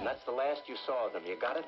that's the last you saw of them. You got it?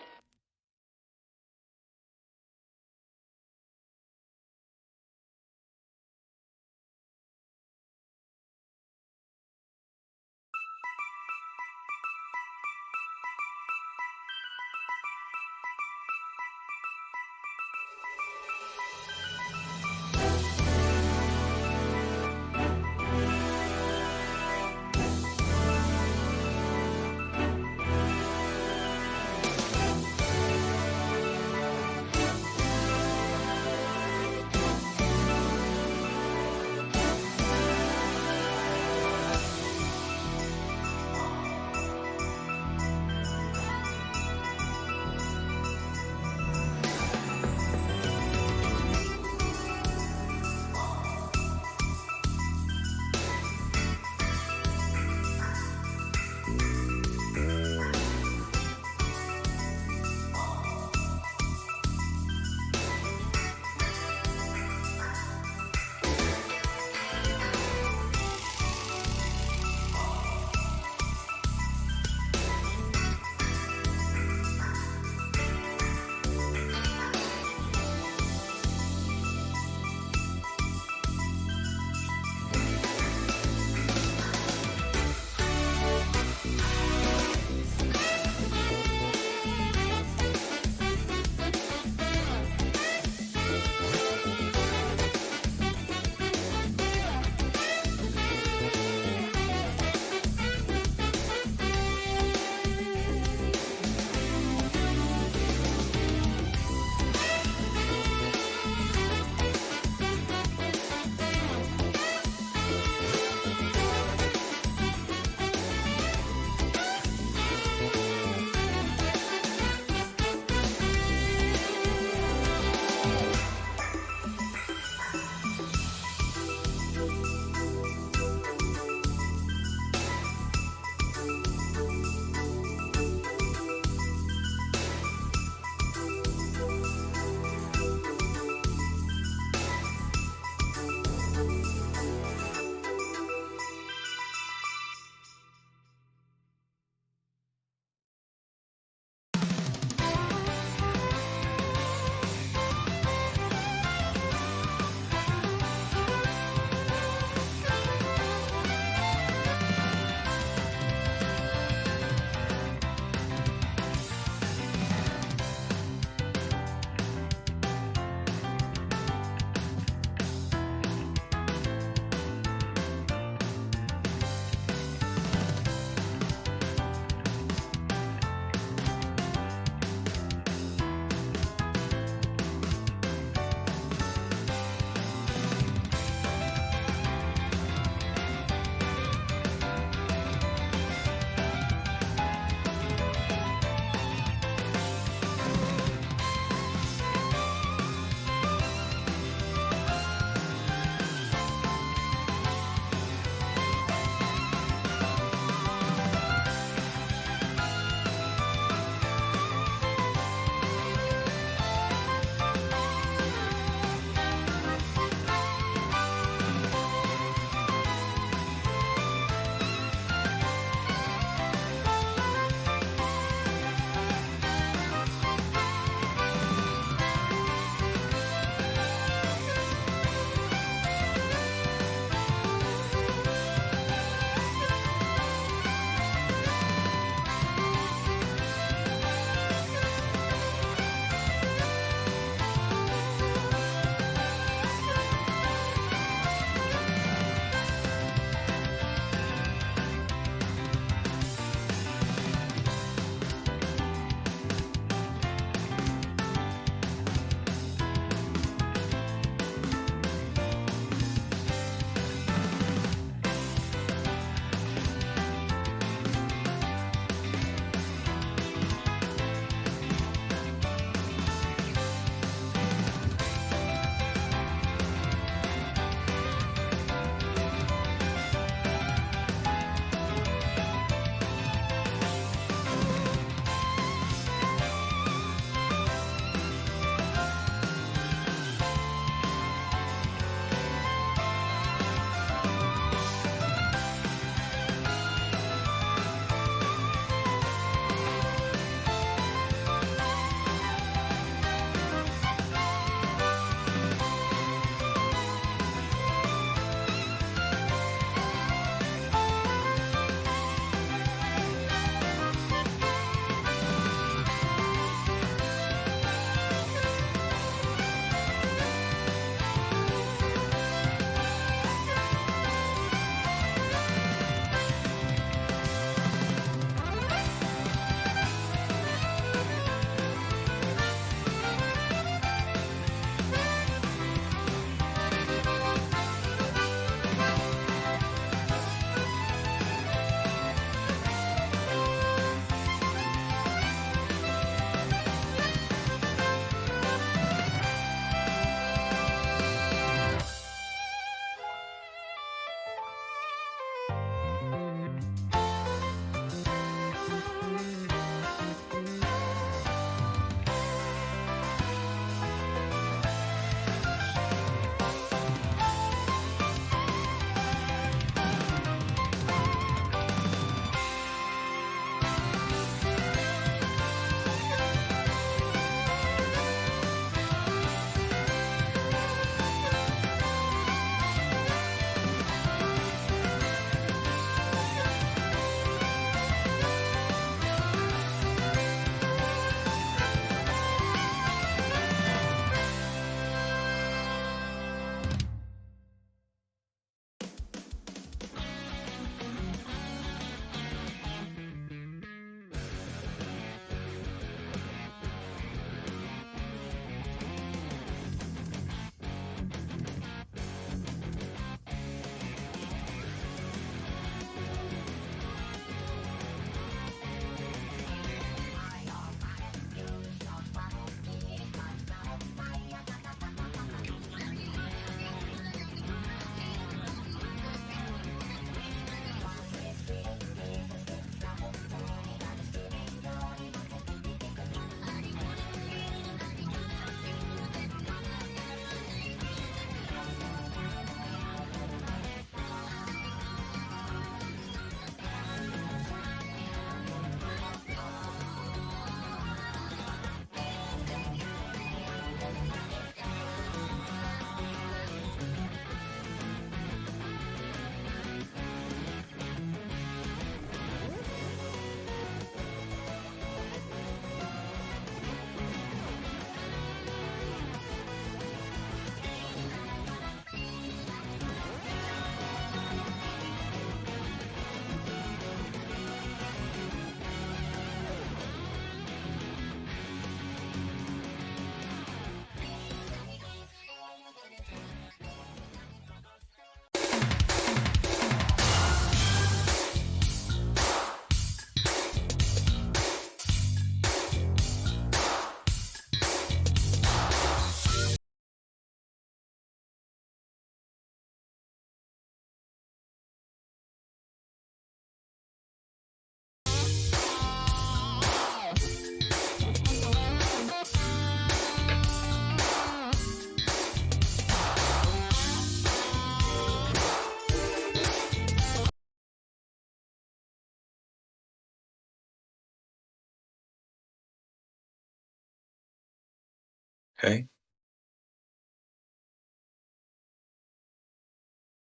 Okay.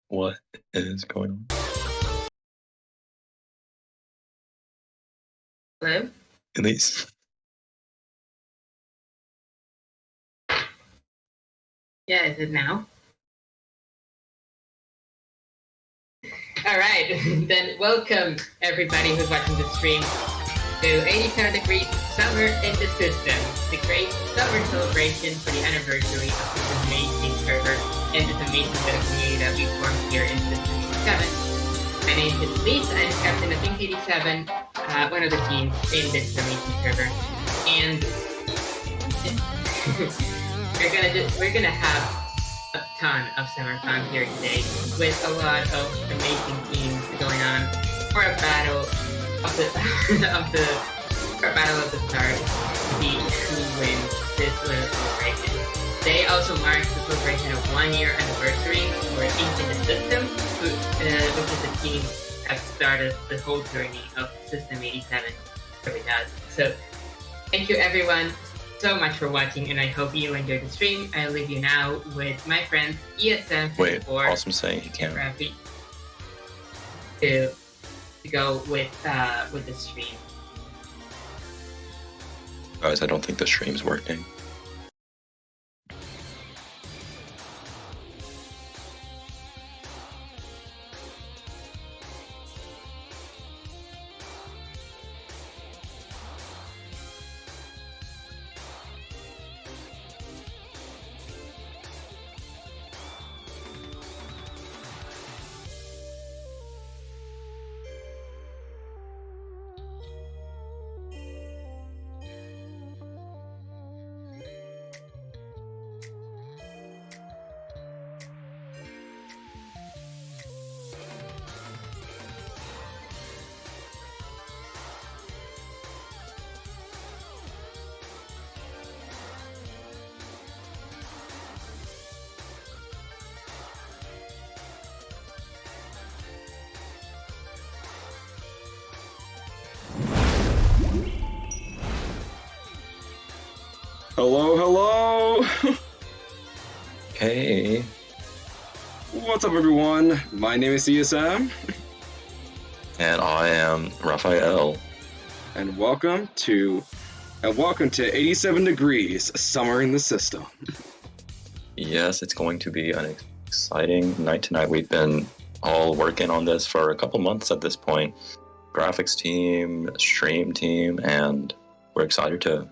What is going on? Hello? At least. Yeah, is it now? All right, then welcome everybody who's watching the stream to 87 Degrees Summer in the System, the great summer celebration for the anniversary of this amazing server and this amazing little community that we formed here in System 87. My name is Lisa, I'm captain of Think 87, one of the teams in this amazing server, and we're gonna have a ton of summer fun here today with a lot of amazing teams going on for a battle of the for a battle of the stars to see who wins this little celebration. Today also marks the celebration of 1-year anniversary for Inc in the System, which is the team that started the whole journey of System 87 with us. So thank you everyone so much for watching, and I hope you enjoyed the stream. I'll leave you now with my friends ESM Wait, Awesome saying he can't. To go with the stream. Guys, I don't think the stream's working. Hello. Hey. What's up, everyone? My name is ESM. And I am Raphael. And welcome to 87 Degrees Summer in the System. Yes, it's going to be an exciting night tonight. We've been all working on this for a couple months at this point. Graphics team, stream team, and we're excited to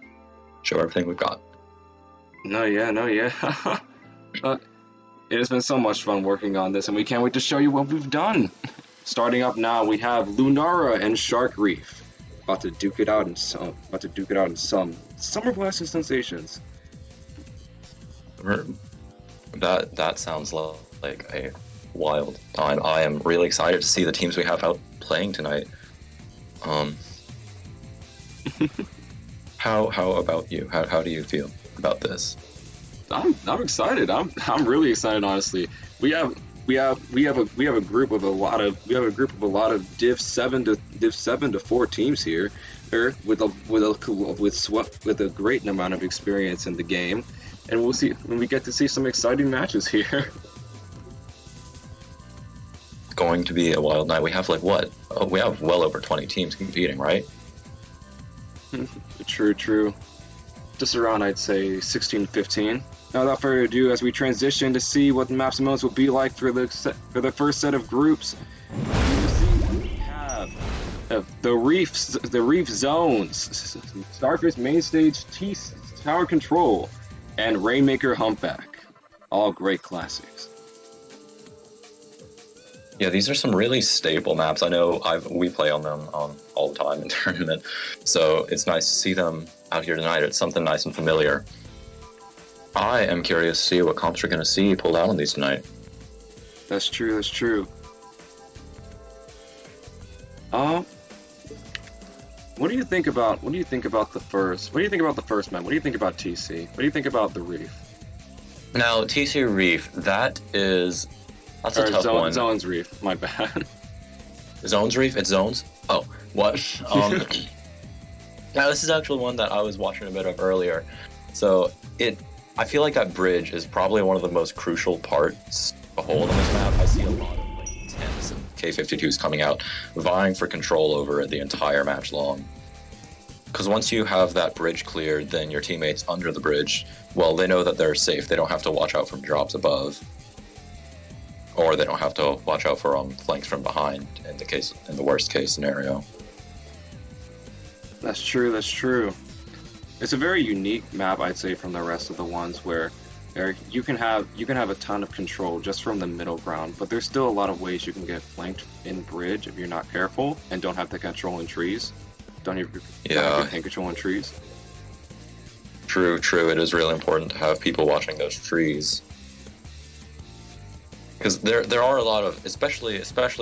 show everything we've got. No, yeah. It has been so much fun working on this, and we can't wait to show you what we've done. Starting up now, we have Lunara and Shark Reef about to duke it out in some summer blasting sensations. That sounds like a wild time. I am really excited to see the teams we have out playing tonight. How about you? How do you feel about this? I'm excited. I'm really excited, honestly. We have a group of a lot of Div 7 to 4 teams here, with a great amount of experience in the game, and we get to see some exciting matches here. It's going to be a wild night. We have we have well over 20 teams competing, right? True. Just around, I'd say, 16 to 15. Now, without further ado, as we transition to see what the maps and modes will be like for the first set of groups, we have the Reef Zones, Starfish Main Stage, Tower Control, and Rainmaker Humpback. All great classics. Yeah, these are some really stable maps. I know we play on them all the time in tournament, so it's nice to see them out here tonight. It's something nice and familiar. I am curious to see what comps we're going to see pulled out on these tonight. That's true. What do you think about the first? What do you think about the first map? What do you think about TC? What do you think about the Reef? Now, TC Reef, that's a tough one. Zones Reef, my bad. Zones Reef? It's Zones? Oh, what? Now, this is actually one that I was watching a bit of earlier. So, I feel like that bridge is probably one of the most crucial parts to hold on this map. I see a lot of like Tents and K-52s coming out, vying for control over it the entire match long. Because once you have that bridge cleared, then your teammates under the bridge, well, they know that they're safe. They don't have to watch out from drops above, or they don't have to watch out for flanks from behind in the worst case scenario. That's true. That's true. It's a very unique map, I'd say, from the rest of the ones where you can have a ton of control just from the middle ground, but there's still a lot of ways you can get flanked in bridge if you're not careful and don't have the control in trees. Don't have control in trees. True. It is really important to have people watching those trees. Because there are a lot of, especially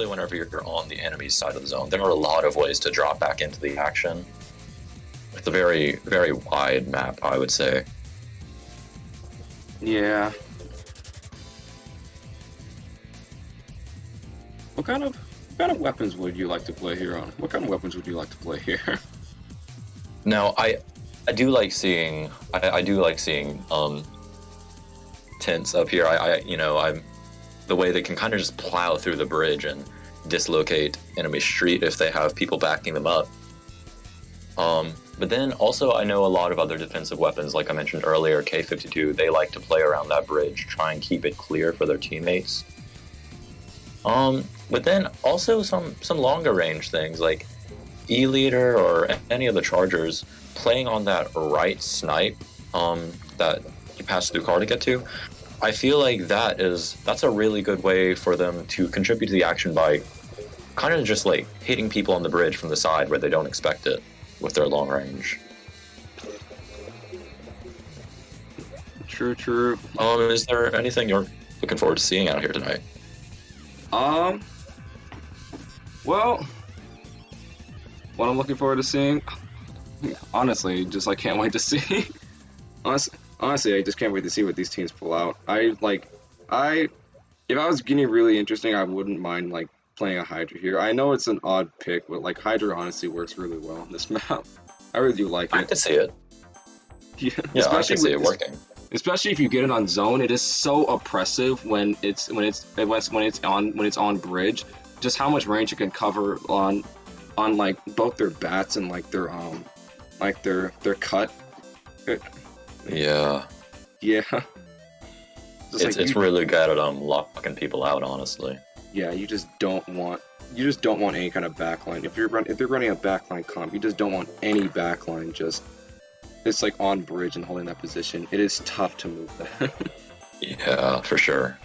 whenever you're on the enemy side of the zone, there are a lot of ways to drop back into the action. It's a very, very wide map, I would say. Yeah. What kind of weapons would you like to play here on? What kind of weapons would you like to play here? Now, I do like seeing Tents up here. I'm the way they can kind of just plow through the bridge and dislocate enemy street if they have people backing them up. But then also I know a lot of other defensive weapons, like I mentioned earlier, K-52, they like to play around that bridge, try and keep it clear for their teammates. But then also some longer range things like E-Leader or any of the Chargers playing on that right snipe that you pass through car to get to. I feel like that's a really good way for them to contribute to the action by kind of just like hitting people on the bridge from the side where they don't expect it with their long range. True. Is there anything you're looking forward to seeing out here tonight? Well, what I'm looking forward to seeing, honestly, just I can't wait to see. Honestly, I just can't wait to see what these teams pull out. If I was getting really interesting, I wouldn't mind like playing a Hydra here. I know it's an odd pick, but like Hydra honestly works really well on this map. I really do like it. I can see it. Yeah, I can see it working. Especially if you get it on zone, it is so oppressive when it's on bridge. Just how much range you can cover on like both their bats and like their cut. Yeah. It's really good at locking people out, honestly. Yeah, you just don't want any kind of backline. If they're running a backline comp, you just don't want any backline. It's like on bridge and holding that position. It is tough to move that. Yeah, for sure.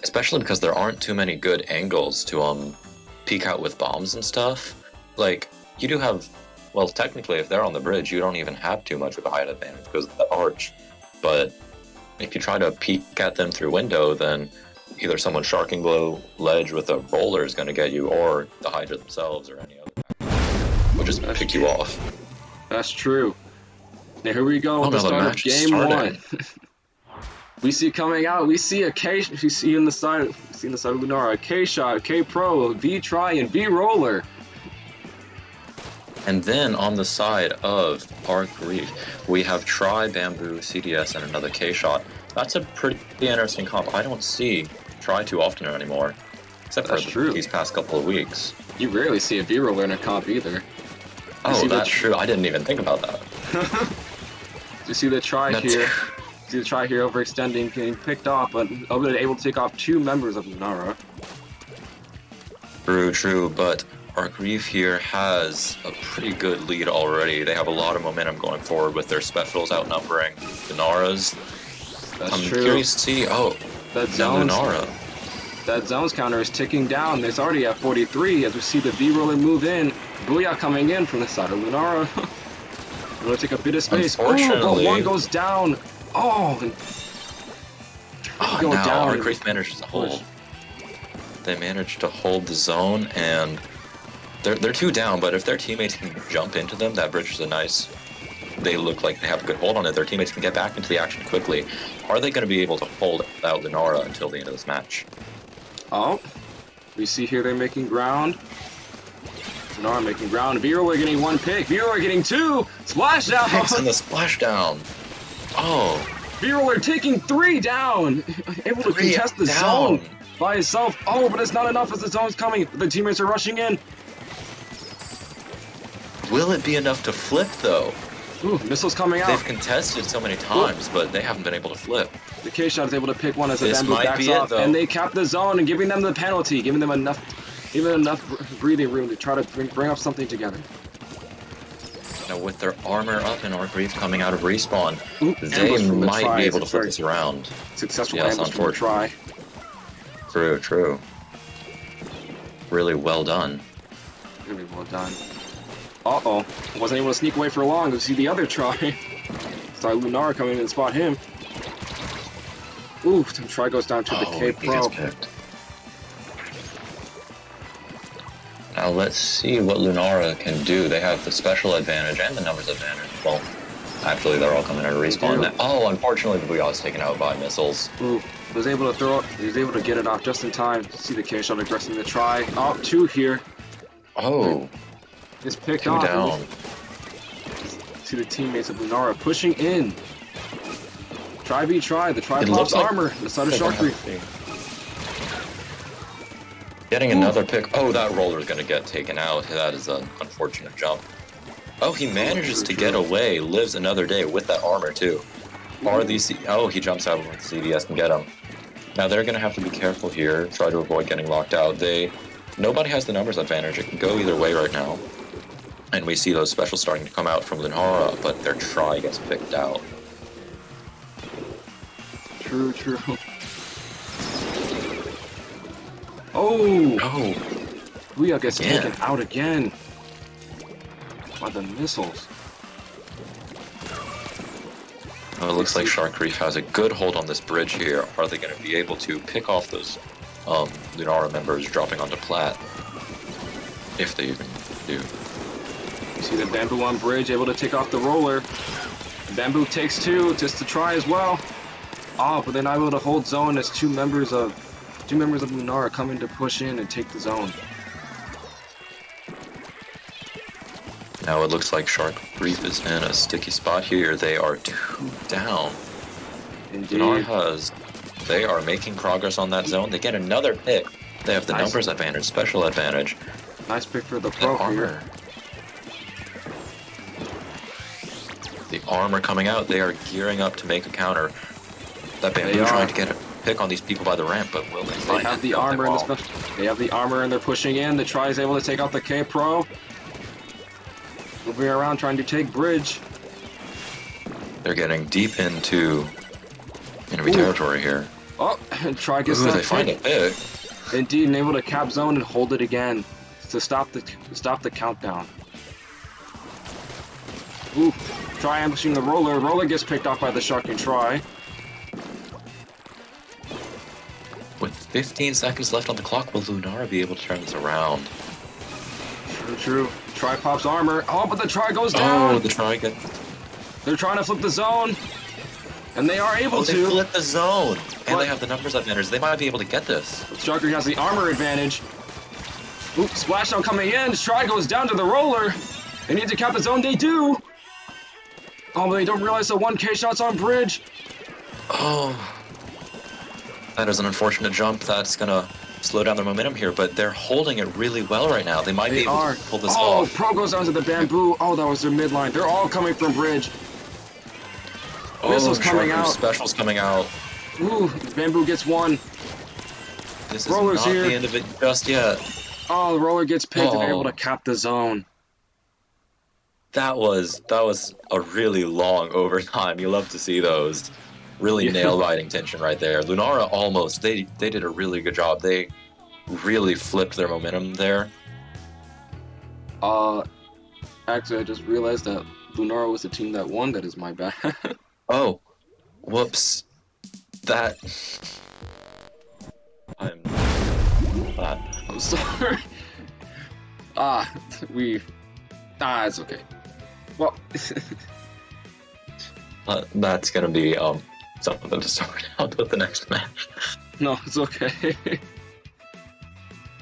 Especially because there aren't too many good angles to peek out with bombs and stuff. Like you do have. Well, technically, if they're on the bridge, you don't even have too much of a height advantage because of the arch. But if you try to peek at them through window, then either someone sharking below ledge with a roller is going to get you, or the Hydra themselves, or any other will just pick you off. That's true. Now here we go with the start of game one. We see coming out. We see on the side of Lunara a K shot, K Pro, V try, and V roller. And then on the side of Arc Reef, we have Tri, Bamboo, CDS, and another K-Shot. That's a pretty interesting comp. I don't see Tri too often anymore, except for these past couple of weeks. You rarely see a V-Roller in a comp either. That's true. I didn't even think about that. You see the Tri here. See the Tri here overextending, getting picked off, but able to take off 2 members of Lunara. True, but Arc Reef here has a pretty good lead already. They have a lot of momentum going forward with their specials outnumbering Lunara's. I'm curious to see. That zones counter is ticking down. It's already at 43 as we see the V-Roller move in. Booyah coming in from the side of Lunara. We're going to take a bit of space. Unfortunately, one goes down. Down. Arc Reef managed to hold. They managed to hold the zone, and they're 2 down, but if their teammates can jump into them, that bridge is they look like they have a good hold on it. Their teammates can get back into the action quickly. Are they going to be able to hold out Lunara until the end of this match? We see here they're making ground. Lunara making ground. Virola getting 1 pick. Virola getting 2. Splashdown. Picks in the splashdown. Oh. Virola taking 3 down. Able to 3 contest the down. zone by himself. Oh, but it's not enough as the zone's coming. The teammates are rushing in. Will it be enough to flip, though? Ooh, missiles coming out. They've contested so many times, but they haven't been able to flip. The K-Shot is able to pick one as the This Thembo might backs be it, off, though. and they cap the zone and giving them the penalty, giving them enough breathing room to try to bring up something together. Now, with their armor up and our Reef coming out of respawn, Ooh, they ambush from the might try. be able to flip Sorry. this around. Successful Yes, ambush from the try. True, true. Really well done. Really well done. Uh-oh. Wasn't able to sneak away for long to see the other try. Saw Lunara come in and spot him. Ooh, the try goes down to the K He Pro. gets picked. Now let's see what Lunara can do. They have the special advantage and the numbers advantage. Well, actually, they're all coming out of respawn now. Oh, unfortunately, the Booyah was taken out by missiles. Ooh, was able to throw it. He was able to get it off just in time. See the K-Shot aggressing the try. Oh, 2 here. Oh, It's picked 2 off. down. See the teammates of Lunara pushing in. Try be try. The try It pops looks like armor. The side of they're Shark gonna Reef. Getting another pick. Oh, that roller is going to get taken out. That is an unfortunate jump. Oh, he manages to get away. Lives another day with that armor, too. Or these... Oh, he jumps out when the CVS can get him. Now, they're going to have to be careful here. Try to avoid getting locked out. Nobody has the numbers advantage. It can go either way right now. And we see those specials starting to come out from Lunara, but their try gets picked out. True, true. Oh! Oh, Booyah gets Yeah. taken out again. By the missiles. well, it looks like Shark Reef has a good hold on this bridge here. Are they going to be able to pick off those Lunara members dropping onto Plat? If they even do. You see the Bamboo on bridge able to take off the roller. Bamboo takes 2 just to try as well. Oh, but they're not able to hold zone as two members of Lunara coming to push in and take the zone. Now it looks like Shark Reef is in a sticky spot here. They are 2 down. Indeed. They are making progress on that zone. They get another pick. They have the Nice. numbers advantage, special advantage. Nice pick for the The pro here. armor. The armor coming out. They are gearing up to make a counter. That They Bamboo are. trying to get a pick on these people by the ramp, but will they They find have it? the No, they armor and the won't. special. They have the armor and they're pushing in. The try is able to take out the K Pro. Moving around trying to take bridge. They're getting deep into enemy Ooh. territory here. Oh, and try gets Ooh, that they find a pick. pick. Indeed, and able to cap zone and hold it again to stop the countdown. Ooh, try ambushing the roller. Roller gets picked off by the shark and try. With 15 seconds left on the clock, will Lunara be able to turn this around? True, true. Try pops armor. Oh, but the try goes down. Oh, the try get... They're trying to flip the zone, and they are able Oh, they to. flip the zone! And But- they have the numbers advantage. They might be able to get this. Sharker has the armor advantage. Oop, splashdown coming in. Try goes down to the roller. They need to cap the zone. They do. Oh, but they don't realize the 1K shot's on bridge. Oh. That is an unfortunate jump. That's gonna slow down their momentum here, but they're holding it really well right now. They might be They able are. to pull this Oh, off. Pro goes down to the bamboo. Oh, that was their midline. They're all coming from bridge. Missiles coming Shark Reef out. Specials coming out. Ooh, bamboo gets 1. This is Roller's not here. the end of it just yet. Oh, the roller gets picked and they're able Oh. to cap the zone. That was a really long overtime. You love to see those. Really Yeah. nail-biting tension right there. Lunara almost, they did a really good job. They really flipped their momentum there. Actually, I just realized that Lunara was the team that won. That is my bad. Oh, whoops. That... I'm I'm sorry. It's okay. Well, that's gonna be something to start out with the next match. no, it's okay.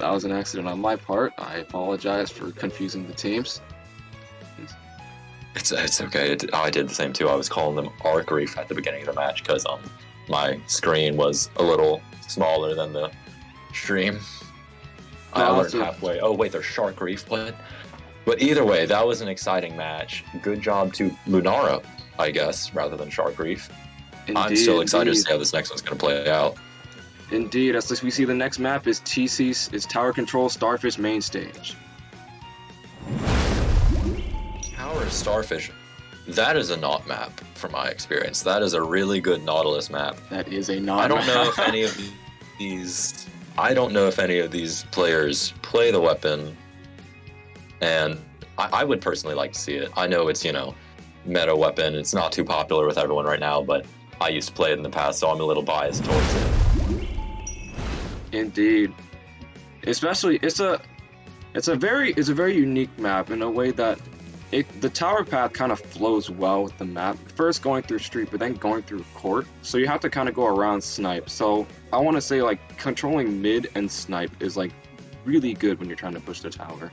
That was an accident on my part. I apologize for confusing the teams. It's okay. I did the same too. I was calling them Arc Reef at the beginning of the match because my screen was a little smaller than the stream. I learned halfway. Oh wait, they're Shark Reef, but either way, that was an exciting match. Good job to Lunara, I guess, rather than Shark Reef. Indeed, I'm still excited to see how this next one's going to play out. Indeed, as we see the next map is TC's Tower Control Starfish main stage. Tower Starfish, that is a knot map from my experience. That is a really good Nautilus map. That is a knot I don't map. know if any of these players play the weapon, and I would personally like to see it. I know it's, meta weapon. It's not too popular with everyone right now, but I used to play it in the past, so I'm a little biased towards it. Indeed. Especially, it's a very unique map in a way that the tower path kind of flows well with the map. First going through street, but then going through court. So you have to kind of go around snipe. So I want to say like controlling mid and snipe is like really good when you're trying to push the tower.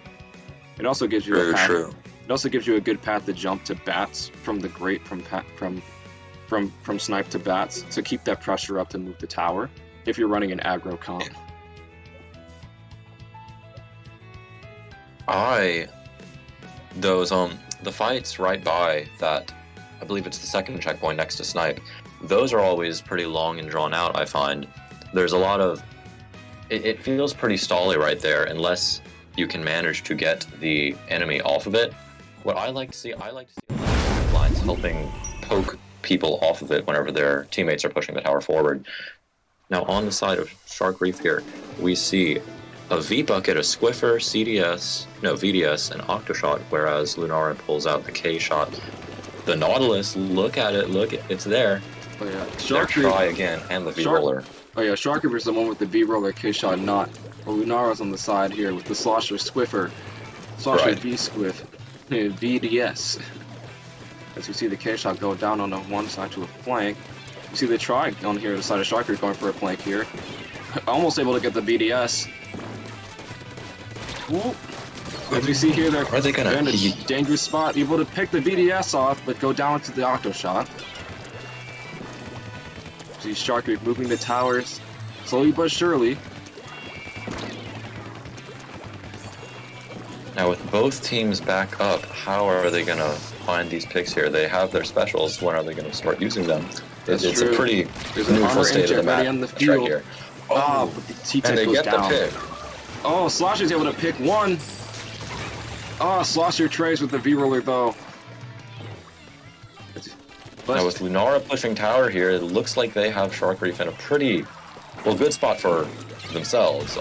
It also gives you a path. True. It also gives you a good path to jump to bats from the grate from snipe to bats to keep that pressure up to move the tower if you're running an aggro comp. The fights right by that, I believe it's the second checkpoint next to snipe, those are always pretty long and drawn out, I find. There's a lot of, it feels pretty stally right there unless you can manage to get the enemy off of it. What I like to see backlines helping poke people off of it whenever their teammates are pushing the tower forward. Now on the side of Shark Reef here, we see a V-Bucket, a Squiffer, VDS, and Octoshot, whereas Lunara pulls out the K-Shot. The Nautilus, look at it, it's there. Oh yeah, Their try again, and the V-Roller. Oh yeah, Shark Reaper is the one with the V-Roller, K-Shot, not. Well, Lunara's on the side here with the Slosher Squiffer. Slosher Right. V-Squiff. VDS. As you see the K-Shot go down on the one side to a flank. You see the try on here, the side of Shark Reaper going for a flank here. Almost able to get the BDS. Ooh. As we see here, they're in a dangerous spot, able to pick the BDS off, but go down to the Octoshot. See Shark Reef moving the towers, slowly but surely. Now with both teams back up, how are they going to find these picks here? They have their specials, when are they going to start using them? It's true. A pretty There's an neutral armor state of the inject ready map on the right field. here. But the T-Tech And they goes get down. the pick. Oh, Slosher's able to pick one. Oh, Slosher trays with the V-Roller though. Now with Lunara pushing tower here, it looks like they have Shark Reef in a pretty, good spot for themselves.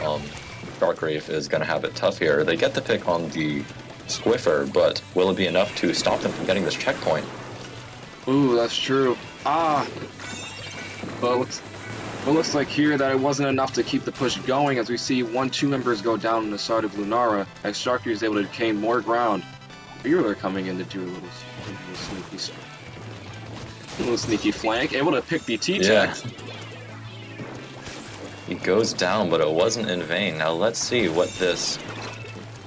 Shark Reef is going to have it tough here. They get the pick on the Squiffer, but will it be enough to stop them from getting this checkpoint? Ooh, that's true. But looks like here that it wasn't enough to keep the push going, as we see 1-2 members go down on the side of Lunara, as Shark Reef is able to gain more ground. Bueller coming in to do a little sneaky flank, able to pick the T-Tech. Yeah. He goes down, but it wasn't in vain. Now let's see what this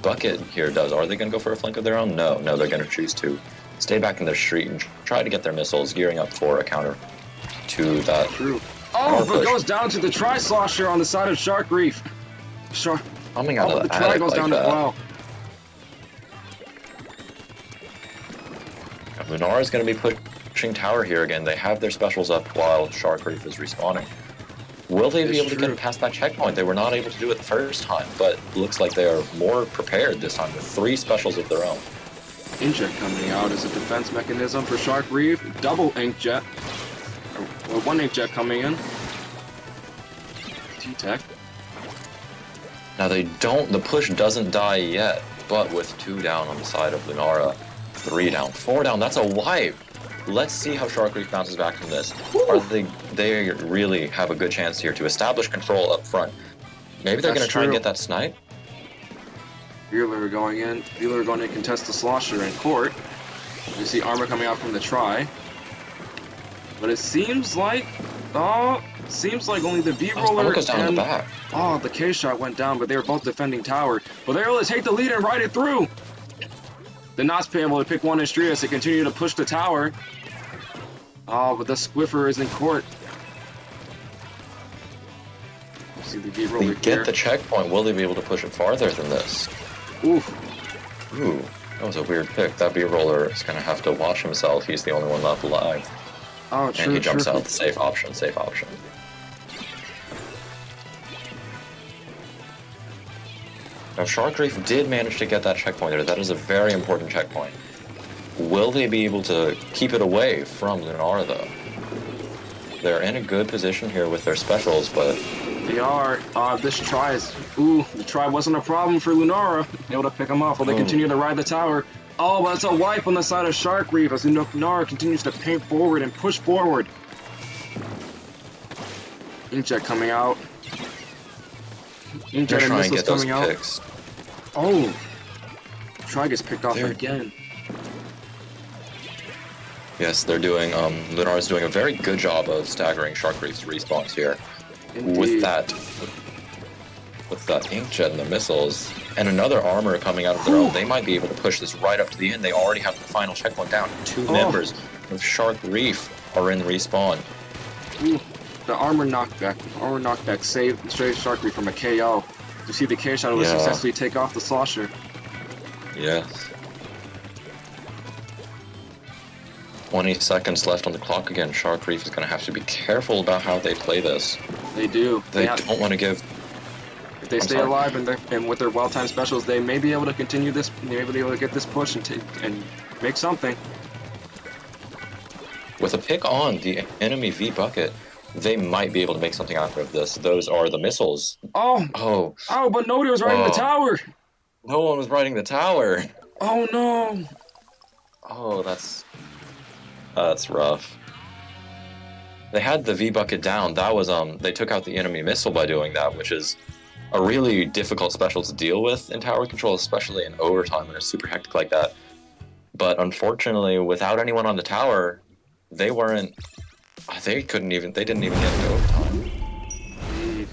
bucket here does. Are they going to go for a flank of their own? No, they're going to choose to stay back in their street and try to get their missiles, gearing up for a counter to that. True. Oh, but goes down to the Tri-Slosher on the side of Shark Reef. Coming out of the the try attic goes like down that. as well. Lunara's going to be pushing tower here again. They have their specials up while Shark Reef is respawning. Will they be able to get past that checkpoint? They were not able to do it the first time, but looks like they are more prepared this time with 3 specials of their own. Inkjet coming out as a defense mechanism for Shark Reef. Double Inkjet. Or 1 Inkjet coming in. T-Tech. Now the push doesn't die yet, but with 2 down on the side of Lunara, 3 down, 4 down, that's a wipe! Let's see how Shark Reef bounces back from this. They really have a good chance here to establish control up front. Maybe they're going to try and get that snipe? Bueller going in. Bueller going to contest the Slosher in court. You see armor coming out from the try. But it seems like... Oh, Seems like only the V Oh, roller someone goes down in and the back. oh, the K shot went down, but they were both defending tower. But they're able to take the lead and ride it through. The Knots able to pick one in street as they continue to push the tower. Oh, but the Squiffer is in court. See the V roller They get the checkpoint. Will they be able to push it farther than this? Oof. Ooh, that was a weird pick. That B-roller is going to have to watch himself. He's the only one left alive. Oh, true, And he jumps true. out. Safe option, safe option. Now, Shark Reef did manage to get that checkpoint there. That is a very important checkpoint. Will they be able to keep it away from Lunara, though? They're in a good position here with their specials, but... They are. This try is... Ooh, the try wasn't a problem for Lunara. Able to pick him off while they continue to ride the tower. Oh, but it's a wipe on the side of Shark Reef as Lunara continues to paint forward and push forward. Inkjet coming out. Inkjet and try and missiles get those coming out. picks. Oh! Try gets picked off There. again. Yes, they're doing... Lunara's doing a very good job of staggering Shark Reef's respawns here. Indeed. With that inkjet and the missiles, and another armor coming out of their own, they might be able to push this right up to the end. They already have the final checkpoint down. Two members of Shark Reef are in respawn. Ooh, the armor knockback saved straight Shark Reef from a KO. You see the K shot was successfully take off the Slosher. Yes. 20 seconds left on the clock again. Shark Reef is going to have to be careful about how they play this. They do. They don't want to give... If they stay alive and with their well-timed specials, they may be able to continue this. They may be able to get this push and make something. With a pick on the enemy V bucket, they might be able to make something out of this. Those are the missiles. Oh, but nobody was riding the tower. No one was riding the tower. Oh no. Oh, that's rough. They had the V bucket down. That was they took out the enemy missile by doing that, which is a really difficult special to deal with in tower control, especially in overtime when it's super hectic like that. But unfortunately, without anyone on the tower, they didn't even get into overtime.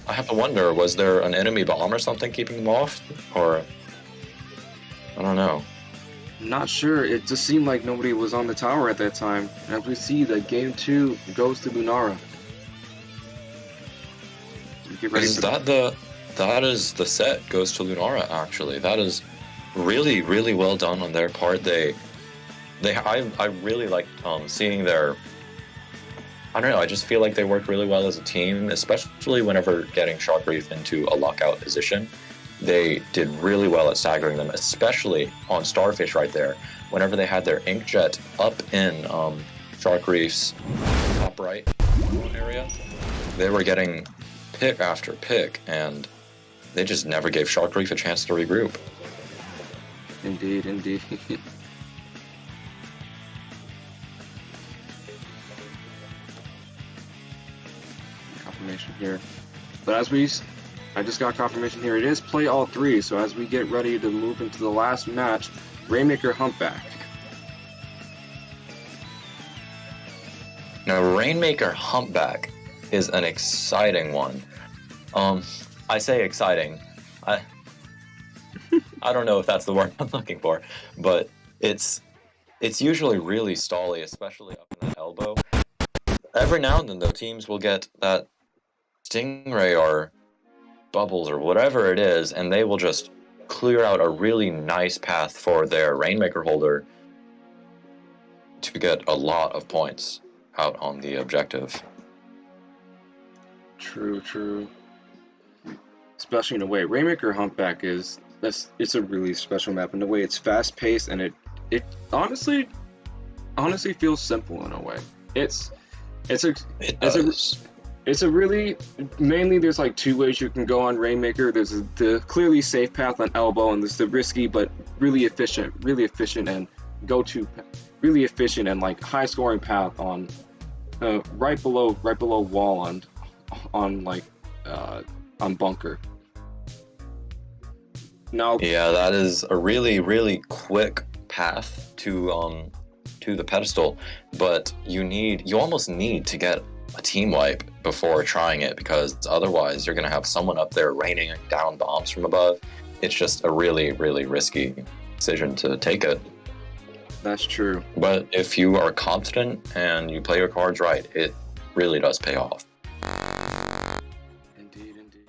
I have to wonder, was there an enemy bomb or something keeping them off? Or I don't know. Not sure. It just seemed like nobody was on the tower at that time. As we see that game 2 goes to Lunara. Get ready That is the set goes to Lunara, actually. That is really, really well done on their part. I really liked seeing their... I don't know, I just feel like they worked really well as a team, especially whenever getting Shark Reef into a lockout position. They did really well at staggering them, especially on Starfish right there. Whenever they had their inkjet up in Shark Reef's top right area, they were getting pick after pick, and they just never gave Shark Reef a chance to regroup. Indeed, indeed. Confirmation here. But I just got confirmation here. It is play all 3, so as we get ready to move into the last match, Rainmaker Humpback. Now, Rainmaker Humpback is an exciting one. I say exciting. I don't know if that's the word I'm looking for, but it's usually really stally, especially up in the elbow. Every now and then, though, teams will get that Stingray or Bubbles or whatever it is, and they will just clear out a really nice path for their Rainmaker holder to get a lot of points out on the objective. True. Especially in a way, Rainmaker Humpback it's a really special map in the way it's fast paced, and it honestly feels simple in a way. It's a really, mainly there's like 2 ways you can go on Rainmaker. There's the clearly safe path on Elbow, and there's the risky but really efficient and really efficient and like high scoring path on right below Wall on Bunker. Now, yeah, that is a really, really quick path to the pedestal, but you almost need to get a team wipe before trying it, because otherwise you're going to have someone up there raining down bombs from above. It's just a really, really risky decision to take it. That's true. But if you are confident and you play your cards right, it really does pay off. Indeed, indeed.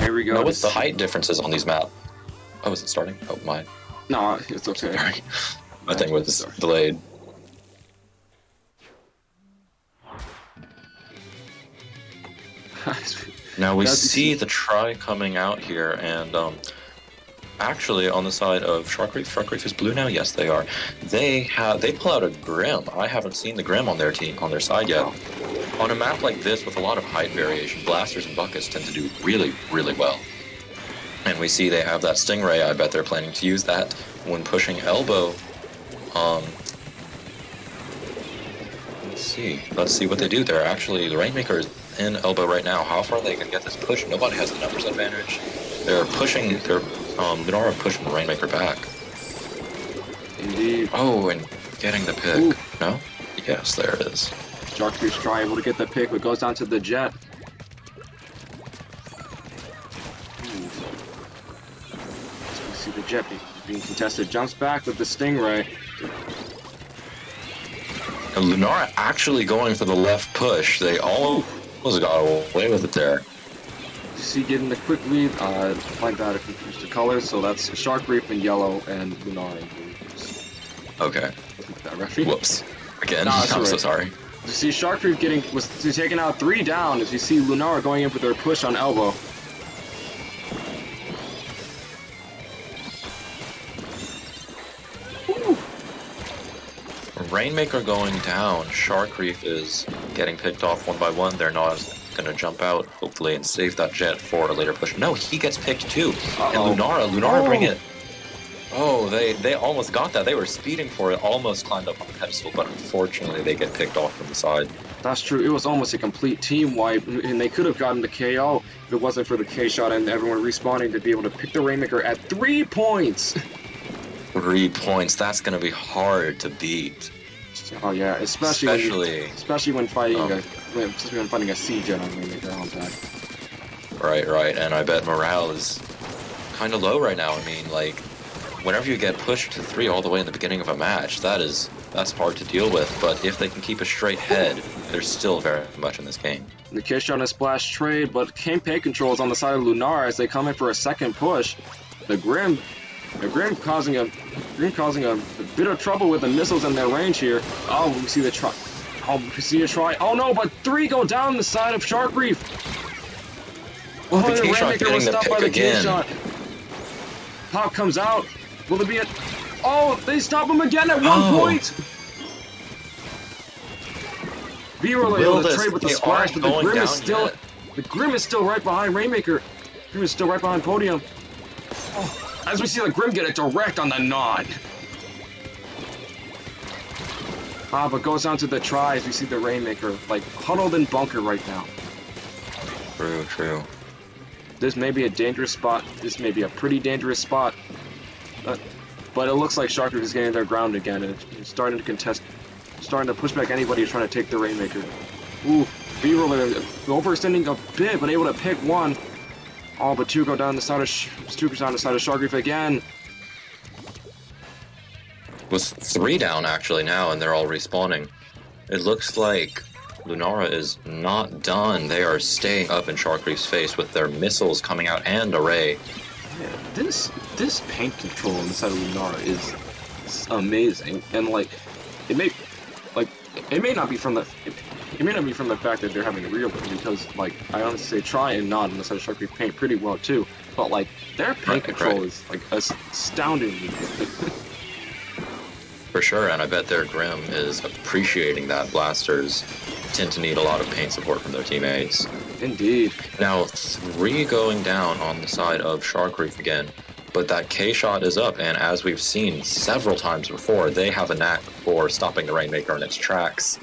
Here we go. Now, what's the height differences on these maps? Oh, is it starting? Oh, my. No, it's okay. Sorry. My thing was delayed. Now we see the try coming out here, and actually on the side of Shark Reef is blue now. Yes, they are. They pull out a Grim. I haven't seen the Grim on their side yet. On a map like this with a lot of height variation, blasters and buckets tend to do really, really well. And we see they have that Stingray. I bet they're planning to use that when pushing elbow. Let's see what they do. They're actually, the Rainmaker is in elbow right now. How far are they gonna get this push? Nobody has the numbers advantage. They're pushing, Lunara pushing the Rainmaker back. Indeed. Oh, and getting the pick. Ooh. No? Yes, there it is. Shark Reef's try able to get the pick, but goes down to the Jet. See the Jet being contested, jumps back with the Stingray. And Lunara actually going for the left push. They almost got away with it there. You see getting the quick lead, like that if you choose the colors, so that's Shark Reef in yellow and Lunara in blue. Okay. That referee? Whoops. Again, I'm so sorry. You see Shark Reef was taking out 3 down as you see Lunara going in for their push on elbow. Rainmaker going down. Shark Reef is getting picked off one by one. They're not going to jump out, hopefully, and save that Jet for a later push. No, he gets picked too. And Lunara bring it. Oh, they almost got that. They were speeding for it, almost climbed up on the pedestal, but unfortunately they get picked off from the side. That's true. It was almost a complete team wipe, and they could have gotten the KO if it wasn't for the K-shot and everyone respawning to be able to pick the Rainmaker at 3 points. 3 points. That's going to be hard to beat. Oh yeah, especially when fighting a siege on Rainmaker on that. Right, and I bet morale is kind of low right now. I mean, like, whenever you get pushed to 3 all the way in the beginning of a match, that's hard to deal with. But if they can keep a straight head, there's still very much in this game. The Kish on a splash trade, but campaign control is on the side of Lunara as they come in for a second push. The Grim causing a bit of trouble with the missiles in their range here. Oh, we see the try. Oh, we see a try. Oh no, but 3 go down the side of Shark Reef. Oh, the Rainmaker was stopped by the K-shot. Pop comes out. Will there be a... Oh, they stop him again at 1 point. B-roll able to trade with the splash, but the Grim is still right behind Rainmaker. Grim is still right behind Podium. Oh. As we see the Grim get it direct on the nod. But goes down to the tries. We see the Rainmaker, like, huddled in bunker right now. True. This may be a dangerous spot. This may be a pretty dangerous spot. But it looks like Shark Reef is getting their ground again, and it's starting to contest, starting to push back anybody who's trying to take the Rainmaker. Ooh, B-roller overextending a bit, but able to pick 1. Oh, but 2 go down the side of Shark Reef again. With 3 down actually now, and they're all respawning. It looks like Lunara is not done. They are staying up in Shark Reef's face with their missiles coming out and array. Yeah, this paint control on the side of Lunara is amazing, and like it may not be from the fact that they're having a real one, because like I honestly say try and nod on the side of Shark Reef paint pretty well too, but like their paint control is like astoundingly good. For sure, and I bet their Grim is appreciating that. Blasters tend to need a lot of paint support from their teammates. Indeed. Now 3 going down on the side of Shark Reef again, but that K-shot is up, and as we've seen several times before, they have a knack for stopping the Rainmaker in its tracks.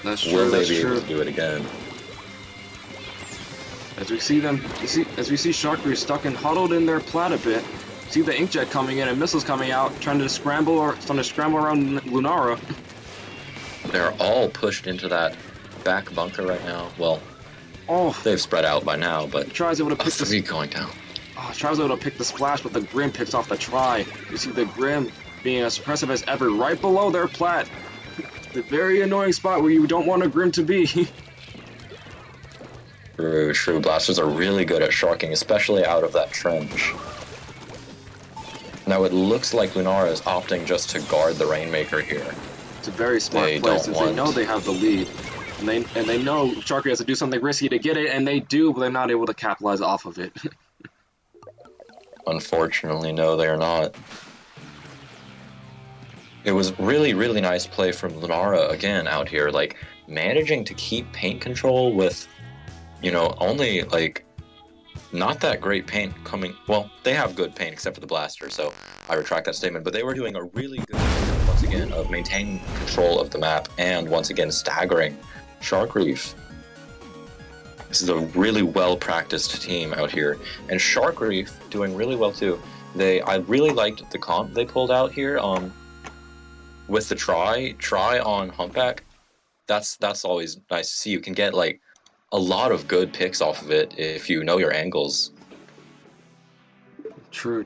That's true. Will they be able to do it again? As we see Shark Reef stuck and huddled in their plat a bit. See the inkjet coming in and missiles coming out, trying to scramble around Lunara. They're all pushed into that back bunker right now. Well, Oh, they've spread out by now, but tries able to a pick three the going down. tries able to pick the splash, but the Grim picks off the try. You see the Grim being as suppressive as ever, right below their plat. The very annoying spot where you don't want a Grim to be. True. Blasters are really good at sharking, especially out of that trench. Now it looks like Lunara is opting just to guard the Rainmaker here. It's a very smart play since they know they have the lead. And they know Sharky has to do something risky to get it, and they do, but they're not able to capitalize off of it. Unfortunately, no, they are not. It was really, really nice play from Lunara again out here, like managing to keep paint control with, only like not that great paint coming. Well, they have good paint except for the blaster, so I retract that statement. But they were doing a really good job, once again, of maintaining control of the map and once again staggering Shark Reef. This is a really well-practiced team out here, and Shark Reef doing really well too. I really liked the comp they pulled out here. With the try on Humpback, that's always nice to see. You can get like a lot of good picks off of it if you know your angles. True.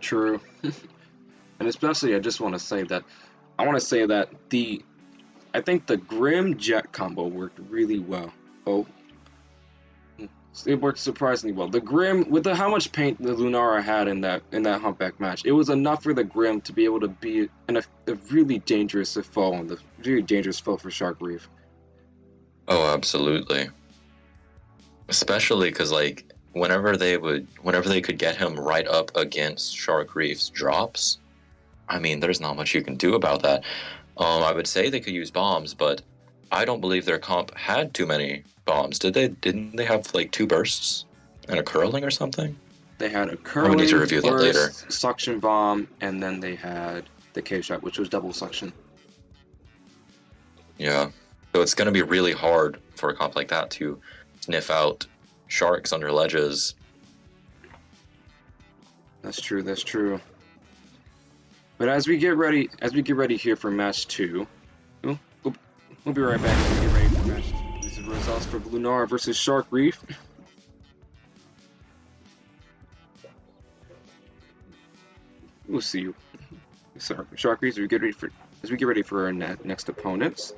And especially, I just want to say that I think the Grim Jet combo worked really well. Oh, it worked surprisingly well. The Grim, with how much paint the Lunara had in that Humpback match, it was enough for the Grim to be able to be a really dangerous foe, and the really dangerous foe for Shark Reef. Oh, absolutely. Especially because like whenever they could get him right up against Shark Reef's drops, I mean, there's not much you can do about that. I would say they could use bombs, but I don't believe their comp had too many bombs. Didn't they have like 2 bursts and a curling or something? They had a curling, we need to review that later. Suction bomb, and then they had the K-shot, which was double suction. Yeah. So it's going to be really hard for a comp like that to sniff out sharks under ledges. That's true. But as we get ready here for match 2, we'll be right back as we get ready for match 2. These are the results for Lunara versus Shark Reef. We'll see you. Sorry, Shark Reef, as we get ready for our next opponents.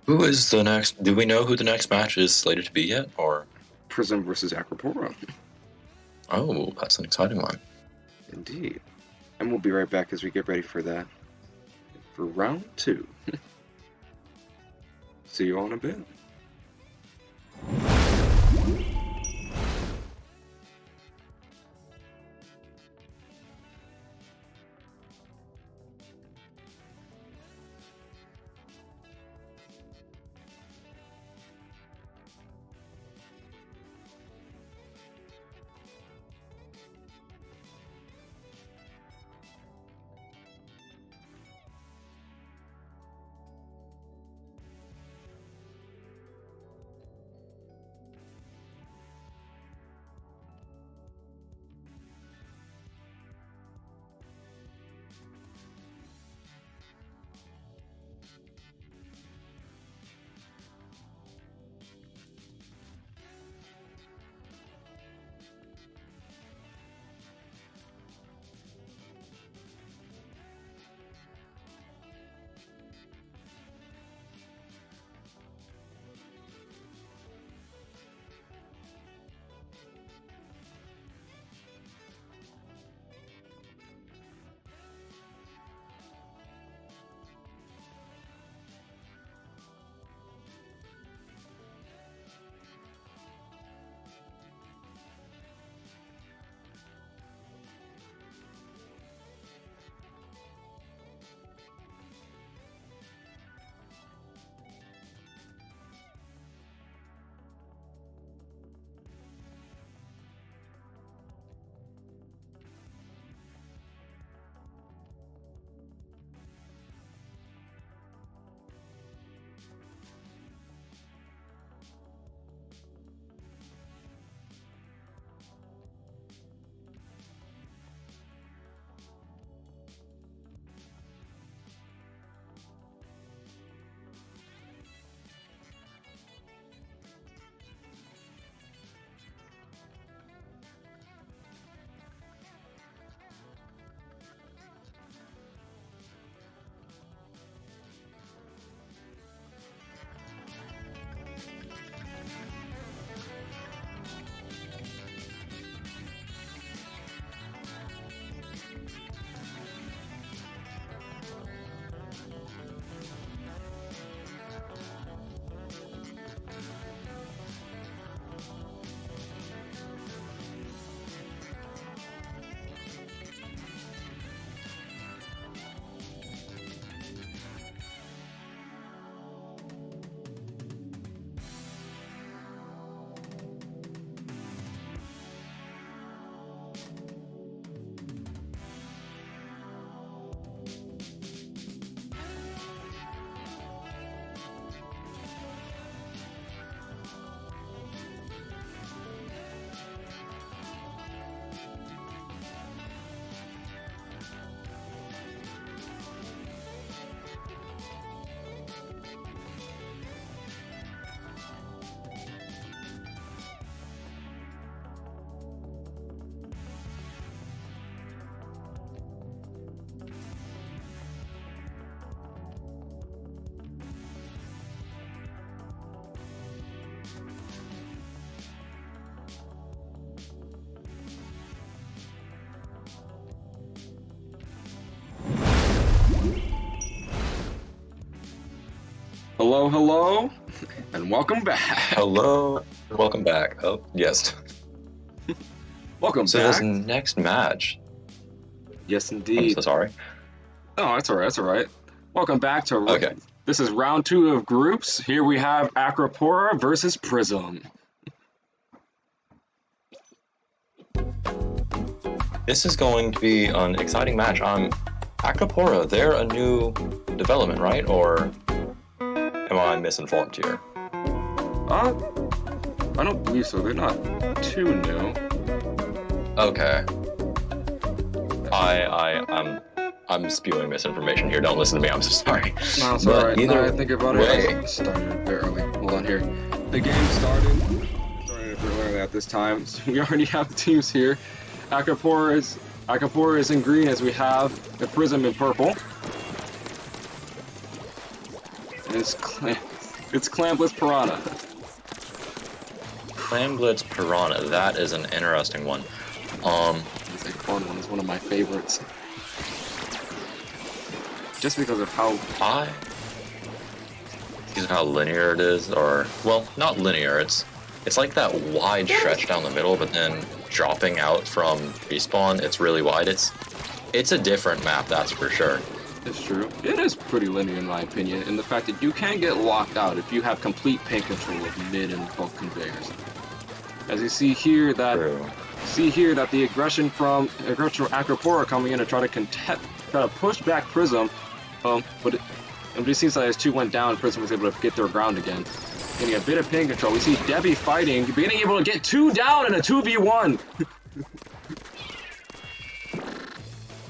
Who is the next? Do we know who the next match is slated to be yet, or? Prism versus Acropora. Oh, that's an exciting one. Indeed. And we'll be right back as we get ready for that. For round 2. See you all in a bit. Hello, hello, and welcome back. Hello, welcome back. Oh, yes. Welcome So back. this next match. Yes, I'm indeed. so sorry. Oh, that's all right. That's all right. Welcome back to. Okay. This is round 2 of groups. Here we have Acropora versus Prism. This is going to be an exciting match. Acropora, they're a new development, right? Or am I misinformed here? I don't believe so. They're not too new. Okay. I'm spewing misinformation here. Don't listen to me. I'm so sorry. No, it's But alright. either I think about way- it. I started a bit early. Hold on here. The game started a bit early at this time. So we already have the teams here. Acropora is in green as we have the Prism in purple. And it's Clambless Piranha. Clamblitz Piranha. That is an interesting one. It's a fun one. It's one of my favorites. Just because of how Because of how linear it is, or well, not linear. It's like that wide stretch down the middle, but then dropping out from respawn. It's really wide. It's a different map, that's for sure. it's true. It is pretty linear in my opinion, in the fact that you can get locked out if you have complete paint control of mid and bulk conveyors. As you see here that True. the aggression from Acropora coming in to try to push back Prism, but it seems like as 2 went down, Prism was able to get their ground again. Getting a bit of paint control. We see Debbie fighting, being able to get 2 down in a 2v1.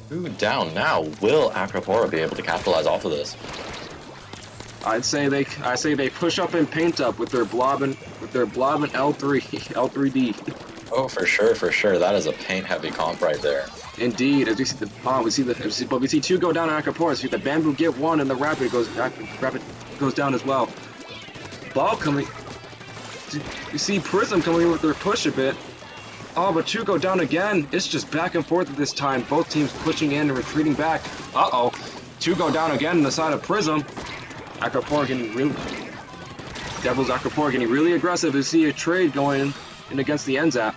2 down now. Will Acropora be able to capitalize off of this? I say they push up and paint up with their blob and L3D. Oh, for sure. That is a paint-heavy comp right there. Indeed, as we see we see 2 go down on Acropora. So the bamboo get 1, and the rapid goes down as well. Ball coming. You see Prism coming in with their push a bit. Oh, but 2 go down again. It's just back and forth at this time. Both teams pushing in and retreating back. Uh-oh. 2 go down again on the side of Prism. Acropora getting Devil's Acropora getting really aggressive. You see a trade going in against the NZAP.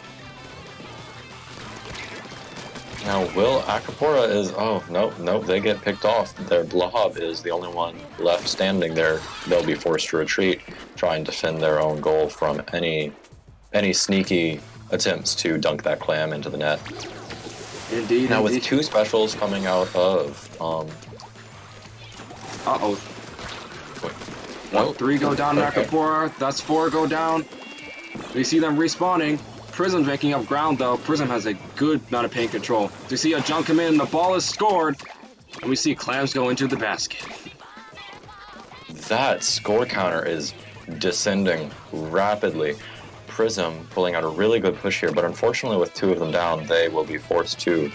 Now, Will Acropora is... Oh, nope, they get picked off. Their blob is the only one left standing there. They'll be forced to retreat, try and defend their own goal from any sneaky attempts to dunk that clam into the net. Indeed. Now, with 2 specials coming out of... Uh-oh. Wait. Nope, 3 go down on Okay. Acropora. That's 4 go down. We see them respawning. Prism's making up ground though. Prism has a good amount of paint control. We see a jump come in, the ball is scored, and we see clams go into the basket. That score counter is descending rapidly. Prism pulling out a really good push here, but unfortunately with 2 of them down, they will be forced to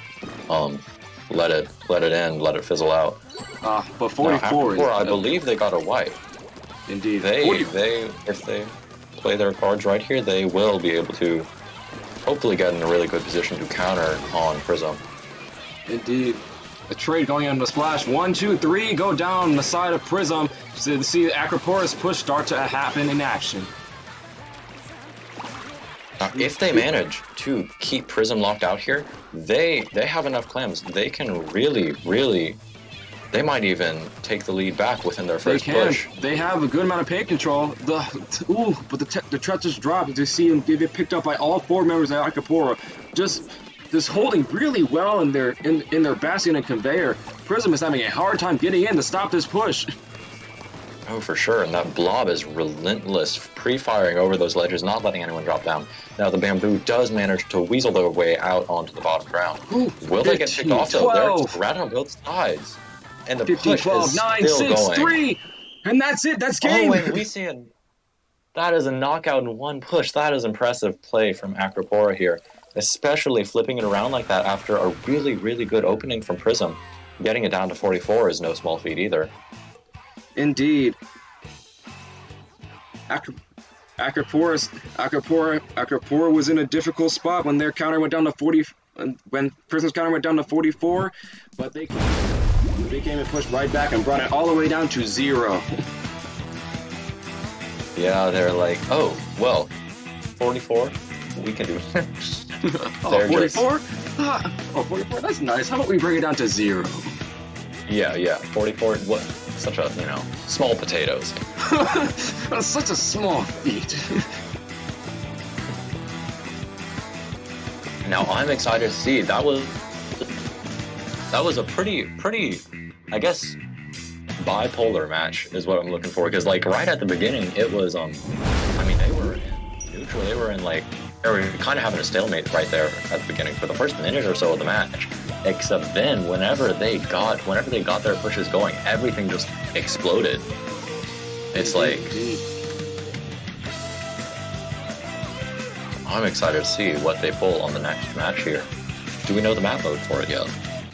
let it in, let it fizzle out. But 44 now, is... Acropora, I believe they got a wipe. Indeed. If they play their cards right here, they will be able to hopefully get in a really good position to counter on Prism. Indeed. A trade going on the splash. 1, 2, 3 go down the side of Prism. So to see Acropora's push start to happen in action. Now, if they manage to keep Prism locked out here, they have enough clams. They can really... They might even take the lead back within their first push. They have a good amount of paint control. But the treacherous drop, as you see them get picked up by all 4 members of Acropora. Just holding really well in their basket and conveyor. Prism is having a hard time getting in to stop this push. Oh, for sure. And that blob is relentless, pre-firing over those ledges, not letting anyone drop down. Now, the bamboo does manage to weasel their way out onto the bottom ground. Will they get picked off, though? They're right on both sides. And the 15, push 12, is 9, still 6, going. 3! And that's it. That's game. Oh, and we see it. That is a knockout in 1 push. That is impressive play from Acropora here, especially flipping it around like that after a really good opening from Prism. Getting it down to 44 is no small feat either. Indeed. Acropora was in a difficult spot when their counter went down to 40. When Prism's counter went down to 44, but they came and pushed right back and brought it all the way down to 0. Yeah, they're like, oh, well, 44, we can do it. Oh, They're 44? Oh, 44, that's nice. How about we bring it down to 0? Yeah, 44, what, such a, small potatoes. That's such a small feat. Now, I'm excited to see, that was a pretty, I guess, bipolar match is what I'm looking for, because like right at the beginning it was I mean, they were in neutral, they were kind of having a stalemate right there at the beginning for the first minute or so of the match, except then whenever they got their pushes going, everything just exploded. It's like, I'm excited to see what they pull on the next match here. Do we know the map mode for it yet?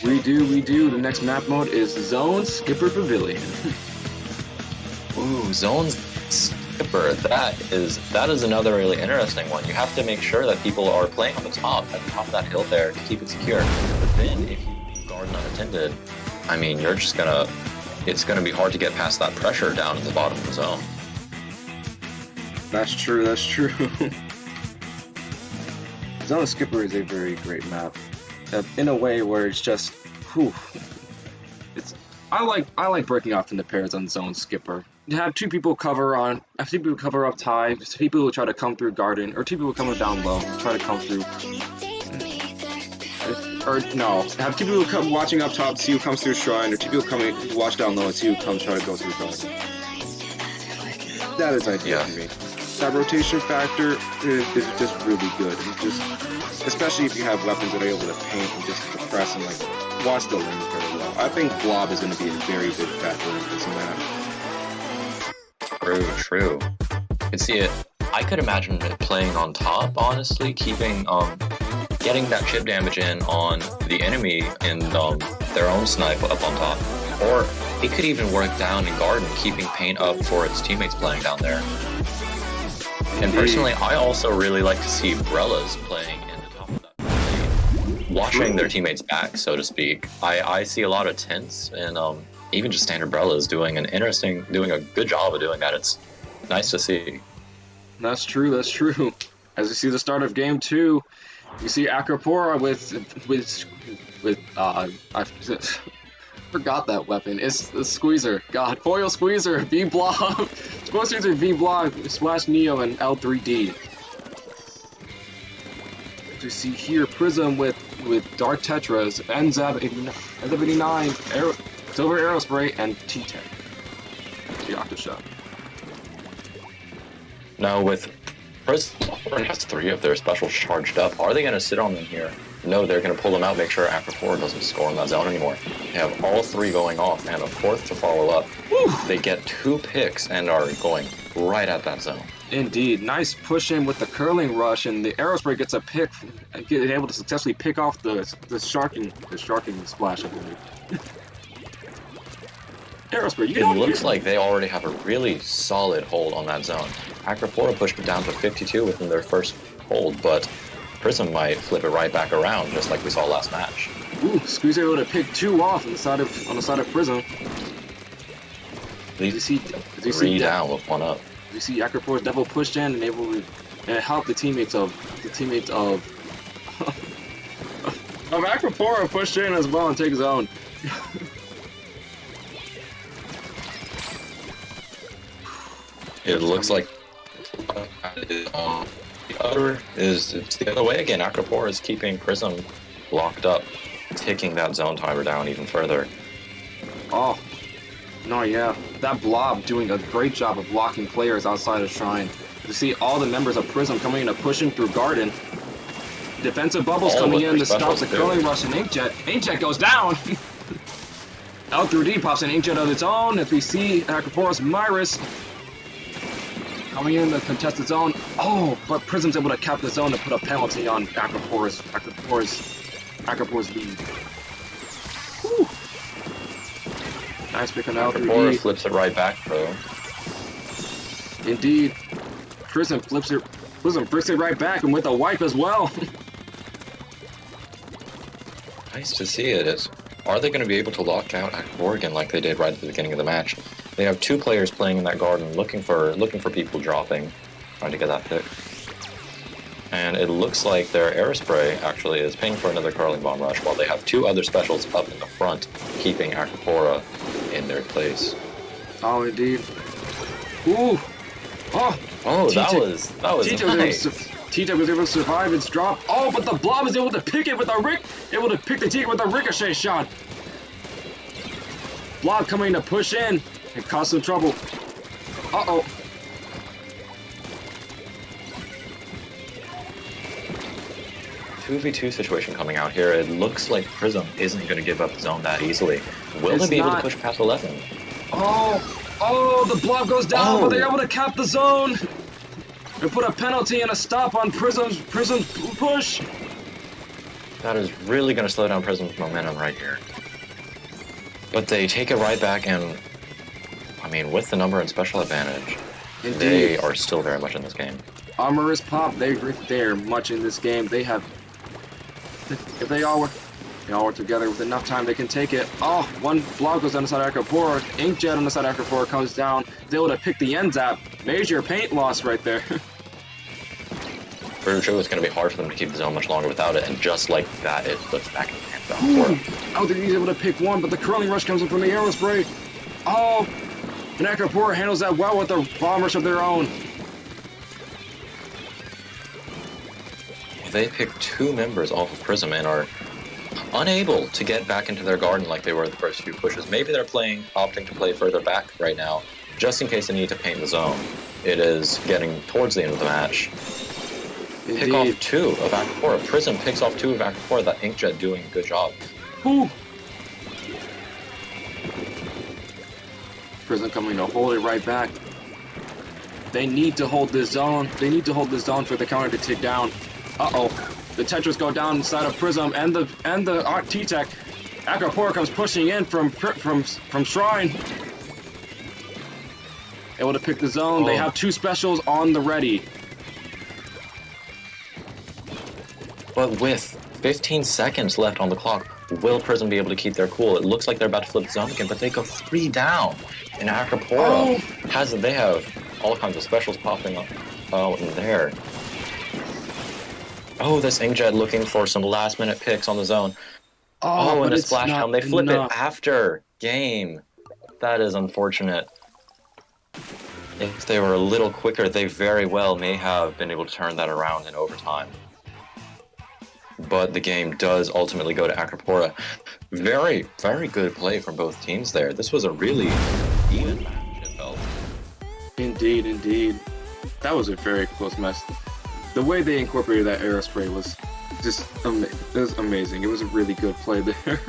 We do. The next map mode is Zone Skipper Pavilion. Ooh, Zone Skipper. That is another really interesting one. You have to make sure that people are playing on the top, at the top of that hill there, to keep it secure. But then, if you leave Garden unattended, I mean, it's gonna be hard to get past that pressure down at the bottom of the zone. That's true. Zone Skipper is a very great map. In a way where it's just, I like breaking off into pairs on Zone Skipper. You have two people cover up tie, two people who try to come through Garden, or two people coming down low, try to come through. Or no, have two people come watching up top, see who comes through Shrine, or two people coming to watch down low and see who comes try to go through Garden. That is ideal for me. That rotation factor is just really good. And just, especially if you have weapons that are able to paint and just suppress and like watch the lanes very well. I think Blob is going to be a very big factor in this map. True. You can see it. I could imagine it playing on top, honestly, keeping getting that chip damage in on the enemy in their own snipe up on top. Or it could even work down in Garden, keeping paint up for its teammates playing down there. And personally, I also really like to see Brellas playing in the top of that lane, watching their teammates back, so to speak. I see a lot of tints and even just standard Brellas doing a good job of doing that. It's nice to see. That's true. As you see the start of game 2, you see Acropora with I forgot that weapon. It's the Squeezer. God, Foil Squeezer, V-Blob. Squeezer, V-Blob, Splash Neo, and L3D. You see here Prism with Dark Tetras, NZAB 89, Silver Aerospray, and T-Tech. The Octoshot. Now with Prism has 3 of their specials charged up. Are they going to sit on them here? No, they're going to pull them out, make sure Acropora doesn't score in that zone anymore. They have all 3 going off and a 4th to follow up. Woo! They get 2 picks and are going right at that zone. Indeed. Nice push in with the curling rush, and the Aerospray gets a pick, able to successfully pick off the sharking splash, I believe. Aerospray, it looks like they already have a really solid hold on that zone. Acropora pushed it down to 52 within their first hold, but Prism might flip it right back around, just like we saw last match. Ooh, Squeeze able to pick 2 off on the side of Prism. Did you see 3 down with 1 up? You see Acropora's double pushed in and able to help the teammates of Acropora pushed in as well and take zone. It looks like it's the other way again. Acropora is keeping Prism locked up, taking that zone timer down even further. Oh, no, yeah. That Blob doing a great job of blocking players outside of Shrine. You see all the members of Prism coming in and pushing through Garden. Defensive bubbles coming in to stop the curling rush, and Inkjet. Inkjet goes down! L3D pops an Inkjet of its own as we see Acropora's Myris coming in to contest the zone. Oh, but Prism's able to cap the zone to put a penalty on Acropora's lead. Whew. Nice pick on L3D. Acropora flips it right back, though. Indeed. Prism flips it right back, and with a wipe as well. Nice to see it. Are they going to be able to lock out Acropora again like they did right at the beginning of the match? They have 2 players playing in that garden, looking for people dropping, trying to get that pick. And it looks like their Aerospray actually is paying for another Curling Bomb Rush, while they have 2 other specials up in the front, keeping Acropora in their place. Oh, indeed. Ooh! Oh! Oh, that was nice. T-Tech was able to survive its drop. Oh, but the Blob is able to pick it with a able to pick the T-Tech with a ricochet shot. Blob coming to push in and cause some trouble. Uh-oh. Two v 2 situation coming out here. It looks like Prism isn't going to give up zone that easily. Will they be able to push past 11? Oh, the Blob goes down, but they're able to cap the zone and put a penalty and a stop on Prism's push. That is really going to slow down Prism's momentum right here. But they take it right back, and I mean, with the number and special advantage, Indeed. They are still very much in this game. Armorous Pop, they're much in this game. They have, if they all work together with enough time, they can take it. Oh, one Blob goes down the side of Acropora. Inkjet on the side of Acropora comes down. They're able to pick the end zap. Major paint loss right there. For sure, it's going to be hard for them to keep the zone much longer without it, and just like that, it flips back in the hands of Acropora. Oh, they're able to pick one, but the curling rush comes in from the Aerospray. Oh, and Acropora handles that well with the bomb rush of their own. They pick 2 members off of Prism and are unable to get back into their garden like they were the first few pushes. Maybe they're opting to play further back right now, just in case they need to paint the zone. It is getting towards the end of the match. Indeed. Pick off 2 of Acropora. Prism picks off 2 of Acropora. That Inkjet doing a good job. Ooh. Prism coming to hold it right back. They need to hold this zone. They need to hold this zone for the counter to tick down. Uh-oh. The Tetris go down inside of Prism and the T-Tech. Acropora comes pushing in from Shrine. Able to pick the zone. They have 2 specials on the ready. But with 15 seconds left on the clock, will Prism be able to keep their cool? It looks like they're about to flip the zone again, but they go 3 down. And Acropora they have all kinds of specials popping up in there. Oh, this Inkjet looking for some last-minute picks on the zone. Oh, and a splashdown. They flip it after game. That is unfortunate. If they were a little quicker, they very well may have been able to turn that around in overtime. But the game does ultimately go to Acropora. Very, very good play from both teams there. This was a really even match, it felt. Indeed, indeed. That was a very close match. The way they incorporated that Aerospray was just it was amazing. It was a really good play there.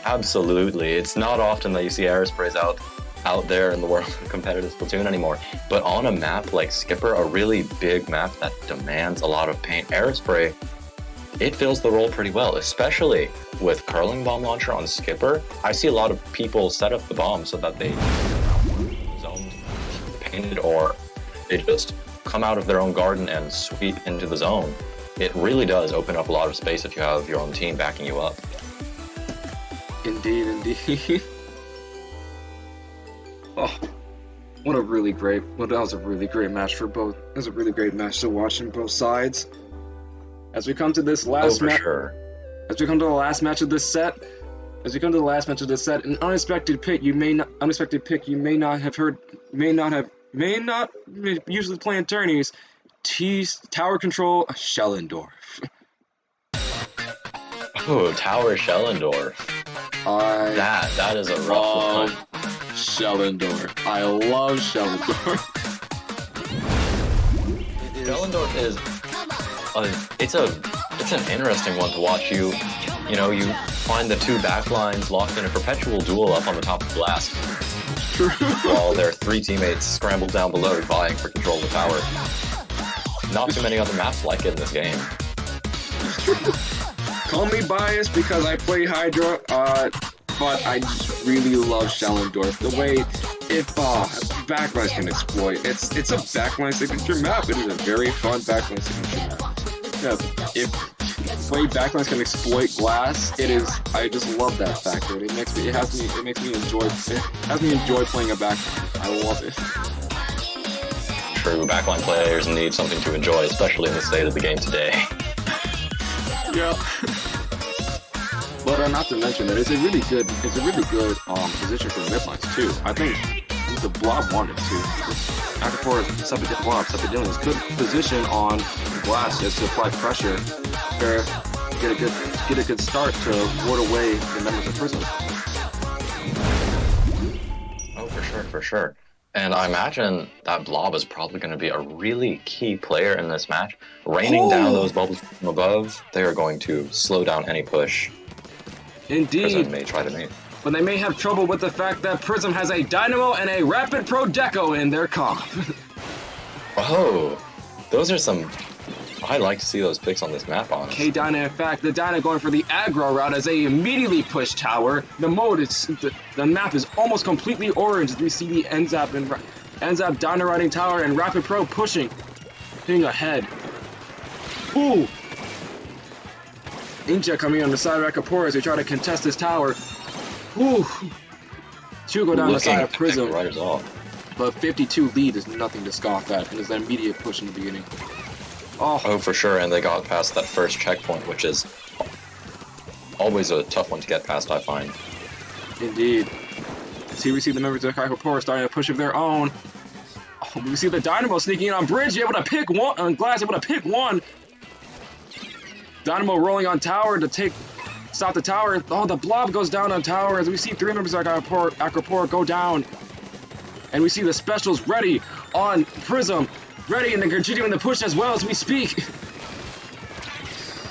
Absolutely. It's not often that you see Aerosprays out there in the world of competitive Splatoon anymore. But on a map like Skipper, a really big map that demands a lot of paint, Aerospray, it fills the role pretty well, especially with Curling Bomb Launcher on Skipper. I see a lot of people set up the bomb so that they zoned painted, or they just come out of their own garden and sweep into the zone. It really does open up a lot of space if you have your own team backing you up. Indeed, indeed. Oh, that was a really great match for both. It was a really great match to watch on both sides. As we come to this last match, as we come to the last match of this set, an unexpected pick you may not have heard, may not usually play in tourneys. Tower Control Schellendorf. Oh, Tower Schellendorf. That is a rough one. Schellendorf. I love Schellendorf. Schellendorf is it's an interesting one to watch. You find the 2 backlines locked in a perpetual duel up on the top of the blast. True. While their 3 teammates scramble down below vying for control of the tower. Not too many other maps like it in this game. Call me biased because I play Hydra, but I just really love Schellendorf. The way backlines can exploit. It's a backline signature map. It is a very fun backline signature map. way backlines can exploit glass, it is. I just love that factor. It makes me enjoy playing a backline. I love it. True, backline players need something to enjoy, especially in the state of the game today. Yeah. But not to mention that it's a really good position for midlines too. I think the blob wanted to. Acropora dealing with good position on glass just to apply pressure, or get a good start to ward away the members of Prism. Oh, for sure. And I imagine that blob is probably going to be a really key player in this match. Raining down those bubbles from above, they are going to slow down any push. Indeed. Prism may try to make. But they may have trouble with the fact that Prism has a Dynamo and a Rapid Pro Deco in their comp. Oh, those are some... I like to see those picks on this map, honestly. K-Dyna, in fact, the Dyna going for the aggro route as they immediately push tower. The map is almost completely orange as we see the Enzap Dyna riding tower and Rapid Pro pushing, hitting ahead. Ooh! Inkjet coming on the side of Acropora as they try to contest this tower. Ooh! Two go down the side of Prism. But 52 lead is nothing to scoff at, and it's an immediate push in the beginning. Oh, for sure, and they got past that first checkpoint, which is always a tough one to get past, I find. Indeed. We see the members of Acropora starting to push of their own. Oh, we see the Dynamo sneaking in on bridge, able to pick one, on glass, able to pick one. Dynamo rolling on tower to stop the tower. Oh, the blob goes down on tower as we see three members of Acropora go down. And we see the specials ready on Prism. Ready, and they're continuing the push as well as we speak.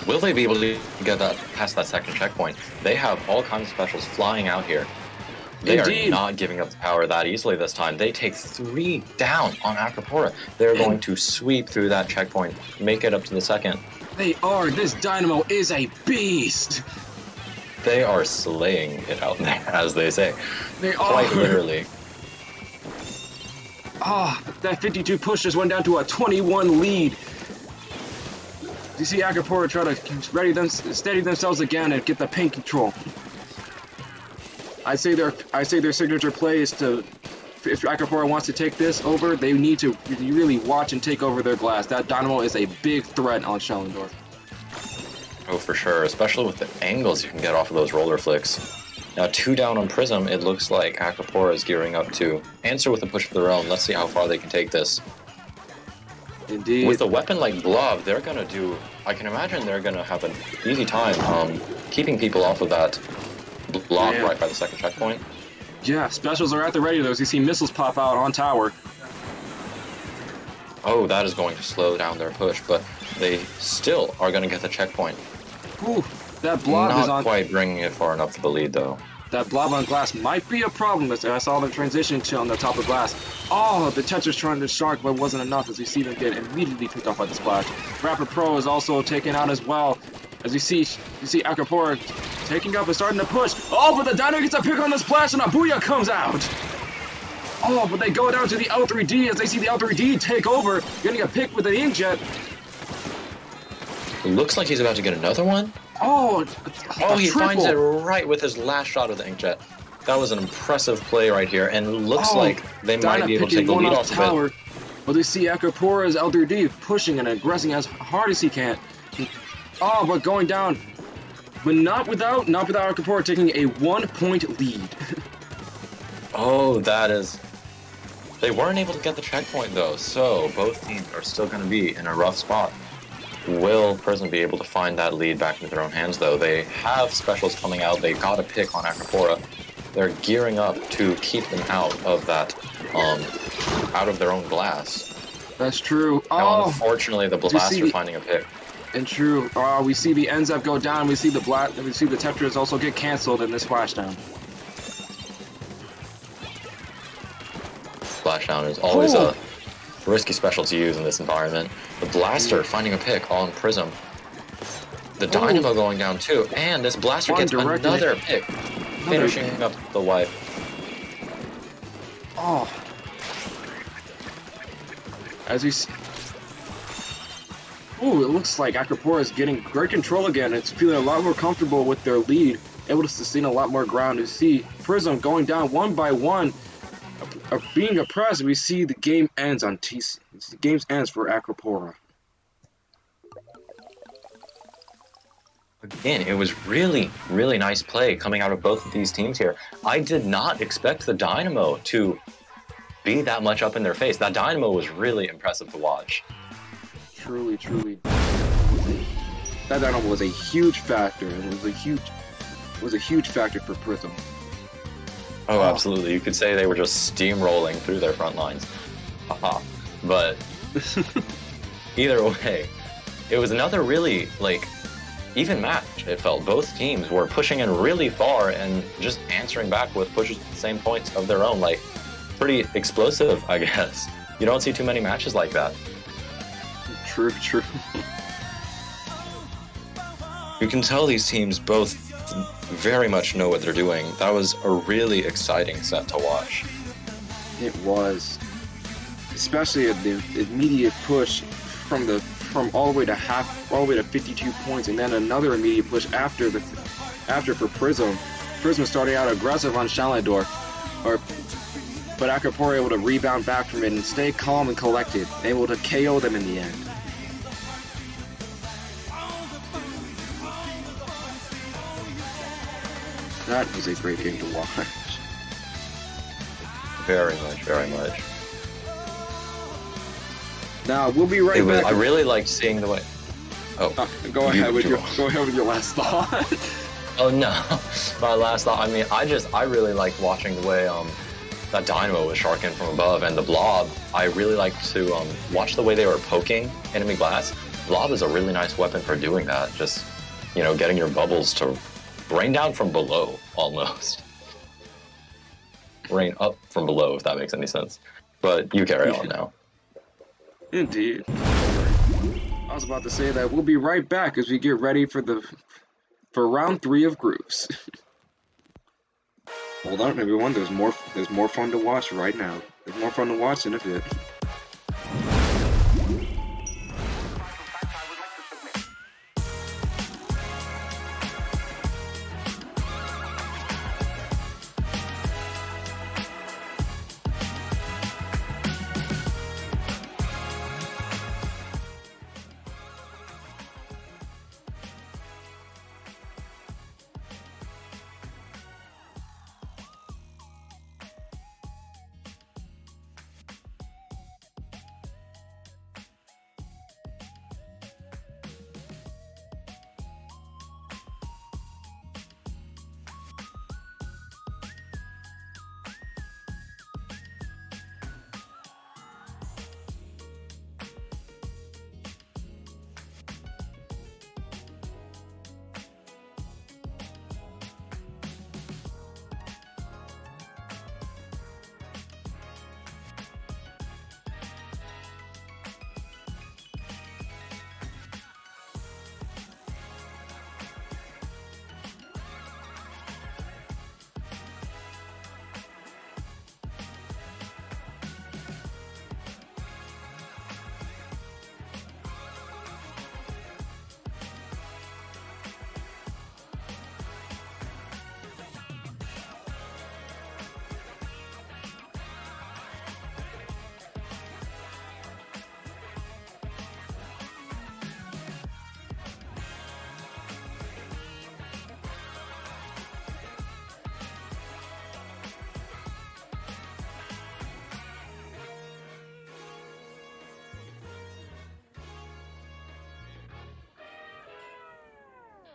Will they be able to get that past that second checkpoint? They have all kinds of specials flying out here. They are not giving up the power that easily this time. They take 3 down on Acropora. They're going to sweep through that checkpoint, make it up to the second. They are. This Dynamo is a beast. They are slaying it out there, as they say. They are. Quite literally. Ah, that 52 push just went down to a 21 lead. You see Acropora try to steady themselves again and get the paint control. I say their signature play is to, if Acropora wants to take this over, they need to really watch and take over their glass. That Dynamo is a big threat on Schellendorf. Oh, for sure, especially with the angles you can get off of those roller flicks. Now, 2 down on Prism, it looks like Acropora is gearing up to answer with a push of their own. Let's see how far they can take this. Indeed. With a weapon like Blob, they're going to do... I can imagine they're going to have an easy time keeping people off of that block right by the second checkpoint. Yeah, specials are at the ready, though, as you see missiles pop out on tower. Oh, that is going to slow down their push, but they still are going to get the checkpoint. Ooh. That blob is on... Not quite bringing it far enough for the lead, though. That blob on glass might be a problem, as I saw them transition to on the top of glass. Oh, the Tetris trying to shark, but wasn't enough, as we see them get immediately picked off by the splash. Rapid Pro is also taken out as well, as you see Acropora taking up and starting to push. Oh, but the Dino gets a pick on the splash, and a Booyah comes out. Oh, but they go down to the L3D as they see the L3D take over, getting a pick with the Inkjet. It looks like he's about to get another one. Oh, he finds it right with his last shot of the Inkjet. That was an impressive play right here, and it looks like they might be able to take the lead off of it. Well, they see Acropora's L3D pushing and aggressing as hard as he can. Oh, but going down. But not without Acropora taking a 1-point lead. Oh, that is... They weren't able to get the checkpoint, though, so both teams are still going to be in a rough spot. Will Prism be able to find that lead back into their own hands, though? They have specials coming out. They got a pick on Acropora. They're gearing up to keep them out of that, out of their own glass. That's true. Now, unfortunately, the Blast are finding a pick. And true. We see the Enzap go down. We see the Tetris also get canceled in this splashdown. Splashdown is always a risky special to use in this environment. The Blaster finding a pick on Prism. The Dynamo going down too, and this Blaster gets another pick, finishing up the wipe. Oh. As we see... Ooh, it looks like Acropora is getting great control again. It's feeling a lot more comfortable with their lead, able to sustain a lot more ground. You see Prism going down one by one, being oppressed. We see the game ends on TC. The game ends for Acropora. Again, it was really, really nice play coming out of both of these teams here. I did not expect the Dynamo to be that much up in their face. That Dynamo was really impressive to watch. Truly, truly, that Dynamo was a huge factor, and it was a huge factor for Prism. Oh, absolutely. You could say they were just steamrolling through their front lines. Haha. But either way, it was another really, even match, it felt. Both teams were pushing in really far and just answering back with pushes at the same points of their own. Pretty explosive, I guess. You don't see too many matches like that. True, true. You can tell these teams both very much know what they're doing. That was a really exciting set to watch. It was, especially at the immediate push from all the way to 52 points, and then another immediate push after for Prism. Prism starting out aggressive on Shalador, but Acropora able to rebound back from it and stay calm and collected, able to KO them in the end. That was a great game to watch. Very much, very much. Now we'll be right back. I really liked seeing the way. Oh, go ahead with your last thought. Oh no, my last thought. I mean, I really liked watching the way that Dynamo was sharking from above, and the Blob. I really liked to watch the way they were poking enemy glass. Blob is a really nice weapon for doing that. Just getting your bubbles to rain down from below, almost. Rain up from below, if that makes any sense. But you carry on now. Indeed. I was about to say that we'll be right back as we get ready for round 3 of groups. Hold on, everyone. There's more fun to watch right now. There's more fun to watch in a bit.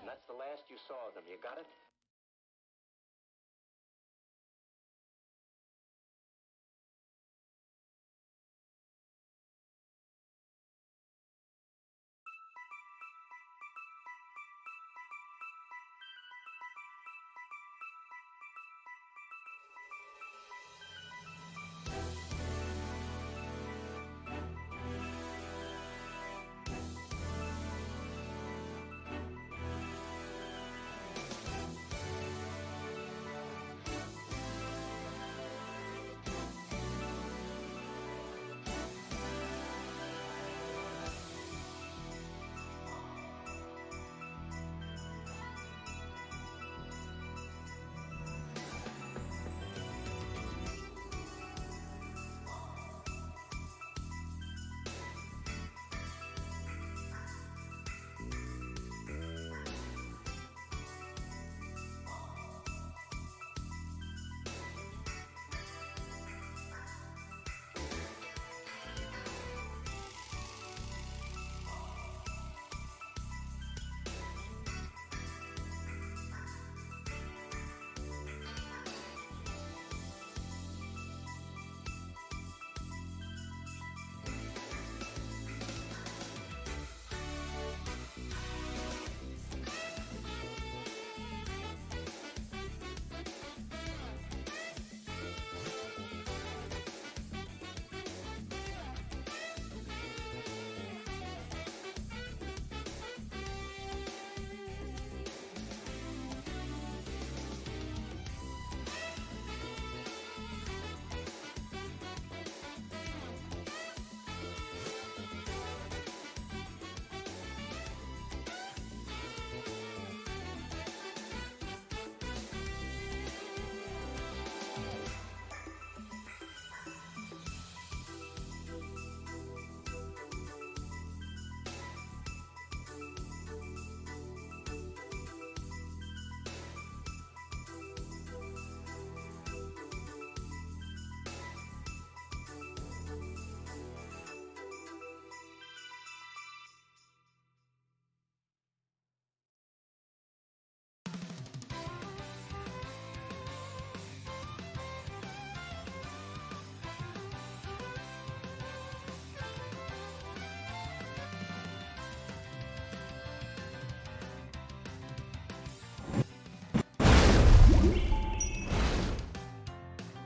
That's the last you saw of them. You got it?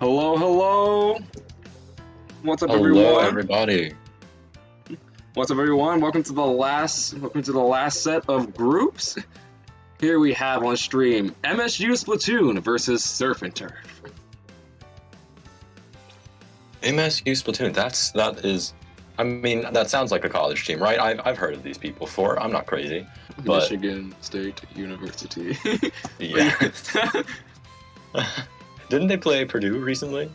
Hello, hello. What's up, Hello, everyone? everybody. What's up, everyone? Welcome to the last set of groups. Here we have on stream MSU Splatoon versus Surf and Turf. MSU Splatoon. That is. I mean, that sounds like a college team, right? I've heard of these people before. I'm not crazy, but Michigan State University. yeah. Didn't they play Purdue recently?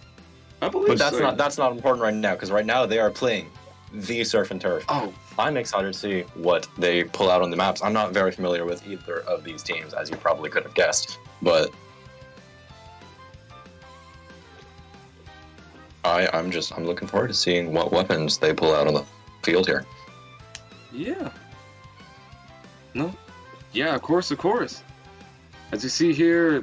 I believe But that's so. not important right now, because right now they are playing the Surf and Turf. Oh, I'm excited to see what they pull out on the maps. I'm not very familiar with either of these teams, as you probably could have guessed, but I'm looking forward to seeing what weapons they pull out on the field here. yeah. No. Yeah, of course. As you see here,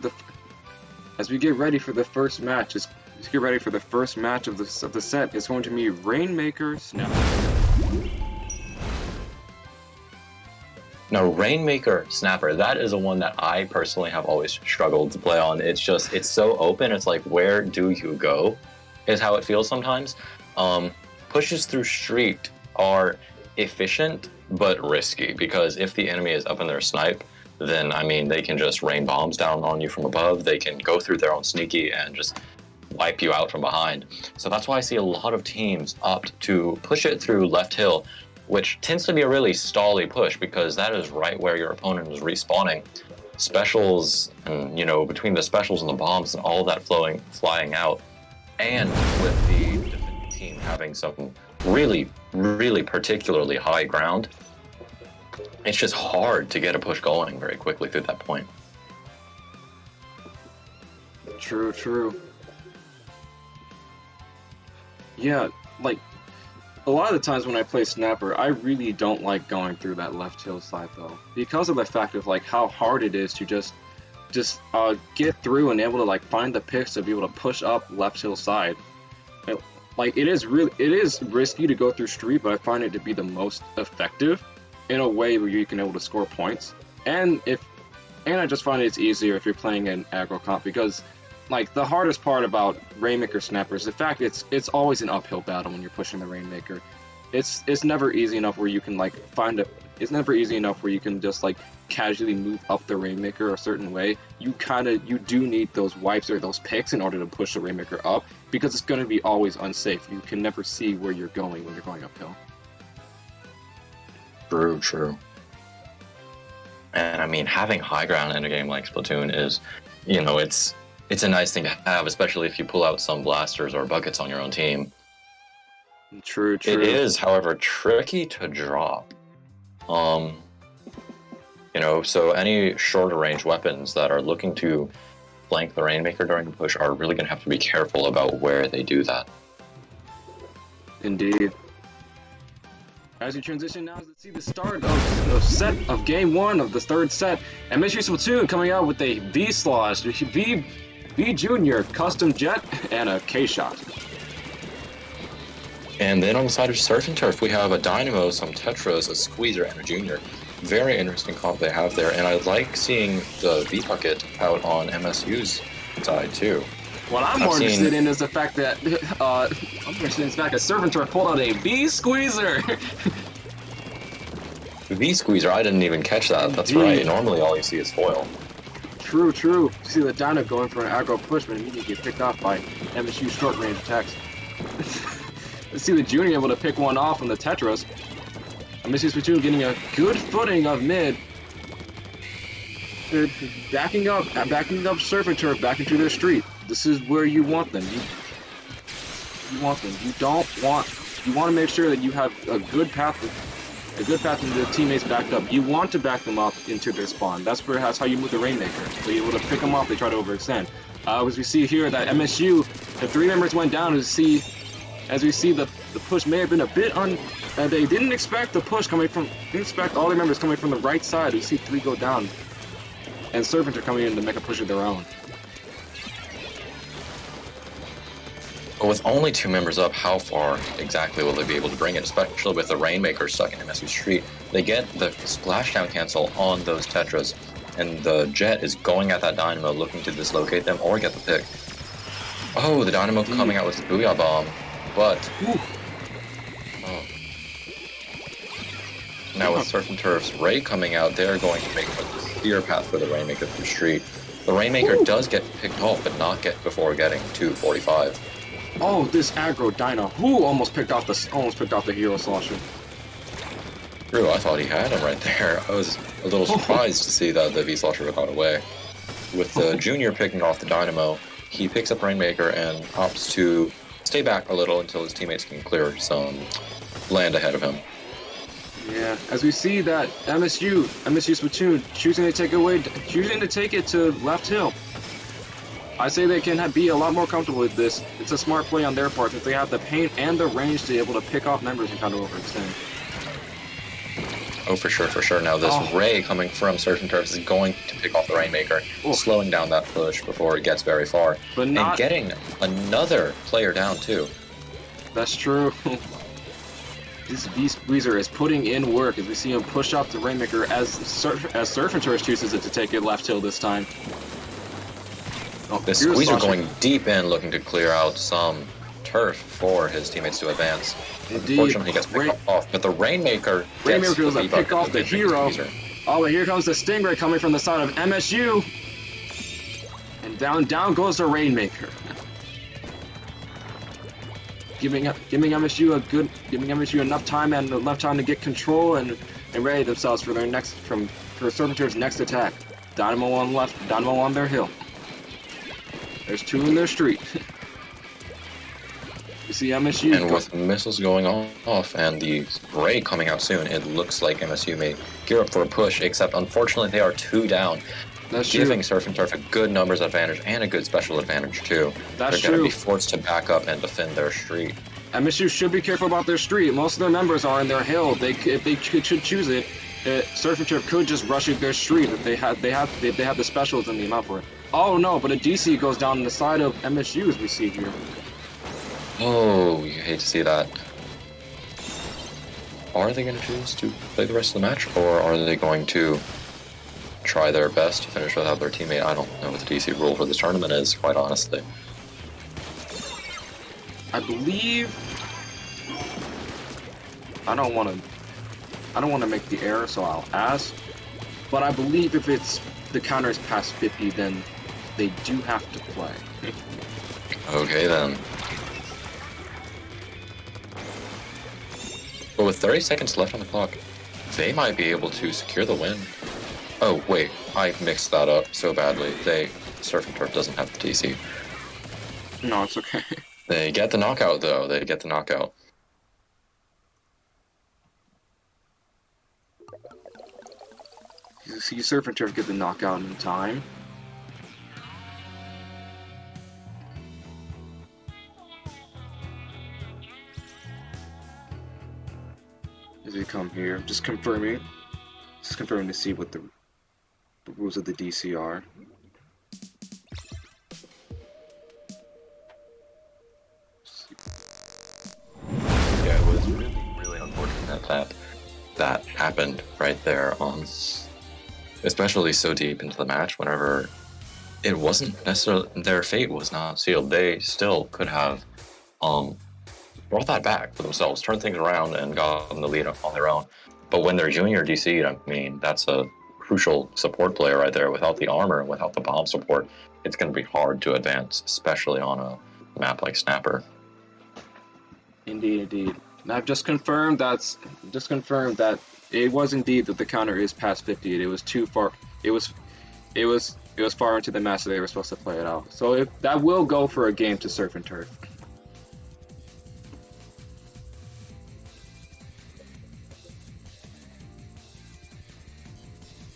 as we get ready for the first match, of the set, it's going to be Rainmaker Snap. Now, Rainmaker Snapper, that is a one that I personally have always struggled to play on. It's so open. It's like, where do you go? Is how it feels sometimes. Pushes through street are efficient but risky, because if the enemy is up in their snipe, then I mean they can just rain bombs down on you from above. They can go through their own sneaky and just wipe you out from behind. So that's why I see a lot of teams opt to push it through left hill, which tends to be a really stally push, because that is right where your opponent is respawning. Specials, and between the specials and the bombs and all that flying out, and with the defending team having some really, really particularly high ground, it's just hard to get a push going very quickly through that point. True. Yeah, like, a lot of the times when I play Snapper, I really don't like going through that left hill side, though, because of the fact of, like, how hard it is to just get through and able to, like, find the picks to be able to push up left hill side. Like, it is risky to go through street, but I find it to be the most effective in a way where you can able to score points. And I just find it's easier if you're playing an aggro comp, because, like, the hardest part about Rainmaker Snapper is the fact it's always an uphill battle when you're pushing the Rainmaker. It's never easy enough where you can, like, it's never easy enough where you can just, like, casually move up the Rainmaker a certain way. You do need those wipes or those picks in order to push the Rainmaker up, because it's going to be always unsafe. You can never see where you're going when you're going uphill. True. And I mean, having high ground in a game like Splatoon is, it's a nice thing to have, especially if you pull out some blasters or buckets on your own team. True. It is, however, tricky to drop. So any shorter range weapons that are looking to flank the Rainmaker during the push are really going to have to be careful about where they do that. Indeed. As we transition now to see the start of game one of the third set, MSU Splatoon coming out with a V-Slosh, V Junior custom jet, and a K-Shot. And then on the side of Surf and Turf, we have a Dynamo, some Tetras, a Squeezer, and a Junior. Very interesting comp they have there, and I like seeing the V-Bucket out on MSU's side too. What I'm more interested in is the fact that Surf and Turf pulled out a V-Squeezer. V-Squeezer, I didn't even catch that. That's right. Normally all you see is foil. True. You see the Dino going for an aggro push, but immediately get picked off by MSU short range attacks. Let's see the Junior able to pick one off from the Tetras. MSU Splatoon getting a good footing of mid. They're backing up Surf and Turf back into their street. This is where you want them. You want them. You want to make sure that you have a good path into the teammates backed up. You want to back them up into their spawn. That's how you move the Rainmaker. So you're able to pick them off, they try to overextend. As we see here that MSU, the three members went down as we see the push may have been a bit they didn't expect the push didn't expect all their members coming from the right side. We see three go down. And Servants are coming in to make a push of their own. But with only two members up, how far exactly will they be able to bring it, especially with the Rainmaker stuck in MSU Street? They get the splashdown cancel on those Tetras, and the Jet is going at that Dynamo looking to dislocate them or get the pick. Oh, the Dynamo coming out with the Booyah Bomb, but Ooh. oh. Now with Surf and Turf's Ray coming out, they're going to make a clear path for the Rainmaker through Street. The Rainmaker does get picked off, but not get before getting to 45. Oh, this aggro Dino. Who almost picked off the Hero Slosher? True, I thought he had him right there. I was a little surprised to see that the V-Slosher got away. With the Junior picking off the Dynamo, he picks up Rainmaker and opts to stay back a little until his teammates can clear some land ahead of him. Yeah, as we see that MSU Splatoon choosing to take it to left hill. I say they can be a lot more comfortable with this. It's a smart play on their part that they have the paint and the range to be able to pick off members and kind of overextend. Oh, for sure, for sure. Now this Ray coming from Surf and Turf is going to pick off the Rainmaker, slowing down that push before it gets very far. But not... And getting another player down, too. That's true. This Weezer is putting in work as we see him push up the Rainmaker as Surf and Turf chooses it to take it left hill this time. Oh, this Weezer going deep in, looking to clear out some turf for his teammates to advance. Indeed. Unfortunately, he gets picked off, but the Rainmaker goes to pick off the hero. Oh, but here comes the Stingray coming from the side of MSU. And down goes the Rainmaker. Giving MSU enough time and enough time to get control and ready themselves for their Surf and Turf's next attack. Dynamo on left, Dynamo on their hill. There's two in their street. You see MSU. And with missiles going off and the Ray coming out soon, it looks like MSU may gear up for a push, except unfortunately they are two down. That's giving true. Surf and Turf a good numbers advantage and a good special advantage too. That's They're going to be forced to back up and defend their street. MSU should be careful about their street. Most of their members are in their hill. If they should choose it, Surf and Turf could just rush it their street if they have the specials and the amount for it. Oh no, but a DC goes down on the side of MSU as we see here. Oh, you hate to see that. Are they going to choose to play the rest of the match, or are they going to try their best to finish without their teammate? I don't know what the DC rule for this tournament is, quite honestly. I believe I don't want to make the error, so I'll ask. But I believe if the counter is past 50, then they do have to play. Okay then. But with 30 seconds left on the clock, they might be able to secure the win. Oh wait, I mixed that up so badly. Surf and Turf doesn't have the DC. No, it's okay. They get the knockout though. They get the knockout. You see Surf and Turf get the knockout in time. As we come here, just confirming to see what the rules of the DC are. Yeah, it was really unfortunate that happened right there. Especially so deep into the match, whenever it wasn't necessarily their fate was not sealed. They still could have brought that back for themselves, turned things around, and gotten the lead on their own. But when they're junior DC'd, I mean, that's a crucial support player right there. Without the armor and without the bomb support, it's going to be hard to advance, especially on a map like Snapper. Indeed, indeed. And I've just confirmed that it was indeed that the counter is past 50. It was too far. It was far into the match that they were supposed to play it out. So that will go for a game to Surf and Turf.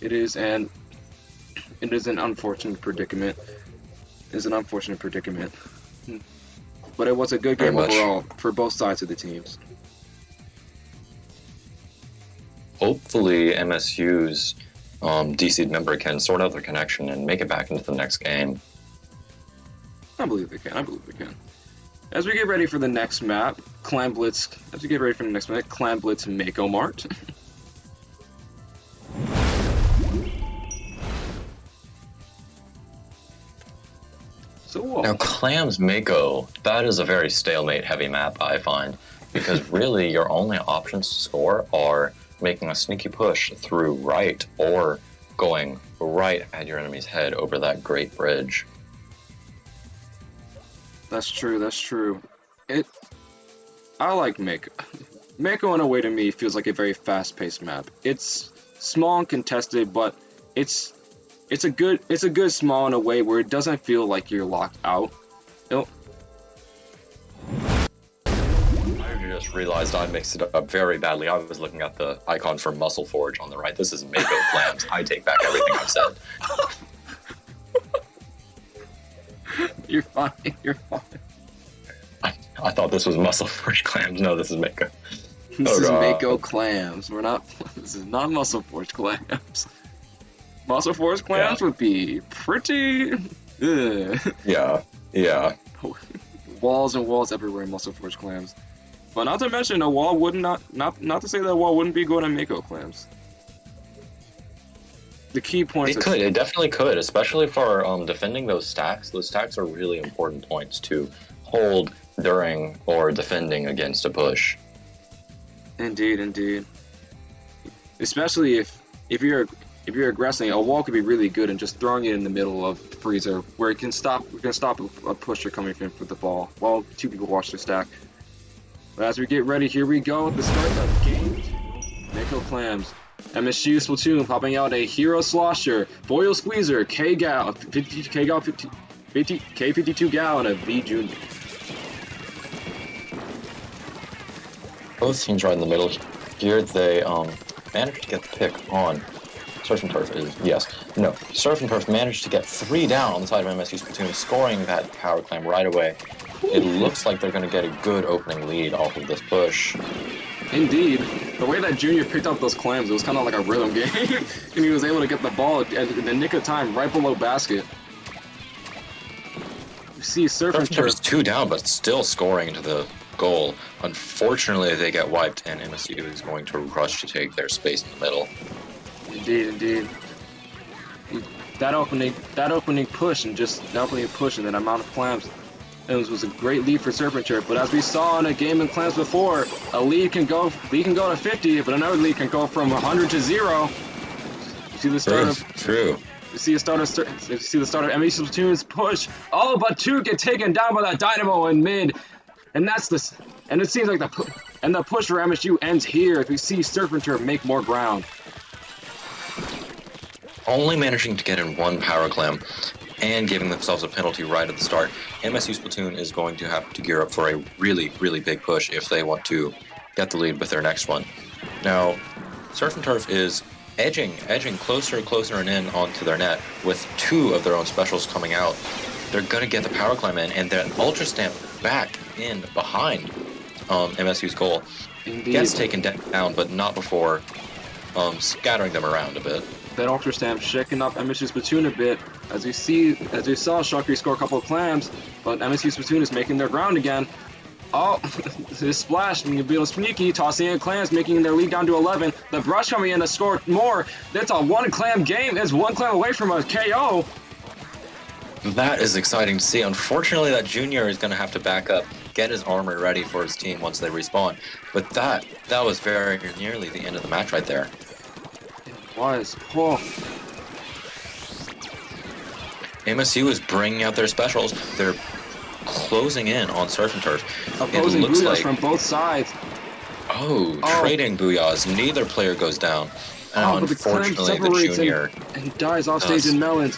It is an unfortunate predicament. But it was a good game overall for both sides of the teams. Hopefully MSU's DC'd member can sort out their connection and make it back into the next game. I believe they can. As we get ready for the next map, Clan Blitz Mako Mart. So Now, Clams Mako, that is a very stalemate heavy map, I find, because really your only options to score are making a sneaky push through right or going right at your enemy's head over that great bridge. That's true, that's true. I like Mako. Mako in a way to me feels like a very fast-paced map. It's small and contested, but it's a good small in a way where it doesn't feel like you're locked out. I just realized I mixed it up very badly. I was looking at the icon for Muscle Forge on the right. This is Mako Clams. I take back everything I've said. You're fine, you're fine. I thought this was Muscle Forge Clams. No, this is Mako. This is Mako Clams. This is not Muscle Forge Clams. Muscle Forge Clams would be pretty... Yeah. Walls and walls everywhere in Muscle Forge Clams. But not to mention, a wall would not to say that a wall wouldn't be good on Mako Clams. The key points... It definitely could, especially for defending those stacks. Those stacks are really important points to hold during or defending against a push. Indeed. Especially if you're aggressing, a wall could be really good and just throwing it in the middle of the freezer where it can stop a pusher coming in for the ball while two people watch the stack. But as we get ready, here we go at the start of game 2. Mako Clams. MSU Splatoon popping out a Hero Slosher, Foil Squeezer, K-Gal, K52 Gal, and a V Junior. Both teams right in the middle here, they managed to get the pick on Surf and Turf. Surf and Turf managed to get 3 down on the side of MSU Splatoon, scoring that power clam right away. It looks like they're going to get a good opening lead off of this push. Indeed. The way that Junior picked up those clams, it was kind of like a rhythm game. And he was able to get the ball in the nick of time right below basket. You see Surf and Turf is 2 down, but still scoring into the goal. Unfortunately, they get wiped, and MSU is going to rush to take their space in the middle. Indeed. That opening push and that amount of clams, it was a great lead for Surf and Turf. But as we saw in a game in clams before, a lead can go to 50, but another lead can go from 100 to 0. You see the start of True. You see the start of MSU Splatoon's push. Oh, but 2 get taken down by that Dynamo in mid. And it seems like the push for MSU ends here as we see Surf and Turf make more ground. Only managing to get in 1 power clam and giving themselves a penalty right at the start. MSU Splatoon is going to have to gear up for a really, really big push if they want to get the lead with their next one. Now, Surf and Turf is edging closer and in onto their net with 2 of their own specials coming out. They're going to get the power climb in, and that Ultra Stamp back in behind MSU's goal. Indeed. Gets taken down, but not before scattering them around a bit. That Ultra Stamp shaking up MSU Splatoon a bit. As we saw Shockery score a couple of clams, but MSU Splatoon is making their ground again. Oh, this splash, being a little sneaky, tossing in clams, making their lead down to 11. The brush coming in to score more. That's a 1 clam game. It's 1 clam away from a KO. That is exciting to see. Unfortunately, that Junior is going to have to back up, get his armor ready for his team once they respawn. But that was very nearly the end of the match right there. It was. Whoa. MSU is bringing out their specials. They're closing in on Surf and Turf. Opposing booyahs from both sides. Trading booyahs. Neither player goes down. And unfortunately, the Junior... And dies off stage in melons.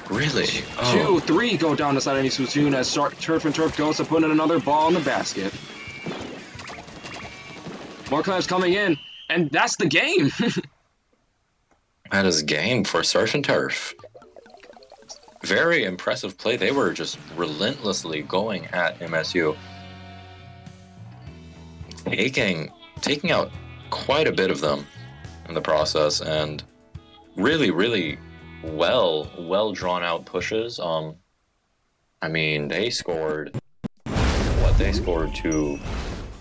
Really? 2, 3 go down the side of MSU as Surf and Turf goes to put in another ball in the basket. More clams coming in, and that's the game. That is game for Surf and Turf. Very impressive play. They were just relentlessly going at MSU. Taking out quite a bit of them in the process, and really well drawn out pushes. I mean, they scored to,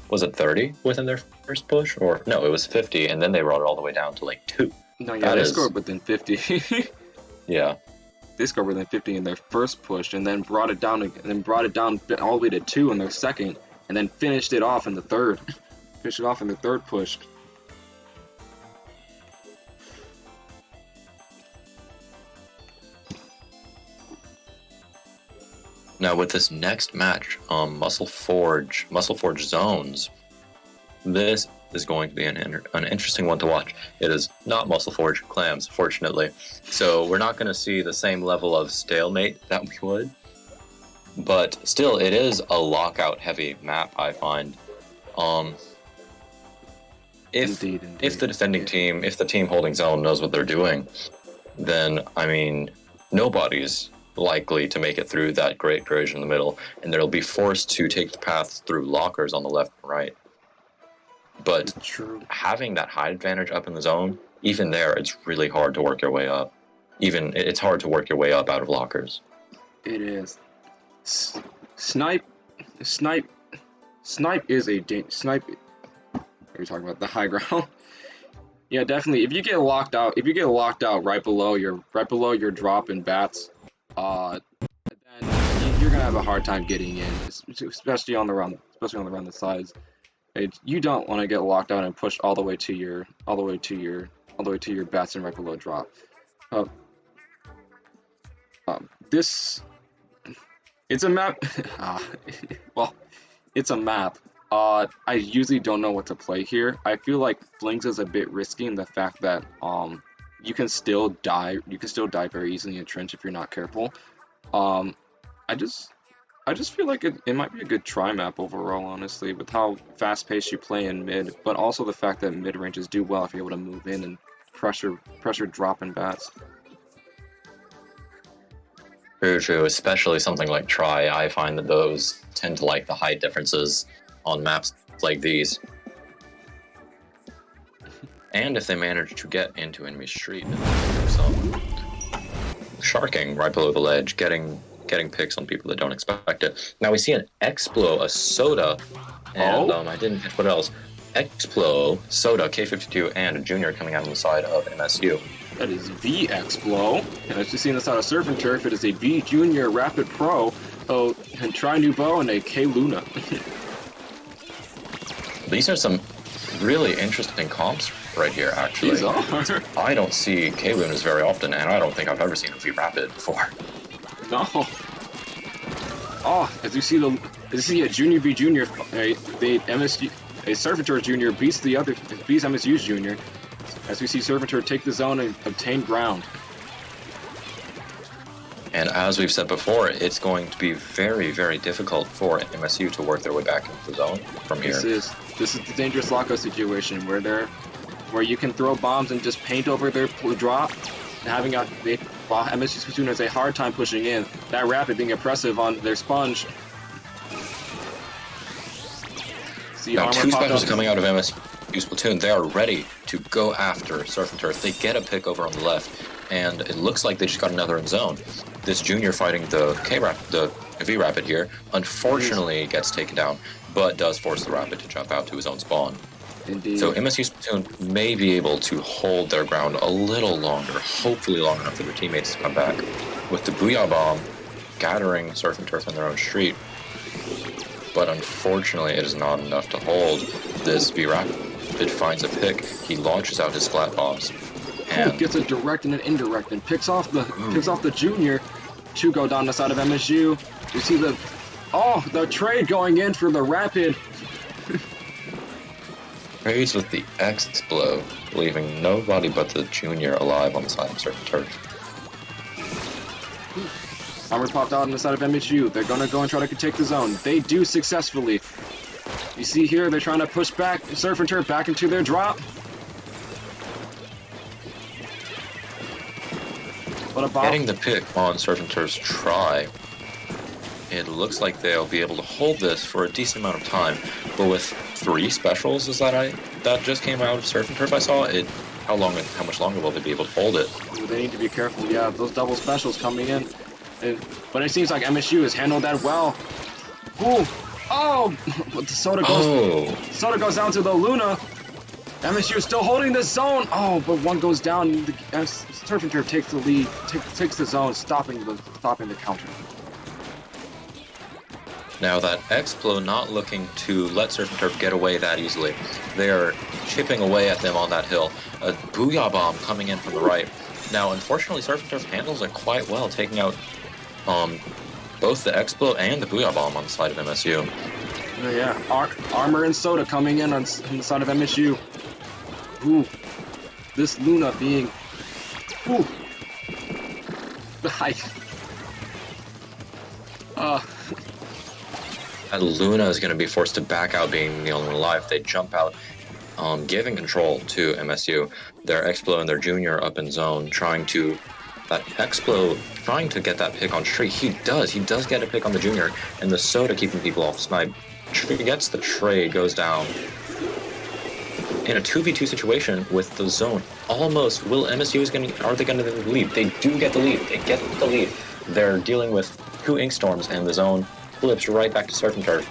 was it 30 within their first push? Or no, it was 50, and then they brought it all the way down to like 2. No, yeah, they scored within 50. Yeah. they scored more than 50 in their first push, and then brought it down all the way to 2 in their second, and then finished it off in the third. Finished it off in the third push. Now with this next match, Muscle Forge Zones, this is going to be an interesting one to watch. It is not Muscle Forge Clams, fortunately, so we're not going to see the same level of stalemate that we would. But still, it is a lockout-heavy map, I find. If the defending team, if the team holding zone knows what they're doing, then I mean, nobody's likely to make it through that great bridge in the middle, and they'll be forced to take the path through lockers on the left and right. But having that height advantage up in the zone, even there, it's really hard to work your way up. It's hard to work your way up out of lockers. It is. Snipe is a snipe. Are we talking about the high ground? Yeah, definitely. If you get locked out right below your drop in bats, then you're gonna have a hard time getting in, especially on the run the sides. You don't want to get locked out and pushed all the way to your bats and right below drop. It's a map. Well, it's a map. I usually don't know what to play here. I feel like Flings is a bit risky in the fact that you can still die. You can still die very easily in trench if you're not careful. I just feel like it might be a good try map overall, honestly, with how fast-paced you play in mid, but also the fact that mid ranges do well if you're able to move in and pressure drop in bats. True, especially something like try. I find that those tend to like the height differences on maps like these. And if they manage to get into enemy street, do some sharking right below the ledge, getting picks on people that don't expect it. Now we see an Explo, a Soda, and I didn't catch what else. Explo, Soda, K52, and a Junior coming out on the side of MSU. That is V Explo, and as you see on the side of Surf and Turf, it is a V Junior Rapid Pro, and Tri Nouveau, and a K Luna. These are some really interesting comps right here, actually. These are. I don't see K Lunas very often, and I don't think I've ever seen a V Rapid before. No. Oh, as you see a Junior v Junior, a Surfator Junior beats MSU's Junior. As we see Surfator take the zone and obtain ground. And as we've said before, it's going to be very, very difficult for MSU to work their way back into the zone from here. This is the dangerous lockout situation where you can throw bombs and just paint over their drop, and while MSU Splatoon has a hard time pushing in. That rapid being oppressive on their sponge. Now, two specials coming out of MSU Splatoon. They are ready to go after Surf and Turf. They get a pick over on the left, and it looks like they just got another in zone. This Junior fighting the V Rapid here, unfortunately gets taken down, but does force the Rapid to jump out to his own spawn. Indeed. So MSU Splatoon may be able to hold their ground a little longer, hopefully long enough for their teammates to come back. With the Booyah Bomb gathering Surf and Turf in their own street, but unfortunately it is not enough to hold. This V Rapid finds a pick, he launches out his splat bombs, and gets a direct and an indirect, and picks off the Junior. 2 go down the side of MSU. You see the trade going in for the Rapid. Praise with the Explo, leaving nobody but the Junior alive on the side of Surf and Turf. Armor popped out on the side of MSU. They're gonna go and try to take the zone. They do successfully. You see here, they're trying to push back Surf and Turf back into their drop. What a bomb. Getting the pick on Surf and Turf's try. It looks like they'll be able to hold this for a decent amount of time, but with 3 specials that just came out of Surf and Turf, I saw it. How much longer will they be able to hold it? They need to be careful. Yeah, those double specials coming in, but it seems like MSU has handled that well. Ooh, but the Soda goes down to the Luna. MSU is still holding the zone. Oh, but one goes down. Surf and Turf takes the lead, takes the zone, stopping the counter. Now that Explo not looking to let Surf and Turf get away that easily. They are chipping away at them on that hill. A Booyah Bomb coming in from the right. Now, unfortunately, Surf and Turf handles it quite well, taking out both the Explo and the Booyah Bomb on the side of MSU. Yeah, Armor and Soda coming in on the side of MSU. Ooh, this Luna being... Ooh. The height. And Luna is going to be forced to back out, being the only one alive. They jump out, giving control to MSU. Their Explo and their Junior up in zone, trying to... That Explo trying to get that pick on Tree. He does get a pick on the Junior, and the Soda keeping people off snipe. Tree gets the trade, goes down. In a 2v2 situation with the zone, almost are they going to lead? They do get the lead. They get the lead. They're dealing with 2 Ink Storms, and the zone flips right back to Surf and Turf.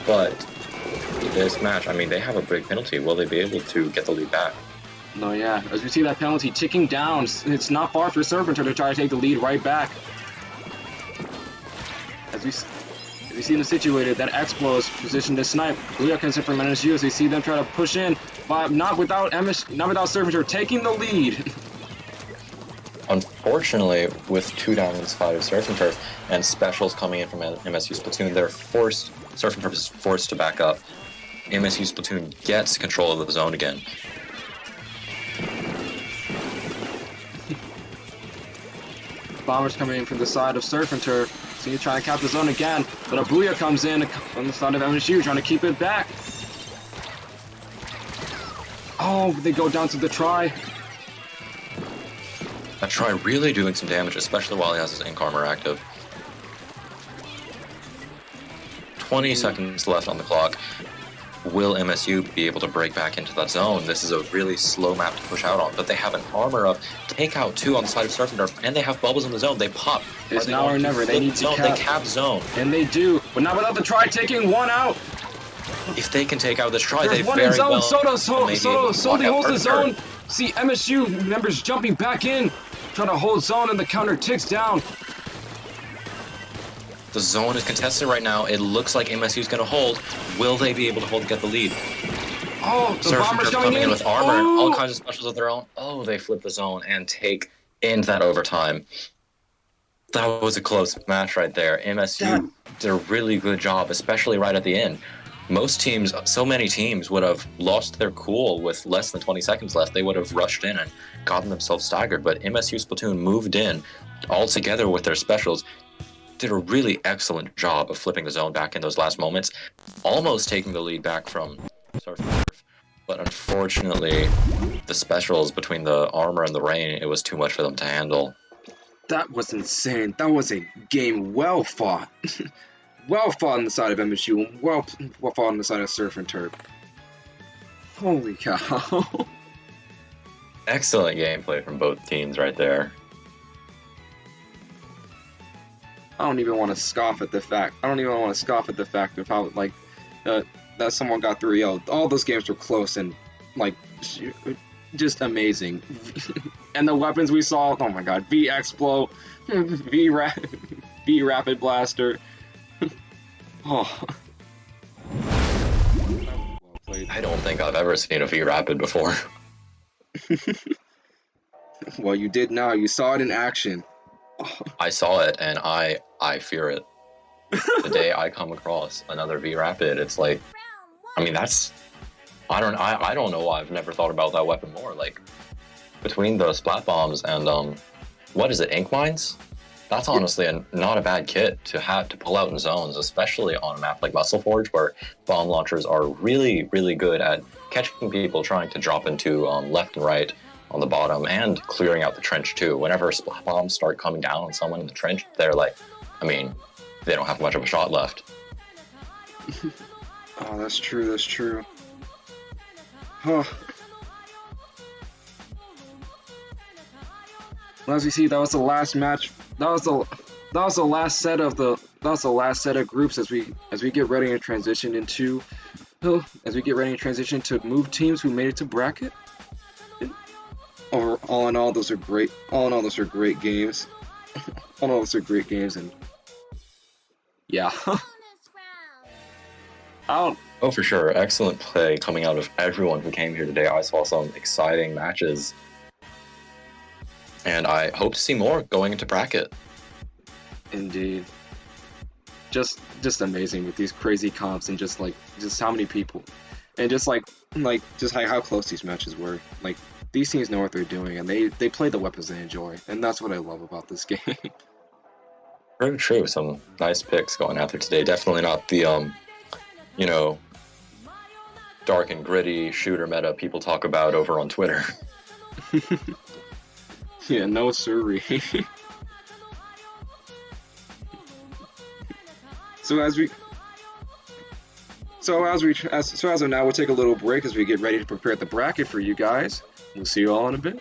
But this match, I mean, they have a big penalty. Will they be able to get the lead back? No, yeah. As we see that penalty ticking down, it's not far for Surf and Turf to try to take the lead right back. As we see them situated, that Explo is positioned to snipe. Booyah comes in from MSU as we see them try to push in, but not without Surf and Turf taking the lead. Unfortunately, with 2 down on the side of Surf and Turf and specials coming in from MSU Splatoon, Surf and Turf is forced to back up. MSU Splatoon gets control of the zone again. Bombers coming in from the side of Surf and Turf. See, trying to cap the zone again, but a Booyah comes in on the side of MSU, trying to keep it back. Oh, they go down to the try. That try really doing some damage, especially while he has his ink armor active. 20 seconds left on the clock. Will MSU be able to break back into that zone? This is a really slow map to push out on, but they have an armor up, take out 2 on the side of Surf and Turf, and they have bubbles in the zone. They pop. It's now or never. They need to cap. They cap zone. And they do, but not without the try taking 1 out. If they can take out this try, There's they one very in zone. well Soda holds the zone. Hurt. See MSU members jumping back in, trying to hold zone, and the counter ticks down. The zone is contested right now. It looks like MSU is going to hold. Will they be able to hold, get the lead? Oh, the Surf Bombers and Turf coming in with armor and Oh! all kinds of specials of their own. Oh, they flip the zone and take into that overtime. That was a close match right there. MSU did a really good job, especially right at the end. Most teams, so many teams, would have lost their cool with less than 20 seconds left. They would have rushed in and gotten themselves staggered, but MSU Splatoon moved in all together with their specials, did a really excellent job of flipping the zone back in those last moments, almost taking the lead back from Surf and Turf. But unfortunately, the specials between the armor and the rain, it was too much for them to handle. That was insane. That was a game well fought. Well fought on the side of MSU, and well fought on the side of Surf and Turf. Holy cow. Excellent gameplay from both teams right there. I don't even want to scoff at the fact. Of how, like, that someone got 3-0. All those games were close and, like, just amazing. And the weapons we saw, oh my god, V-Explo, V-Rapid Blaster. Oh. I don't think I've ever seen a V-Rapid before. Well, you did now. You saw it in action. Oh. I saw it, and I fear it. The day I come across another V-Rapid, it's like, I mean, that's... I don't know why I've never thought about that weapon more. Like, between the splat bombs and, what is it, ink mines? That's honestly not a bad kit to have to pull out in zones, especially on a map like Muscle Forge, where bomb launchers are really, really good at catching people trying to drop into left and right on the bottom and clearing out the trench too. Whenever splat bombs start coming down on someone in the trench, they're like, I mean, they don't have much of a shot left. Oh, that's true, that's true. Huh. Well, as we see, that was the last match. That was the last set of groups as we get ready to transition into So, as we get ready to transition to move teams who made it to bracket, all in all, those are great. All in all, those are great games. All in all, those are great games, and yeah. I don't. Oh, for sure. Excellent play coming out of everyone who came here today. I saw some exciting matches. And I hope to see more going into bracket. Indeed. Just amazing with these crazy comps and just how many people, and just how close these matches were. Like, these teams know what they're doing, and they play the weapons they enjoy, and that's what I love about this game. Very true. Some nice picks going out there today. Definitely not the you know, dark and gritty shooter meta people talk about over on Twitter. Yeah, no siree. So as of now, we'll take a little break as we get ready to prepare the bracket for you guys. We'll see you all in a bit.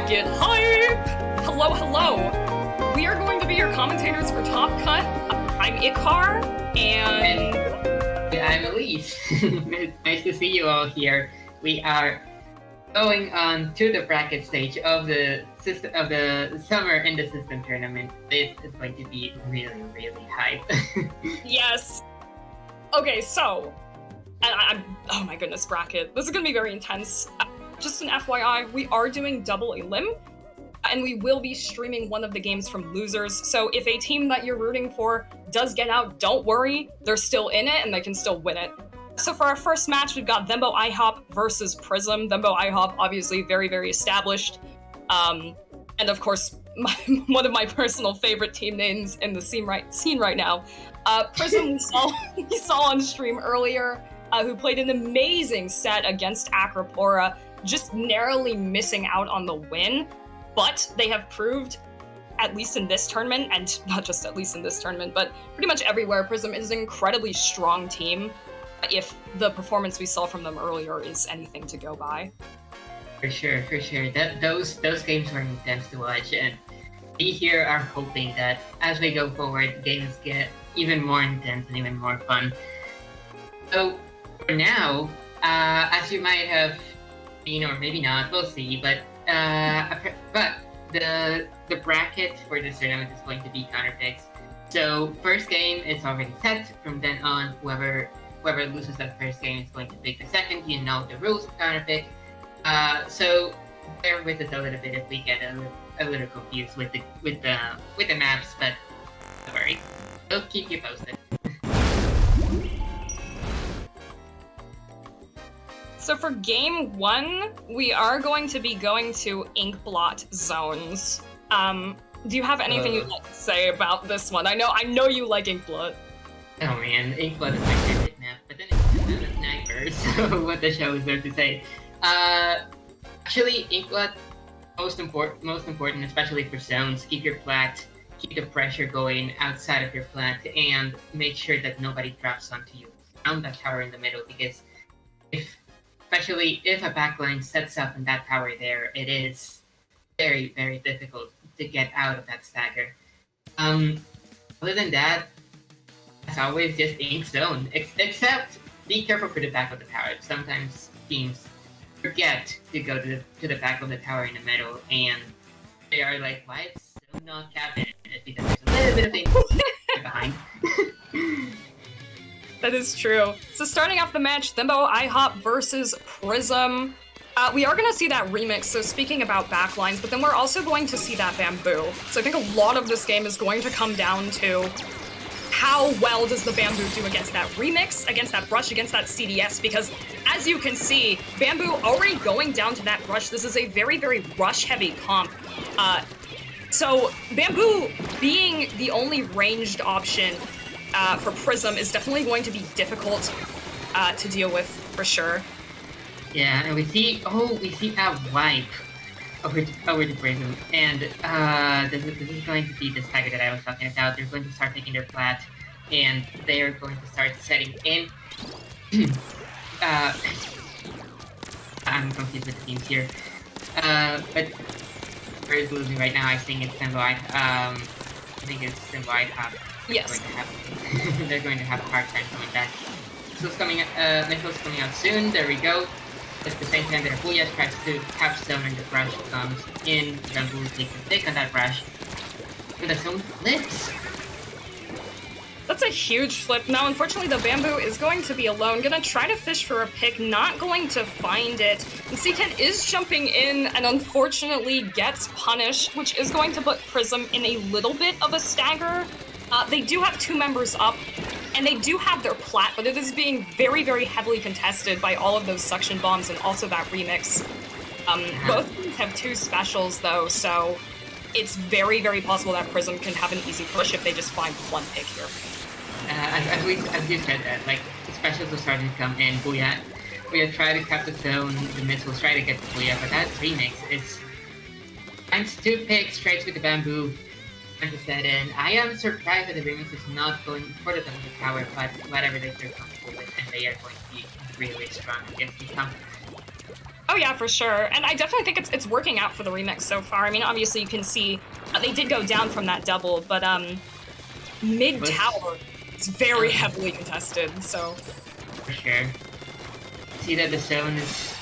bracket hype! Hello, hello! We are going to be your commentators for Top Cut. I'm Ikar, and I'm Elise. Nice to see you all here. We are going on to the bracket stage of the summer in the system tournament. This is going to be really, really hype. yes. Okay, so, oh my goodness, bracket. This is gonna be very intense. Just an FYI, we are doing double elim, and we will be streaming one of the games from losers. So if a team that you're rooting for does get out, don't worry, they're still in it and they can still win it. So for our first match, we've got Thembo IHOP versus Prism. Thembo IHOP, obviously very, very established. And of course, one of my personal favorite team names in the scene right now. Prism we saw on stream earlier, who played an amazing set against Acropora, just narrowly missing out on the win. But they have proved, at least in this tournament, and not just at least in this tournament, but pretty much everywhere, Prism is an incredibly strong team, if the performance we saw from them earlier is anything to go by. For sure. Those games were intense to watch, and we here are hoping that as we go forward, games get even more intense and even more fun. So for now, as you might have seen, or maybe not, we'll see, but the bracket for this tournament is going to be counter picks. So first game is already set. From then on, whoever loses that first game is going to pick the second. You know the rules of counter pick. So bear with us a little bit if we get a little confused with the maps, but don't worry, we'll keep you posted. So for game one, we are going to be going to Inkblot zones. Do you have anything you'd like to say about this one? I know you like Inkblot. Oh man, Inkblot is my favorite map, but then it's not a sniper, so what the show is there to say? Actually, Inkblot, most important, especially for zones, keep your plat, keep the pressure going outside of your plat, and make sure that nobody drops onto you around that tower in the middle, because especially if a backline sets up in that tower there, it is very, very difficult to get out of that stagger. Other than that, as always, just Ink zone. Except, be careful for the back of the tower. Sometimes teams forget to go to the back of the tower in the middle, and they are like, why is so not capping it? Because there's a little bit of things behind. That is true. So starting off the match, Thembo IHOP versus Prism. We are going to see that remix, so speaking about backlines, but then we're also going to see that bamboo. So I think a lot of this game is going to come down to how well does the bamboo do against that remix, against that brush, against that CDS, because as you can see, bamboo already going down to that brush. This is a very, very rush-heavy comp. So bamboo being the only ranged option for Prism is definitely going to be difficult to deal with, for sure. Yeah, and we see a wipe over to Prism, and this is going to be the stagger that I was talking about. They're going to start taking their plat, and they are going to start setting in. I'm confused with the teams here, but where is losing right now? I think it's Thembo. I think it's Thembo IHOP. Yes. They're going to have a hard time coming back. Missile's coming out soon. There we go. At the same time that Abuya tries to catch zone and the brush comes in, Bamboo takes a pick on that brush. And the zone flips. That's a huge flip. Now, unfortunately, the bamboo is going to be alone. Gonna try to fish for a pick, not going to find it. And C10 is jumping in and unfortunately gets punished, which is going to put Prism in a little bit of a stagger. They do have two members up, and they do have their plat, but it is being very, very heavily contested by all of those suction bombs and also that remix. Both teams have two specials, though, so it's very, very possible that Prism can have an easy push if they just find one pick here. As you said that, like, the specials are starting to come in. Booyah try to cap the zone, the missiles try to get the Booyah, but that remix is times two picks straight with the bamboo. To set in. I am surprised that the remix is not going further than the tower, but whatever they're comfortable with, and they are going to be really strong against the comp. Oh yeah, for sure. And I definitely think it's working out for the remix so far. I mean, obviously you can see they did go down from that double, but mid tower is very heavily contested, so. For sure. See that the zone is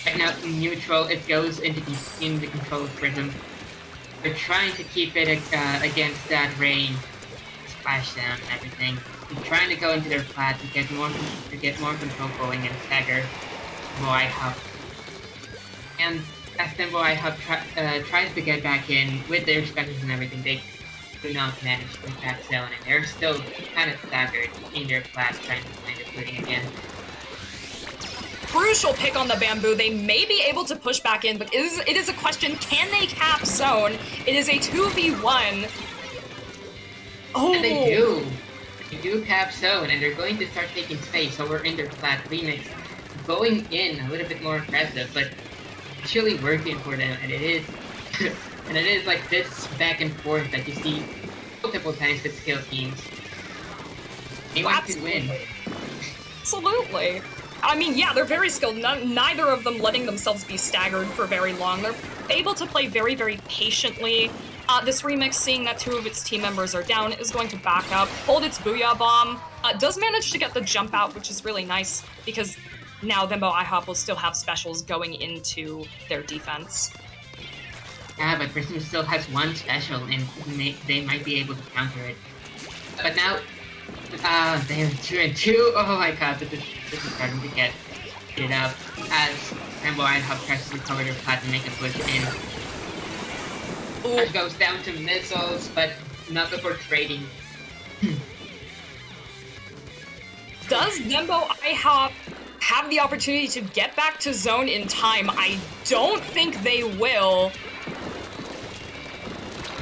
right now neutral. It goes into the control of Prism. They're trying to keep it against that rain, splash down, and everything. They're trying to go into their flat to get more control going and stagger IHOP. And as Thembo IHOP tries to get back in with their specials and everything, they do not manage to make that zone, and they're still kind of staggered in their flat trying to find their footing again. Crucial pick on the bamboo. They may be able to push back in, but it is a question, can they cap zone? It is a 2v1. Oh! And they do. They do cap zone, and they're going to start taking space, so we're in their flat remix. Going in a little bit more aggressive, but actually working for them, and it is and it is like this back and forth that you see multiple times with skill teams. They want to win. Absolutely. I mean, yeah, they're very skilled. Neither of them letting themselves be staggered for very long. They're able to play very, very patiently. This remix, seeing that 2 of its team members are down, is going to back up, hold its Booyah Bomb, does manage to get the jump out, which is really nice, because now Thembo IHOP will still have specials going into their defense. Yeah, but Prism still has one special, and they might be able to counter it. But now, they have 2 and 2. Oh my god, this is starting to get it up as Thembo IHOP tries to recover their plat and make a push in. It goes down to missiles, but not before trading. Does Thembo IHOP have the opportunity to get back to zone in time? I don't think they will.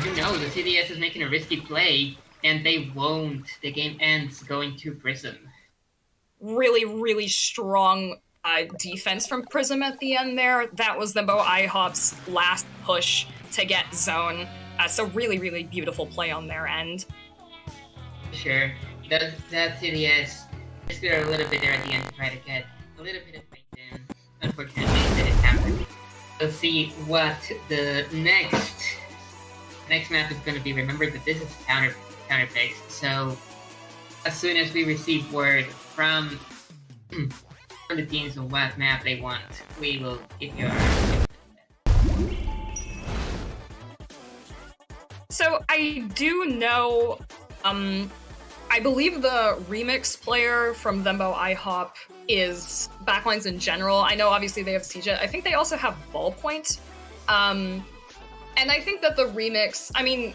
You know, the CDS is making a risky play, and they won't. The game ends going to Prism. Really, really strong defense from Prism at the end there. That was Thembo IHOP's last push to get zone. So really, really beautiful play on their end. Sure. That CDS risked it a little bit there at the end to try to get a little bit of things in. Unfortunately, it didn't happen. Let's see what the next map is going to be. Remember that this is counter picks, so as soon as we receive word from the teams on what map they want, we will give you our. So I do know, I believe the remix player from Thembo IHOP is backlines in general. I know obviously they have CJ. I think they also have Ballpoint. And I think that the remix, I mean,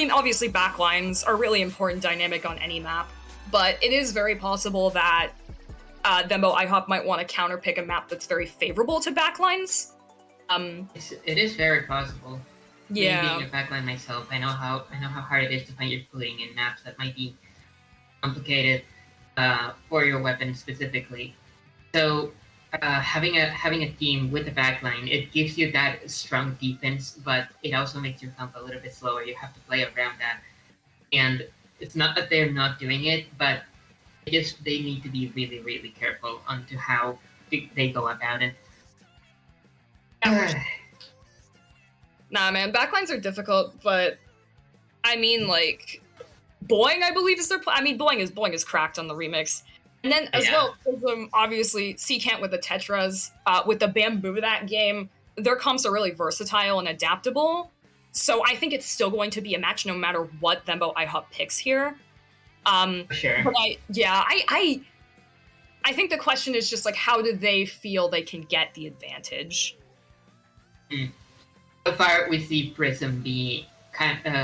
obviously backlines are really important dynamic on any map, but it is very possible that Thembo IHOP might want to counterpick a map that's very favorable to backlines. It is very possible. Yeah. Me being a backline myself, I know how hard it is to find your footing in maps that might be complicated for your weapon specifically. So having a team with a backline, it gives you that strong defense, but it also makes your comp a little bit slower. You have to play around that, and it's not that they're not doing it, but they need to be really, really careful onto how they go about it. Nah, man, backlines are difficult, but I mean, like, Boing, I believe is their Boing is cracked on the remix. And then as well, obviously, Seacant with the Tetras, with the Bamboo that game, their comps are really versatile and adaptable. So I think it's still going to be a match no matter what Thembo IHOP picks here. Sure. But I think the question is just like, how do they feel they can get the advantage? So far, we see Prism be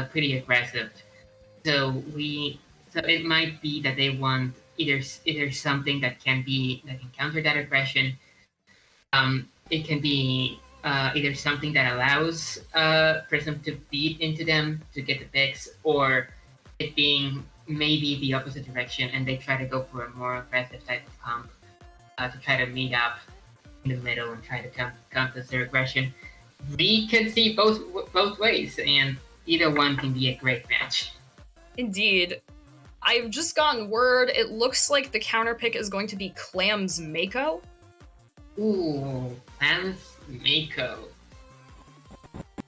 pretty aggressive. So it might be that they want either something that can counter that aggression. It can be either something that allows Prism to beat into them to get the picks, or it being maybe the opposite direction and they try to go for a more aggressive type of comp to try to meet up in the middle and try to counter their aggression. We can see both ways, and either one can be a great match. Indeed. I've just gotten word, it looks like the counter pick is going to be Clams Mako. Ooh, Plans Mako.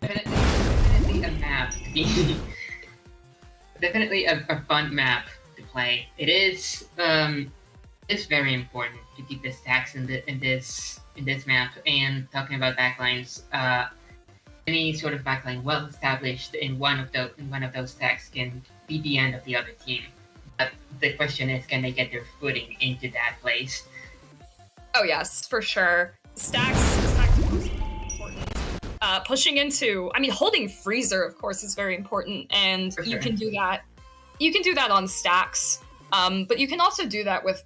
Definitely a map to be. Definitely a fun map to play. It is it's very important to keep the stacks in this map. And talking about backlines, any sort of backline well established in one of those stacks can be the end of the other team. But the question is, can they get their footing into that place? Oh yes, for sure. Stacks are important. Pushing into, I mean, holding freezer, of course, is very important, and For you sure. can do that. You can do that on stacks, but you can also do that with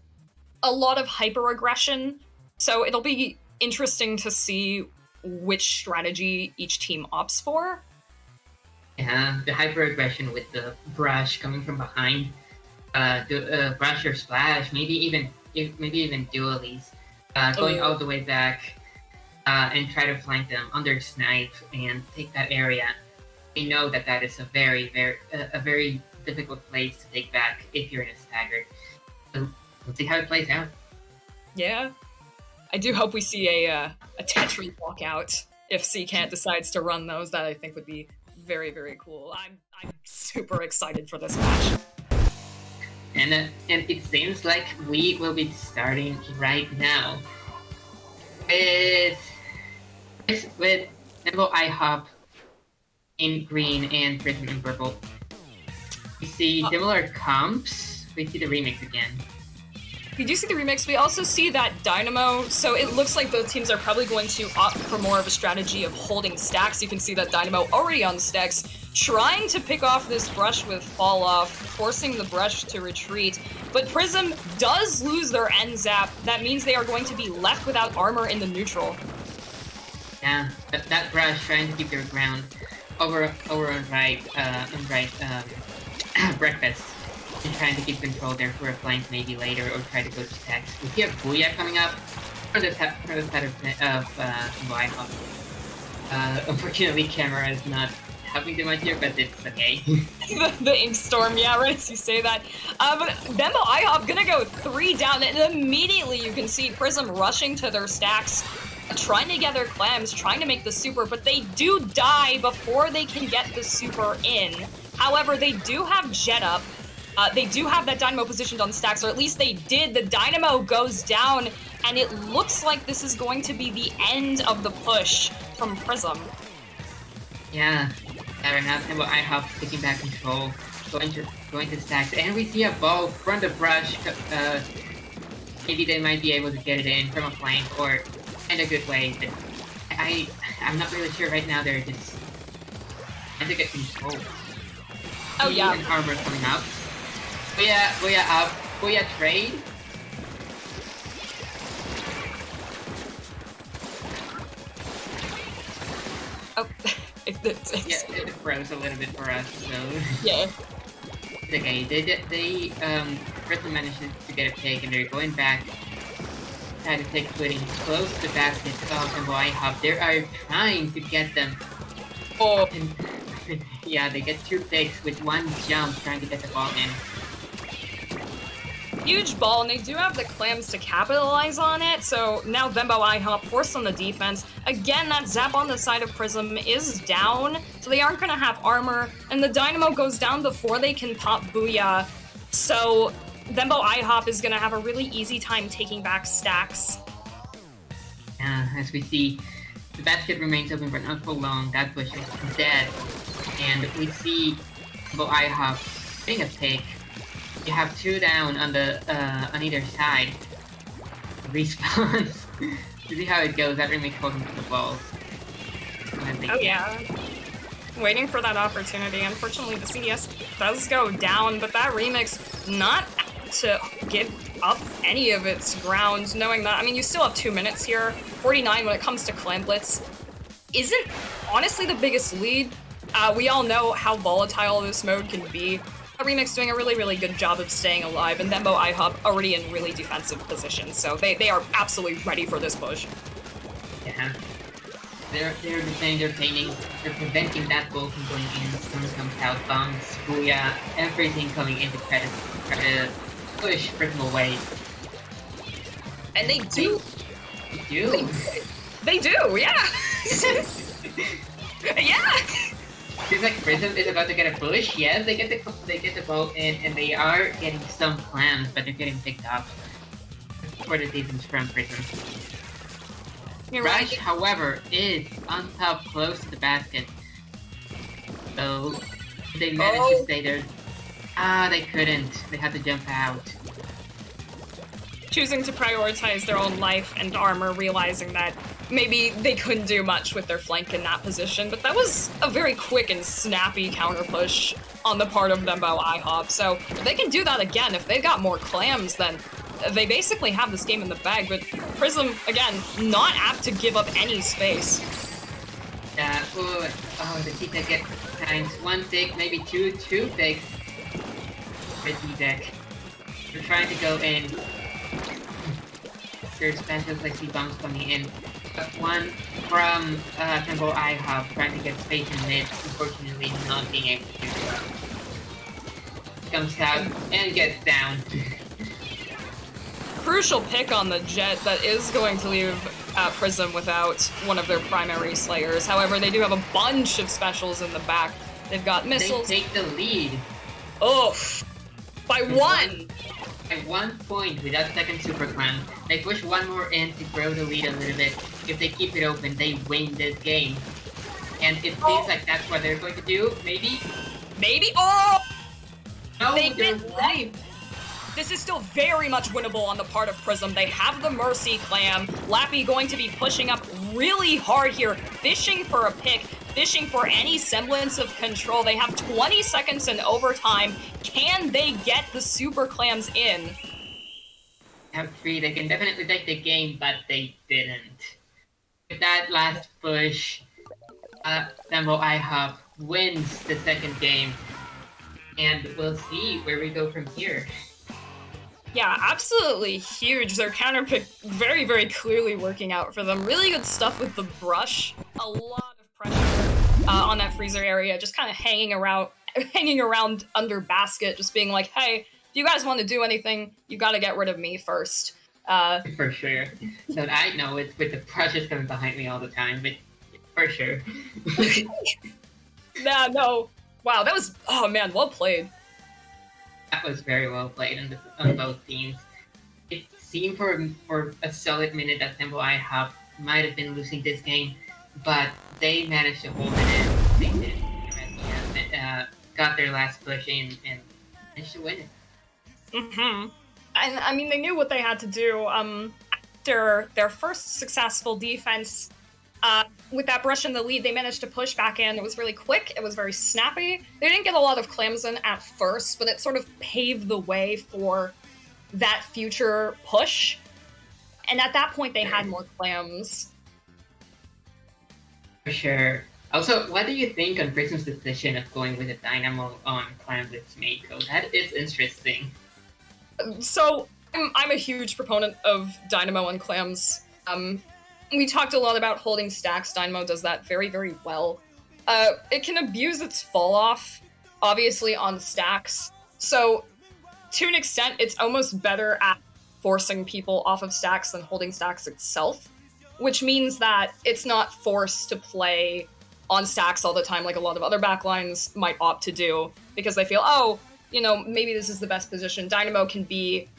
a lot of hyper aggression. So it'll be interesting to see which strategy each team opts for. Yeah, the hyper aggression with the brush coming from behind, the brush or splash, maybe even dualies, going all the way back, and try to flank them under snipe and take that area. We know that is a very difficult place to take back if you're in a staggered. So let's see how it plays out. Yeah. I do hope we see a Tetris walkout if CCAT decides to run those. That I think would be very, very cool. I'm super excited for this match. And it seems like we will be starting right now with Thembo IHOP in green and Prism in purple. We see similar comps. We see the remix again. We do see the remix. We also see that Dynamo, so it looks like both teams are probably going to opt for more of a strategy of holding stacks. You can see that Dynamo already on stacks, trying to pick off this brush with fall off, forcing the brush to retreat. But Prism does lose their end zap. That means they are going to be left without armor in the neutral. Yeah, that brush trying to keep their ground over on right breakfast. And trying to keep control there for a flank maybe later, or try to go to stacks. We see a Booyah coming up from the side of IHOP. Unfortunately, camera is not helping too much here, but it's okay. the ink storm, yeah, right as you say that. But Thembo IHOP gonna go 3 down, and immediately you can see Prism rushing to their stacks, trying to gather clams, trying to make the super, but they do die before they can get the super in. However, they do have Jet up. They do have that Dynamo positioned on stacks, or at least they did. The Dynamo goes down, and it looks like this is going to be the end of the push from Prism. Yeah, right now Thembo IHOP taking back control, going to stacks, and we see a ball from the brush. Maybe they might be able to get it in from a flank or in a good way. But I'm not really sure right now. They're just trying to get control. Oh yeah. And armor coming up. Booyah up. Booyah trade. Oh, it froze a little bit for us, so yeah. It's okay. They Prism managed to get a pick, and they're going back. Try to take footing close to the basket of Thembo IHOP. They are trying to get them. Oh. And, yeah, they get 2 picks with 1 jump, trying to get the ball in. Huge ball, and they do have the clams to capitalize on it, so now Thembo IHOP forced on the defense. Again, that zap on the side of Prism is down, so they aren't going to have armor, and the Dynamo goes down before they can pop Booyah, so Thembo IHOP is going to have a really easy time taking back stacks. As we see, the basket remains open but not for long. That push is dead, and we see Thembo IHOP getting a pick. You have 2 down on the on either side. Respawns. To see how it goes, that remix holding to the balls. Oh yeah. Waiting for that opportunity. Unfortunately, the CDS does go down, but that remix not to give up any of its ground, knowing that, I mean, you still have 2 minutes here. 49 when it comes to Clamblitz isn't honestly the biggest lead. We all know how volatile this mode can be. Remix doing a really, really good job of staying alive, and Thembo IHOP already in really defensive positions, so they are absolutely ready for this push. Yeah. They're defending, they're painting, they're preventing that goal from going in. Someone comes out, bombs, Booyah, everything coming into try to push Prism away. And they do... do. They do, yeah. Yeah. Seems like Prism is about to get a push. Yes, they get the ball in, and they are getting some clams, but they're getting picked up for the defense from Prism. You're Rush, right. however, is on top close to the basket. So they managed to stay there. Ah, they couldn't. They had to jump out. Choosing to prioritize their own life and armor, realizing that maybe they couldn't do much with their flank in that position, but that was a very quick and snappy counter push on the part of Thembo IHOP. So if they can do that again, if they've got more clams, then they basically have this game in the bag. But Prism, again, not apt to give up any space. Yeah, the T-Tech get times one tick, maybe two ticks. The T-Tech. They're trying to go in. There's specials like see bombs coming in. But one from Thembo IHOP trying to get space in mid, unfortunately not being able to do so. Comes out and gets down. Crucial pick on the Jet that is going to leave Prism without one of their primary slayers. However, they do have a bunch of specials in the back. They've got missiles. They take the lead. Oh, by one! At 1 point without second super clan. They push one more in to grow the lead a little bit. If they keep it open, they win this game. And it seems like that's what they're going to do, maybe? Maybe? Oh! No, They they're did right. This is still very much winnable on the part of Prism. They have the Mercy Clam. Lappy going to be pushing up really hard here, fishing for a pick, fishing for any semblance of control. They have 20 seconds in overtime. Can they get the Super Clams in? Have 3, they can definitely take the game, but they didn't. With that last push, Thembo IHOP wins the second game. And we'll see where we go from here. Yeah, absolutely huge. Their counter pick very, very clearly working out for them. Really good stuff with the brush. A lot of pressure on that freezer area, just kind of hanging around under basket, just being like, hey, if you guys want to do anything, you got to get rid of me first. For sure. So I know it's with the brushes coming behind me all the time, but for sure. Nah, no. Wow, that was, oh man, well played. That was very well played on both teams. It seemed for a solid minute that Thembo IHOP might have been losing this game, but they managed to hold it in. They did. And got their last push in and managed to win it. Mm-hmm. And I mean, they knew what they had to do. After their first successful defense, with that brush in the lead, they managed to push back in. It was really quick. It was very snappy. They didn't get a lot of clams in at first, but it sort of paved the way for that future push. And at that point, they had more clams. For sure. Also, what do you think on Prism's decision of going with a Dynamo on Clan Blitz Mako? That is interesting. So, I'm a huge proponent of Dynamo on clams. We talked a lot about holding stacks. Dynamo does that very, very well. It can abuse its fall off, obviously, on stacks. So, to an extent, it's almost better at forcing people off of stacks than holding stacks itself, which means that it's not forced to play on stacks all the time like a lot of other backlines might opt to do, because they feel, oh, you know, maybe this is the best position. Dynamo can be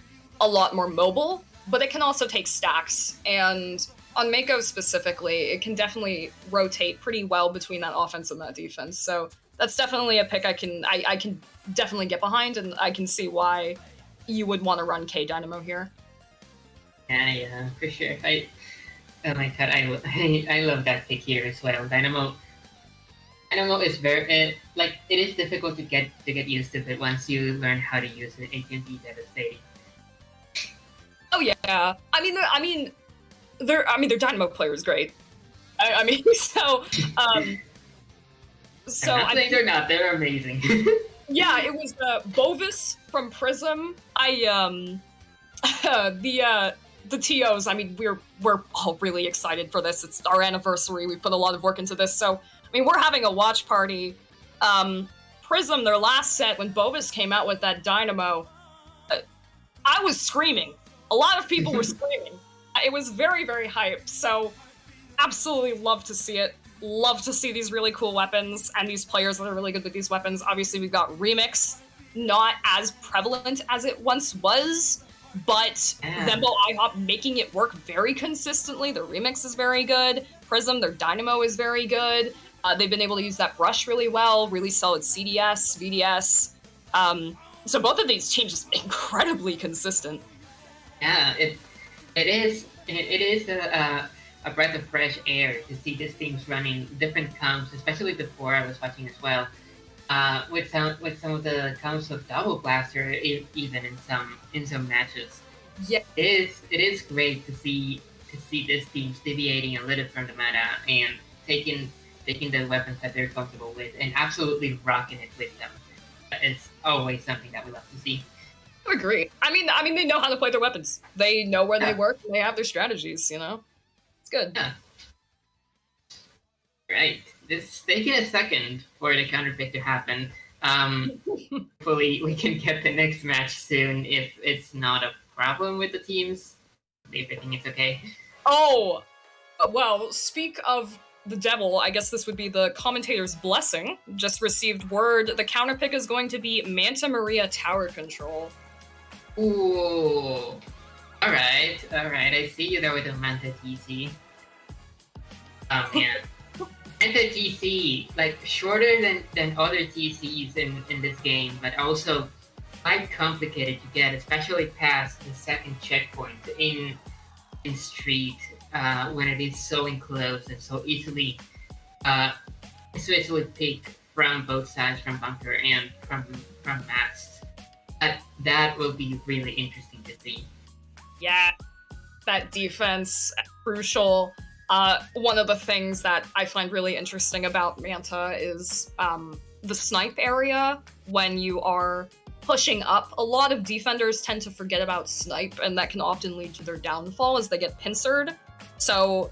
a lot more mobile, but it can also take stacks, and on Mako specifically, it can definitely rotate pretty well between that offense and that defense. So that's definitely a pick I can definitely get behind, and I can see why you would want to run K Dynamo here. Yeah, for sure. Oh my god, I love that pick here as well. Dynamo is very it is difficult to get used to it once you learn how to use it. It can be devastating. Oh yeah, I mean, their Dynamo player is great. I mean, so I'm not saying they're not. They're amazing. Yeah, it was Bovis from Prism. The TOs. I mean, we're all really excited for this. It's our anniversary. We put a lot of work into this. So, I mean, we're having a watch party. Prism, their last set, when Bovis came out with that Dynamo, I was screaming. A lot of people were screaming. It was very, very hype, so absolutely love to see it. Love to see these really cool weapons and these players that are really good with these weapons. Obviously, we've got Remix, not as prevalent as it once was, but Thembo IHOP making it work very consistently. The Remix is very good. Prism, their Dynamo is very good. They've been able to use that brush really well, really solid CDS, VDS. So both of these teams just incredibly consistent. Yeah, it is a breath of fresh air to see these teams running different comps, especially before I was watching as well. With some of the comps of Double Blaster, even in some matches. Yeah, it is great to see these teams deviating a little from the meta and taking the weapons that they're comfortable with and absolutely rocking it with them. It's always something that we love to see. I agree. I mean, they know how to play their weapons. They know where they work, and they have their strategies, you know? It's good. Yeah. Right. It's taking a second for the counter pick to happen. Hopefully we can get the next match soon if it's not a problem with the teams. If I think it's okay. Oh! Well, speak of the devil, I guess this would be the commentator's blessing. Just received word the counter pick is going to be Manta Maria Tower Control. Ooh. Alright. I see you there with the Manta TC. Oh man. Manta TC, like shorter than other TCs in this game, but also quite complicated to get, especially past the second checkpoint in Street, when it is so enclosed and so easily picked from both sides, from bunker and from mast. That will be really interesting to see. Yeah, that defense, crucial. One of the things that I find really interesting about Manta is the snipe area. When you are pushing up, a lot of defenders tend to forget about snipe, and that can often lead to their downfall as they get pincered. So,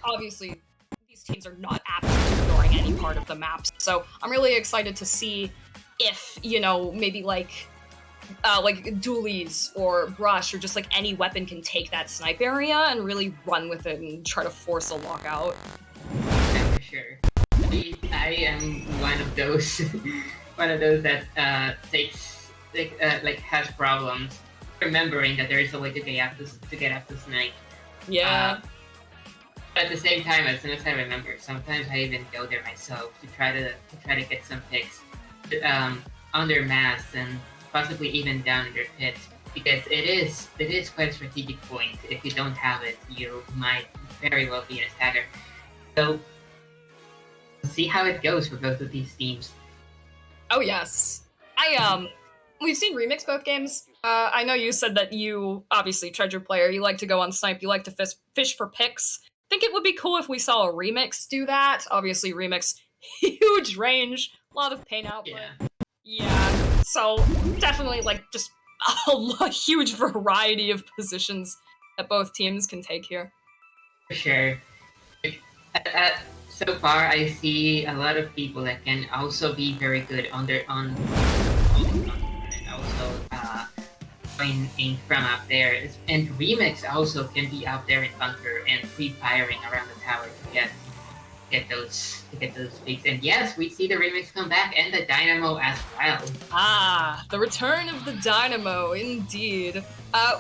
obviously, these teams are not apt to ignoring any part of the maps. So, I'm really excited to see if, maybe like dualies or brush or just like any weapon can take that snipe area and really run with it and try to force a lockout. Yeah, for sure. I am one of those that has problems remembering that there is a way to get up to snipe. Yeah. But at the same time, as soon as I remember, sometimes I even go there myself to try to get some picks under mass and possibly even down in their pits, because it is quite a strategic point. If you don't have it, you might very well be in a stagger. So we'll see how it goes for both of these teams. Oh yes. We've seen Remix both games. I know you said that you, obviously, Treasure player, you like to go on snipe, you like to fish for picks. I think it would be cool if we saw a Remix do that. Obviously, Remix, huge range, a lot of paint output. Yeah, so definitely just a huge variety of positions that both teams can take here. For sure. So far, I see a lot of people that can also be very good and also in from out there. And Remix also can be out there in bunker and pre-firing around the tower to get those picks. And yes, we see the Remix come back and the Dynamo as well. Ah, the return of the Dynamo, indeed.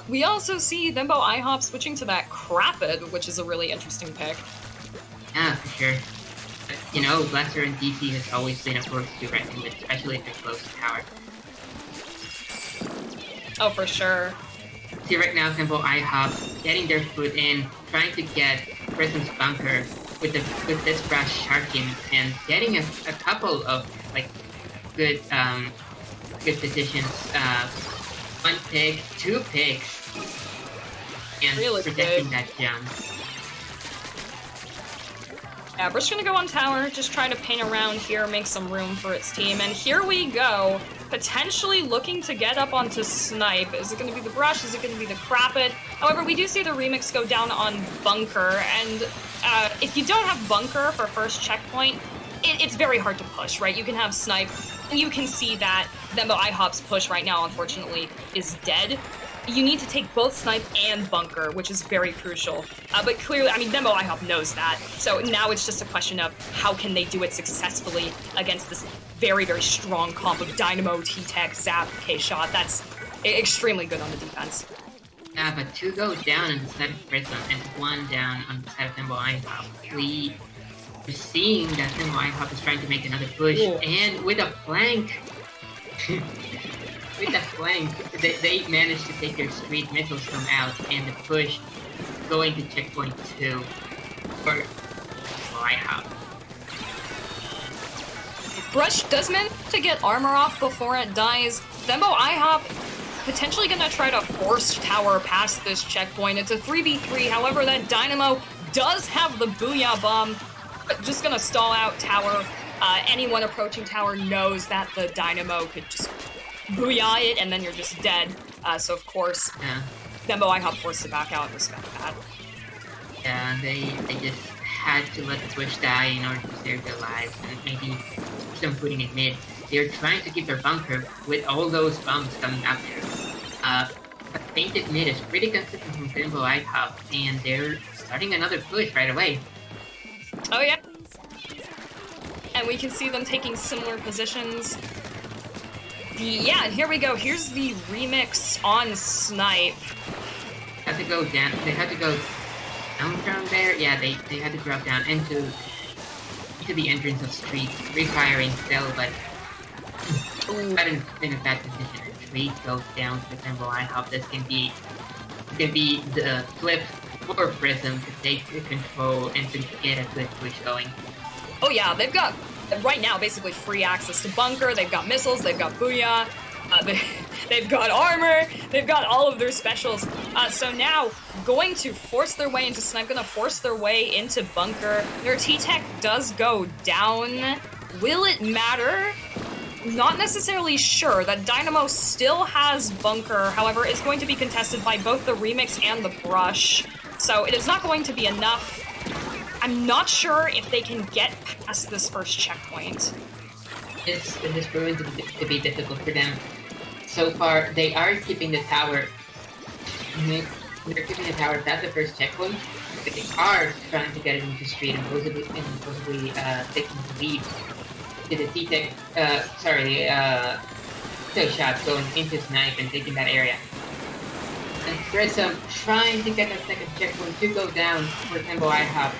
We also see Thembo IHOP switching to that Crapid, which is a really interesting pick. Yeah, for sure. But, Blaster and DC has always been a force to reckon with, especially if they're close to tower. Oh, for sure. See right now, Thembo IHOP getting their foot in, trying to get Prism's bunker with this brush sharking and getting a couple of good positions. One pick, two picks, and really protecting good. That jump. Yeah, we're just gonna go on tower, just try to paint around here, make some room for its team, and here we go. Potentially looking to get up onto snipe. Is it gonna be the brush? Is it gonna be the Crapid? However, we do see the Remix go down on bunker, and if you don't have bunker for first checkpoint, it's very hard to push, right? You can have snipe, and you can see that Thembo IHOP's push right now, unfortunately, is dead. you need to take both Snipe and Bunker, which is very crucial. But clearly, I mean, Thembo IHOP knows that. So now it's just a question of how can they do it successfully against this very, very strong comp of Dynamo, T-Tech, Zap, K-Shot. That's extremely good on the defense. Yeah, but 2 goes down on the side of Prism and 1 down on the side of Thembo IHOP. We're seeing that Thembo IHOP is trying to make another push, and with a flank, they managed to take their street missiles from out, and the push going to checkpoint 2 for IHOP. Brush does manage to get armor off before it dies. Thembo IHOP potentially gonna try to force tower past this checkpoint. It's a 3v3, however, that Dynamo does have the Booyah Bomb, but just gonna stall out tower. Anyone approaching tower knows that the Dynamo could just Booyah it, and then you're just dead. So of course, Thembo IHOP forced to back out and respect that. Yeah, they just had to let the push die in order to save their lives, and maybe some putting it mid. They're trying to keep their bunker with all those bombs coming up there. But painted mid is pretty consistent from Thembo IHOP, and they're starting another push right away. Oh yeah. And we can see them taking similar positions. Yeah, and here we go. Here's the remix on Snipe. Had to go down. They had to go down from there. Yeah, they had to drop down into the entrance of street, refiring still, but not in a bad position. And street goes down to Thembo IHOP. This can be the flip for Prism to take the control and to get a good push going. Oh yeah, they've got right now basically free access to bunker. They've got missiles, they've got Booyah, they've got armor, they've got all of their specials. So now going to force their way into Snipe, gonna force their way into bunker. Their T-Tech does go down. Will it matter? Not necessarily sure. That Dynamo still has bunker, however, is going to be contested by both the remix and the brush. So it is not going to be enough. I'm not sure if they can get past this first checkpoint. It is proving to be difficult for them. So far, they are keeping the tower. They're keeping the tower past the first checkpoint, but they are trying to get it into street and possibly taking the lead. To the T-Tech, shot going into Snipe and taking that area. And Prism trying to get that second checkpoint to go down for Thembo IHOP.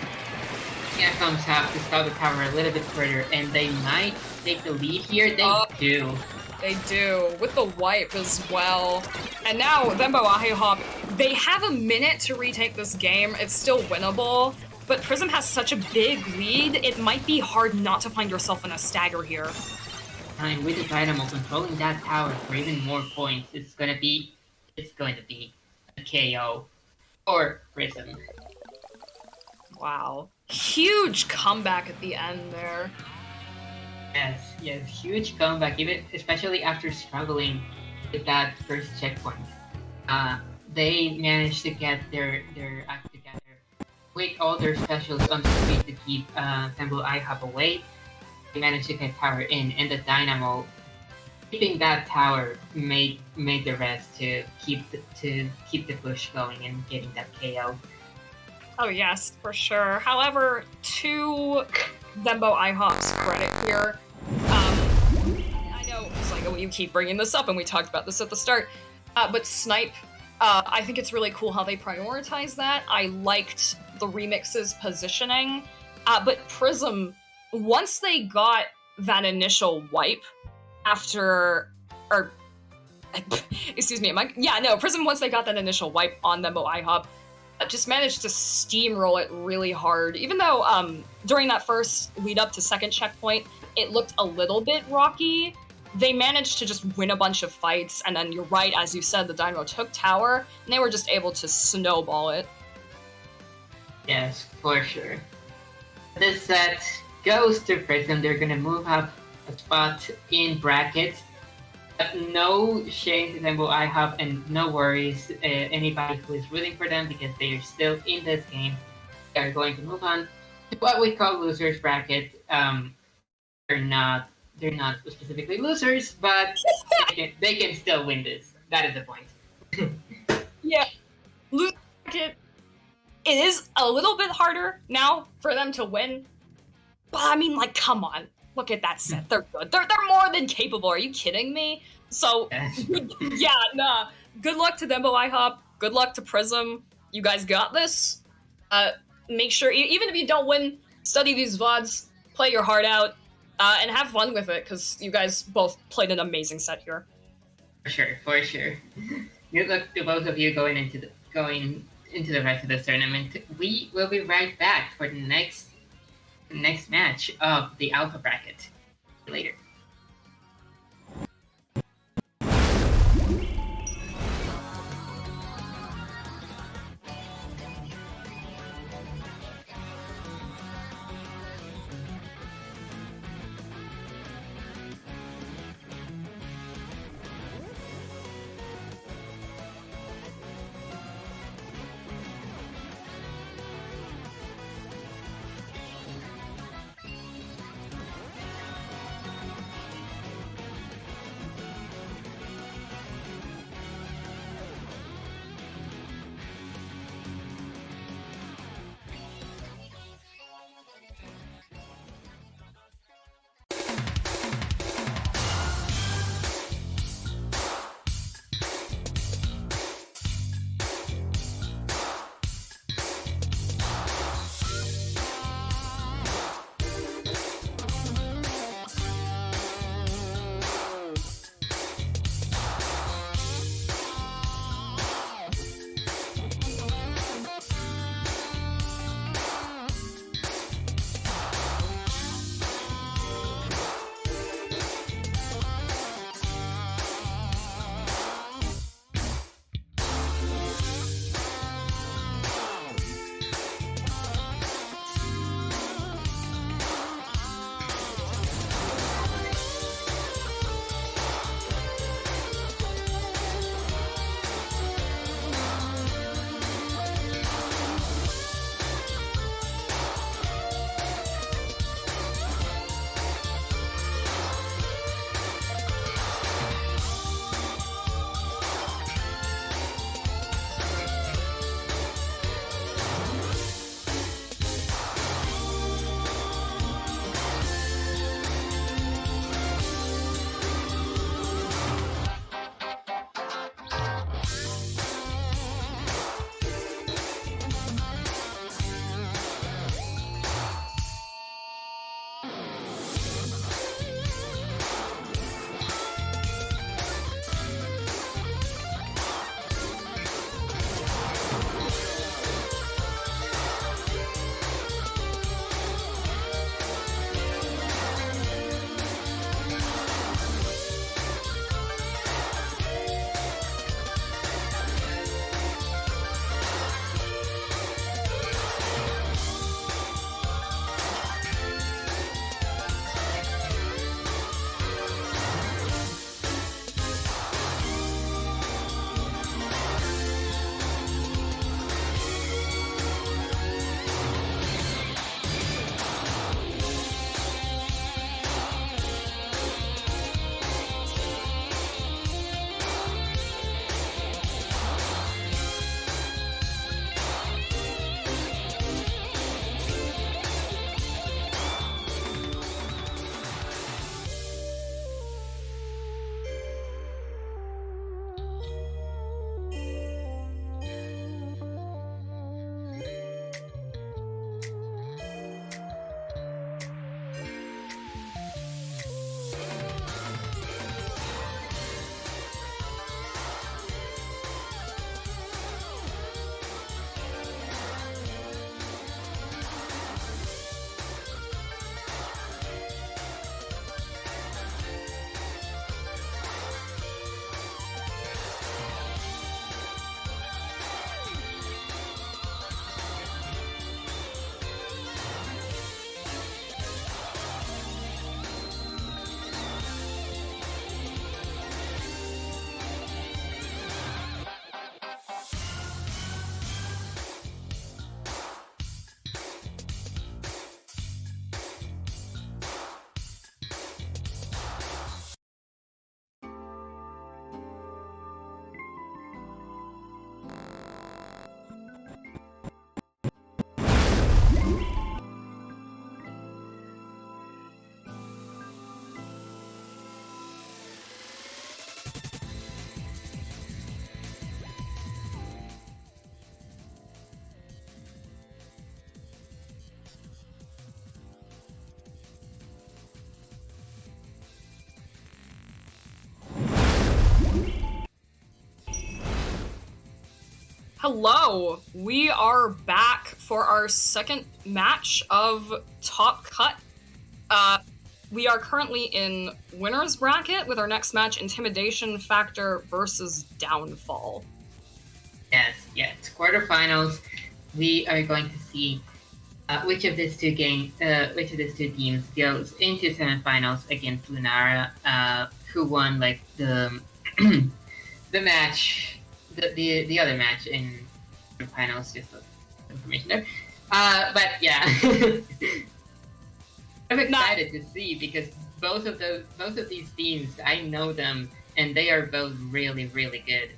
Yeah, comes up to stall the tower a little bit further, and they might take the lead here. They do. They do, with the wipe as well. And now, Thembo IHOP, they have a minute to retake this game. It's still winnable, but Prism has such a big lead, it might be hard not to find yourself in a stagger here. And with the Dynamo controlling that tower for even more points, it's going to be a KO for Prism. Wow. Huge comeback at the end there. Yes, huge comeback, even especially after struggling with that first checkpoint. They managed to get their act together with all their specials on the street to keep Thembo IHOP away. They managed to get power in, and the Dynamo keeping that tower made the rest to keep the push going and getting that KO. Oh yes, for sure. However, to Thembo IHOP's credit here, I know it's like, oh, you keep bringing this up, and we talked about this at the start, but Snipe, I think it's really cool how they prioritize that. I liked the remix's positioning, but Prism, once they got that initial wipe Prism, once they got that initial wipe on Thembo IHOP, just managed to steamroll it really hard. Even though during that first lead up to second checkpoint, it looked a little bit rocky, they managed to just win a bunch of fights, and then you're right, as you said, the Dynamo took tower, and they were just able to snowball it. Yes, for sure. This set goes to Prism. They're gonna move up a spot in brackets. But no shame to Thembo IHOP, and no worries, anybody who is rooting for them, because they are still in this game. They are going to move on to what we call losers bracket. They're not specifically losers, but they can still win this. That is the point. Yeah, lose bracket. It is a little bit harder now for them to win, but I mean, like, come on, look at that set. They're good. They're more than capable. Are you kidding me? So yeah, nah. Good luck to Thembo IHOP. Good luck to Prism. You guys got this. Make sure, even if you don't win, study these VODs, play your heart out, and have fun with it, because you guys both played an amazing set here. For sure. Good luck to both of you going into the rest of the tournament. We will be right back for the next match of the Alpha Bracket. Later. Hello! We are back for our second match of Top Cut. We are currently in winner's bracket with our next match, Intimidation Factor versus Downfall. Yes, quarterfinals. We are going to see which of these two teams goes into semifinals against Lunara, who won like the the match. The other match in the finals, just information there. But yeah, I'm excited to see because both of these teams, I know them and they are both really, really good.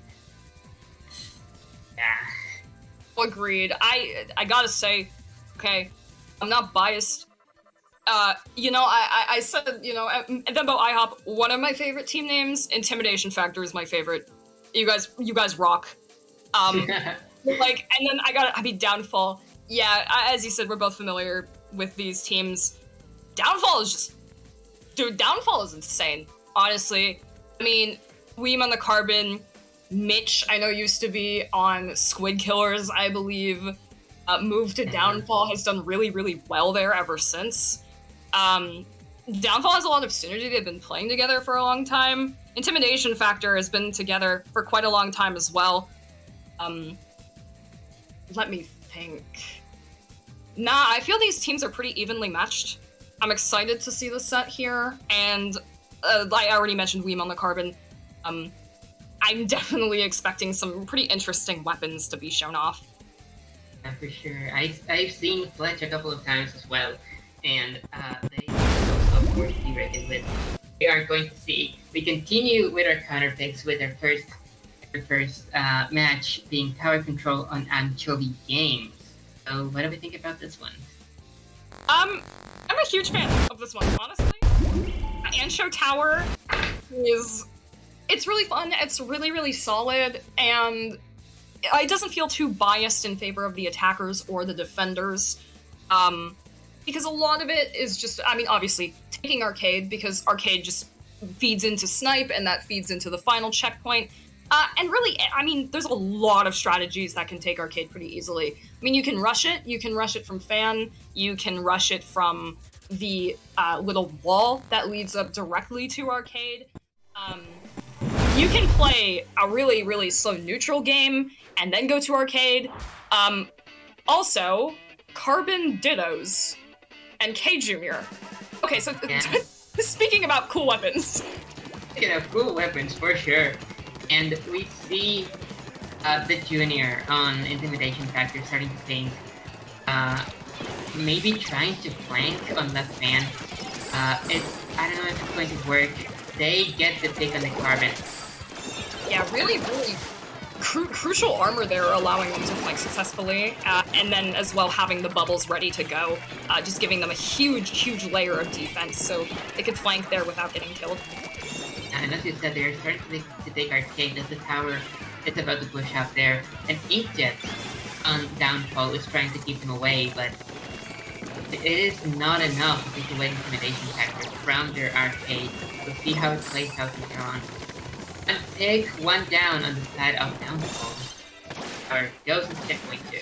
Yeah. Agreed. I gotta say, okay, I'm not biased. I said, Thembo IHOP, one of my favorite team names. Intimidation Factor is my favorite. You guys rock. And then Downfall. Yeah, as you said, we're both familiar with these teams. Downfall is Downfall is insane, honestly. I mean, Weem on the Carbon, Mitch, I know used to be on Squid Killers, I believe, moved to Downfall, has done really, really well there ever since. Downfall has a lot of synergy. They've been playing together for a long time. Intimidation Factor has been together for quite a long time as well. Let me think. Nah, I feel these teams are pretty evenly matched. I'm excited to see the set here, and I already mentioned Weem on the Carbon. I'm definitely expecting some pretty interesting weapons to be shown off. Yeah, for sure. I've seen Fletch a couple of times as well, and they also, of course, be reckoned with. We are going to see. We continue with our counter picks with our first match being Tower Control on Anchovy Games. So, what do we think about this one? I'm a huge fan of this one, honestly. Ancho Tower it's really fun. It's really, really solid, and it doesn't feel too biased in favor of the attackers or the defenders. Because a lot of it is just, obviously, taking Arcade, because Arcade just feeds into Snipe, and that feeds into the final checkpoint. And really, there's a lot of strategies that can take Arcade pretty easily. You can rush it. You can rush it from Fan. You can rush it from the little wall that leads up directly to Arcade. You can play a really, really slow neutral game and then go to Arcade. Also, Carbon Dittos and K Jr. Okay, so speaking about cool weapons. Speaking of cool weapons, for sure. And we see the Junior on Intimidation Factor starting to think, maybe trying to flank on left Fan. I don't know if it's going to work. They get the pick on the Carbon. Yeah, really, really crucial armor there, allowing them to flank successfully, and then as well having the bubbles ready to go, just giving them a huge, huge layer of defense, so they could flank there without getting killed. And as you said, they're starting to take Arcade as the tower is about to push out there, and Inkjet on Downfall is trying to keep them away, but it is not enough to take away Intimidation Factor from their Arcade. We'll see how it plays out later on. And take one down on the side of Downfall. Or goes to checkpoint 2.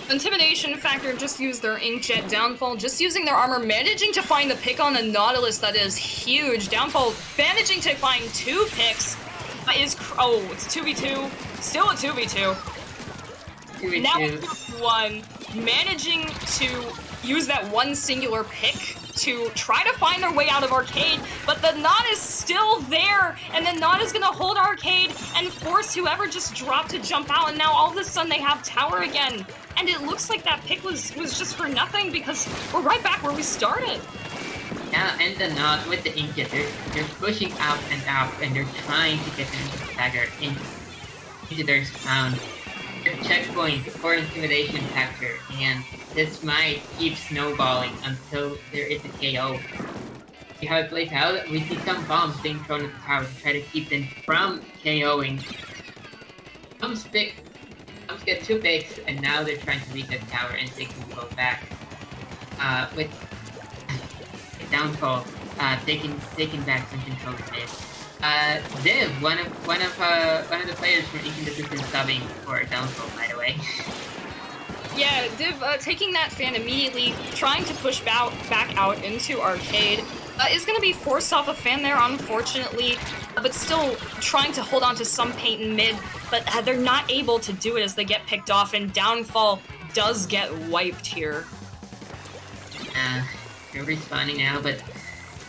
Intimidation Factor just used their Inkjet. Downfall just using their armor, managing to find the pick on the Nautilus. That is huge. Downfall managing to find 2 picks. It's 2v2. Still a 2v2. 2v2. Now it's 1. Managing to use that one singular pick to try to find their way out of Arcade, but the Knot is still there, and the Knot is gonna hold Arcade and force whoever just dropped to jump out, and now all of a sudden they have Tower again. And it looks like that pick was just for nothing, because we're right back where we started. Yeah, and the Knot with the Inkjet, they're pushing out and out, and they're trying to get the Dagger into their spawn. Their checkpoint for Intimidation Factor, and this might keep snowballing until there is a KO. See how it plays out? We see some bombs being thrown at the tower to try to keep them from KOing. Bombs get 2 picks, and now they're trying to reach that tower and take control back. With Downfall taking back some control of it. Div, one of the players from Intimidation subbing for Downfall, by the way. Yeah, Div taking that fan immediately, trying to push back out into arcade. Is going to be forced off a fan there, unfortunately, but still trying to hold on to some paint in mid, but they're not able to do it as they get picked off, and Downfall does get wiped here. They're respawning now, but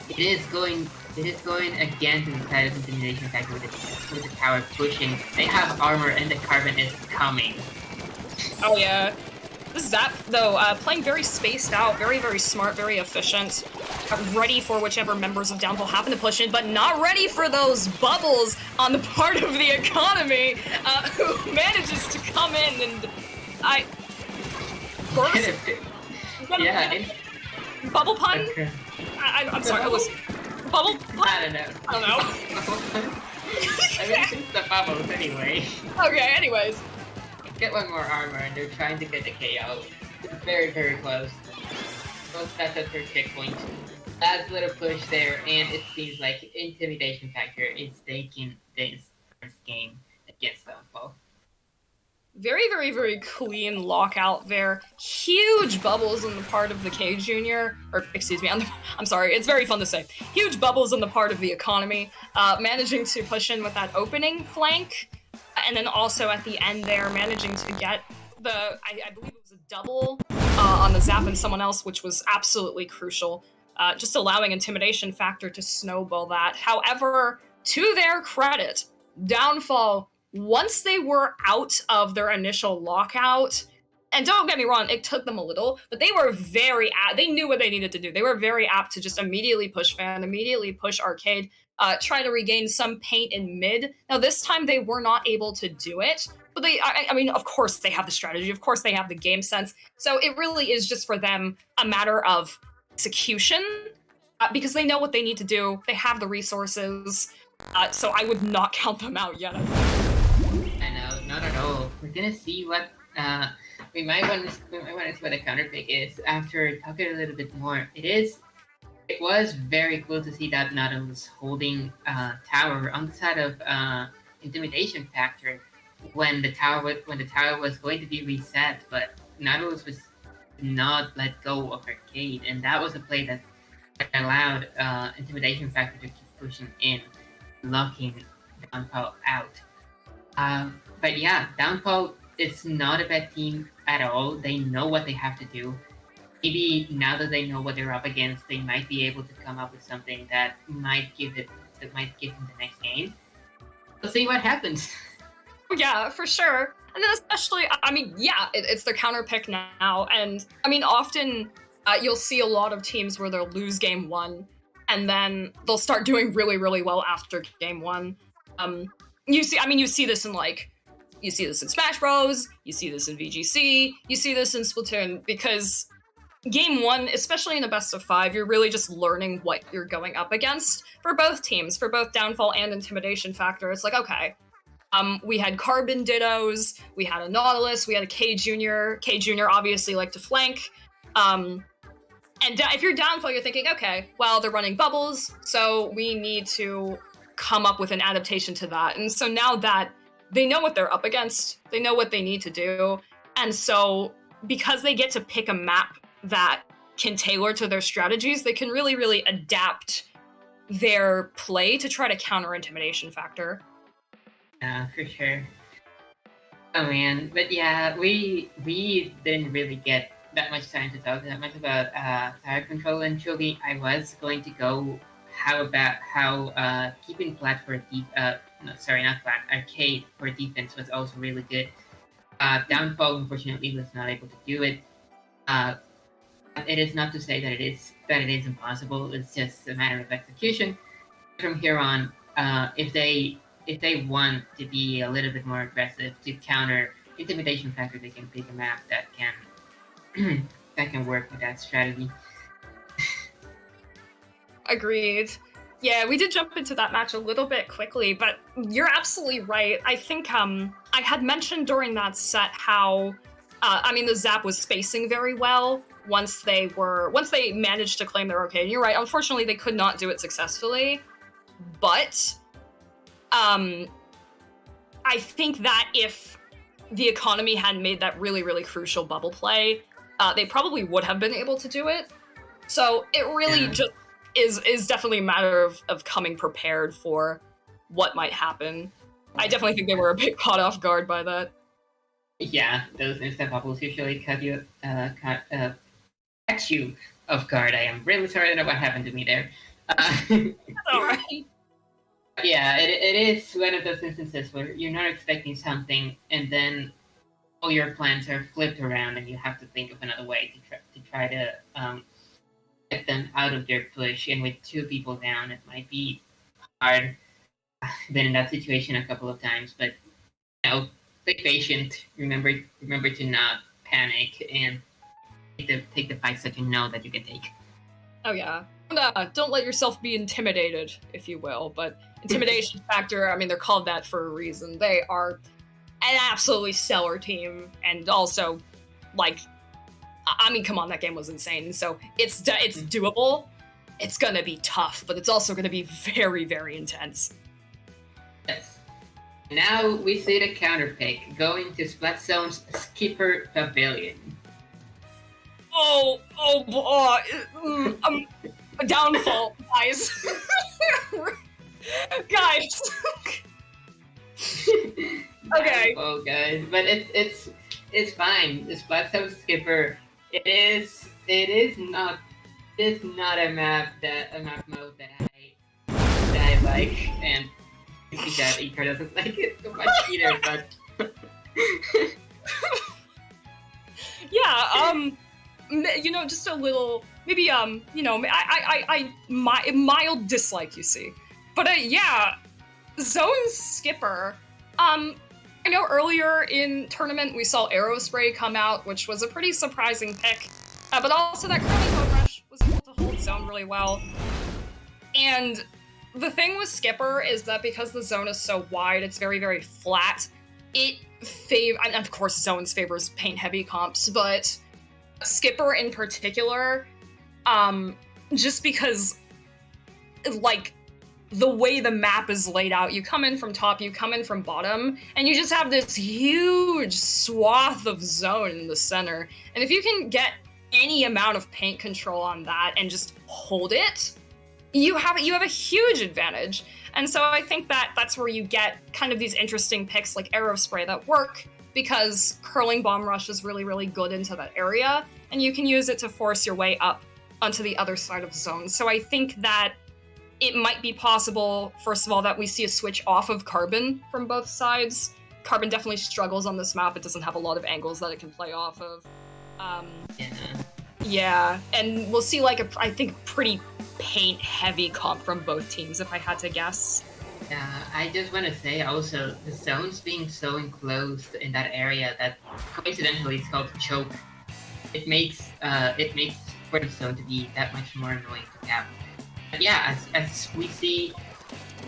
it is going again to the side of Intimidation Factor with the tower pushing. They have armor and the carbon is coming. Oh yeah. This Zap, though, playing very spaced out, very, very smart, very efficient. Ready for whichever members of Downfall happen to push in, but not ready for those bubbles on the part of the economy, who manages to come in and... Yeah. Bubble pun? Okay. I'm sorry, listen. Bubble pun? I don't know. I mean, it's the bubbles anyway. Okay, anyways. Get one more armor and they're trying to get the KO. It's very, very close. That's a third checkpoint. Last little push there, and it seems like Intimidation Factor is taking this first game against Downfall. Very, very, very clean lockout there. Huge bubbles on the part of the K Junior, or excuse me, I'm sorry, it's very fun to say. Huge bubbles on the part of the economy, managing to push in with that opening flank, and then also at the end there, managing to get I believe it was a double on the Zap and someone else, which was absolutely crucial. Just allowing Intimidation Factor to snowball that. However, to their credit, Downfall, once they were out of their initial lockout, and don't get me wrong, it took them a little, but they were they knew what they needed to do. They were very apt to just immediately push fan, immediately push arcade, try to regain some paint in mid. Now this time they were not able to do it, but I mean, of course they have the strategy, of course they have the game sense, so it really is just for them a matter of execution, because they know what they need to do, they have the resources, so I would not count them out yet. I know, not at all. We're gonna see what we might want to see what the counter pick is after talking a little bit more. It was very cool to see that Nautilus was holding tower on the side of Intimidation Factor when the tower was going to be reset, but Nautilus was not let go of arcade, and that was a play that allowed Intimidation Factor to keep pushing in, locking Downfall out. But yeah, Downfall is not a bad team at all. They know what they have to do. Maybe now that they know what they're up against, they might be able to come up with something that might give them the next game. We'll see what happens. Yeah, for sure. And then especially, I mean, yeah, it's their counter pick now. And I mean, often you'll see a lot of teams where they'll lose game one and then they'll start doing really, really well after game one. You see this in Smash Bros, you see this in VGC, you see this in Splatoon, because game one, especially in a best of 5, you're really just learning what you're going up against for both teams, for both Downfall and Intimidation Factor. It's like, okay, we had Carbon Dittos, we had a Nautilus, we had a K Junior. K Junior obviously like to flank. And if you're Downfall, you're thinking, okay, well, they're running bubbles, so we need to come up with an adaptation to that. And so now that they know what they're up against, they know what they need to do, and so because they get to pick a map that can tailor to their strategies, they can really, really adapt their play to try to counter Intimidation Factor. Yeah, for sure. Oh man, but yeah, we didn't really get that much time to talk that much about tower control, and truly I was going to go how keeping flat for arcade for defense was also really good. Downfall unfortunately was not able to do it. It is not to say that it is impossible. It's just a matter of execution. From here on, if they want to be a little bit more aggressive to counter Intimidation Factor, they can pick a map that can work with that strategy. Agreed. Yeah, we did jump into that match a little bit quickly, but you're absolutely right. I think I had mentioned during that set how the Zap was spacing very well once they managed to claim their arcade. And you're right, unfortunately they could not do it successfully, but I think that if the economy hadn't made that really, really crucial bubble play, they probably would have been able to do it. So it really just is definitely a matter of coming prepared for what might happen. I definitely think they were a bit caught off guard by that. Yeah, those instant bubbles usually catch you off guard. I am really sorry that what happened to me there. That's alright. Yeah, it is one of those instances where you're not expecting something, and then all your plans are flipped around, and you have to think of another way to try to get them out of their push. And with 2 people down, it might be hard. I've been in that situation a couple of times, but stay patient. Remember to not panic and take the fights that you know that you can take. Oh yeah. Don't let yourself be intimidated, if you will. But intimidation factor, I mean, they're called that for a reason. They are an absolutely stellar team, and also, like, I mean, come on, that game was insane. So it's doable. It's gonna be tough, but it's also gonna be very, very intense. Yes. Now we see the counter pick going to Splatzone's Skipper Pavilion. A downfall, guys. Guys. Okay. Oh, guys, but it's fine. The Splatzone Skipper, it is not a map mode that I like, and I think that Icar doesn't like it so much either. But yeah, just a little, maybe, I mild dislike, you see. But, yeah, Zone Skipper, I know earlier in tournament we saw Aerospray come out, which was a pretty surprising pick, but also that Curling Boat Rush was able to hold Zone really well. And the thing with Skipper is that because the zone is so wide, it's very, very flat, and of course Zones favors paint-heavy comps, but Skipper in particular, just because, like, the way the map is laid out, you come in from top, you come in from bottom, and you just have this huge swath of zone in the center. And if you can get any amount of paint control on that and just hold it, you have a huge advantage. And so I think that's where you get kind of these interesting picks like Aerospray that work, because Curling Bomb Rush is really, really good into that area, and you can use it to force your way up onto the other side of zone. So I think that it might be possible, first of all, that we see a switch off of Carbon from both sides. Carbon definitely struggles on this map. It doesn't have a lot of angles that it can play off of. Yeah, and we'll see, like, I think, pretty paint-heavy comp from both teams, if I had to guess. Yeah, I just want to say also, the zones being so enclosed in that area that coincidentally it's called choke. It makes for the zone to be that much more annoying to cap. But yeah, as we see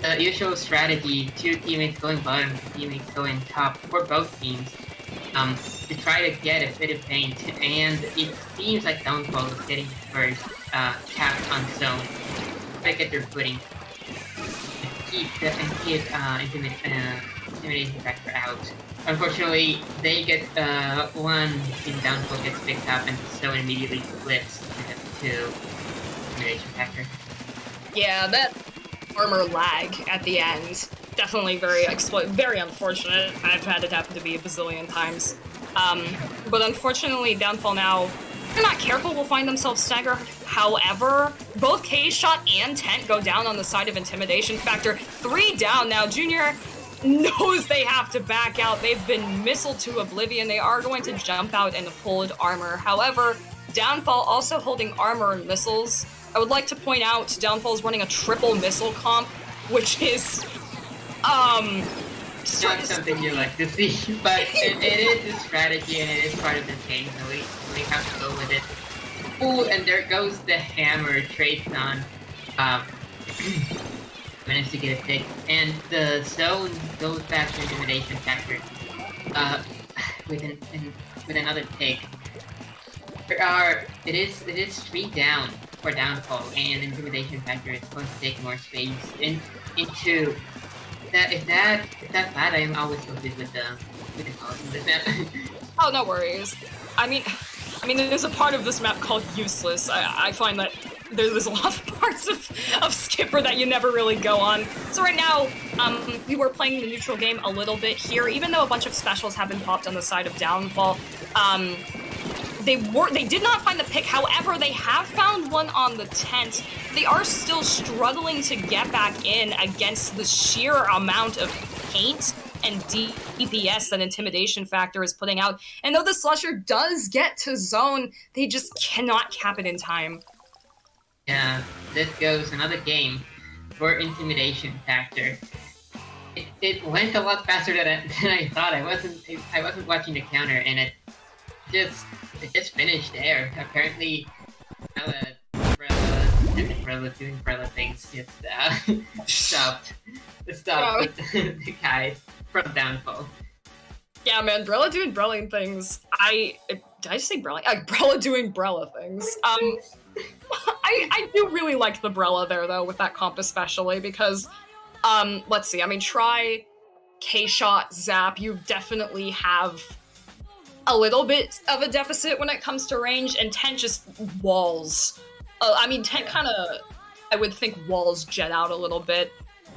the usual strategy, 2 teammates going bottom, 2 teammates going top for both teams, to try to get a bit of paint, and it seems like Downfall is getting the first cap on zone. Try to get their footing. Keep intimidation factor out. Unfortunately, they get one in Downfall gets picked up, and so immediately flips to intimidation factor. Yeah, that armor lag at the end, definitely very unfortunate. I've had it happen to me a bazillion times. But unfortunately, Downfall now, if they're not careful, will find themselves staggered. However, both K-Shot and Tent go down on the side of Intimidation Factor. 3 down now. Junior knows they have to back out. They've been missiled to oblivion. They are going to jump out and hold armor. However, Downfall also holding armor and missiles. I would like to point out Downfall is running a triple missile comp, which is not something you like to see, but it is a strategy and it is part of the game, so we have to go with it. Ooh, and there goes the hammer trades on. Managed to get a pick, and the zone goes back to Intimidation Factor with another pick. It is 3 down for Downfall, and Intimidation Factor is going to take more space into if that's bad, I am always good with the calls in this map. Oh, no worries. I mean, there's a part of this map called Useless. I find that there's a lot of parts of Skipper that you never really go on. So right now, we were playing the neutral game a little bit here, even though a bunch of specials have been popped on the side of Downfall. They did not find the pick. However, they have found one on the tent. They are still struggling to get back in against the sheer amount of paint and DPS that Intimidation Factor is putting out. And though the Slusher does get to zone, they just cannot cap it in time. Yeah, this goes another game for Intimidation Factor. It went a lot faster than I thought. I wasn't watching the counter, and it just finished there. Apparently, Umbrella doing Umbrella things just stopped the guys from Downfall. Yeah, man, Brella doing Brelling things. Did I just say Brelling? Brella doing Brella things. I do really like the Brella there, though, with that comp especially, because, let's see, I mean, try K-Shot, Zap, you definitely have a little bit of a deficit when it comes to range, and Tent just walls. I mean, Tent kind of, I would think walls Jet out a little bit.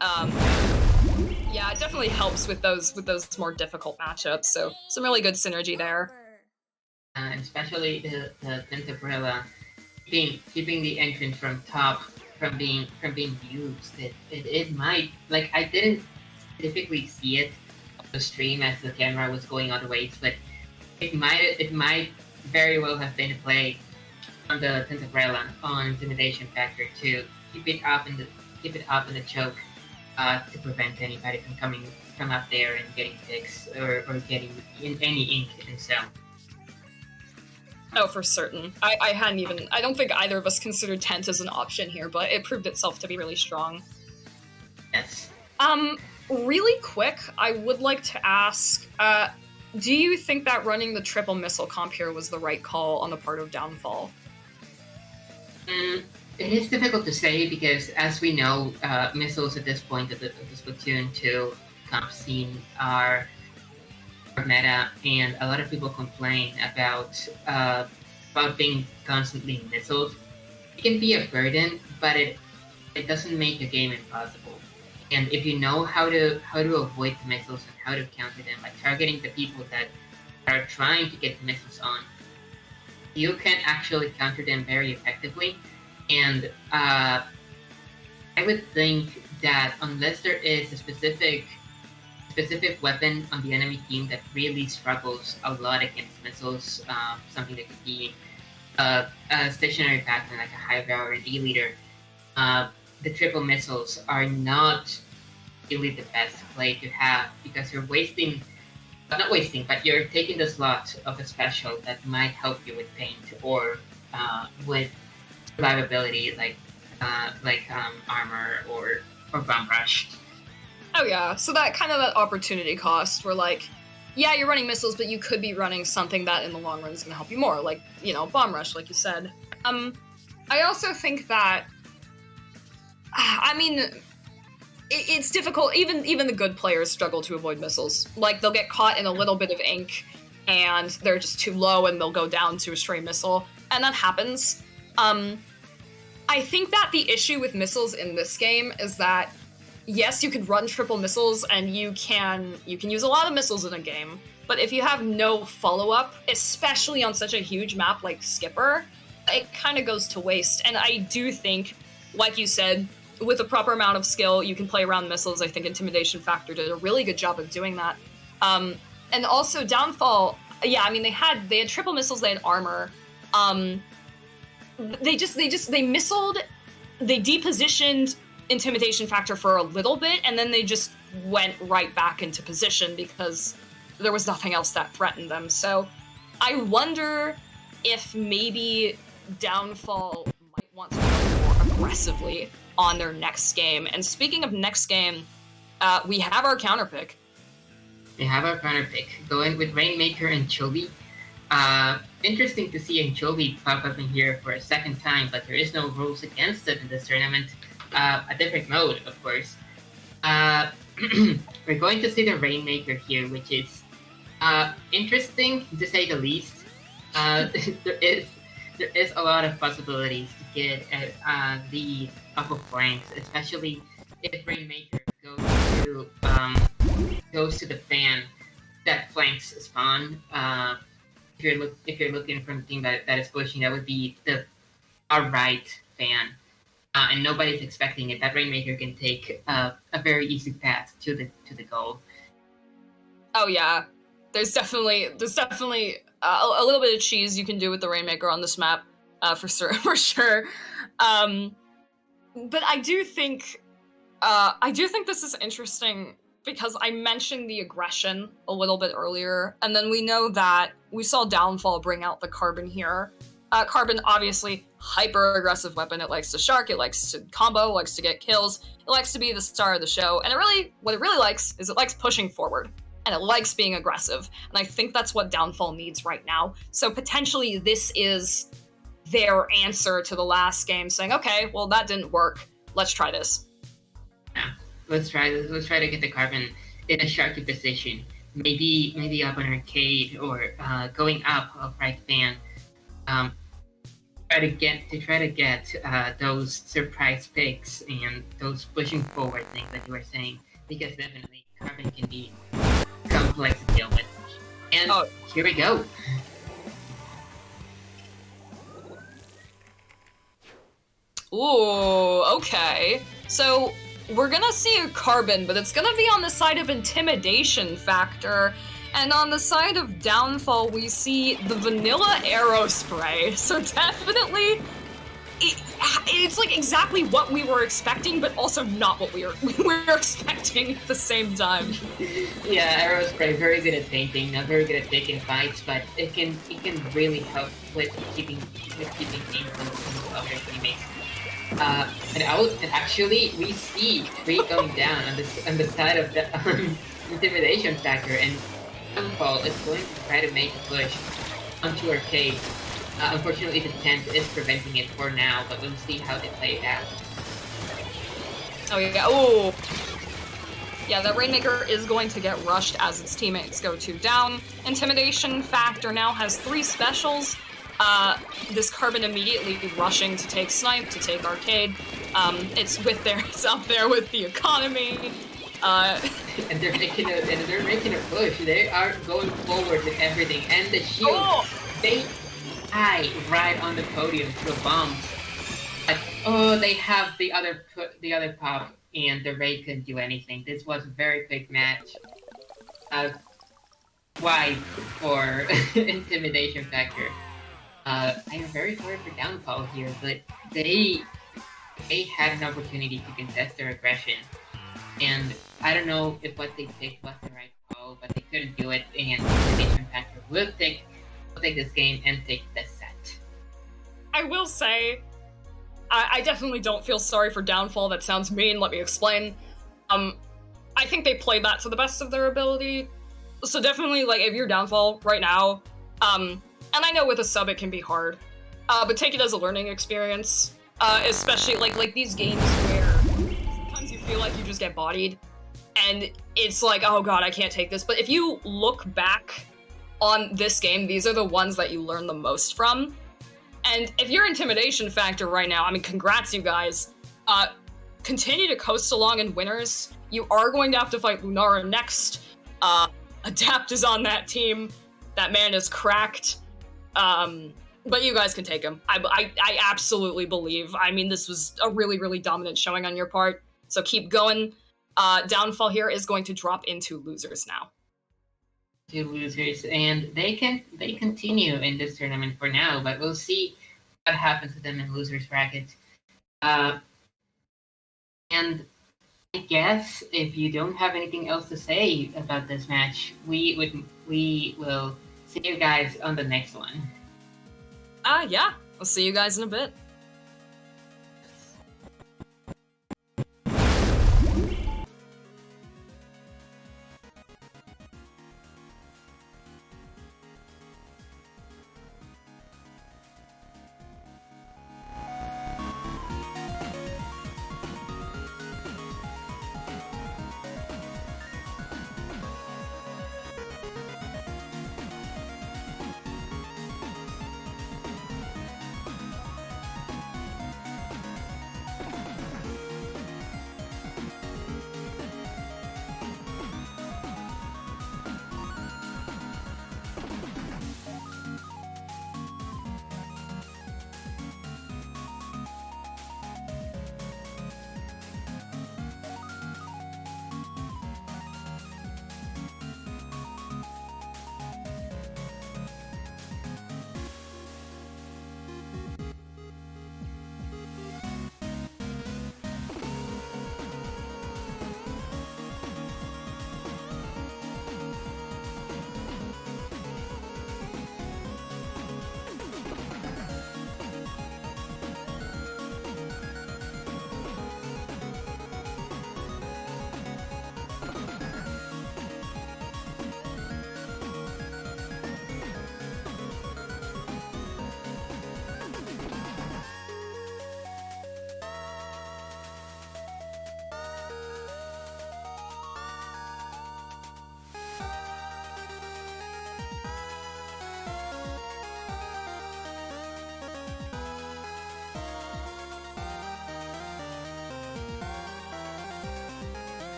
Yeah, it definitely helps with those more difficult matchups, so some really good synergy there. Especially the Umbrella keeping the entrance from top from being used. It might, like, I didn't typically see it on the stream as the camera was going other ways, but it might very well have been a play on the Umbrella on Intimidation Factor to keep it up in the choke to prevent anybody from coming from up there and getting picks or getting in any ink in cell. Oh, for certain. I don't think either of us considered Tent as an option here, but it proved itself to be really strong. Yes. Really quick, I would like to ask, do you think that running the triple missile comp here was the right call on the part of Downfall? It is difficult to say because, as we know, missiles at this point of the Splatoon 2 comp scene are meta, and a lot of people complain about being constantly missiled. It can be a burden, but it doesn't make a game impossible. And if you know how to avoid the missiles and how to counter them by targeting the people that are trying to get the missiles on, you can actually counter them very effectively. And I would think that unless there is a specific weapon on the enemy team that really struggles a lot against missiles, something that could be a stationary pattern like a high power or an E-leader, the triple missiles are not really the best play to have because you're you're taking the slot of a special that might help you with paint or with survivability like armor or bomb rush. Oh yeah, so that opportunity cost where, like, yeah, you're running missiles, but you could be running something that in the long run is going to help you more, like, you know, bomb rush, like you said. I also think that, I mean, it's difficult. Even the good players struggle to avoid missiles. Like, they'll get caught in a little bit of ink, and they're just too low, and they'll go down to a stray missile, and that happens. I think that the issue with missiles in this game is that, yes, you could run triple missiles, and you can use a lot of missiles in a game, but if you have no follow-up, especially on such a huge map like Skipper, it kind of goes to waste. And I do think, like you said, with a proper amount of skill, you can play around missiles. I think Intimidation Factor did a really good job of doing that. And also Downfall, yeah, I mean, they had triple missiles, they had armor. They missiled, they depositioned Intimidation Factor for a little bit, and then they just went right back into position because there was nothing else that threatened them. So I wonder if maybe Downfall might want to go more aggressively on their next game. And speaking of next game, we have our counter pick. We have our counter pick, going with Rainmaker and Chovy. Interesting to see Anchovy pop up in here for a second time, but there is no rules against it in this tournament. A different mode, of course. we're going to see the Rainmaker here, which is interesting to say the least. there is a lot of possibilities to get the upper flanks, especially if Rainmaker goes to the fan that flanks spawn. If you're looking for the team that is pushing, that would be our right fan. And nobody's expecting it. That Rainmaker can take a very easy path to the goal. Oh yeah, there's definitely a little bit of cheese you can do with the Rainmaker on this map, for sure. But I do think this is interesting because I mentioned the aggression a little bit earlier, and then we know that we saw Downfall bring out the Carbon here. Carbon, obviously, hyper-aggressive weapon. It likes to shark, it likes to combo, it likes to get kills, it likes to be the star of the show, and what it really likes is it likes pushing forward, and it likes being aggressive, and I think that's what Downfall needs right now. So potentially this is their answer to the last game, saying, okay, well that didn't work, let's try this. Yeah, let's try this. Let's try to get the Carbon in a sharky position. Maybe up on arcade or going up right fan. Try to get those surprise picks and those pushing forward things that you were saying, because definitely Carbon can be complex to deal with. And here we go. Ooh, okay. So we're gonna see a Carbon, but it's gonna be on the side of Intimidation factor. And on the side of Downfall, we see the vanilla arrow spray. So definitely, it's like exactly what we were expecting, but also not what we were expecting at the same time. Yeah, arrow spray, very good at painting, not very good at taking fights, but it can really help with keeping teams from other teammates. And actually, we see Reef going down on the side of the Intimidation factor, and Downfall is going to try to make a push onto arcade. Unfortunately, the tent is preventing it for now, but we'll see how they play it out. Oh yeah, oh! Yeah, that Rainmaker is going to get rushed as its teammates go down. Intimidation factor now has 3 specials. This Carbon immediately rushing to take Snipe, to take Arcade. It's up there with the economy. And they're making a push. They are going forward with everything, and the shield. They die right on the podium to a bomb. But they have the other pop, and the Raid couldn't do anything. This was a very quick match. Wide for Intimidation factor. I am very sorry for Downfall here, but they had an opportunity to contest their aggression. And I don't know if what they picked was the right call, but they couldn't do it, and Intimidation factor will take this game and take the set. I will say, I definitely don't feel sorry for Downfall. That sounds mean, let me explain. I think they played that to the best of their ability. So definitely, like, if you're Downfall right now, and I know with a sub it can be hard, but take it as a learning experience, especially like these games where sometimes you feel like you just get bodied, and it's like, oh god, I can't take this. But if you look back on this game, these are the ones that you learn the most from. And if you're Intimidation factor right now, I mean, congrats, you guys. Continue to coast along in winners. You are going to have to fight Lunara next. Adapt is on that team. That man is cracked. But you guys can take him. I absolutely believe. I mean, this was a really, really dominant showing on your part. So keep going. Downfall here is going to drop into losers now. To losers, and they continue in this tournament for now, but we'll see what happens to them in losers bracket. And I guess if you don't have anything else to say about this match, we will see you guys on the next one. Yeah, I'll see you guys in a bit.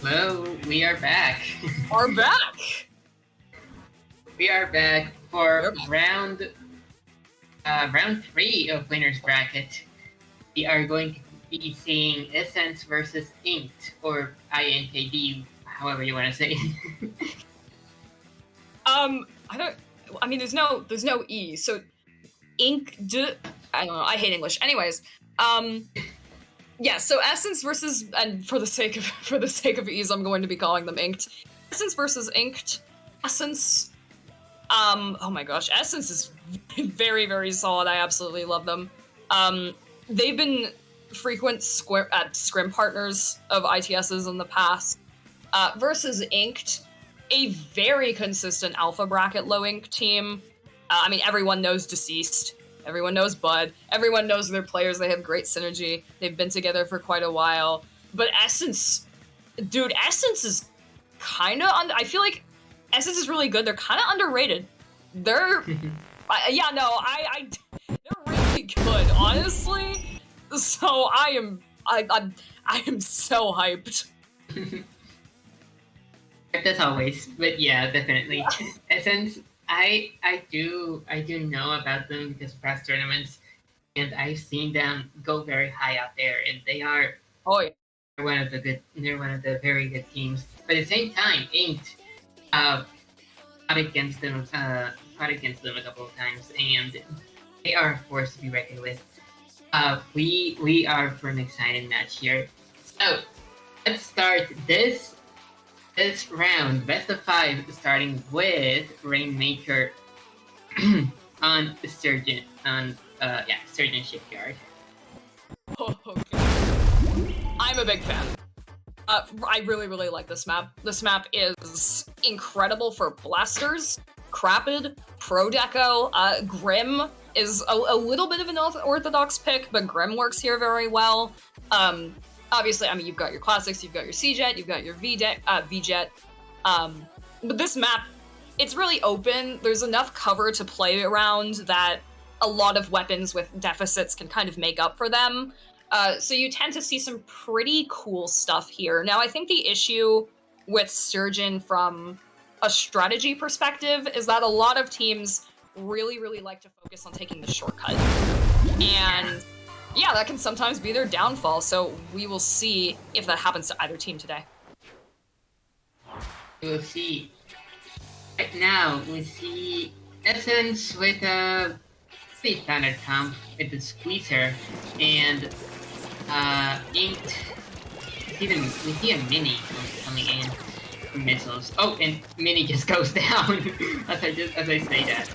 Well, we are back. Are back. We are back for Yep. round 3 of Winners Bracket. We are going to be seeing Essence versus Inked, or INKD, however you want to say it. I mean, there's no E, so I don't know, I hate English. Anyways, yeah, so Essence versus, and for the sake of ease, I'm going to be calling them Inked. Essence versus Inked. Essence, oh my gosh, Essence is very, very solid. I absolutely love them. They've been frequent scrim partners of ITSs in the past. Versus Inked, a very consistent alpha bracket low ink team. I mean, everyone knows Deceased. Everyone knows Bud. Everyone knows their players. They have great synergy. They've been together for quite a while. But Essence, dude, Essence is kind of... I feel like Essence is really good. They're kind of underrated. They're... yeah, no, they're really good, honestly. So I am so hyped. As always, but yeah, definitely. Essence, I do know about them because of past tournaments, and I've seen them go very high out there, and they are they're one of the very good teams. But at the same time, Inked fought against them a couple of times, and they are a force to be reckoned with. We are for an exciting match here. So let's start this round, best of 5, starting with Rainmaker on Sturgeon Shipyard. Oh, okay. I'm a big fan. I really, really like this map. This map is incredible for blasters, Crapid, Pro Deco. Grim is a little bit of an orthodox pick, but Grim works here very well. Obviously, I mean, you've got your classics, you've got your C-Jet, you've got your V-Jet. But this map, it's really open. There's enough cover to play around that a lot of weapons with deficits can kind of make up for them. So you tend to see some pretty cool stuff here. Now, I think the issue with Sturgeon from a strategy perspective is that a lot of teams really, really like to focus on taking the shortcut. And yeah, that can sometimes be their downfall, so we will see if that happens to either team today. We'll see. Right now, we see Essence with a pretty standard comp with the Squeezer, and Inked. We see a Mini coming in from missiles. Oh, and Mini just goes down as I say that.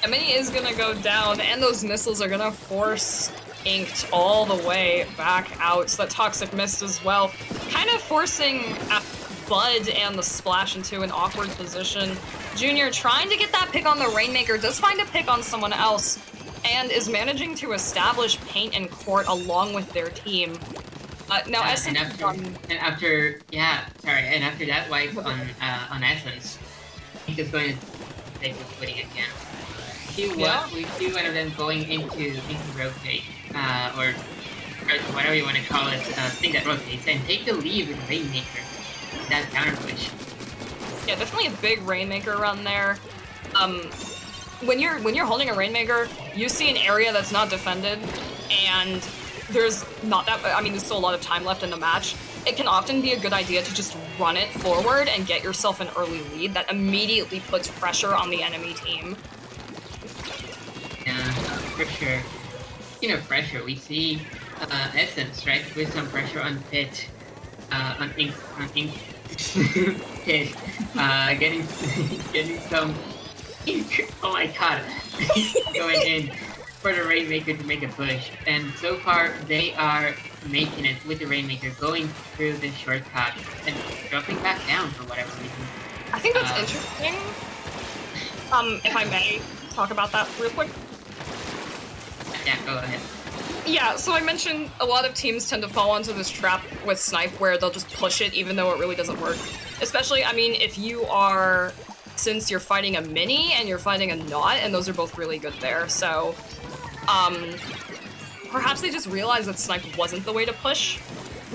A Mini is gonna go down, and those missiles are gonna force Inked all the way back out. So that Toxic Mist as well, kind of forcing Bud and the Splash into an awkward position. Junior trying to get that pick on the Rainmaker, does find a pick on someone else, and is managing to establish paint and court along with their team. Now Essence and after that wipe on Essence, Ink is going to take the footing again. We see one of them going into rotate, or whatever you want to call it, thing that rotates, and take the lead with Rainmaker. That counter push. Yeah, definitely a big Rainmaker run there. When you're holding a Rainmaker, you see an area that's not defended, and there's not that. I mean, there's still a lot of time left in the match. It can often be a good idea to just run it forward and get yourself an early lead that immediately puts pressure on the enemy team. Yeah, for sure. Speaking of pressure, we see Essence, right, with some pressure on Pit, on Ink, Pit, getting some ink. Oh my god, going in for the Rainmaker to make a push, and so far they are making it with the Rainmaker, going through the shortcut and dropping back down for whatever reason. I think that's interesting. If I may talk about that real quick. Yeah, go ahead. Yeah, so I mentioned a lot of teams tend to fall into this trap with Snipe where they'll just push it even though it really doesn't work. Especially, I mean, if you are, since you're fighting a Mini and you're fighting a Not, and those are both really good there, so, perhaps they just realized that Snipe wasn't the way to push,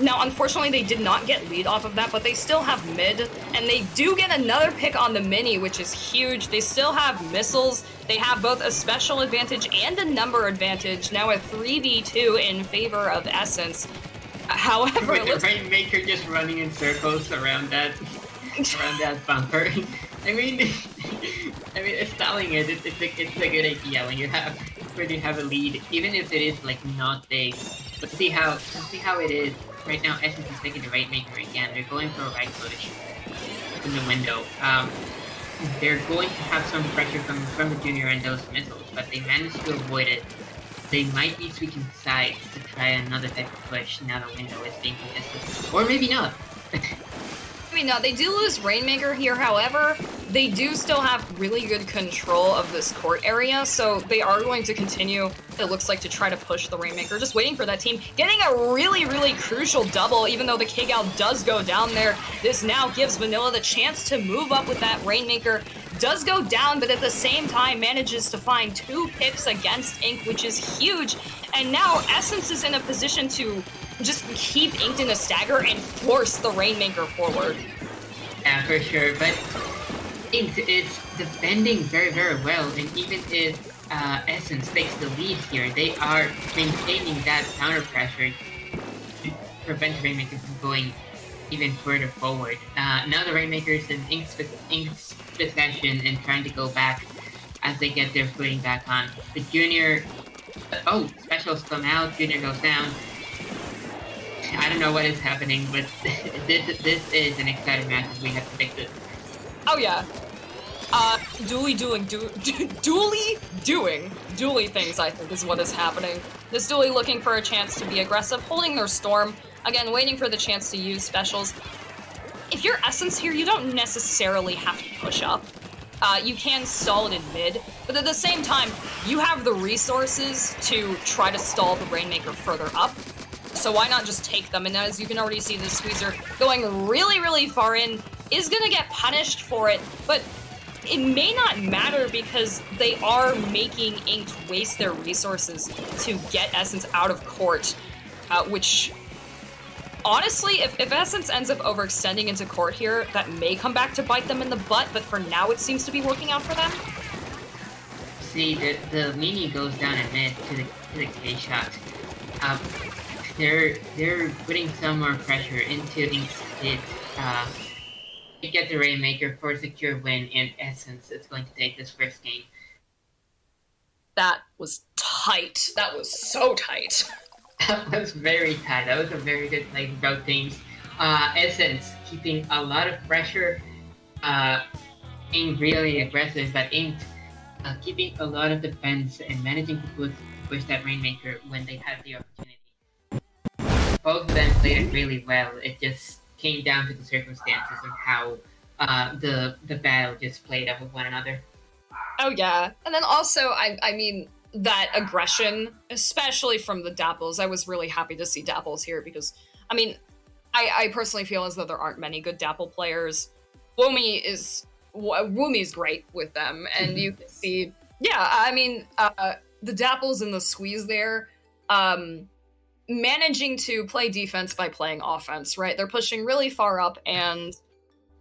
Now, unfortunately, they did not get lead off of that, but they still have mid, and they do get another pick on the mini, which is huge. They still have missiles. They have both a special advantage and a number advantage. Now a 3v2 in favor of Essence. However, with the Rainmaker just running in circles around that bumper. I mean, stalling it. It's a good idea when you have a lead, even if it is like not big. But see how it is right now. Essence is taking the Rainmaker again. They're going for a right push in the window. They're going to have some pressure from the Junior and those missiles, but they managed to avoid it. They might be tweaking sides to try another type of push now the window is being contested. Or maybe not. I mean, no, they do lose Rainmaker here, however, they do still have really good control of this court area, so they are going to continue, it looks like, to try to push the Rainmaker, just waiting for that team, getting a really, really crucial double, even though the K-Gal does go down there. This now gives Vanilla the chance to move up with that Rainmaker, does go down, but at the same time manages to find 2 picks against Ink, which is huge, and now Essence is in a position to just keep Inked in a stagger and force the Rainmaker forward. Yeah, for sure, but Inked is defending very, very well, and even if Essence takes the lead here, they are maintaining that counter pressure to prevent Rainmaker from going even further forward. Now the Rainmaker is in Inked's possession and trying to go back as they get their footing back on. The Junior... oh, specials come out, Junior goes down. I don't know what is happening, but this is an exciting match as we have predicted. Oh yeah. Dually things, I think, is what is happening. This Dually looking for a chance to be aggressive, holding their storm, again, waiting for the chance to use specials. If you're Essence here, you don't necessarily have to push up. You can stall it in mid, but at the same time, you have the resources to try to stall the Rainmaker further up. So why not just take them? And as you can already see, the Squeezer going really, really far in is gonna get punished for it, but it may not matter because they are making Inked waste their resources to get Essence out of court, which, honestly, if Essence ends up overextending into court here, that may come back to bite them in the butt, but for now it seems to be working out for them. See, the mini goes down in mid to the K-shot. They're putting some more pressure into Inked's hit to get the Rainmaker for a secure win, and Essence is going to take this first game. That was tight. That was so tight. That was very tight. That was a very good play from both teams. Essence keeping a lot of pressure, being really aggressive, but Inked keeping a lot of defense and managing to push that Rainmaker when they had the opportunity. Both of them played it really well. It just came down to the circumstances and how the battle just played off of one another. Oh yeah, and then also, I mean, that aggression, especially from the Dapples. I was really happy to see Dapples here because, I mean, I personally feel as though there aren't many good Dapple players. Woomy is great with them, and you can see, yeah, I mean, the Dapples and the Squeeze there, managing to play defense by playing offense, right? They're pushing really far up, and,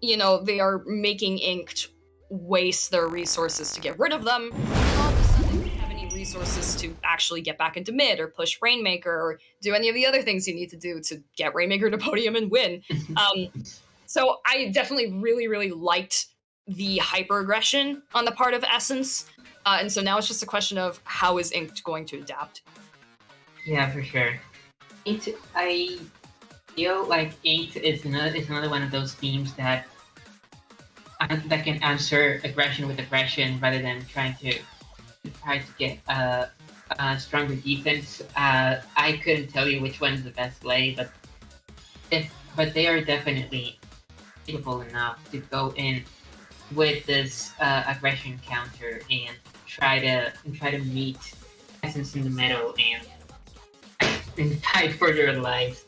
you know, they are making Inked waste their resources to get rid of them. All of a sudden, they don't have any resources to actually get back into mid or push Rainmaker or do any of the other things you need to do to get Rainmaker to podium and win. So I definitely really, really liked the hyper aggression on the part of Essence. And so now it's just a question of how is Inked going to adapt. Yeah, for sure. I feel like Inked is another one of those teams that can answer aggression with aggression rather than trying to get a stronger defense. I couldn't tell you which one is the best play, but they are definitely capable enough to go in with this aggression counter and try to meet Essence in the middle and fight for their lives.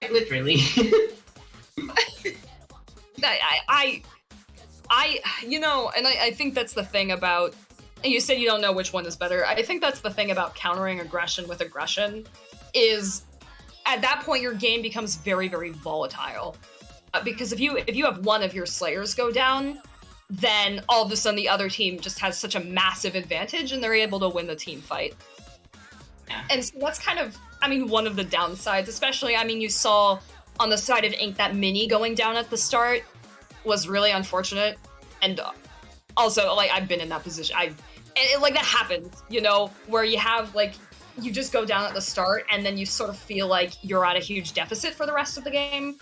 Literally. I you know, and I think that's the thing about, you said you don't know which one is better. I think that's the thing about countering aggression with aggression is at that point your game becomes very, very volatile. Because if you have one of your Slayers go down, then all of a sudden the other team just has such a massive advantage and they're able to win the team fight. Yeah. And so that's kind of, I mean, one of the downsides, especially, I mean, you saw on the side of Ink that Mini going down at the start was really unfortunate. And also, like, I've been in that position. Like, that happens, you know, where you have, like, you just go down at the start and then you sort of feel like you're at a huge deficit for the rest of the game.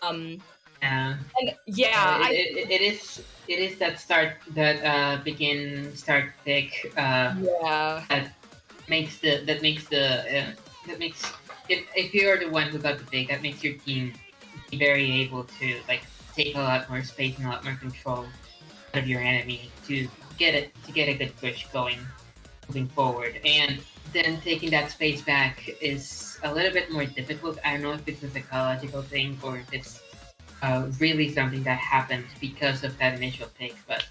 Yeah. And yeah, It is that start pick that makes if you're the one who got the pick, that makes your team be very able to like take a lot more space and a lot more control out of your enemy to get a good push going moving forward. And then taking that space back is a little bit more difficult. I don't know if it's a psychological thing or if it's really something that happened because of that initial pick, but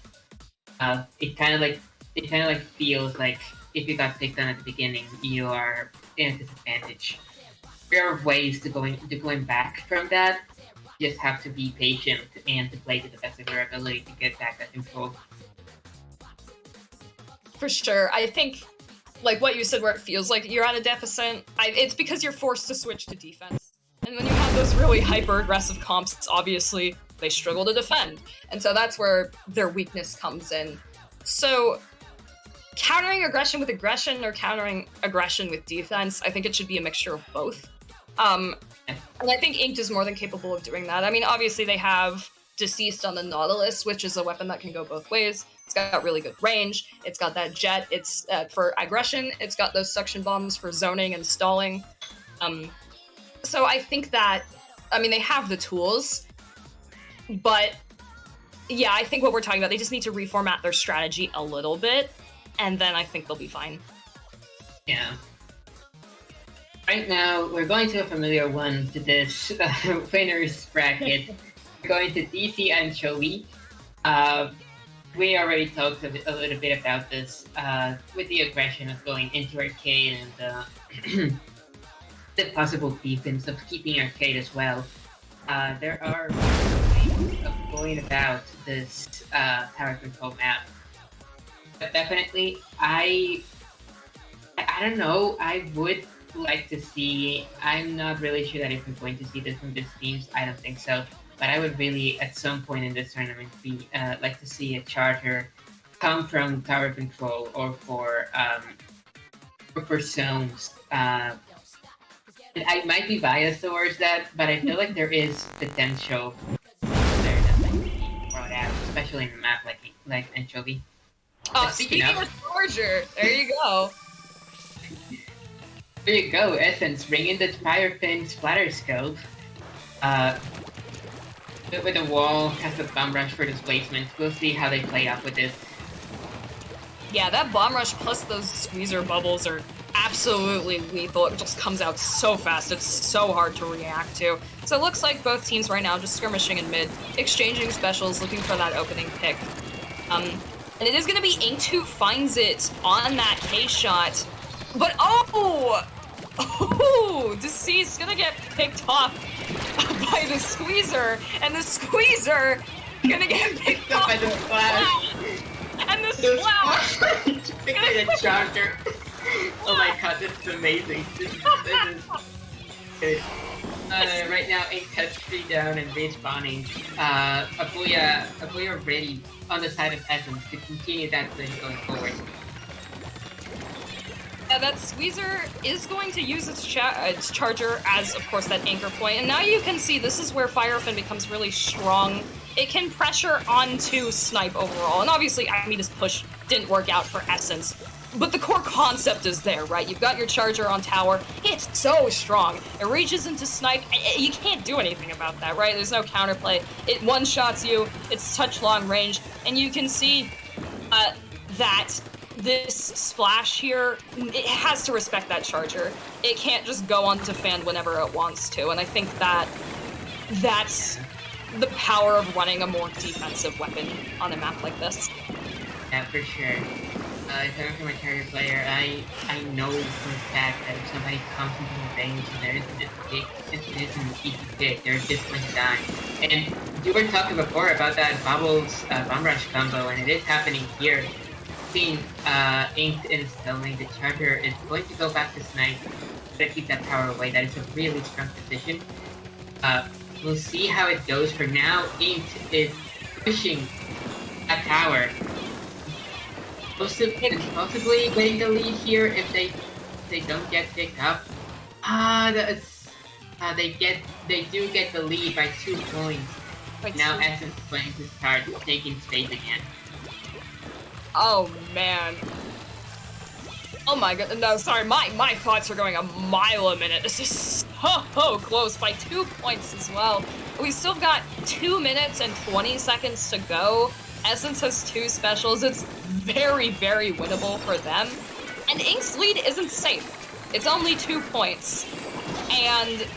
it kind of like feels like if you got picked on at the beginning, you are in a disadvantage. There are ways to going back from that. You just have to be patient and to play to the best of your ability to get back that control. For sure. I think, like what you said, where it feels like you're at a deficit, it's because you're forced to switch to defense. And when you have those really hyper-aggressive comps, obviously, they struggle to defend. And so that's where their weakness comes in. So, countering aggression with aggression or countering aggression with defense, I think it should be a mixture of both. And I think Inked is more than capable of doing that. I mean, obviously, they have Deceased on the Nautilus, which is a weapon that can go both ways. It's got really good range. It's got that jet. It's for aggression. It's got those suction bombs for zoning and stalling. So I think that, I mean, they have the tools, but yeah, I think what we're talking about, they just need to reformat their strategy a little bit, and then I think they'll be fine. Yeah. Right now, we're going to a familiar one to this winners bracket. We're going to DC Anchovy. We already talked a little bit about this with the aggression of going into arcade and the possible defense of keeping arcade as well. There are ways of going about this tower control map. But definitely, I don't know, I would like to see, I'm not really sure that if we're going to see this from this teams, I don't think so. But I would really, at some point in this tournament, be like to see a charger come from tower control or for zones. I might be biased towards that, but I feel like there is potential there that might be brought out, especially in a map like Anchovy. Speaking of charger, there you go. There you go, Essence, bring in the Firefin Splatter Scope. With the wall, has the bomb rush for displacement. We'll see how they play up with this. Yeah, that bomb rush plus those squeezer bubbles are absolutely lethal. It just comes out so fast. It's so hard to react to. So it looks like both teams right now just skirmishing in mid, exchanging specials, looking for that opening pick. And it is going to be Inked who finds it on that K-shot. But Deceased gonna get picked off by the squeezer, and the squeezer gonna get picked off by the splash. And the splash picked by the charger. Oh my god, this is amazing. This is good. Right now, Inked has 3 down and respawning. Abuya ready on the side of Essence to continue that play going forward. Yeah, that squeezer is going to use its charger as, of course, that anchor point. And now you can see this is where Firefin becomes really strong. It can pressure onto Snipe overall. And obviously, Amita's push didn't work out for Essence. But the core concept is there, right? You've got your charger on tower. It's so strong. It reaches into Snipe. You can't do anything about that, right? There's no counterplay. It one-shots you. It's such long range. And you can see that this splash here, it has to respect that charger. It can't just go on to fan whenever it wants to. And I think that's the power of running a more defensive weapon on a map like this. Yeah, for sure. if I'm from a character player, I know for a fact that if somebody comes into the range and there isn't this pick, since it isn't an easy pick, they're just going to die. And you were talking before about that Bubbles Bomb Rush combo, and it is happening here. Seeing Inked and Stonely, the Charger is going to go back to Snipe to keep that power away. That is a really strong position. We'll see how it goes. For now, Inked is pushing that tower. Possibly getting the lead here if they don't get picked up. They do get the lead by 2 points. Now Essence is going to start taking space again. Oh man. Oh my god, no, sorry, my thoughts are going a mile a minute. This is so close by 2 points as well. We still got 2 minutes and 20 seconds to go. Essence has 2 specials. It's very, very winnable for them. And Ink's lead isn't safe. It's only 2 points. And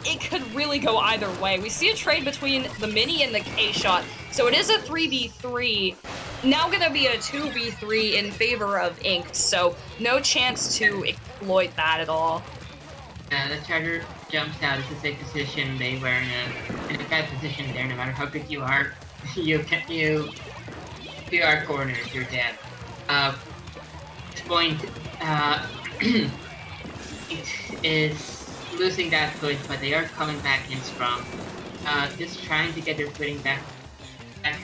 it could really go either way. We see a trade between the Mini and the K-Shot. So it is a 3v3. Now gonna be a 2v3 in favor of Inked. So no chance to exploit that at all. The Charger jumps out. It's a safe position. They were in a bad position there. No matter how good you are, you are cornered. You're dead. This point, it is losing that foot, but they are coming back in strong. Just trying to get their footing back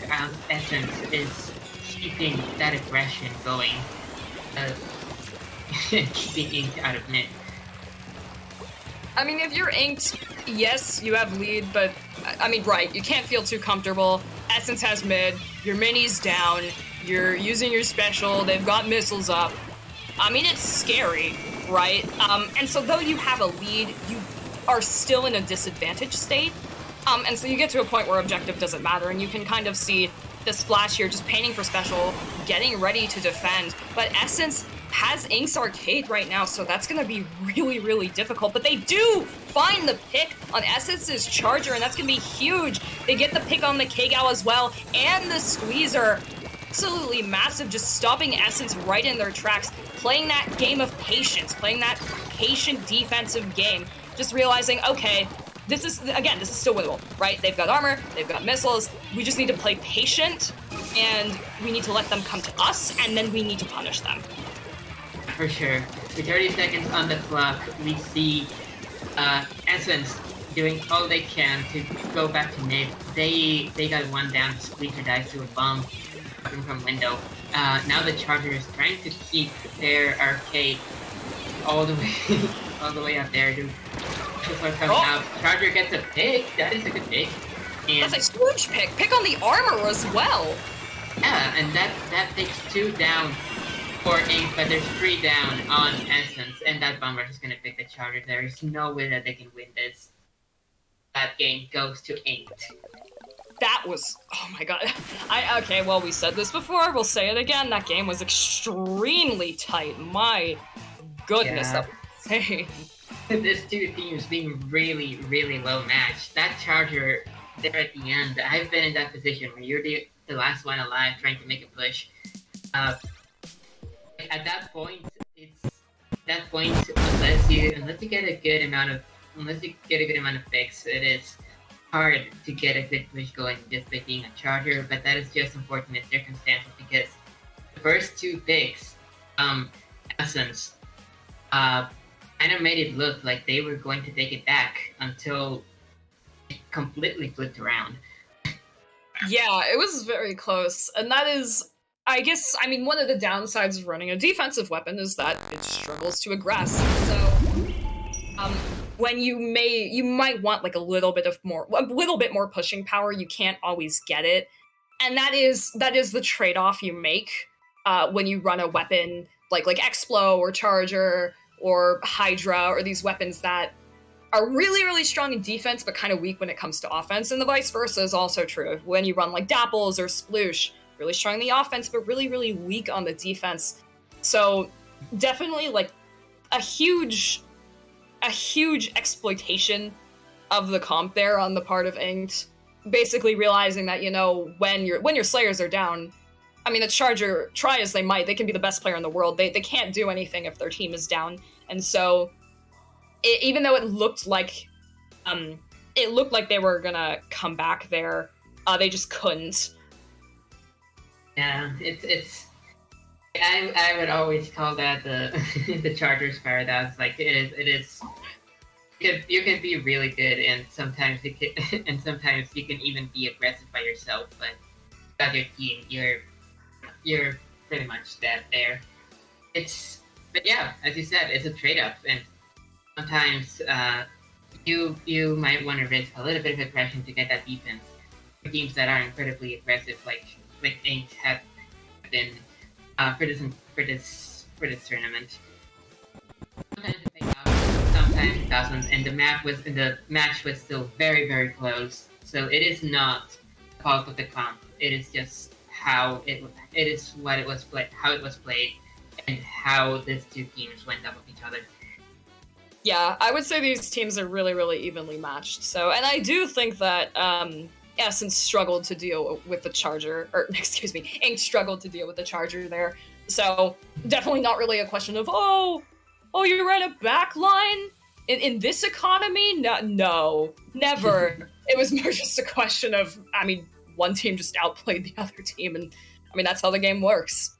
out. Essence is keeping that aggression going. Keeping Inked out of mid. I mean, if you're Inked, yes, you have lead, but, I mean, right, you can't feel too comfortable. Essence has mid, your Mini's down, you're using your special, they've got missiles up. I mean, it's scary, right? And so though you have a lead, you are still in a disadvantaged state. And so you get to a point where objective doesn't matter, and you can kind of see the Splash here just painting for special, getting ready to defend. But Essence has Ink's Arcade right now, so that's going to be really, really difficult. But they do find the pick on Essence's Charger, and that's going to be huge. They get the pick on the K-Gal as well, and the Squeezer. Absolutely massive, just stopping Essence right in their tracks, playing that game of patience, playing that patient defensive game, just realizing, okay, this is still winnable, right? They've got armor, they've got missiles, we just need to play patient, and we need to let them come to us, and then we need to punish them. For sure. With 30 seconds on the clock, we see Essence doing all they can to go back to mid. They got one down, Squeezer dies to a bomb from window. Now the Charger is trying to keep their arcade all the way up there. Coming out. Charger gets a pick. That is a good pick. And that's a huge pick. Pick on the armor as well. Yeah, and that takes 2 down for Ink, but there's 3 down on Essence, and that Bomber is gonna pick the Charger. There is no way that they can win this. That game goes to Inked. That was, oh my god. Okay, well, we said this before, we'll say it again. That game was extremely tight. My goodness, Yeah. that was insane. This 2 teams being really, really well matched. That Charger there at the end, I've been in that position where you're the last one alive trying to make a push. At that point, unless you get a good amount of picks, it is hard to get a good push going just by being a Charger, but that is just unfortunate circumstances because the first 2 picks, Essence, kind of made it look like they were going to take it back until it completely flipped around. Yeah, it was very close, and that is, I guess, I mean, one of the downsides of running a defensive weapon is that it struggles to aggress, so, when you might want like a little bit more pushing power, you can't always get it, and that is the trade-off you make, when you run a weapon like Explo or Charger or Hydra, or these weapons that are really, really strong in defense, but kind of weak when it comes to offense, and the vice versa is also true. When you run like Dapples or Sploosh, really strong in the offense, but really, really weak on the defense. So definitely like a huge exploitation of the comp there on the part of Inked. Basically realizing that, you know, when your Slayers are down, I mean, the Charger, try as they might, they can be the best player in the world. They can't do anything if their team is down. And so, even though it looked like they were gonna come back there, they just couldn't. Yeah, it's. I would always call that the the Chargers paradox. Like it is. You can be really good, and sometimes you can even be aggressive by yourself. But without your team, you're pretty much dead there. But yeah, as you said, it's a trade-off, and sometimes you might want to risk a little bit of aggression to get that defense. For teams that are incredibly aggressive, like Inked have been for this tournament. Sometimes it pays off, sometimes it doesn't, and the match was still very, very close. So it is not the fault of the comp. It is just how it is what it was played, how it was played, and how these two teams went up with each other. Yeah, I would say these teams are really, really evenly matched. So, and I do think that Essence struggled to deal with the Charger, or excuse me, Ink struggled to deal with the Charger there. So definitely not really a question of oh, you ran a back line in this economy? No, never. It was more just a question of, I mean, one team just outplayed the other team, and I mean that's how the game works.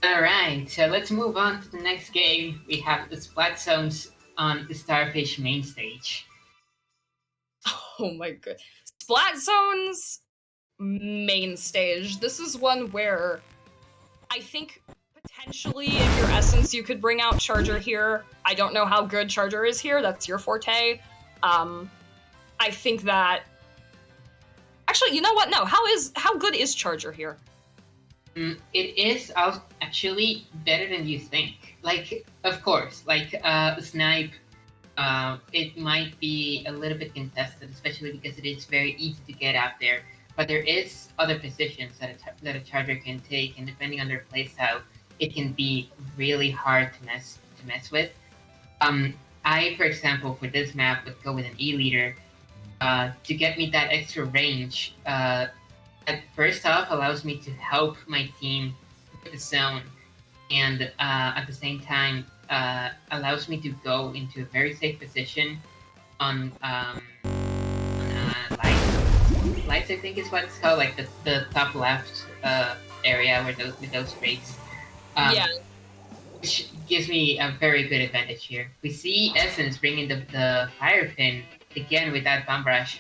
Alright, so let's move on to the next game. We have the Splat Zones on the Starfish main stage. Oh my god. Splat Zones main stage. This is one where I think potentially if you're Essence you could bring out Charger here. I don't know how good Charger is here. That's your forte. I think that actually, you know what? No, how good is Charger here? It is actually better than you think. Like, of course, like Snipe, it might be a little bit contested, especially because it is very easy to get out there. But there is other positions that a Charger can take, and depending on their playstyle, it can be really hard to mess with. I, for example, for this map would go with an E-leader to get me that extra range. First off, allows me to help my team with the zone, and at the same time allows me to go into a very safe position on lights. I think is what it's called, like the top left area where those rates. Yeah. Which gives me a very good advantage here. We see Essence bringing the fire pin again with that bomb rush.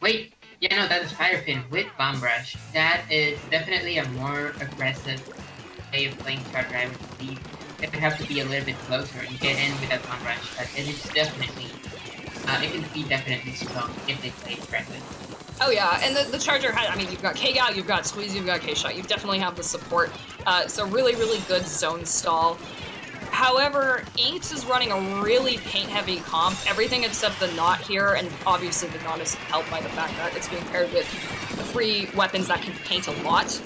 Wait. Yeah, no, that is Fire Pin with Bomb Rush. That is definitely a more aggressive way of playing Charger, I would believe. It would have to be a little bit closer and get in with that Bomb Rush, but it is definitely, it can be definitely strong if they play it correctly. Oh yeah, and the Charger had, I mean, you've got K-Gow, you've got Squeeze, you've got K-Shot, you definitely have the support. So really, really good zone stall. However, Inked is running a really paint-heavy comp, everything except the Knot here, and obviously the Knot is helped by the fact that it's being paired with the 3 weapons that can paint a lot.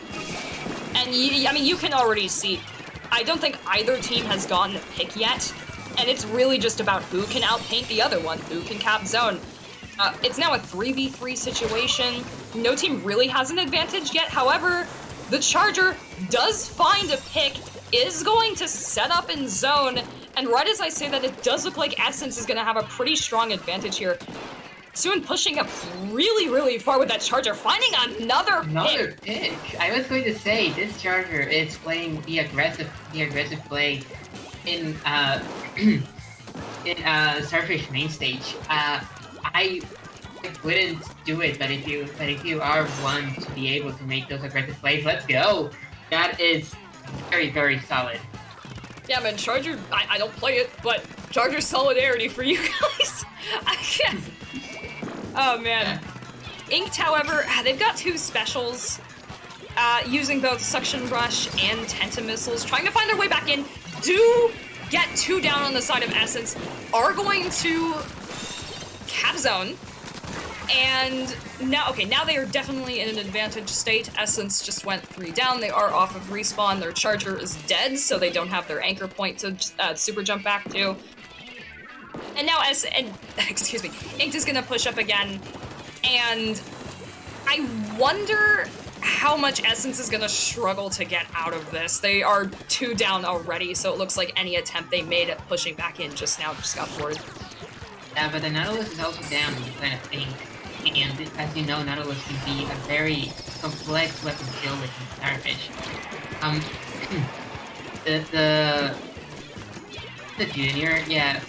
And, I mean, you can already see, I don't think either team has gotten a pick yet, and it's really just about who can outpaint the other one, who can cap zone. It's now a 3v3 situation. No team really has an advantage yet, however, the Charger does find a pick, is going to set up in zone, and right as I say that, it does look like Essence is going to have a pretty strong advantage here. Soon pushing up really, really far with that Charger, finding another pick. I was going to say, this Charger is playing the aggressive play in Starfish main stage. I wouldn't do it, but if you are one to be able to make those aggressive plays, let's go. That is very, very solid. Yeah, man, Charger, I don't play it, but Charger solidarity for you guys. I can't. Oh, man. Yeah. Inked, however, they've got 2 specials, using both Suction Rush and Tenta Missiles, trying to find their way back in, do get 2 down on the side of Essence, are going to cap zone. And now they are definitely in an advantage state. Essence just went 3 down. They are off of respawn. Their Charger is dead, so they don't have their anchor point to super jump back to. And now Inked is gonna push up again. And I I wonder how much Essence is gonna struggle to get out of this. They are 2 down already, so it looks like any attempt they made at pushing back in just now just got thwarted. Yeah, but the Nautilus is also down in the planet Ink. And as you know, Nautilus can be a very complex weapon kill with Starfish. The junior, yeah,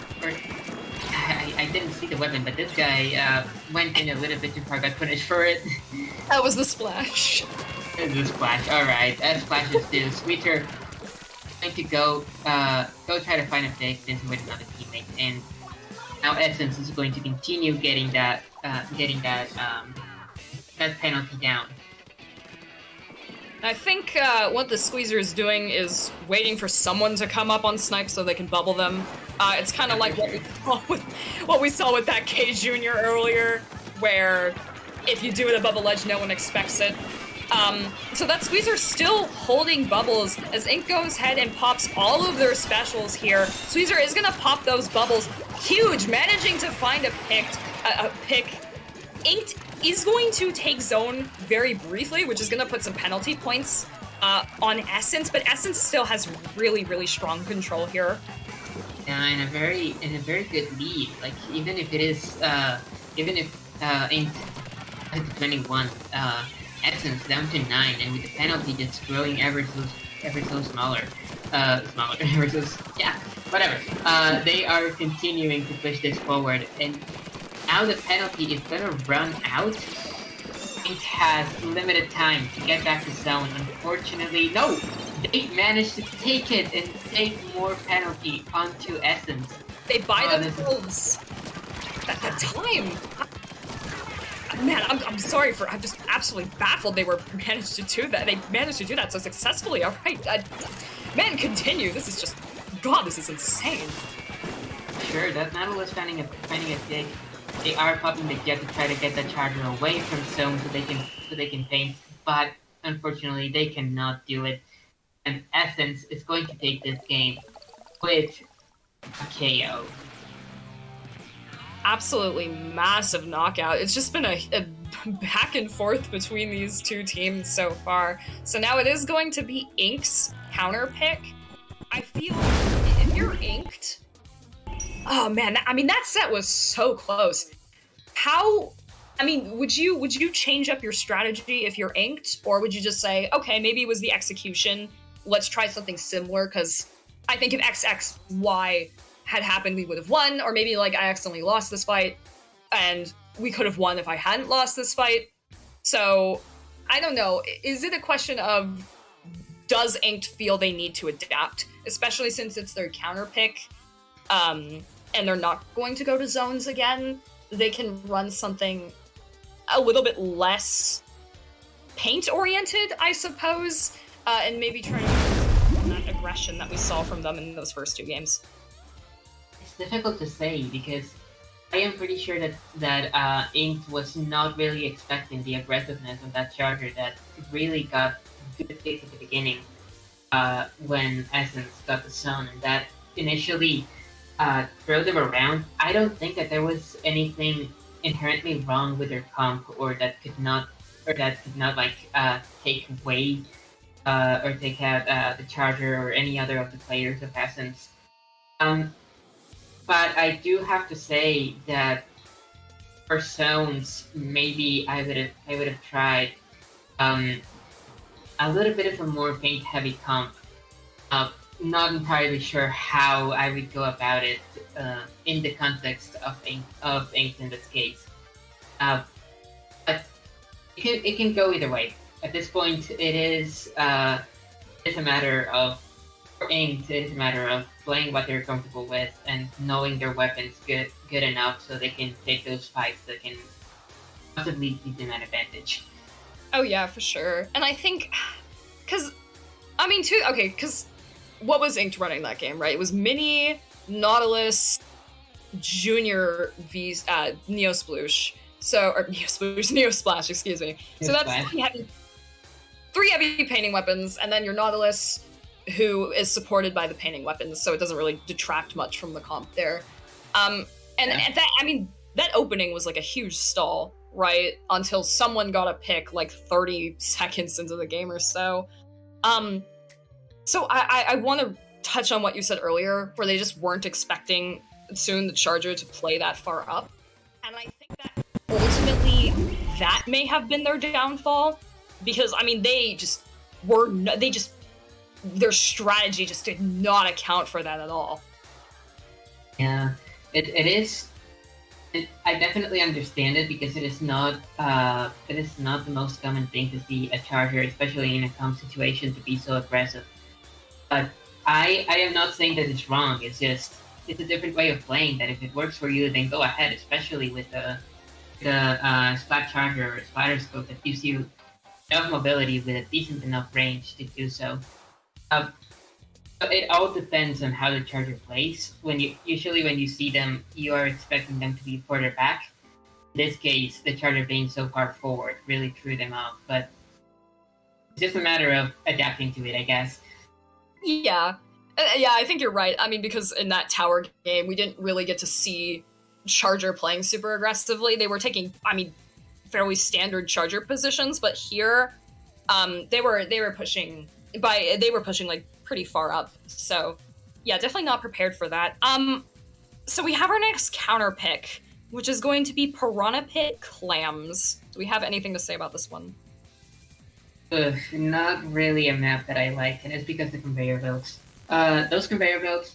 I didn't see the weapon, but this guy went in a little bit too far, got punished for it. That was the splash. It's the splash, alright, as splashes do. Sweeter going to go try to find a victim with another teammate, and now Essence is going to continue getting that penalty down. I think what the Squeezer is doing is waiting for someone to come up on Snipe so they can bubble them. It's kind of like what we saw with that K Junior earlier, where if you do it above a ledge, no one expects it. So that Squeezer's still holding bubbles as Ink goes ahead and pops all of their specials here. Squeezer is gonna pop those bubbles. Huge, managing to find a pick. Ink is going to take zone very briefly, which is gonna put some penalty points on Essence, but Essence still has really, really strong control here. Yeah, and a very good lead. Like even if Ink has 21, Essence down to 9, and with the penalty just growing ever so smaller, ever so, yeah, whatever. They are continuing to push this forward, and now the penalty is gonna run out. Ink has limited time to get back to zone. Unfortunately, no! They managed to take it and take more penalty onto Essence. They buy themselves that time. Man, I'm sorry for. I'm just absolutely baffled. They managed to do that. They managed to do that so successfully. All right, man, continue. This is just, God, this is insane. Sure, that Nautilus finding a dig. They are popping the jet to try to get the charger away from zone so they can paint, but unfortunately they cannot do it. And Essence is going to take this game with a KO. Absolutely massive knockout. It's just been a back and forth between these two teams so far. So now it is going to be Ink's counter pick. I feel if you're Inked, oh man, I mean that set was so close. Would you change up your strategy if you're Inked, or would you just say, okay, maybe it was the execution, let's try something similar, because I think if XXY had happened, we would have won, or maybe like I accidentally lost this fight, and we could have won if I hadn't lost this fight. So, I don't know, is it a question of, does Inked feel they need to adapt, especially since it's their counter pick, and they're not going to go to zones again? They can run something a little bit less paint-oriented, I suppose, and maybe try to on that aggression that we saw from them in those first 2 games. It's difficult to say because I am pretty sure that Inked was not really expecting the aggressiveness of that charger that really got good hits at the beginning when Essence got the zone, and that initially throw them around. I don't think that there was anything inherently wrong with their comp, or that could not like take away or take out the charger or any other of the players of Essence. But I do have to say that for zones, maybe I would have tried a little bit of a more paint heavy comp. Not entirely sure how I would go about it in the context of Inked in this case. But it can go either way. At this point, it's a matter of, for Inked, it is a matter of playing what they're comfortable with and knowing their weapons good enough so they can take those fights that can possibly give them an advantage. Oh yeah, for sure. And I think, because what was Inked running that game, right? It was Mini, Nautilus, Junior, Neo Sploosh. Neo Splash, excuse me. So that's three heavy painting weapons, and then your Nautilus, who is supported by the painting weapons, so it doesn't really detract much from the comp there. That opening was like a huge stall, right? Until someone got a pick like 30 seconds into the game or so. So I want to touch on what you said earlier, where they just weren't expecting soon the Charger to play that far up. And I think that ultimately that may have been their downfall, because I mean their strategy just did not account for that at all. Yeah, it is. I definitely understand it, because it is not the most common thing to see a Charger, especially in a comp situation, to be so aggressive. But I am not saying that it's wrong. It's just it's a different way of playing. That if it works for you, then go ahead. Especially with the Splat Charger or Splatter Scope that gives you enough mobility with a decent enough range to do so. It all depends on how the Charger plays. Usually when you see them, you are expecting them to be further back. In this case, the Charger being so far forward really threw them off. But it's just a matter of adapting to it, I guess. Yeah. Yeah, I think you're right. I mean, because in that tower game, we didn't really get to see Charger playing super aggressively. They were taking, I mean, fairly standard Charger positions, but here, they were pushing like pretty far up. So, yeah, definitely not prepared for that. So we have our next counter pick, which is going to be Piranha Pit Clams. Do we have anything to say about this one? Not really a map that I like, and it's because the conveyor belts. Those conveyor belts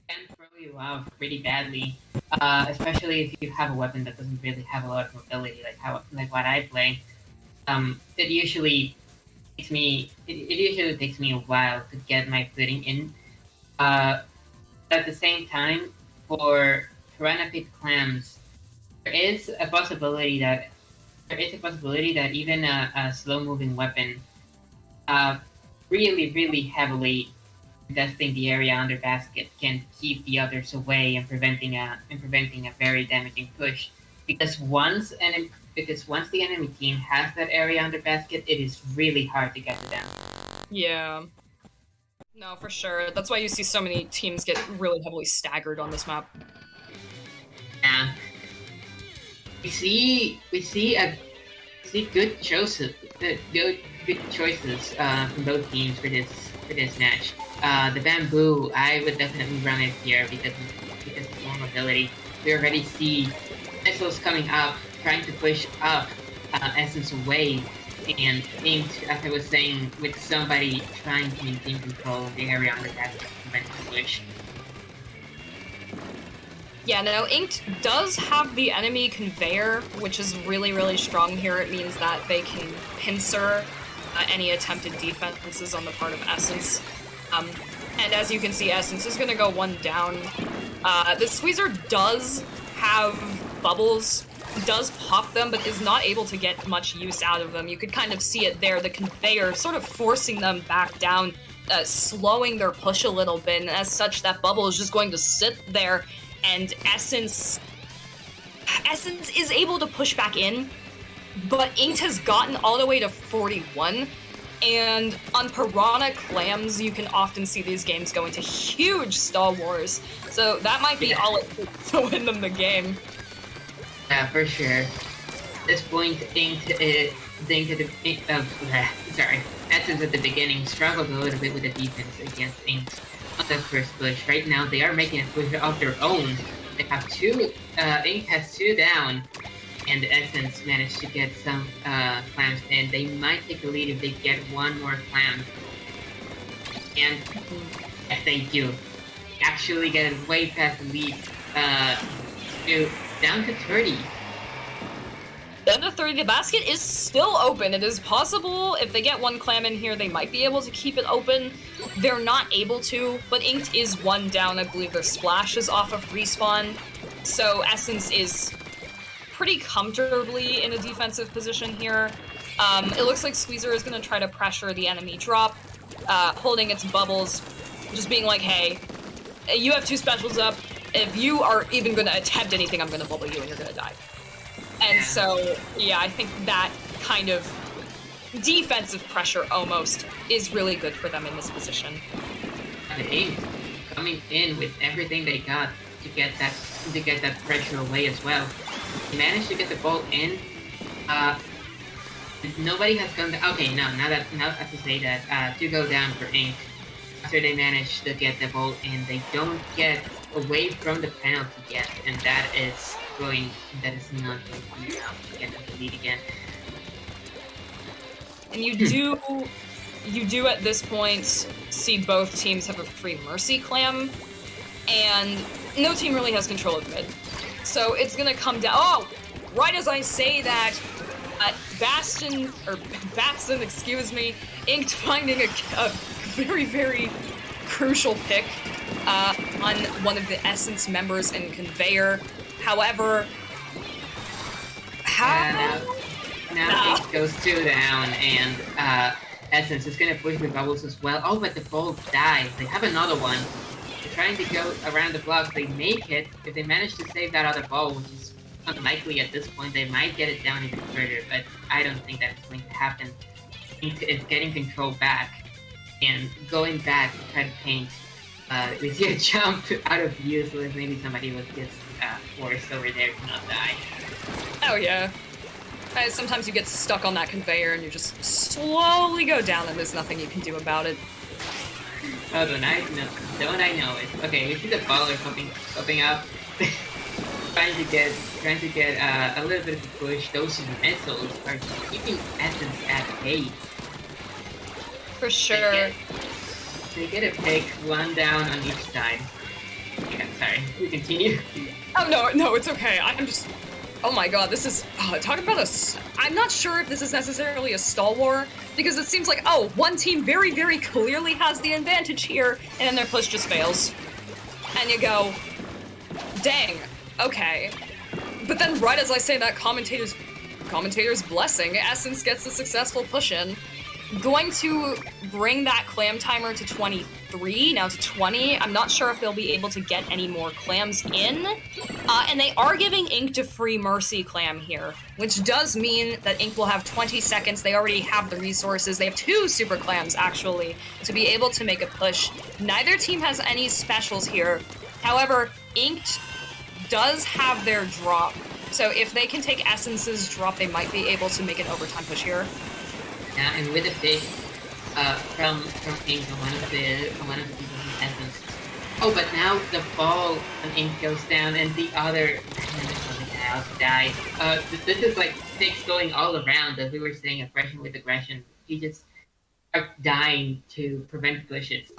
can throw you off pretty badly, especially if you have a weapon that doesn't really have a lot of mobility, like what I play. It usually takes me a while to get my footing in. At the same time, for Piranha Pit Clams, there is a possibility that even a slow-moving weapon, really heavily contesting the area under basket, can keep the others away and preventing a very damaging push. Because once the enemy team has that area under basket, it is really hard to get to them. Yeah. No, for sure. That's why you see so many teams get really heavily staggered on this map. Yeah. We see good choices from both teams for this match. The Bamboo, I would definitely run it here because of more mobility. We already see missiles coming up, trying to push up Essence away, and Inked, as I was saying, with somebody trying to maintain control of the area under that to prevent the push. Yeah, no, Inked does have the enemy conveyor, which is really strong here. It means that they can pincer any attempted defenses on the part of Essence. And as you can see, Essence is going to go one down. The Squeezer does have bubbles, does pop them, but is not able to get much use out of them. You could kind of see it there, the conveyor sort of forcing them back down, slowing their push a little bit, and as such, that bubble is just going to sit there, and Essence is able to push back in, but Inked has gotten all the way to 41, and on Piranha Clams, you can often see these games go into huge stall wars, so that might be all it takes to win them the game. Yeah, for sure. At this point, Essence at the beginning struggled a little bit with the defense against Inked on the first push. Right now, they are making a push of their own. They have two, Inked has two down, and Essence managed to get some clams in. They might take the lead if they get one more clam. And yes, they do. Actually get way past the lead down to 30. Down to 30, the basket is still open. It is possible if they get one clam in here, they might be able to keep it open. They're not able to, but Inked is one down. I believe their splash is off of respawn. So Essence is pretty comfortably in a defensive position here. It looks like Squeezer is going to try to pressure the enemy drop, holding its bubbles, just being like, hey, you have two specials up. If you are even going to attempt anything, I'm going to bubble you and you're going to die. And so, yeah, I think that kind of defensive pressure almost is really good for them in this position. They coming in with everything they got to get that pressure away as well. They managed to get the ball in, Nobody has gone down. Okay, no, now that I have to say that, to go down for Ink after they manage to get the ball and they don't get away from the penalty yet, and that is not going to be enough to get them the lead again. And you do at this point see both teams have a free Mercy Clam, and no team really has control of mid. So it's gonna come down. Oh, right as I say that, Batson, excuse me, Inked finding a very, very crucial pick on one of the Essence members in Conveyor. However, now Ink goes 2 down, and Essence is gonna push the bubbles as well. Oh, but the ball dies. They have another one. They're trying to go around the block. They make it. If they manage to save that other ball, which is unlikely at this point, they might get it down even further, but I don't think that's going to happen. It's getting control back, and going back to try to paint. We see a jump out of useless. Maybe somebody was just forced over there to not die. Oh yeah. Sometimes you get stuck on that conveyor and you just slowly go down and there's nothing you can do about it. Oh, don't I know it? Okay, we see the baller popping up, trying to get a little bit of a push. Those missiles are keeping Essence at bay. For sure. They get a pick, 1 down on each side. Yeah, sorry, we continue. Oh no, it's okay. I'm just. Oh my god, this is. Talk about I'm not sure if this is necessarily a stall war, because it seems like, one team very, very clearly has the advantage here, and then their push just fails. And you go, dang, okay. But then right as I say that, commentator's blessing, Essence gets a successful push in. Going to bring that clam timer to 23, now to 20. I'm not sure if they'll be able to get any more clams in. And they are giving Ink a free Mercy Clam here, which does mean that Ink will have 20 seconds. They already have the resources. They have 2 super clams, actually, to be able to make a push. Neither team has any specials here. However, Ink does have their drop. So if they can take Essence's drop, they might be able to make an overtime push here. Yeah, and with a pick from Ink on one of the people from Essence. Oh, but now the ball on Ink goes down, and the other else dies. This is like picks going all around. As we were saying, aggression with aggression. You just are dying to prevent pushes.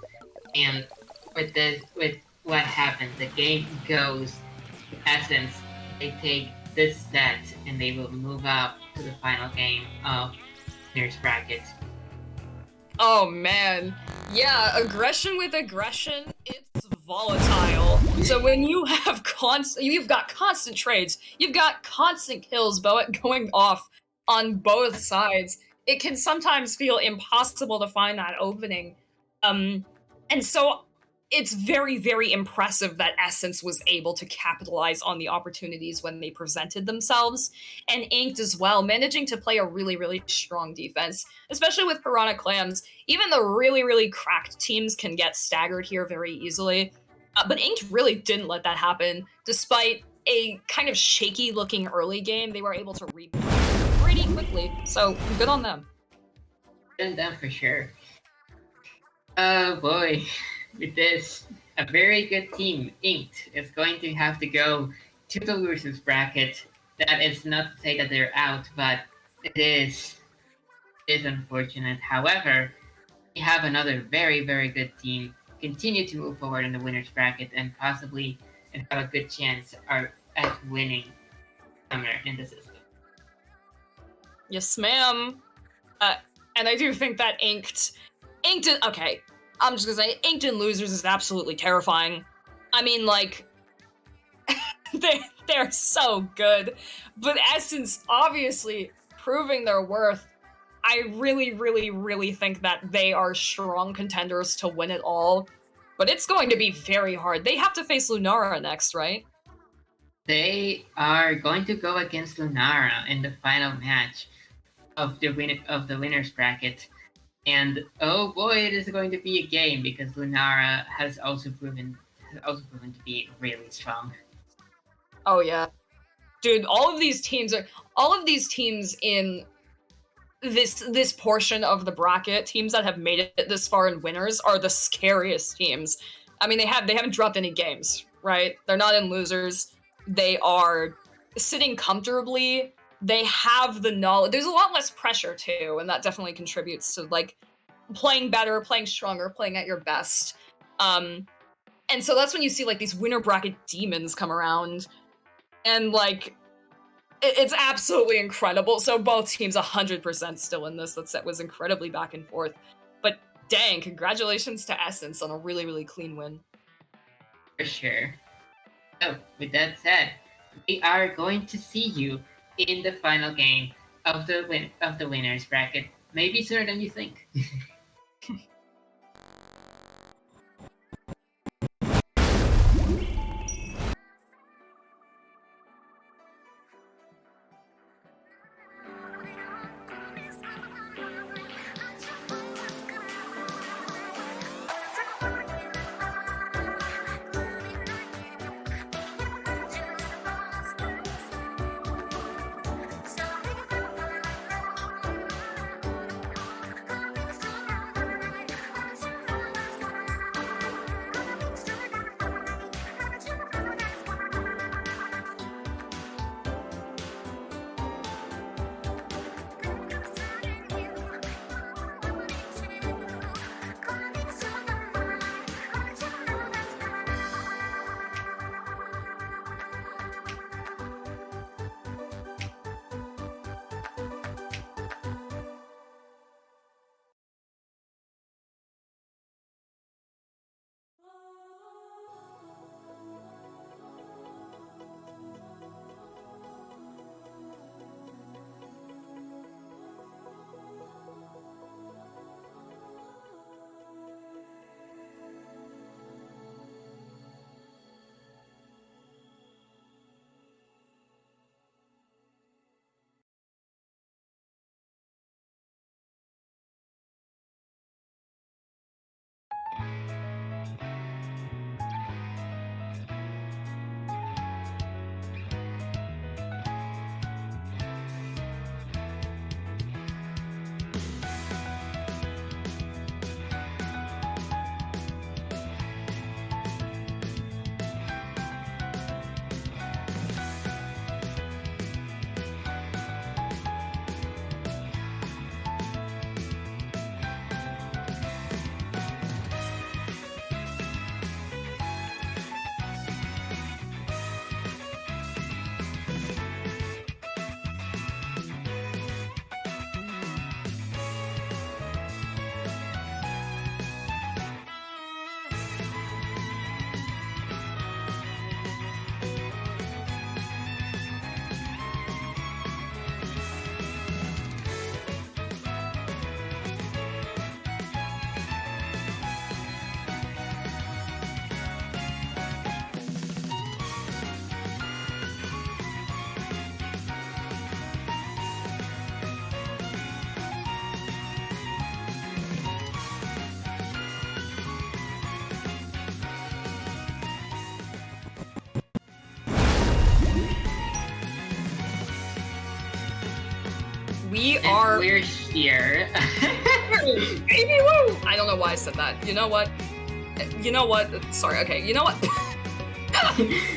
And with what happens, the game goes to Essence. They take this set, and they will move up to the final game of Winners Bracket. Oh man, yeah, aggression with aggression, it's volatile. So when you have you've got constant trades, you've got constant kills going off on both sides. It can sometimes feel impossible to find that opening. And so it's very, very impressive that Essence was able to capitalize on the opportunities when they presented themselves, and Inked as well, managing to play a really, really strong defense, especially with Piranha Clams. Even the really, really cracked teams can get staggered here very easily, but Inked really didn't let that happen. Despite a kind of shaky-looking early game, they were able to rebound pretty quickly, so good on them. Good on them for sure. Oh boy. With this, a very good team, Inked, is going to have to go to the losers bracket. That is not to say that they're out, but it is unfortunate. However, we have another very, very good team continue to move forward in the winners bracket and possibly have a good chance at winning somewhere in the system. Yes, ma'am. And I do think that Inked, okay. I'm just gonna say, Inked and Losers is absolutely terrifying. I mean, like, they're so good. But Essence, obviously, proving their worth, I really, really, really think that they are strong contenders to win it all. But it's going to be very hard. They have to face Lunara next, right? They are going to go against Lunara in the final match of the winners bracket. And oh boy, it is going to be a game because Lunara has also proven to be really strong. Oh yeah. dude, all of these teams in this portion of the bracket, teams that have made it this far in winners are the scariest teams. I mean, they haven't dropped any games, right? They're not in losers. They are sitting comfortably. They have the knowledge. There's a lot less pressure too, and that definitely contributes to like playing better, playing stronger, playing at your best. And so that's when you see like these winner bracket demons come around, and like it's absolutely incredible. So both teams 100% still in this. That set was incredibly back and forth. But dang, congratulations to Essence on a really, really clean win. For sure. So, with that said, we are going to see you in the final game of the winners bracket. Maybe sooner than you think. We're here. Baby woo! I don't know why I said that. You know what? Sorry, okay, you know what?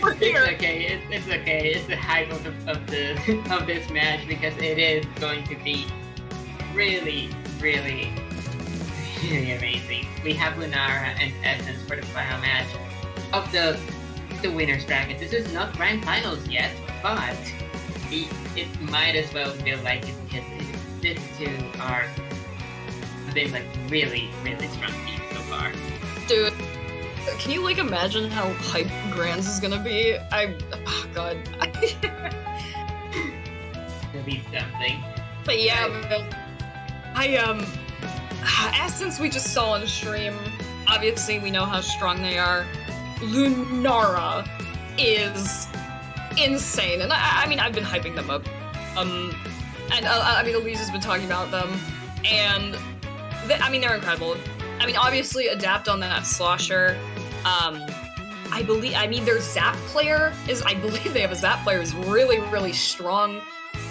We're here. It's okay, it's okay. It's the hype of this match because it is going to be really, really, really amazing. We have Lunara and Essence for the final match of the winners bracket. This is not grand finals yet, but it might as well feel like it because these two have been like really, really strong teams so far. Dude, can you like imagine how hype Grands is gonna be? Oh god. It'll be something. But yeah, man, Essence we just saw on stream. Obviously, we know how strong they are. Lunara is insane, and I mean, I've been hyping them up. I mean, Elise has been talking about them, and they're incredible. I mean, obviously, Adapt on that Slosher. I mean, their Zap player is, I believe they have a Zap player, is really, really strong.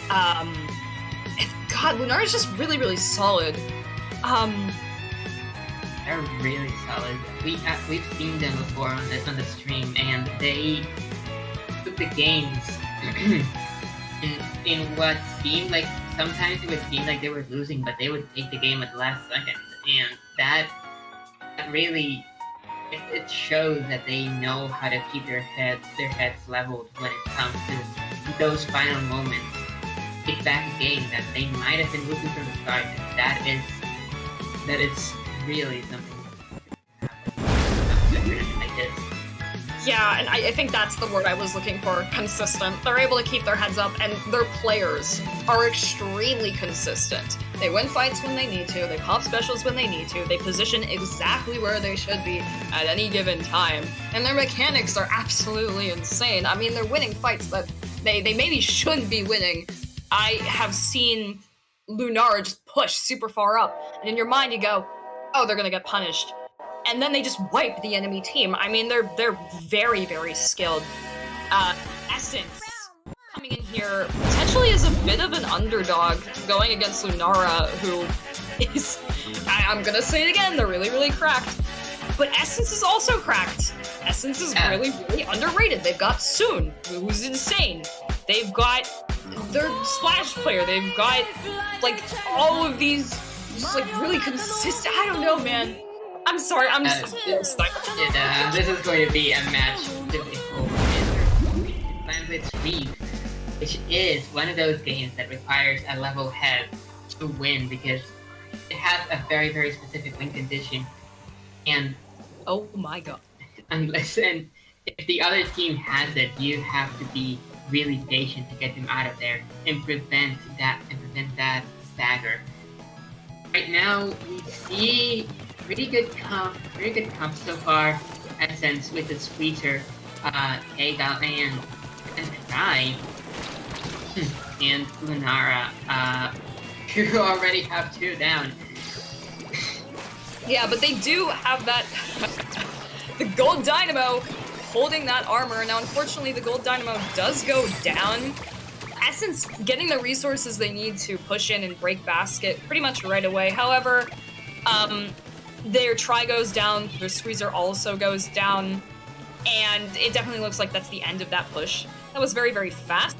God, Lunara is just really, really solid. They're really solid. We've seen them before on the stream, and they took the games in what seemed like, sometimes it would seem like they were losing, but they would take the game at the last second, and that really it shows that they know how to keep their heads leveled when it comes to those final moments. Take back a game that they might have been losing from the start, and that is really something like this. Yeah, and I think that's the word I was looking for, consistent. They're able to keep their heads up, and their players are extremely consistent. They win fights when they need to, they pop specials when they need to, they position exactly where they should be at any given time, and their mechanics are absolutely insane. I mean, they're winning fights that they maybe shouldn't be winning. I have seen Lunara just push super far up, and in your mind you go, oh, they're gonna get punished. And then they just wipe the enemy team. I mean, they're very, very skilled. Essence coming in here potentially is a bit of an underdog going against Lunara, who is, I'm gonna say it again, they're really, really cracked. But Essence is also cracked. Essence is really, really underrated. They've got Soon, who's insane. They've got their Splash player. They've got, like, all of these just, like, really consistent, I don't know, man. I'm sorry, I'm just stuck. This is going to be a match difficult. It lands with Reef, which is one of those games that requires a level head to win because it has a very, very specific win condition. And oh my god. If the other team has it, you have to be really patient to get them out of there and prevent that stagger. Right now, we see pretty good comp so far. Essence with the squeezer, Ega and Pride, and Lunara, who already have 2 down. Yeah, but they do have that the gold dynamo holding that armor. Now, unfortunately, the gold dynamo does go down. Essence getting the resources they need to push in and break basket pretty much right away. However, their try goes down, their squeezer also goes down, and it definitely looks like that's the end of that push. That was very, very fast,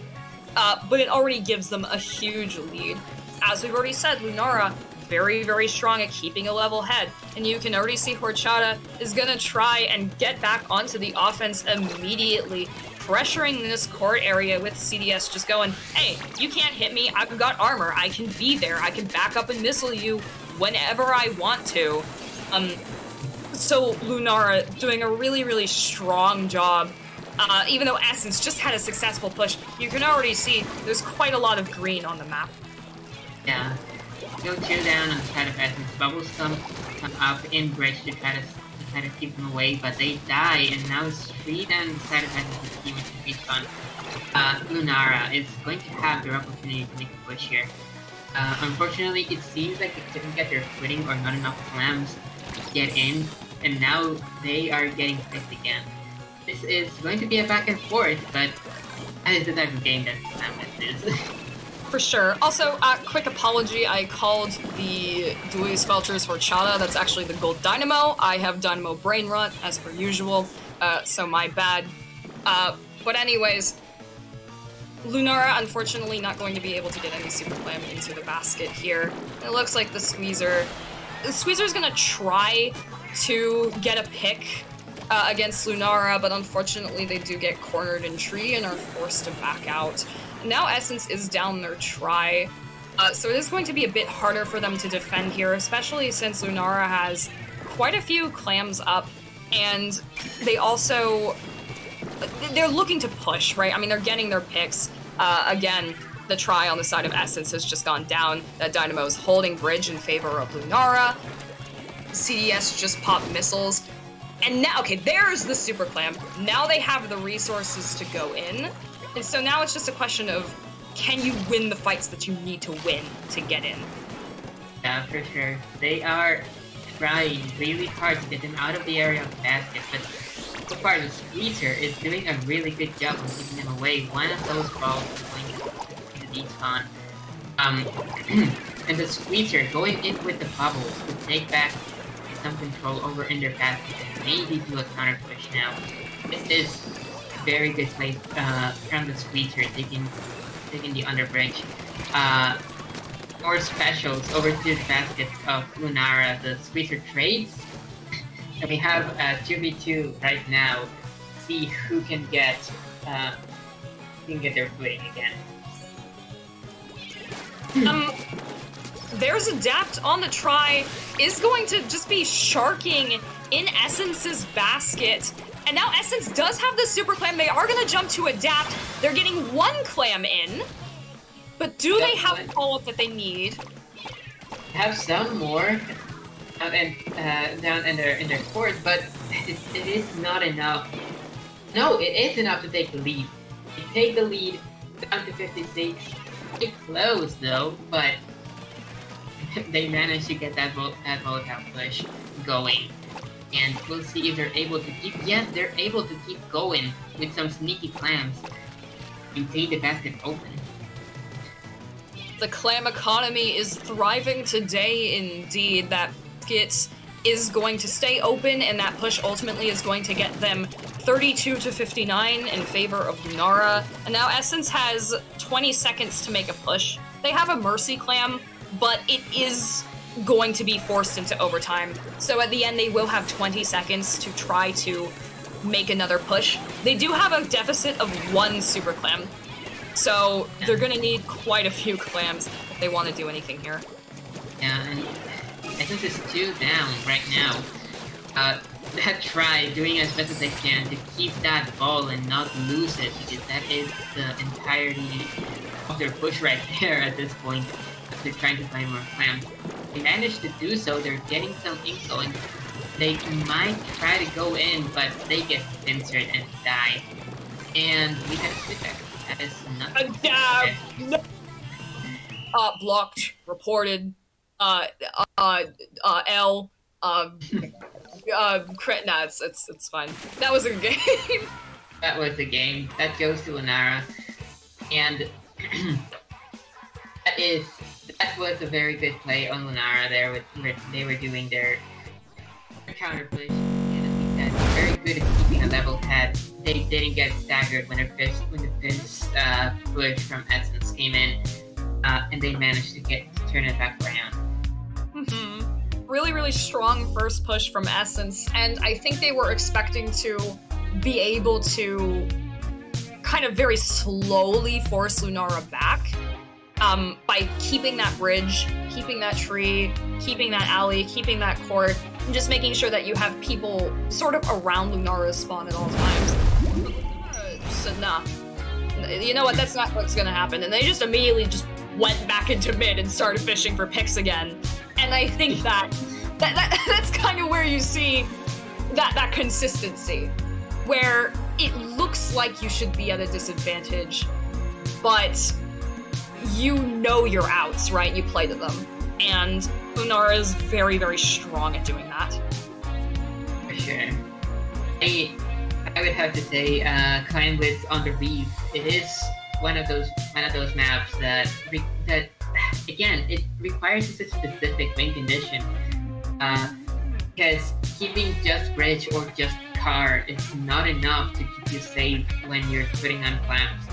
but it already gives them a huge lead. As we've already said, Lunara, very, very strong at keeping a level head, and you can already see Horchata is gonna try and get back onto the offense immediately, pressuring this court area with CDS just going, hey, you can't hit me, I've got armor, I can be there, I can back up and missile you whenever I want to. So Lunara doing a really, really strong job. Even though Essence just had a successful push, you can already see there's quite a lot of green on the map. Yeah. Go 2 down on the side of Essence. Bubbles come up in bridge to try to keep them away, but they die, and now it's 3 down on the side of Essence, which is pretty fun. Lunara is going to have their opportunity to make a push here. Unfortunately, it seems like they couldn't get their footing or not enough slams to get in, and now they are getting picked again. This is going to be a back and forth, but that is the type of game that slamless is. For sure. Also, quick apology, I called the Dewey Squelchers Horchata. That's actually the gold dynamo. I have dynamo brain rot, as per usual, so my bad. But anyways, Lunara, unfortunately, not going to be able to get any super clam into the basket here. It looks like the Squeezer's gonna try to get a pick against Lunara, but unfortunately they do get cornered in tree and are forced to back out. Now Essence is down their try, so it is going to be a bit harder for them to defend here, especially since Lunara has quite a few clams up, and they're looking to push, right? I mean, they're getting their picks. Again, the try on the side of Essence has just gone down. That Dynamo is holding bridge in favor of Lunara. CDS just popped missiles. And now, okay, there's the Super Clam. Now they have the resources to go in. And so now it's just a question of, can you win the fights that you need to win to get in? Yeah, for sure. They are trying really hard to get them out of the area of the basket, but so far the Squeezer is doing a really good job of keeping them away. One of those balls is going into the despawn. And the Squeezer going in with the bubbles to take back some control over in their basket and maybe do a counter push now. This is very good play from the Squeezer, taking the underbridge. More specials over to the basket of Lunara. The Squeezer trades. And we have a 2v2 right now. See who can get their footing again. There's Adapt on the try, is going to just be sharking in Essence's basket. And now Essence does have the super clam. They are going to jump to Adapt. They're getting one clam in. But do they have the follow-up that they need? Have some more down in their court, but it is not enough. No, it is enough to take the lead. They take the lead down to 56. Pretty close though, but they managed to get that volatile push going. And we'll see if they're able to keep. Yes, they're able to keep going with some sneaky clams. Maintain the basket open. The clam economy is thriving today indeed. That basket is going to stay open, and that push ultimately is going to get them 32 to 59 in favor of Lunara. And now Essence has 20 seconds to make a push. They have a Mercy Clam, but it is going to be forced into overtime. So at the end, they will have 20 seconds to try to make another push. They do have a deficit of one Super Clam. So they're gonna need quite a few clams if they want to do anything here. Yeah, and Essence is 2 down right now. That try doing as best as they can to keep that ball and not lose it, because that is the entirety of their push right there at this point. They're trying to find more clams. They managed to do so. They're getting some ink going. They might try to go in, but they get censored and die. And we have to back. That is not A dab. No. Blocked. Reported. L. Crit. Nah, it's fine. That was a game. That was a game. That goes to Lunara, and that was a very good play on Lunara. There, they were doing their counter push, and I think that's very good at keeping a level head. They didn't get staggered when the fist push from Essence came in, and they managed to turn it back around. Really, really strong first push from Essence, and I think they were expecting to be able to kind of very slowly force Lunara back by keeping that bridge, keeping that tree, keeping that alley, keeping that court, and just making sure that you have people sort of around Lunara's spawn at all times. So nah, you know what, that's not what's gonna happen, and they just immediately just went back into mid and started fishing for picks again. And I think that's kind of where you see that consistency, where it looks like you should be at a disadvantage, but you know your outs, right? You play to them. And Lunara is very, very strong at doing that. For sure. I would have to say, Clan Blitz on the Reef, it is one of those maps that again, it requires a specific win condition. Because keeping just bridge or just car is not enough to keep you safe when you're putting on clams.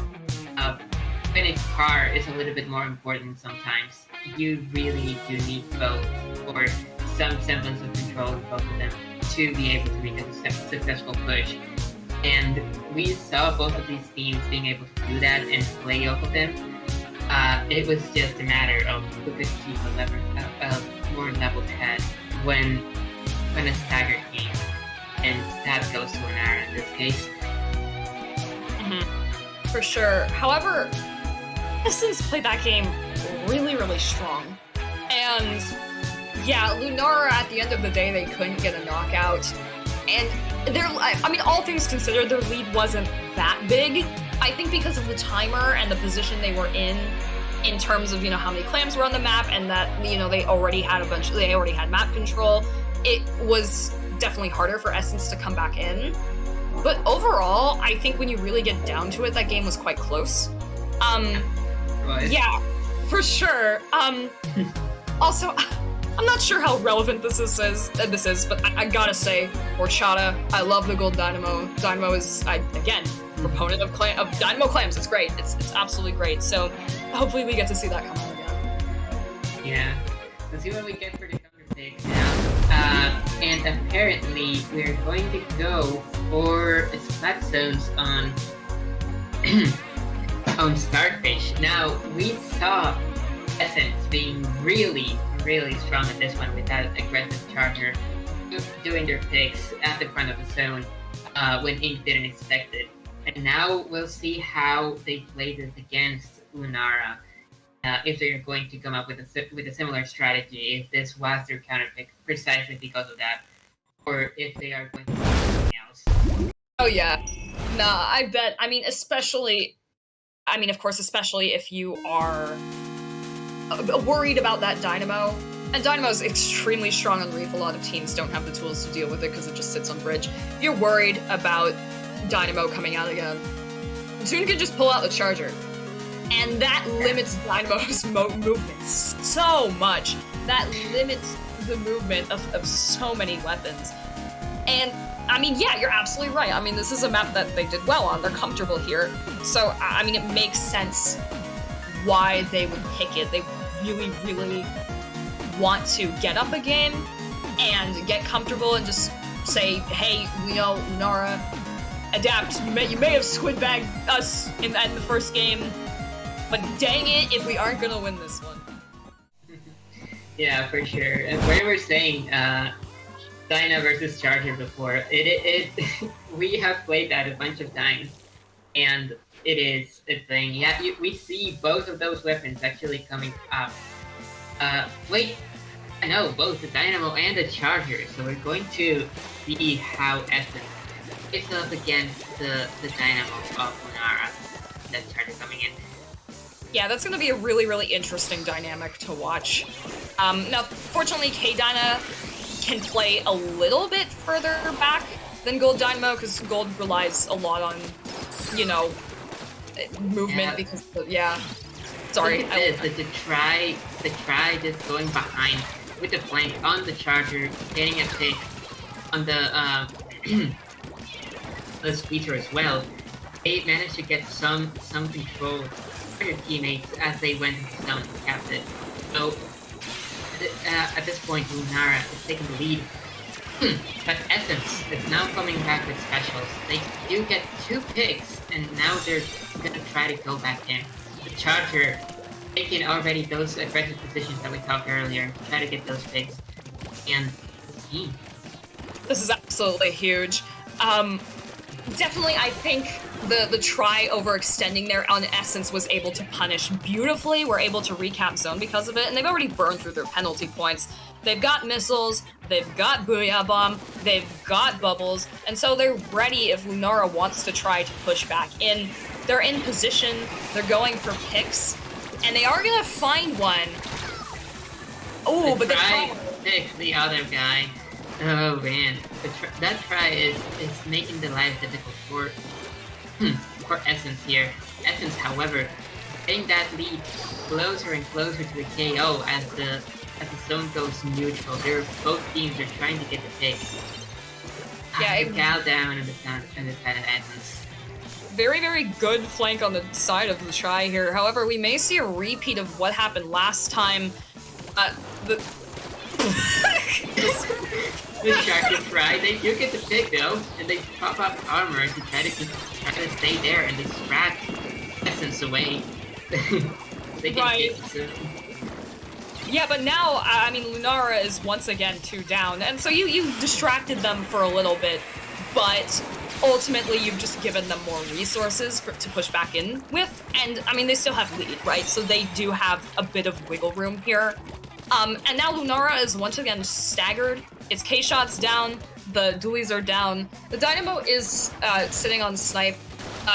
When it's car is a little bit more important sometimes. You really do need both, or some semblance of control of both of them, to be able to make a successful push. And we saw both of these teams being able to do that and play off of them. It was just a matter of who could keep a more leveled head when a stagger came, and that goes to Lunara in this case. For sure. However, Essence played that game really, really strong. And yeah, Lunara, at the end of the day, they couldn't get a knockout. And all things considered, their lead wasn't that big. I think because of the timer and the position they were in terms of, how many clams were on the map, and that, they already had map control, it was definitely harder for Essence to come back in. But overall, I think when you really get down to it, that game was quite close. Right. Yeah, for sure. Also, I'm not sure how relevant this is, but I gotta say, horchata. I love the gold dynamo. Dynamo is, again, proponent of dynamo clams. It's great. It's absolutely great. So hopefully we get to see that come out again. Yeah. Let's see what we get for the counter pick now. And apparently we're going to go for splat zones on on Starfish. Now we saw Essence being really strong at this one with that aggressive charger doing their picks at the front of the zone when Ink didn't expect it. And now we'll see how they play this against Lunara. If they're going to come up with a similar strategy, if this was their counter pick precisely because of that, or if they are going to do something else. Oh yeah, nah, I bet. I mean, especially if you are worried about that Dynamo. And Dynamo's extremely strong on Reef. A lot of teams don't have the tools to deal with it because it just sits on bridge. If you're worried about Dynamo coming out again, Toon can just pull out the charger. And that limits Dynamo's movement so much. That limits the movement of so many weapons. And, I mean, yeah, you're absolutely right. I mean, this is a map that they did well on. They're comfortable here. So, I mean, it makes sense why they would pick it. They really want to get up a game and get comfortable and just say, hey, we know Lunara, adapt. You may have squid bagged us in the first game, but dang it if we aren't gonna win this one. Yeah, for sure. And when we were saying Dyna versus Charger before, we have played that a bunch of times, and it is a thing. Yeah, we see both of those weapons actually coming up. Wait, I know both the Dynamo and the Charger, so we're going to see how Essence is up against the Dynamo of Lunara. That Charger coming in. Yeah, that's going to be a really interesting dynamic to watch. Now, fortunately, K-Dyna can play a little bit further back than Gold Dynamo, because Gold relies a lot on, you know, movement, because, yeah. Sorry. The try just going behind with the flank on the Charger, getting a pick on the the Squeezer as well. They managed to get some control for their teammates as they went into zone and capped it. So at this point, Lunara is taking the lead. But Essence is now coming back with specials. They do get 2 picks, and now they're gonna try to go back in. The Charger taking already those aggressive positions that we talked earlier, try to get those picks, and the team. This is absolutely huge. Definitely, I think the try overextending there on Essence was able to punish beautifully. We're able to recap zone because of it, and they've already burned through their penalty points. They've got missiles, they've got Booyah Bomb, they've got bubbles, and so they're ready if Lunara wants to try to push back in. They're in position, they're going for picks, and they are gonna find one. Oh, but they pick the other guy. Oh man, that try is making the life difficult for Essence here. Essence, however, getting that lead closer and closer to the KO as the zone goes neutral. Both teams are trying to get the pick. Yeah, the cow down and the side of Essence. Very good flank on the side of the try here. However, we may see a repeat of what happened last time. The Charger try, they do get the pick though, and they pop up armor to try to stay there, and they scratch Essence away. They can right. get the Yeah, but now, I mean, Lunara is once again 2 down, and so you distracted them for a little bit, but ultimately you've just given them more resources to push back in with, and I mean, they still have lead, right? So they do have a bit of wiggle room here. And now Lunara is once again staggered. Its K-Shot's down, the dualies are down. The Dynamo is sitting on Snipe,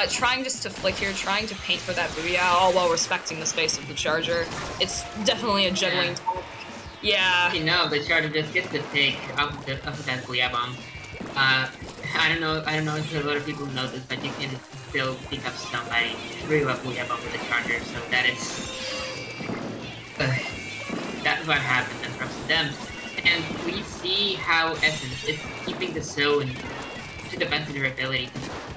trying just to flick here, trying to paint for that Booyah, all while respecting the space of the Charger. It's definitely a juggling task. Yeah. No, the Charger just gets the pick off of that Booyah Bomb. I don't know if a lot of people know this, but you can still pick up somebody through a Booyah Bomb with a Charger, so that is... that's what happened and props to them. And we see how Essence is keeping the zone to the best of their ability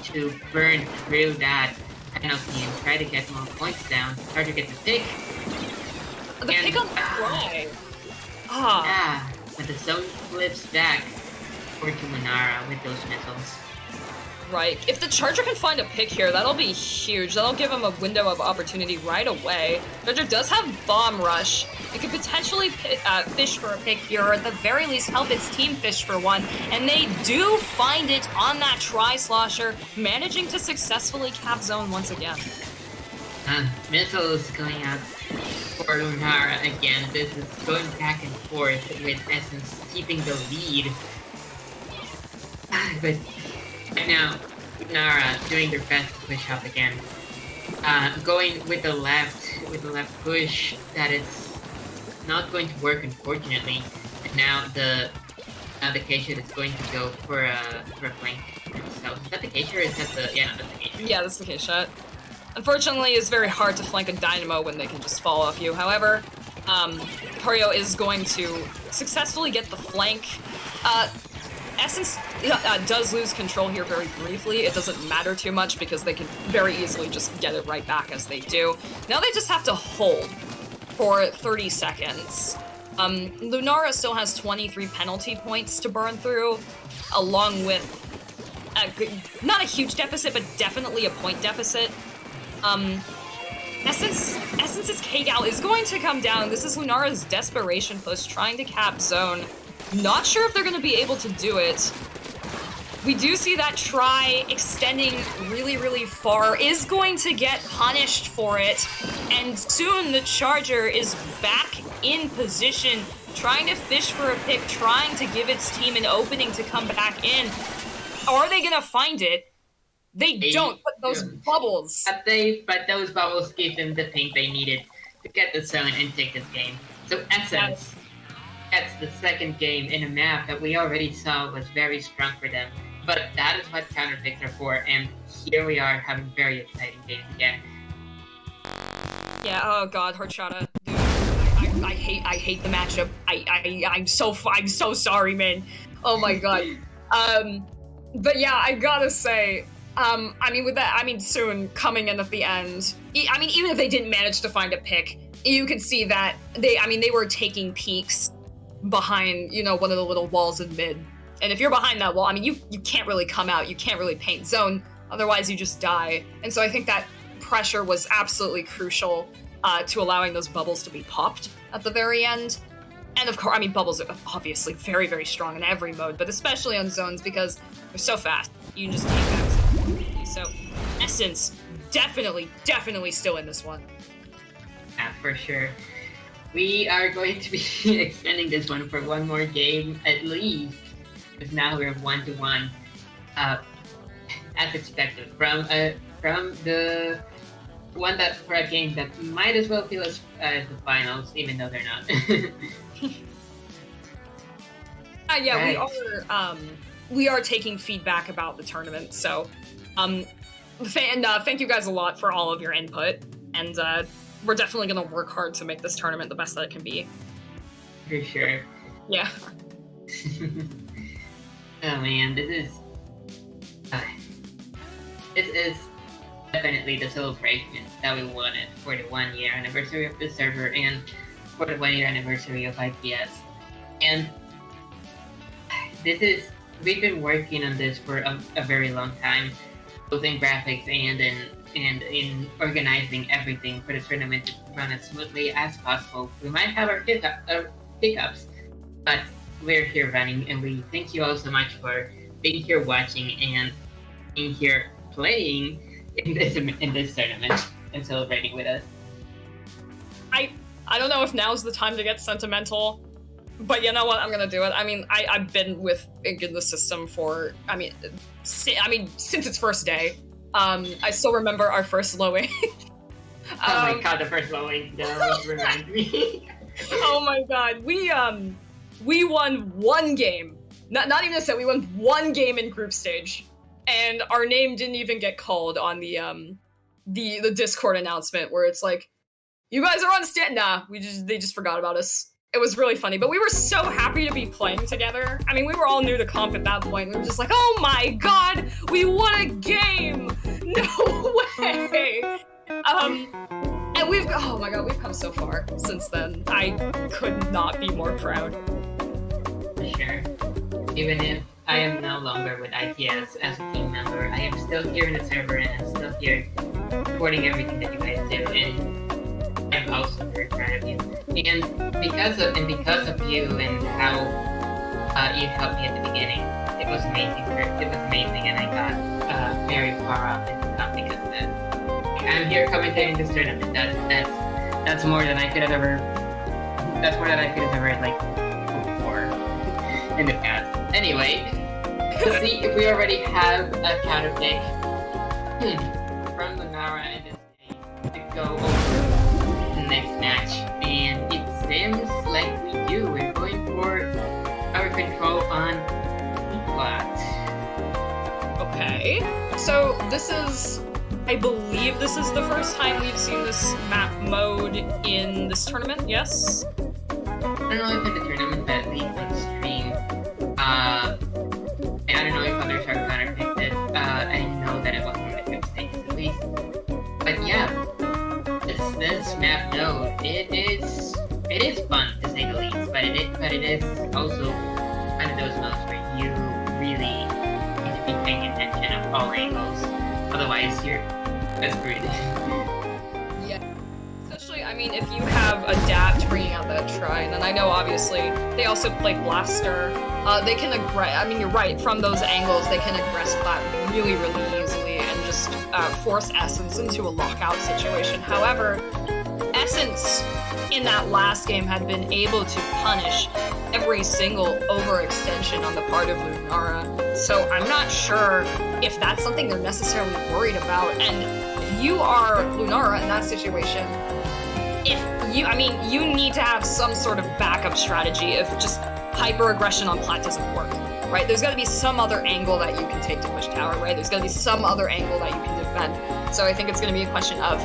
to burn through that penalty and try to get more points down. Charger gets a pick. The pick on the fly. Ah. Yeah, but the zone flips back over to Lunara with those missiles. Right. If the Charger can find a pick here, that'll be huge. That'll give him a window of opportunity right away. Charger does have Bomb Rush. It could potentially fish for a pick here, or at the very least help its team fish for one. And they do find it on that Tri-Slosher, managing to successfully cap zone once again. Missiles going out for Lunara again. This is going back and forth with Essence keeping the lead. But right now, Lunara doing their best to push up again. Going with the left push, that is not going to work, unfortunately. And now the K-Shot is going to go for a flank. So is that the K-Shot or is that the... Yeah, no, that's the K-Shot. Yeah, that's the K-Shot. Unfortunately, it's very hard to flank a Dynamo when they can just fall off you. However, Corio is going to successfully get the flank. Essence does lose control here very briefly. It doesn't matter too much because they can very easily just get it right back as they do. Now they just have to hold for 30 seconds. Lunara still has 23 penalty points to burn through, along with not a huge deficit, but definitely a point deficit. Essence's K-Gal is going to come down. This is Lunara's desperation push, trying to cap zone. Not sure if they're going to be able to do it. We do see that try extending really, really far is going to get punished for it. And soon the Charger is back in position, trying to fish for a pick, trying to give its team an opening to come back in. Are they going to find it? They don't, but those bubbles. But those bubbles gave them the thing they needed to get the zone and take this game. So Essence gets the second game in a map that we already saw was very strong for them. But that is what counter picks are for, and here we are having very exciting games again. Yeah, oh god, Horchata. Dude, I hate the matchup. I'm so sorry, man. Oh my god. But yeah, I gotta say, soon coming in at the end, even if they didn't manage to find a pick, you could see that they were taking peeks behind, one of the little walls in mid. And if you're behind that wall, you can't really come out, you can't really paint zone, otherwise you just die. And so I think that pressure was absolutely crucial to allowing those bubbles to be popped at the very end. And of course, bubbles are obviously very, very strong in every mode, but especially on zones because they're so fast. You can just take that. So, Essence, definitely still in this one. Yeah, for sure. We are going to be extending this one for one more game at least, because now we're 1-1, as expected from the one that for a game that might as well feel as the finals, even though they're not. Yeah, right. We are taking feedback about the tournament, so thank you guys a lot for all of your input, and we're definitely gonna work hard to make this tournament the best that it can be. For sure. Yeah. Oh man, this is definitely the celebration that we wanted for the 1-year anniversary of the server and for the 1-year anniversary of IPS. And we've been working on this for a very long time, both in graphics and in organizing everything for the tournament to run as smoothly as possible. We might have our hiccups, but we're here running, and we thank you all so much for being here watching and being here playing in this tournament and celebrating with us. I don't know if now's the time to get sentimental, but you know what? I'm gonna do it. I've been with Ink in the system for since its first day. I still remember our first lowing. Oh my god, the first lowing does remind me. Oh my god, we won one game Not even a set. We won 1 game in group stage, and our name didn't even get called on the Discord announcement where it's like, you guys are on stand. Nah, they just forgot about us. It was really funny, but we were so happy to be playing together. I mean, we were all new to comp at that point. We were just like, oh my god, we won a game! No way! And oh my god, we've come so far since then. I could not be more proud. For sure. Even if I am no longer with ITS as a team member, I am still here in the server and I'm still here supporting everything that you guys do, and I'm also very proud of you. And because of you and how you helped me at the beginning, it was amazing. And I got very far up in the comp because of that. I'm here commentating this tournament. That's more than I could have ever. That's more than I could have ever like hoped for in the past. Anyway, let's see if we already have a counter pick from Lunara and this game to go over the next match. And it seems like we do. We're going for our control on flat. Okay. So this is, I believe this is the first time we've seen this map mode in this tournament, yes? I don't know if in the tournament, but at least on stream. I don't know if others are counterpicked it. I know that it wasn't on the group stage at least. But yeah, this map node, it is fun to say the least, but it is also one of those modes where you really need to be paying attention of all angles. Otherwise you're screwed. Yeah. Especially, I mean, if you have Adapt bringing out that Shrine, and I know obviously they also play Blaster. They can I mean, you're right, from those angles, they can aggress Plat really, really easily and just force Essence into a lockout situation. However, Essence in that last game had been able to punish every single overextension on the part of Lunara. So I'm not sure if that's something they're necessarily worried about. And if you are Lunara in that situation, you need to have some sort of backup strategy if just hyper-aggression on Plat doesn't work, right? There's gotta be some other angle that you can take to push tower, right? There's gotta be some other angle that you can defend. So I think it's gonna be a question of,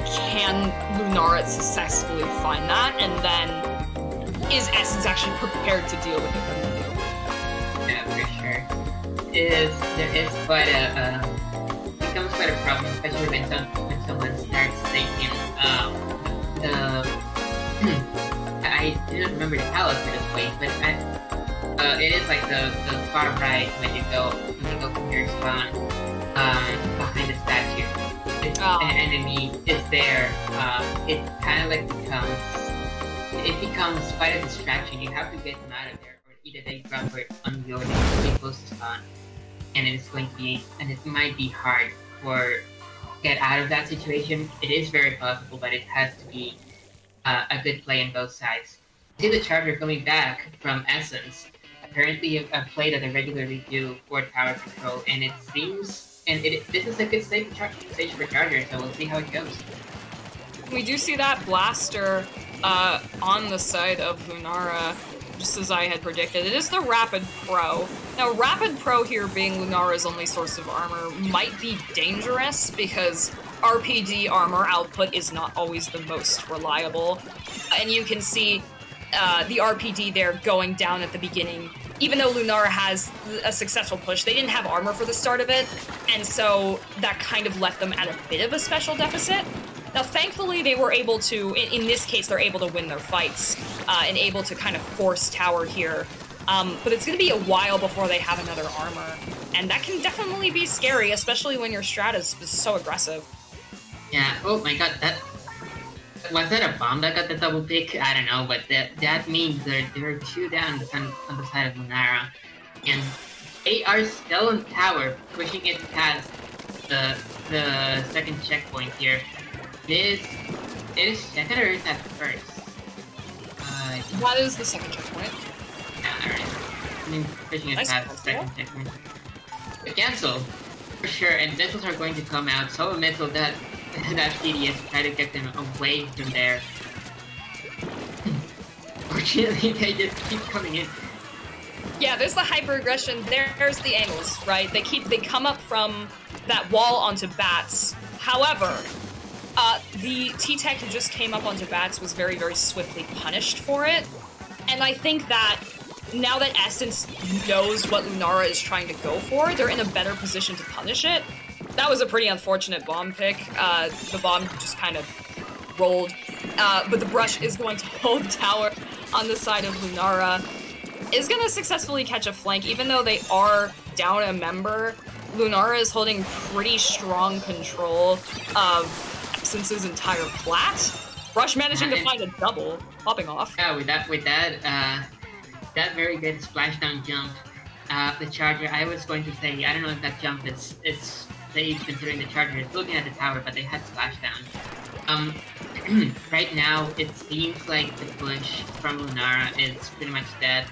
can Lunara successfully find that? And then, is Essence actually prepared to deal with it when they do? Yeah, for sure. There is quite becomes quite a problem, especially when someone starts thinking, I didn't remember the palette for this place, but it is like the far right when you go from your spawn behind the statue. If an enemy is there, it kind of like becomes quite a distraction. You have to get them out of there, or either they drop it on your really close to spawn, and it might be hard for get out of that situation. It is very possible, but it has to be a good play on both sides. See the Charger coming back from Essence. Apparently a play that they regularly do for tower control, and it seems, this is a good stage for Charger, so we'll see how it goes. We do see that Blaster on the side of Lunara, just as I had predicted. It is the Rapid Pro. Now, Rapid Pro here being Lunara's only source of armor might be dangerous because RPD armor output is not always the most reliable. And you can see the RPD there going down at the beginning. Even though Lunara has a successful push, they didn't have armor for the start of it, and so that kind of left them at a bit of a special deficit. Now, thankfully, they were able to, in this case, they're able to win their fights and able to kind of force tower here. But it's going to be a while before they have another armor, and that can definitely be scary, especially when your strat is so aggressive. Yeah, oh my god, was that a bomb that got the double pick? I don't know, but that means there are two down on the side of Lunara, and they are still on tower, pushing it past the second checkpoint here. It is second or is that first? That is the second checkpoint. Alright. I mean, pushing it past the second checkpoint. But cancel, for sure, and missiles are going to come out, so a missile that CDS try to get them away from there. Fortunately, they just keep coming in. Yeah, there's the hyper aggression. There's the angles, right? They come up from that wall onto bats. However, the T-Tech who just came up onto bats was very, very swiftly punished for it. And I think that now that Essence knows what Lunara is trying to go for, they're in a better position to punish it. That was a pretty unfortunate bomb pick. The bomb just kind of rolled. But the brush is going to hold tower on the side of Lunara. Is going to successfully catch a flank, even though they are down a member. Lunara is holding pretty strong control of Essence's entire plat. Brush managing to find a double, popping off. Yeah, with that that very good splashdown jump, the Charger. I was going to say, I don't know if that jump is safe considering the Charger is looking at the tower, but they had splashdown. Right now, it seems like the push from Lunara is pretty much dead.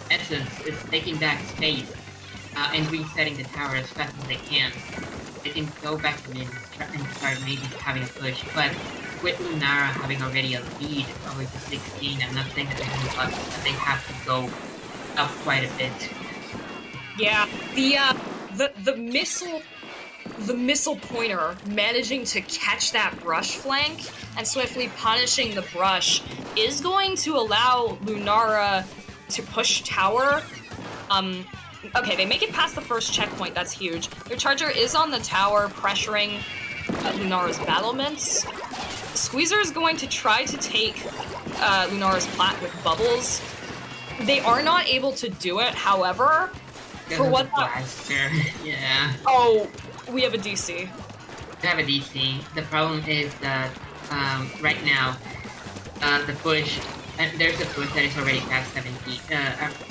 Essence is taking back space and resetting the tower as fast as they can. They can go back to mid and start maybe having a push, but with Lunara having already a lead over to 16, I'm not saying that they have but they have to go up quite a bit. Yeah, the missile pointer managing to catch that brush flank and swiftly punishing the brush is going to allow Lunara to push tower. Okay, they make it past the first checkpoint, that's huge. Their Charger is on the tower, pressuring Lunara's battlements. Squeezer is going to try to take Lunara's plat with bubbles. They are not able to do it, however, for what Yeah. Oh, we have a DC. We have a DC. The problem is that right now, the push, there's a push that is already past 17,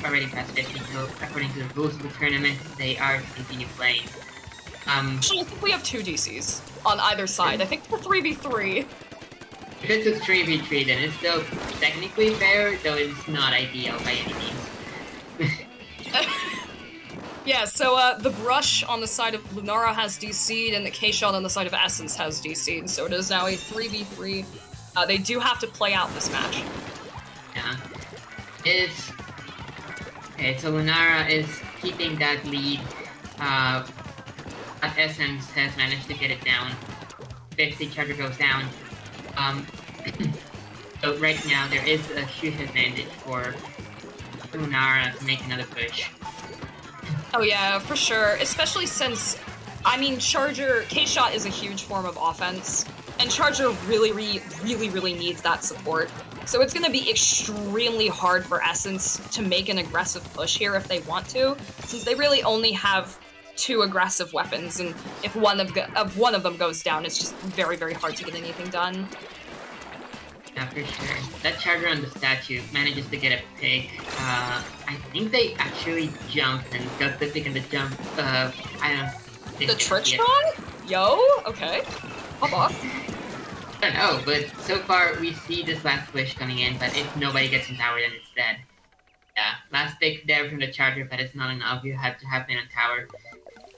already past 50, so according to the rules of the tournament, they are to continue playing. Actually, I think we have 2 DCs on either side. I think it's a 3v3. If it's a 3v3, then it's still technically fair, though it's not ideal by any means. Yeah, so the brush on the side of Lunara has DC'd, and the K-Shot on the side of Essence has DC'd, so it is now a 3v3. They do have to play out this match. Yeah. Okay, so Lunara is keeping that lead. But Essence has managed to get it down. 50 Charger goes down. So right now there is a huge advantage for Lunara to make another push. Oh yeah, for sure. Especially since, I mean, Charger, K-Shot is a huge form of offense, and Charger really needs that support. So it's going to be extremely hard for Essence to make an aggressive push here if they want to, since they really only have 2 aggressive weapons, and if one of them goes down, it's just very, very hard to get anything done. Yeah, for sure. That Charger on the statue manages to get a pick. I think they actually jumped and got the pick in the jump. I don't know. The trick shot? Yo, okay. Hop off. I don't know, but so far we see this last push coming in, but if nobody gets in tower, then it's dead. Yeah, last pick there from the Charger, but it's not enough. You have to have been on tower.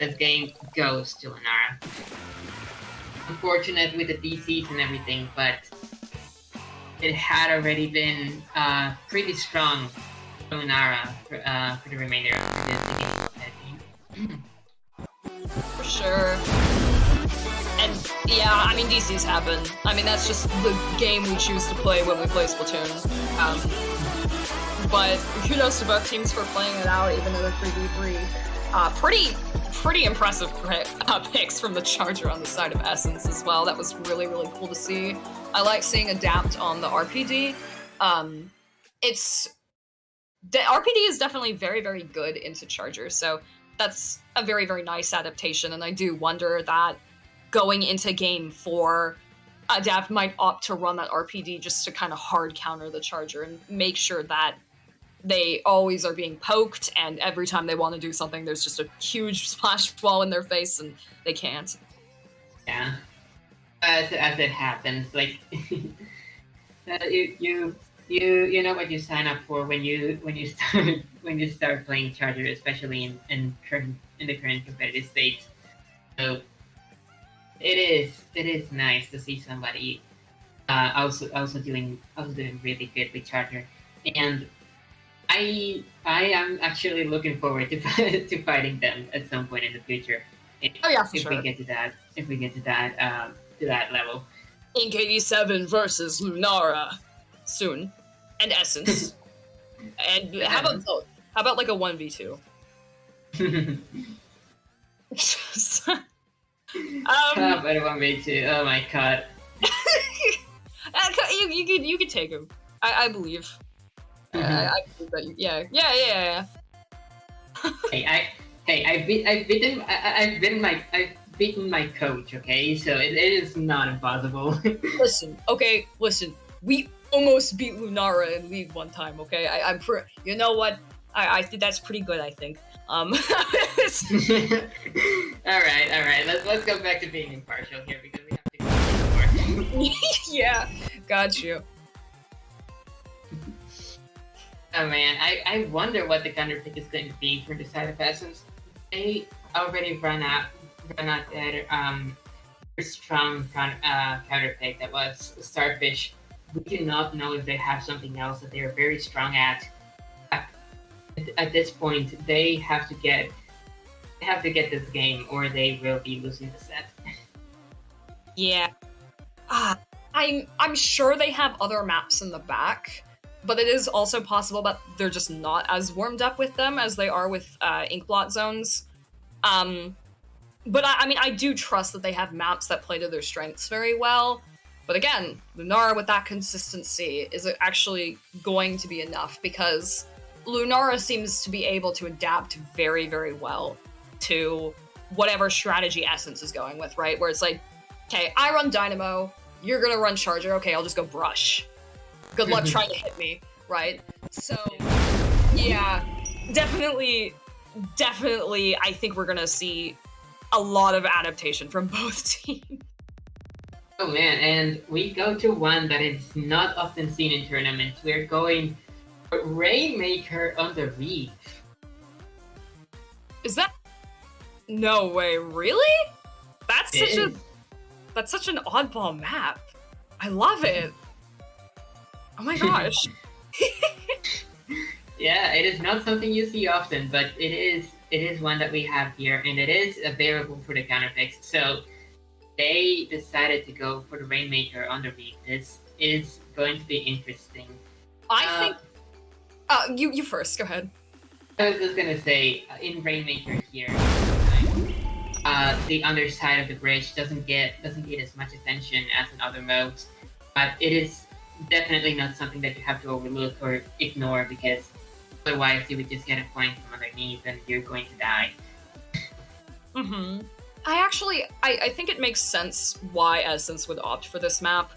This game goes to Lunara. Unfortunate with the DCs and everything, but it had already been pretty strong for Lunara for the remainder of this game. For sure. And yeah, I mean, DCs happen. I mean, that's just the game we choose to play when we play Splatoon. But kudos to both teams for playing it out, even though they're 3v3. Pretty impressive picks from the Charger on the side of Essence as well. That was really cool to see. I like seeing Adapt on the RPD. The RPD is definitely very good into Charger, so that's a very nice adaptation, and I do wonder that going into game 4, Adapt might opt to run that RPD just to kind of hard counter the Charger and make sure that they always are being poked, and every time they want to do something, there's just a huge splash wall in their face, and they can't. Yeah, as it happens, like you know what you sign up for when you start playing Charger, especially in the current competitive state. So it is nice to see somebody also doing really good with Charger, and I am actually looking forward to to fighting them at some point in the future. If, Oh yeah, for if sure. we get to that, to that level. Ink 87 versus Lunara soon, and Essence. And how about both? How about like a 1v2? How about 1v2? Oh my god. You could take him. I believe. I believe that you. Yeah. I've beaten my coach. Okay, so it is not impossible. Listen. We almost beat Lunara in League one time. Okay, I'm you know what? I think that's pretty good. I think. all right. Let's go back to being impartial here because we have to go more. Yeah, got you. Oh man, I wonder what the counter pick is going to be for the side of Essence. They already run out their strong counter pick that was Starfish. We do not know if they have something else that they are very strong at. At this point, they have to get this game, or they will be losing the set. Yeah. I'm sure they have other maps in the back, but it is also possible that they're just not as warmed up with them as they are with Inkblot zones. But I do trust that they have maps that play to their strengths very well. But again, Lunara with that consistency is actually going to be enough because Lunara seems to be able to adapt very, very well to whatever strategy Essence is going with, right? Where it's like, okay, I run Dynamo, you're gonna run Charger, okay, I'll just go Brush. Good luck trying to hit me, right? So, yeah, definitely, I think we're gonna see a lot of adaptation from both teams. Oh man, and we go to one that is not often seen in tournaments. We're going Rainmaker on the Reef. Is that? No way, really? That's such an oddball map. I love it. Oh my gosh. Yeah, it is not something you see often, but it is one that we have here, and it is available for the counter picks. So they decided to go for the Rainmaker on the Reef. This is going to be interesting. I think. You first. Go ahead. I was just gonna say, in Rainmaker here, the underside of the bridge doesn't get as much attention as in other modes, but it is definitely not something that you have to overlook or ignore because otherwise you would just get a point from underneath and you're going to die. I think it makes sense why Essence would opt for this map.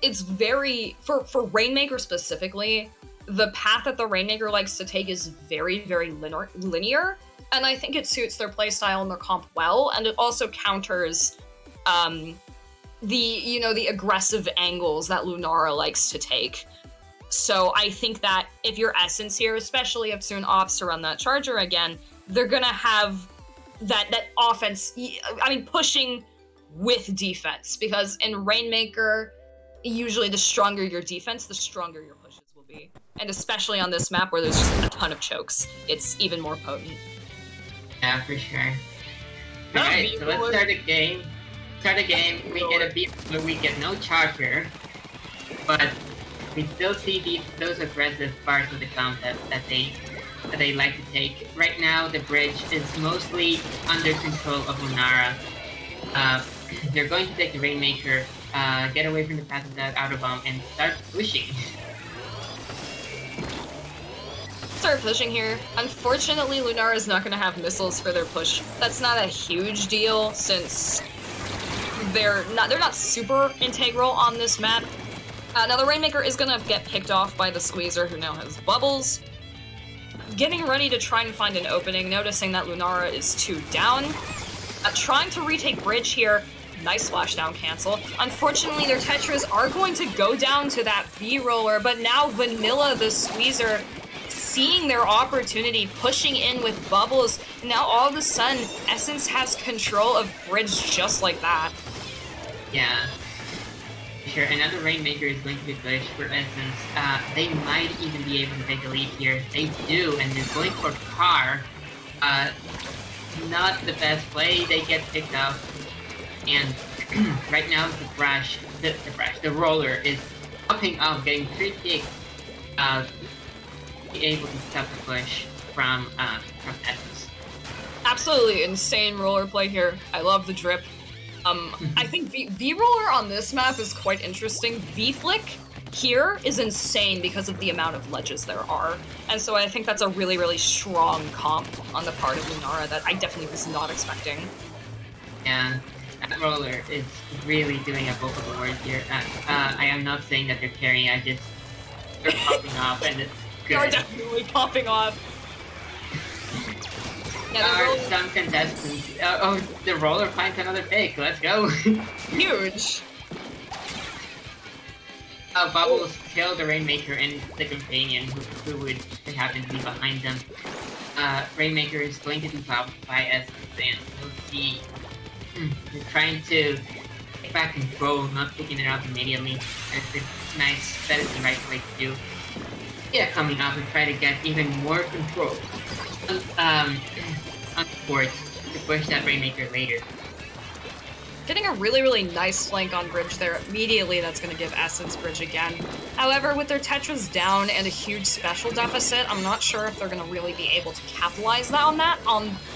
It's very for Rainmaker specifically. The path that the Rainmaker likes to take is very, very linear, and I think it suits their playstyle and their comp well, and it also counters the aggressive angles that Lunara likes to take. So I think that if you're Essence here, especially if Soon opts to run that Charger again, they're gonna have that offense, pushing with defense, because in Rainmaker, usually the stronger your defense, the stronger your pushes will be. And especially on this map where there's just a ton of chokes, it's even more potent. Yeah, for sure. Alright, so let's start a game. We get a beat where we get no Charger, but we still see those aggressive parts of the comp that they like to take. Right now, the bridge is mostly under control of Lunara. They're going to take the Rainmaker, get away from the path of that Outer Bomb, and start pushing. Start pushing here. Unfortunately, Lunara is not going to have missiles for their push. That's not a huge deal since they're not super integral on this map. Now the Rainmaker is going to get picked off by the Squeezer, who now has bubbles. Getting ready to try and find an opening, noticing that Lunara is 2 down. Trying to retake bridge here. Nice splashdown cancel. Unfortunately, their Tetras are going to go down to that V-roller, but now Vanilla, the Squeezer, seeing their opportunity, pushing in with bubbles. Now all of a sudden, Essence has control of bridge just like that. Yeah. Sure, another Rainmaker is going to be pushed for Essence. They might even be able to take a lead here. They do, and they're going for Car. Not the best play. They get picked up, and right now the roller is popping up, getting 3 picks. Be able to stop the push from Essence. Absolutely insane roller play here. I love the drip. I think V-roller on this map is quite interesting. V-flick here is insane because of the amount of ledges there are. And so I think that's a really, really strong comp on the part of Lunara that I definitely was not expecting. Yeah, that roller is really doing a vocal award here. I am not saying that they're carrying, they're popping off and it's good. They are definitely popping off. Yeah, there are some contestants. The roller finds another pick. Let's go. Huge. Bubbles kill the Rainmaker and the companion who would happen to be behind them. Rainmaker is going to be popped by Essence, and we'll see. They're trying to take back control, not picking it up immediately. It's nice. That is the right way to do. Yeah, coming up and try to get even more control. On board to push that Rainmaker later. Getting a really, really nice flank on bridge there. Immediately, that's going to give Essence bridge again. However, with their Tetras down and a huge special deficit, I'm not sure if they're going to really be able to capitalize on that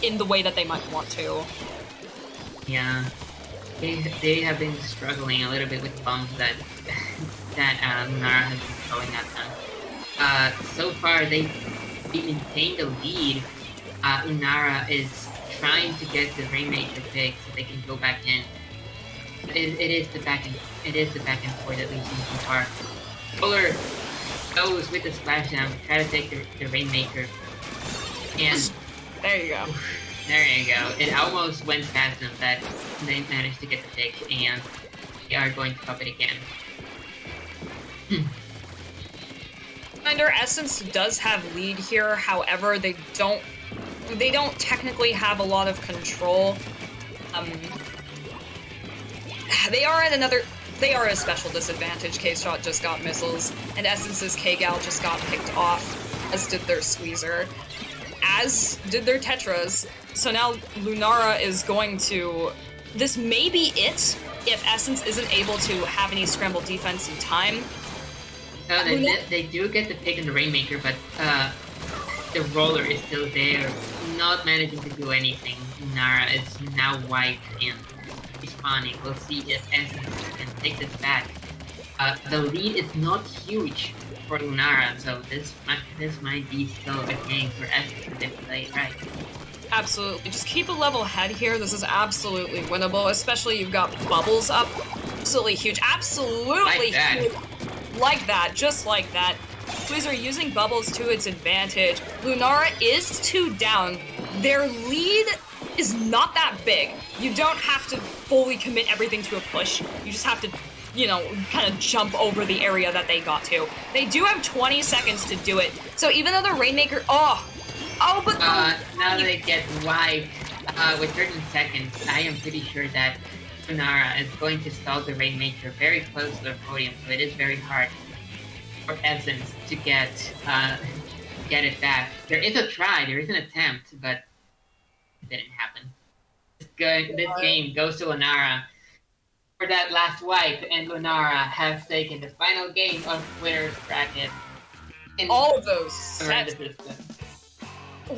in the way that they might want to. Yeah, they have been struggling a little bit with bumps that Lunara has been throwing at them. So far, they maintained the lead. Lunara is trying to get the Rainmaker pick so they can go back in. It is the back and forth that we've seen so far. Roller goes with the splashdown to try to take the Rainmaker. And there you go. There you go. It almost went past them, but they managed to get the pick, and they are going to pop it again. Commander Essence does have lead here, however, they don't technically have a lot of control. They are at a special disadvantage. K-Shot just got missiles, and Essence's K-Gal just got picked off, as did their Squeezer, as did their Tetras. So now Lunara is going to... This may be it, if Essence isn't able to have any scramble defense in time. No, they do get the pick in the Rainmaker, but the roller is still there, not managing to do anything. Lunara is now wiped and respawning. We'll see if Essence can take this back. The lead is not huge for Lunara, so this might be still a game for Essence if they play it right. Absolutely. Just keep a level head here. This is absolutely winnable, especially you've got Bubbles up. Absolutely huge. Absolutely huge. Like that. Just like that. Squeezer using Bubbles to its advantage. Lunara is 2 down. Their lead is not that big. You don't have to fully commit everything to a push. You just have to, kind of jump over the area that they got to. They do have 20 seconds to do it. So even though the Rainmaker... but... now they get wiped with 13 seconds, I am pretty sure that Lunara is going to stall the Rainmaker very close to their podium, so it is very hard for Essence to get it back. There is a try, there is an attempt, but it didn't happen. This game goes to Lunara for that last wipe, and Lunara has taken the final game of winner's bracket. All of those sets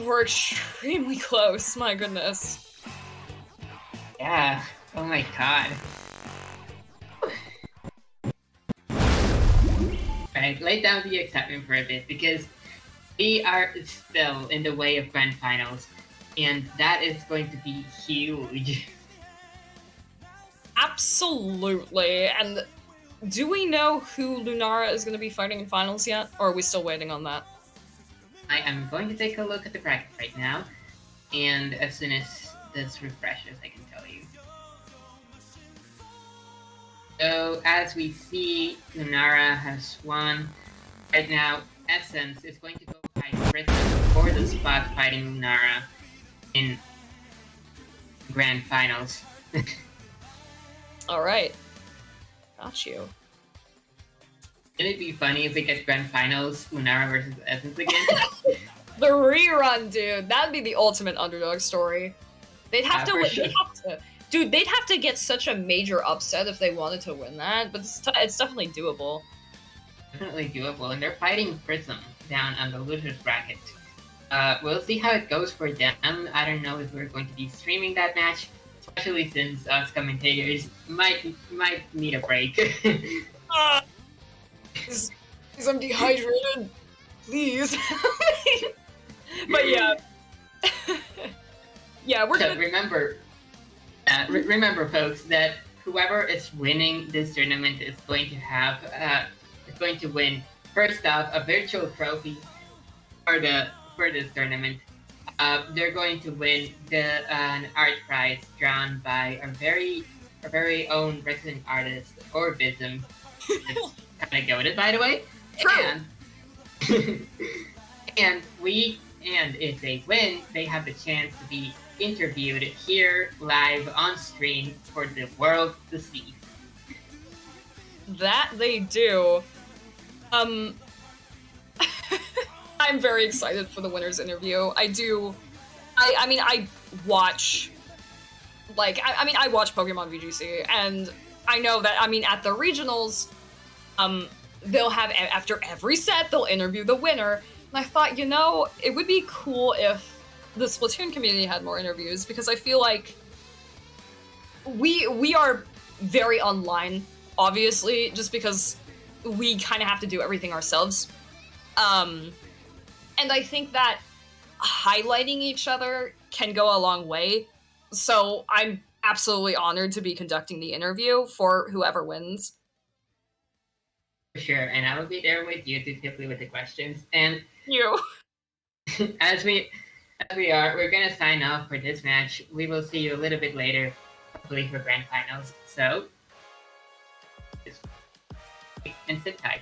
were extremely close, my goodness. Yeah, oh my god. Alright, lay down the excitement for a bit, because we are still in the way of grand finals, and that is going to be huge. Absolutely, and do we know who Lunara is going to be fighting in finals yet, or are we still waiting on that? I am going to take a look at the bracket right now, and as soon as this refreshes, I can tell you. So, as we see, Lunara has won. Right now, Essence is going to go fight Prism for the spot fighting Lunara in grand finals. Alright. Got you. It'd be funny if we get grand finals, Lunara versus Essence again. The rerun, dude. That'd be the ultimate underdog story. They'd have to for win. sure. Dude, they'd have to get such a major upset if they wanted to win that, but it's definitely doable. Definitely doable, and they're fighting Prism down on the losers bracket. We'll see how it goes for them. I don't know if we're going to be streaming that match, especially since us commentators might need a break. Please, I'm dehydrated. Please. But yeah. Yeah, we're So gonna... remember, folks, that whoever is winning this tournament is going to win, first off, a virtual trophy for this tournament. They're going to win an art prize drawn by our very own resident artist, or Prism. It's kind of goated, by the way. True. And if they win, they have the chance to be interviewed here live on stream for the world to see. That they do. I'm very excited for the winner's interview. I watch I watch Pokemon VGC, and I know that at the regionals, they'll have, after every set, they'll interview the winner. And I thought, it would be cool if the Splatoon community had more interviews, because I feel like we are very online, obviously, just because we kind of have to do everything ourselves. And I think that highlighting each other can go a long way. So I'm absolutely honored to be conducting the interview for whoever wins. For sure, and I will be there with you to help you with the questions. And You. as we're gonna sign off for this match. We will see you a little bit later, hopefully for grand finals. So, just wait and sit tight.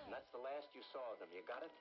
And that's the last you saw of them. You got it?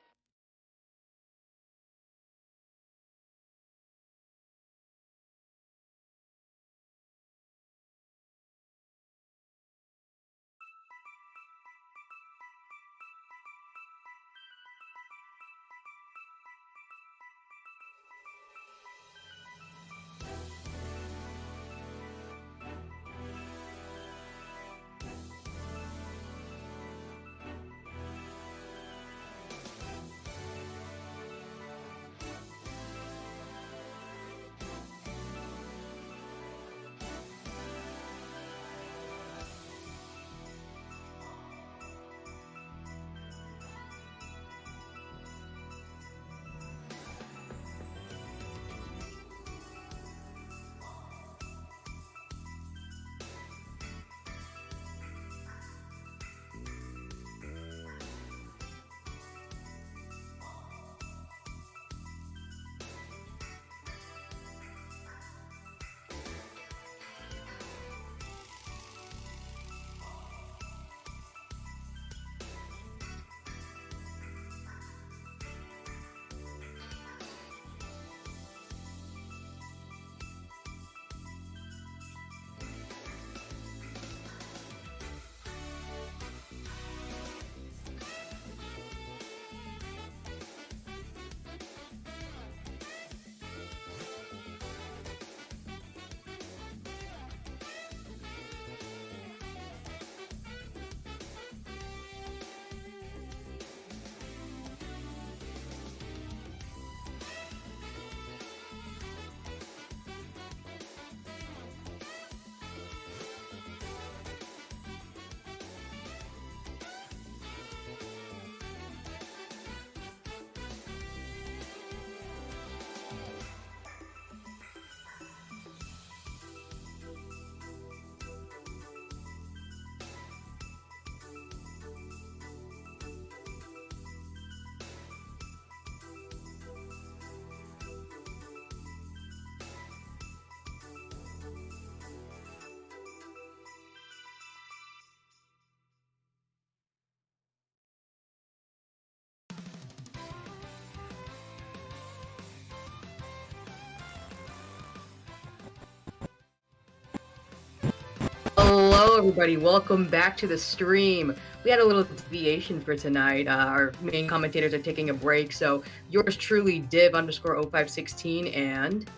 Hello, everybody. Welcome back to the stream. We had a little deviation for tonight. Our main commentators are taking a break, so yours truly, div_0516, and...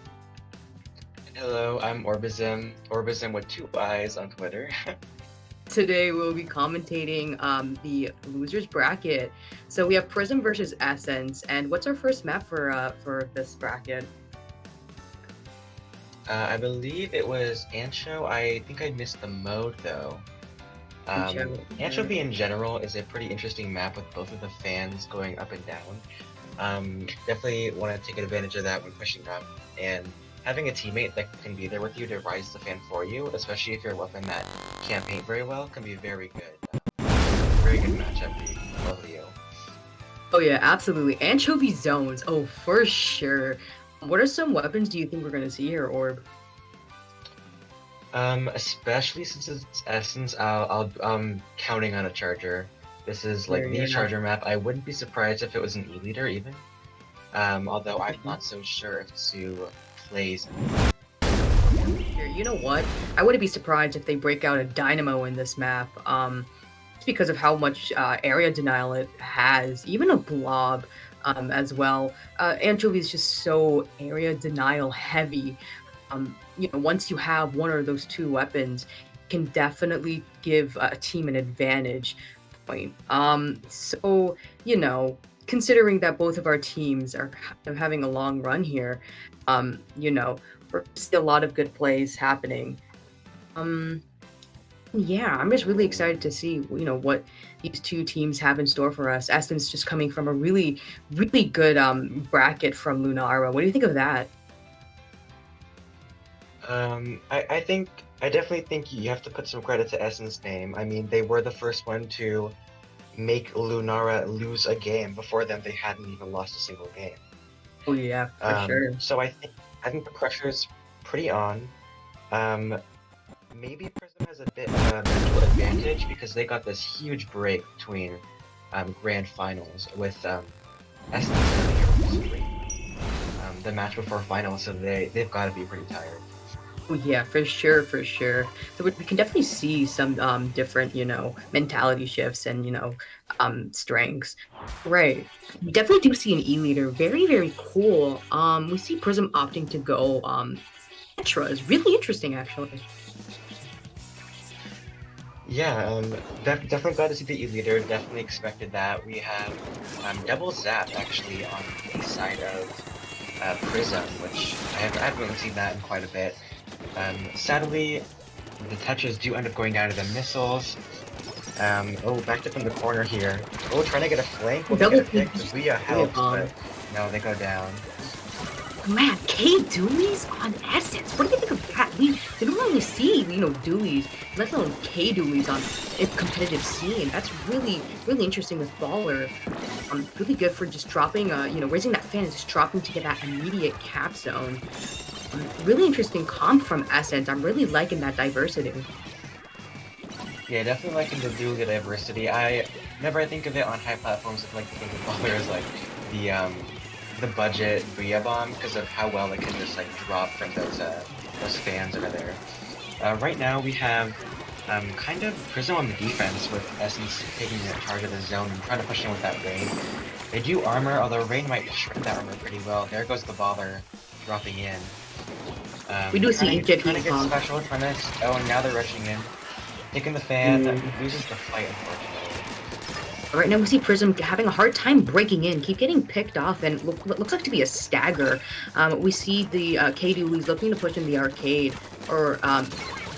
Hello, I'm Orbism. Orbism with 2 eyes on Twitter. Today we'll be commentating the losers bracket. So we have Prism versus Essence, and what's our first map for this bracket? I believe it was Ancho. I think I missed the mode though. Anchovy in general is a pretty interesting map with both of the fans going up and down. Definitely want to take advantage of that when pushing up, and having a teammate that can be there with you to rise the fan for you, especially if you're a weapon that can't paint very well, can be very good. Very good matchup for both of you. Oh yeah, absolutely. Anchovy zones. Oh, for sure. What are some weapons do you think we're going to see here, Orb? Especially since it's Essence, I'm counting on a Charger. This is like the Charger map. I wouldn't be surprised if it was an E-Leader even. Although I'm not so sure if Sue plays. Here, you know what? I wouldn't be surprised if they break out a Dynamo in this map. It's because of how much area denial it has. Even a Blob. As well. Anchovy is just so area denial heavy. Once you have one of those 2 weapons, it can definitely give a team an advantage point. So, considering that both of our teams are kind of having a long run here, we're still a lot of good plays happening. Yeah, I'm just really excited to see, what these 2 teams have in store for us. Essence just coming from a really, really good bracket from Lunara. What do you think of that? I definitely think you have to put some credit to Essence name. I mean, they were the first one to make Lunara lose a game. Before them, they hadn't even lost a single game. Oh yeah, for sure. So I think the pressure's pretty on. Maybe Prism has a bit of a mental advantage because they got this huge break between grand finals with Essence and Heroes 3. The match before finals, so they've got to be pretty tired. Oh yeah, for sure. So we can definitely see some different, mentality shifts and strengths. Right. We definitely do see an E-Leader. Very, very cool. We see Prism opting to go Tetra is really interesting actually. Yeah, definitely glad to see the E-Leader, definitely expected that. We have double Zap actually on the side of Prism, which I haven't really seen that in quite a bit. Sadly, the Tetras do end up going down to the missiles. Backed up in the corner here. Oh, trying to get a flank, will they get a pick? Zuya helps, but no, they go down. Man, K dualies on Essence. What do you think of that? We don't really see, dualies, let alone K dualies on a competitive scene. That's really, really interesting with Baller. Really good for just dropping, raising that fan and just dropping to get that immediate cap zone. Really interesting comp from Essence. I'm really liking that diversity. Yeah, definitely liking the dual diversity. Whenever I think of it on high platforms, I like to think of Baller as like the budget Booyah Bomb because of how well it can just like drop from those fans over there. Right now we have kind of Prism on the defense with Essence taking charge of the zone and trying to push in with that Rain. They do armor, although Rain might shred that armor pretty well. There goes the Baller dropping in. We do see trying to get special, and now they're rushing in. Taking the fan, loses the fight unfortunately. Right now we see Prism having a hard time breaking in, keep getting picked off, and looks like to be a stagger. We see the K-Doolies looking to push in the arcade, or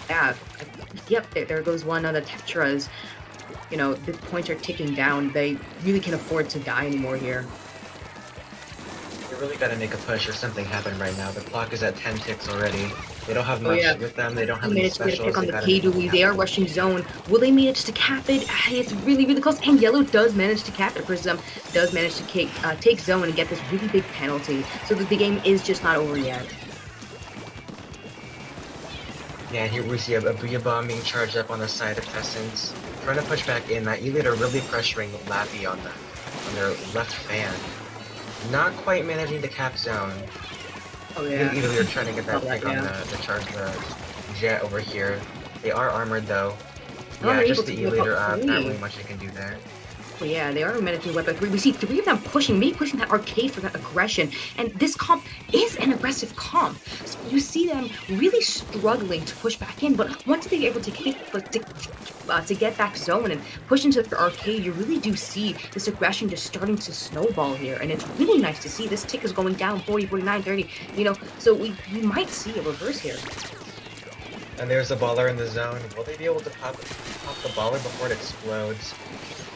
there goes one of the Tetras. The points are ticking down. They really can't afford to die anymore here. They really gotta make a push or something happen right now. The clock is at 10 ticks already. They don't have much with them. They don't have any specials. To pick on the K-Dooley. They are rushing zone. Will they manage to cap it? It's really, really close. And Yellow does manage to cap it. Prism does manage to take zone and get this really big penalty. So that the game is just not over yet. Yeah, here we see a Booyah Bomb being charged up on the side of Essence. Trying to push back in. That E-Leader really pressuring Lappy on their left fan. Not quite managing the cap zone. Oh yeah. Either we were trying to get that pick on the charge the Jet over here. They are armored though. They are Yeah, able just to the whip E-leader, up not three. really much they can do there. Oh yeah, they are managing to whip up 3. We see 3 of them pushing that arcade for that aggression. And this comp is an aggressive comp. So you see them really struggling to push back in, but once they're able to get back zone and push into the arcade, you really do see this aggression just starting to snowball here. And it's really nice to see this tick is going down 40, 49, 30, so we might see a reverse here. And there's the baller in the zone. Will they be able to pop the baller before it explodes?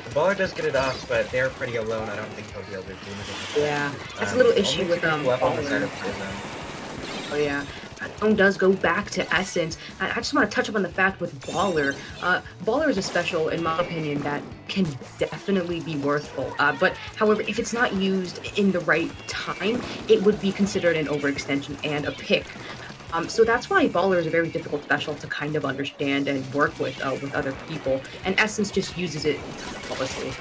The baller does get it off, but they're pretty alone. I don't think they'll be able to do anything. Yeah, that's a little issue with left on the side baller. of Prism. Oh yeah. Zone does go back to Essence. I just want to touch upon the fact with Baller. Baller is a special, in my opinion, that can definitely be worthful. But however, if it's not used in the right time, it would be considered an overextension and a pick. So that's why Baller is a very difficult special to kind of understand and work with other people. And Essence just uses it flawlessly.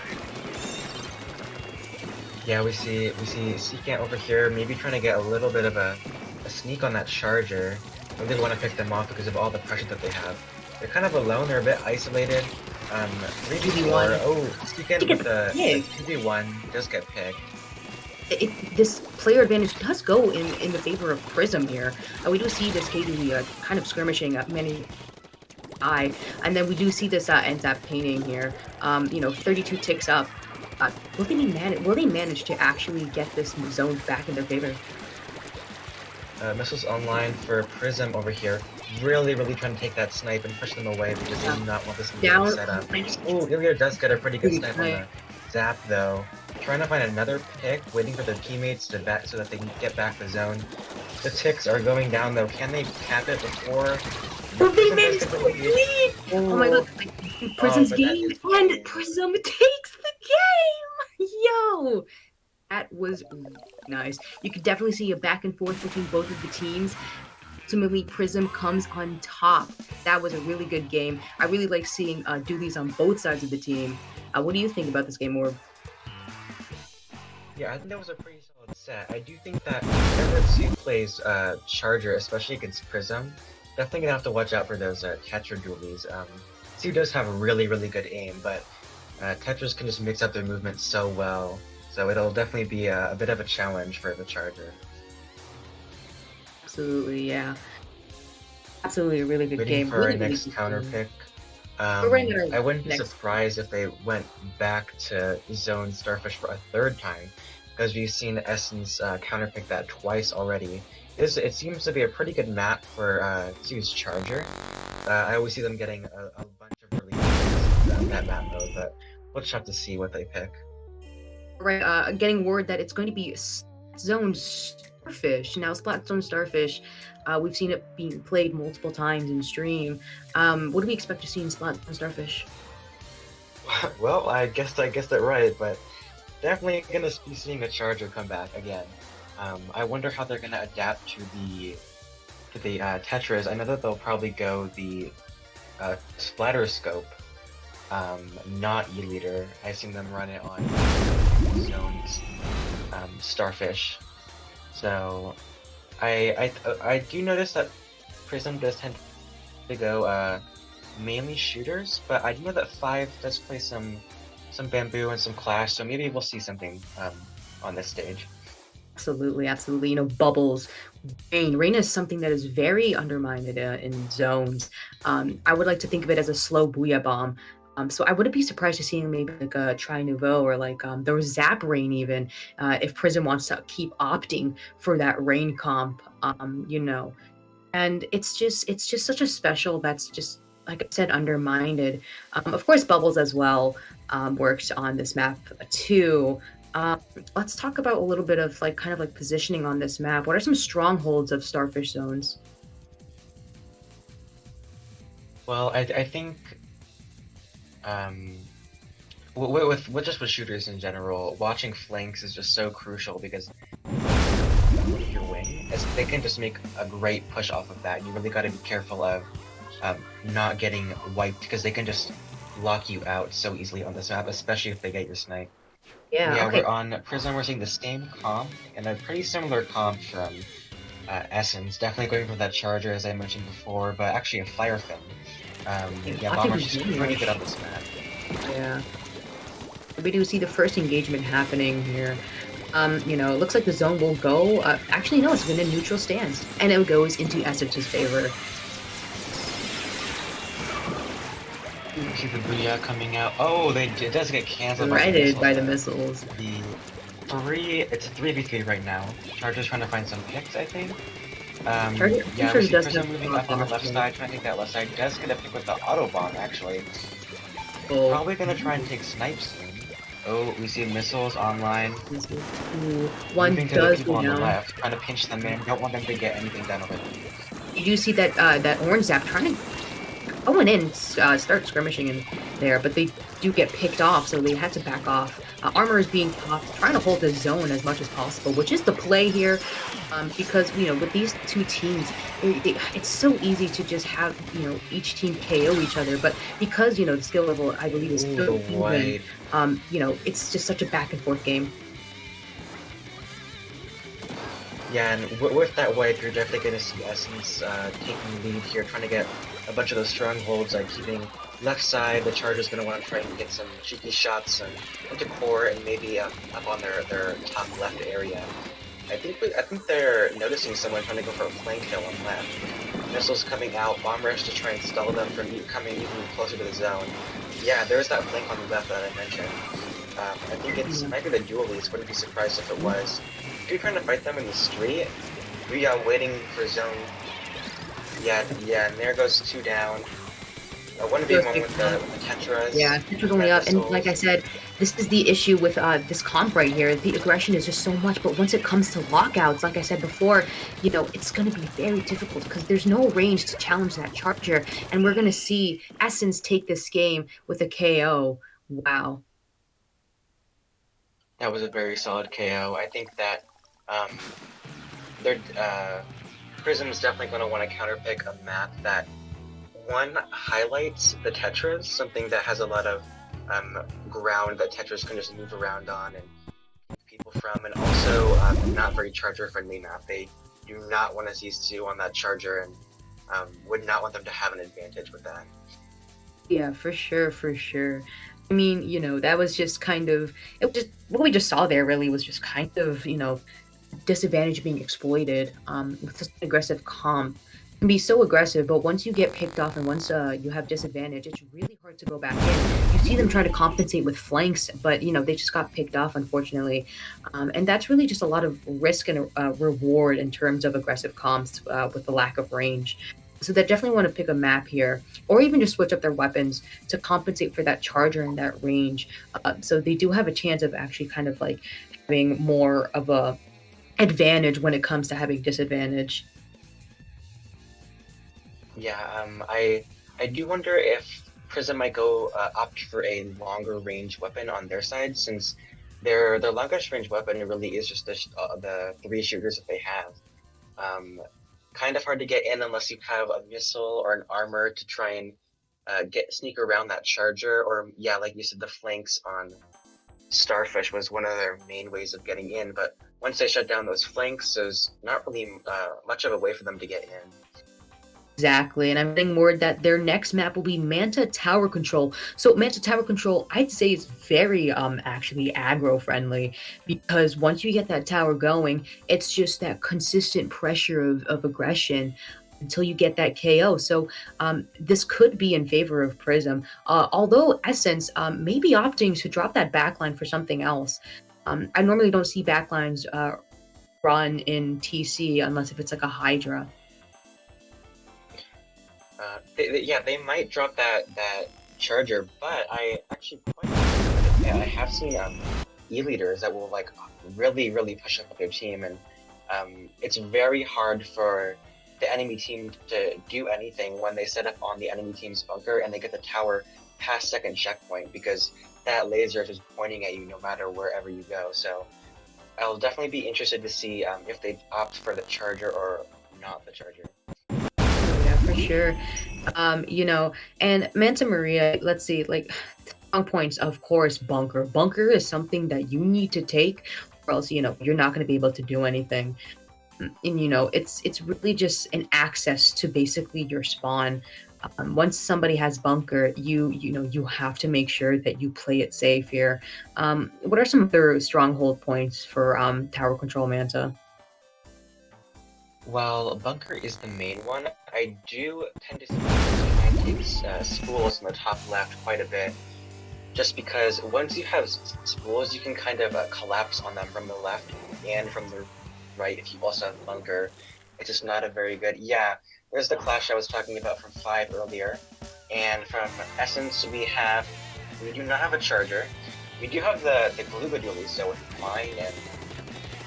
Yeah, we see Seekant over here, maybe trying to get a little bit of a sneak on that charger. I really want to pick them off because of all the pressure that they have. They're kind of alone, they're a bit isolated. 3v4. Oh, Seekant with the 2v1 does get picked. This player advantage does go in the favor of Prism here. We do see this KD kind of skirmishing at many eye, and then we do see this ends up painting here. 32 ticks up. Will they manage to actually get this zone back in their favor? Missiles online for Prism over here. Really trying to take that snipe and push them away because they do not want this to be set up. Oh, Ilya does get a pretty good snipe on the zap though. Trying to find another pick, waiting for their teammates to back so that they can get back the zone. The ticks are going down though. Can they cap it before? Well, they managed to lead! Oh my god, Prism's game, and Prism takes the game! Yo! That was nice. You could definitely see a back and forth between both of the teams. Ultimately, Prism comes on top. That was a really good game. I really like seeing duties on both sides of the team. What do you think about this game, Orb? Yeah, I think that was a pretty solid set. I do think that whenever Sue plays Charger, especially against Prism, definitely gonna have to watch out for those Tetra dualies. Sue does have a really good aim, but Tetras can just mix up their movement so well. So it'll definitely be a bit of a challenge for the Charger. Absolutely, yeah. Absolutely a really good game. For really, our next really counter pick. I wouldn't be surprised if they went back to Zone Starfish for a third time, because we've seen Essence counterpick that twice already. It seems to be a pretty good map for Sue's Charger. I always see them getting a bunch of releases in that map mode, but we'll just have to see what they pick. Right, getting word that it's going to be Zone Starfish. Now, Splat Zone Starfish, we've seen it being played multiple times in stream. What do we expect to see in Splat Zone Starfish? Well, I guess that right, but definitely gonna be seeing a Charger come back again. I wonder how they're gonna adapt to the Tetras. I know that they'll probably go the Splatter Scope, not E-Leader. I seen them run it on Zone's Starfish. So I do notice that Prism does tend to go mainly shooters, but I do know that 5 does play some Bamboo and some Clash, so maybe we'll see something on this stage. Absolutely. Bubbles. Rain is something that is very undermined in zones. I would like to think of it as a slow Booyah Bomb. So I wouldn't be surprised to see maybe like a Tri Nouveau or like there was Zap Rain even, if Prism wants to keep opting for that Rain comp, And it's just such a special that's just, like I said, undermined. Of course, Bubbles as well works on this map too. Let's talk about a little bit of kind of positioning on this map. What are some strongholds of Starfish zones? Well, I think with shooters in general, watching flanks is just so crucial because with your wing, they can just make a great push off of that. You really got to be careful of not getting wiped because they can just lock you out so easily on this map, especially if they get your snipe. Yeah, okay. We're on Prism. We're seeing the same comp and a pretty similar comp from Essence. Definitely going for that Charger as I mentioned before, but actually a Fire Fin. Yeah, Bomber's just pretty good on this map. Yeah. We do see the first engagement happening here. You know, it looks like the zone will go. Actually, no, it's been a neutral stance, and it goes into Essence's favor. You see the Booyah coming out. Oh, it does get canceled By the missiles. It's a 3v3 right now. Charger's trying to find some picks, I think. Charger Yeah, we see does Prism have moving up on the left side, trying to take that left side. Does get a pick with the auto bomb, actually. Oh. Probably gonna try and take snipes soon. Oh, we see missiles online. Ooh, one Moving to the does people go on the down. left, trying to pinch them in. Don't want them to get anything done over there. You do see that that orange zap trying to go in, start skirmishing in there, but they do get picked off, so they had to back off. Armor is being popped, trying to hold the zone as much as possible, which is the play here, because, you know, with these two teams, it's so easy to just have, you know, each team KO each other, but because, you know, the skill level, I believe, is so even, you know, it's just such a back and forth game. Yeah, and with that wipe, you're definitely going to see Essence taking the lead here, trying to get a bunch of those strongholds, like keeping left side. The Charger's going to want to try and get some cheeky shots and into core and maybe up on their top left area. I think they're noticing someone trying to go for a flank kill on left. Missiles coming out, bomb rush to try and stall them from coming even closer to the zone. Yeah, there's that flank on the left that I mentioned. I think it might be the duelies, wouldn't be surprised if it was. If you're trying to fight them in the street, we are waiting for zone. Yeah, and there goes 2 down. 1v1 with the Tetras. Yeah, Tetra's only up, and like I said, this is the issue with this comp right here. The aggression is just so much, but once it comes to lockouts, like I said before, you know, it's going to be very difficult because there's no range to challenge that Charger, and we're going to see Essence take this game with a KO. Wow. That was a very solid KO. I think that Prism's definitely going to want to counterpick a map that one highlights the Tetras, something that has a lot of ground that Tetras can just move around on and people from, and also not very Charger friendly map. They do not want to see Sue on that Charger and would not want them to have an advantage with that. Yeah, for sure. I mean, you know, that was just kind of, what we just saw there really was just kind of, you know, disadvantage being exploited with this aggressive comp. It can be so aggressive, but once you get picked off and once you have disadvantage, it's really hard to go back in. You see them try to compensate with flanks, but, you know, they just got picked off, unfortunately. And that's really just a lot of risk and reward in terms of aggressive comps with the lack of range. So they definitely want to pick a map here, or even just switch up their weapons to compensate for that Charger and that range. So they do have a chance of actually kind of like having more of a advantage when it comes to having disadvantage. Yeah, I do wonder if Prism might go opt for a longer range weapon on their side, since their longest range weapon really is just the 3 shooters that they have. Kind of hard to get in unless you have a missile or an armor to try and sneak around that Charger, or yeah, like you said, the flanks on Starfish was one of their main ways of getting in, but once they shut down those flanks, there's not really much of a way for them to get in. Exactly, and I'm getting word that their next map will be Manta Tower Control. So Manta Tower Control, I'd say, is very actually aggro friendly, because once you get that tower going, it's just that consistent pressure of aggression until you get that KO. So this could be in favor of Prism, although Essence may be opting to drop that backline for something else. I normally don't see backlines run in TC unless if it's like a Hydra. They might drop that Charger, but I actually I have seen E-leaders that will like really push up their team, and it's very hard for the enemy team to do anything when they set up on the enemy team's bunker and they get the tower past second checkpoint, because that laser is just pointing at you no matter wherever you go. So I'll definitely be interested to see if they opt for the Charger or not the Charger. For sure. You know, and Manta Maria, let's see, like, strong points, of course, bunker. Bunker is something that you need to take, or else, you know, you're not going to be able to do anything. And, you know, it's really just an access to basically your spawn. Once somebody has bunker, you have to make sure that you play it safe here. What are some other stronghold points for tower control, Manta? Well, bunker is the main one. I do tend to see it takes spools in the top left quite a bit. Just because once you have spools, you can kind of collapse on them from the left and from the right if you also have bunker. It's just not a very good... Yeah, there's the clash I was talking about from 5 earlier. And from Essence, we do not have a charger. We do have the Galuga dualies, so with mine and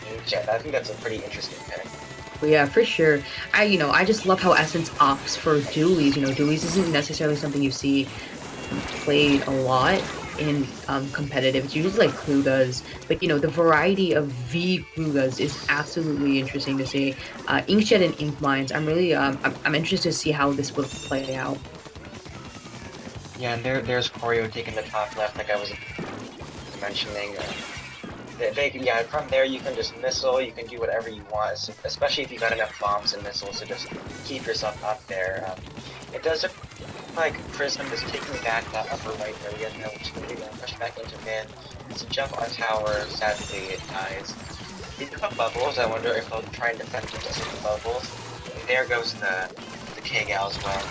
Inkjet. I think that's a pretty interesting pick. Yeah, for sure. I just love how Essence opts for dualies. Dualies isn't necessarily something you see played a lot in competitive. It's usually like Klugas, but the variety of V Klugas is absolutely interesting to see. Inkjet and Ink Mines, I'm really I'm interested to see how this will play out. Yeah, and there's Choreo taking the top left, like I was mentioning. Yeah, from there you can just missile, you can do whatever you want, especially if you got enough bombs and missiles to just keep yourself up there. It does look like Prism is taking back that upper right area now, which is going to push back into mid. It's a jump on tower, sadly it dies. They do have bubbles, I wonder if they'll try and defend against the bubbles. And there goes the K-Gal as well.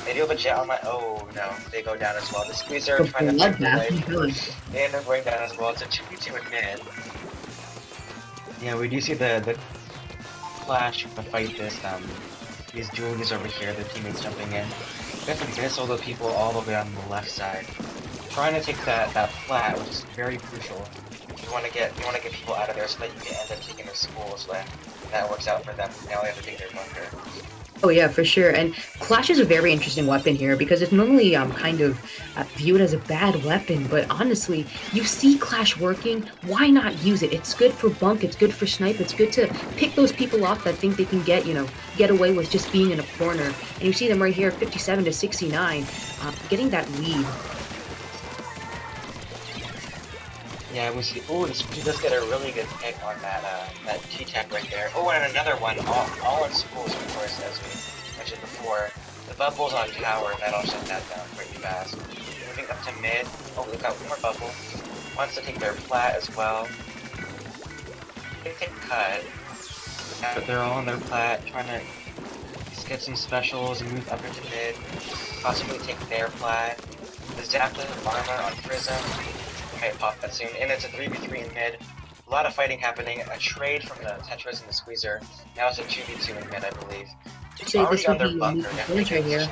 They do have a jet on my... Oh no, they go down as well. The Squeezer trying to take the life. They end up going down as well. It's a 2v2 in mid. Yeah, we do see the clash to fight this, these dualies over here, the teammates jumping in. We have to miss all the people all the way on the left side. Trying to take that flat, which is very crucial. You want to get people out of there so that you can end up taking their schools when that works out for them. Now they have to take their bunker. Oh yeah, for sure. And Clash is a very interesting weapon here because it's normally kind of viewed as a bad weapon, but honestly, you see Clash working, why not use it? It's good for bunk, it's good for snipe, it's good to pick those people off that think they can get away with just being in a corner. And you see them right here, 57 to 69, getting that lead. Yeah, we see. Oh, he does get a really good pick on that T-Tech right there. Oh, and another one, all in schools, of course, as we mentioned before. The bubbles on tower, that'll shut that down pretty fast. Moving up to mid. Oh, look out, one more bubble. Wants to take their flat as well. They can cut. But they're all on their flat, trying to just get some specials and move up into mid. Possibly take their flat. The Zapling armor on Prism. Might pop that soon, and it's a 3v3 in mid. A lot of fighting happening. A trade from the Tetris and the Squeezer. Now it's a 2v2 in mid, I believe. Say this would be right here.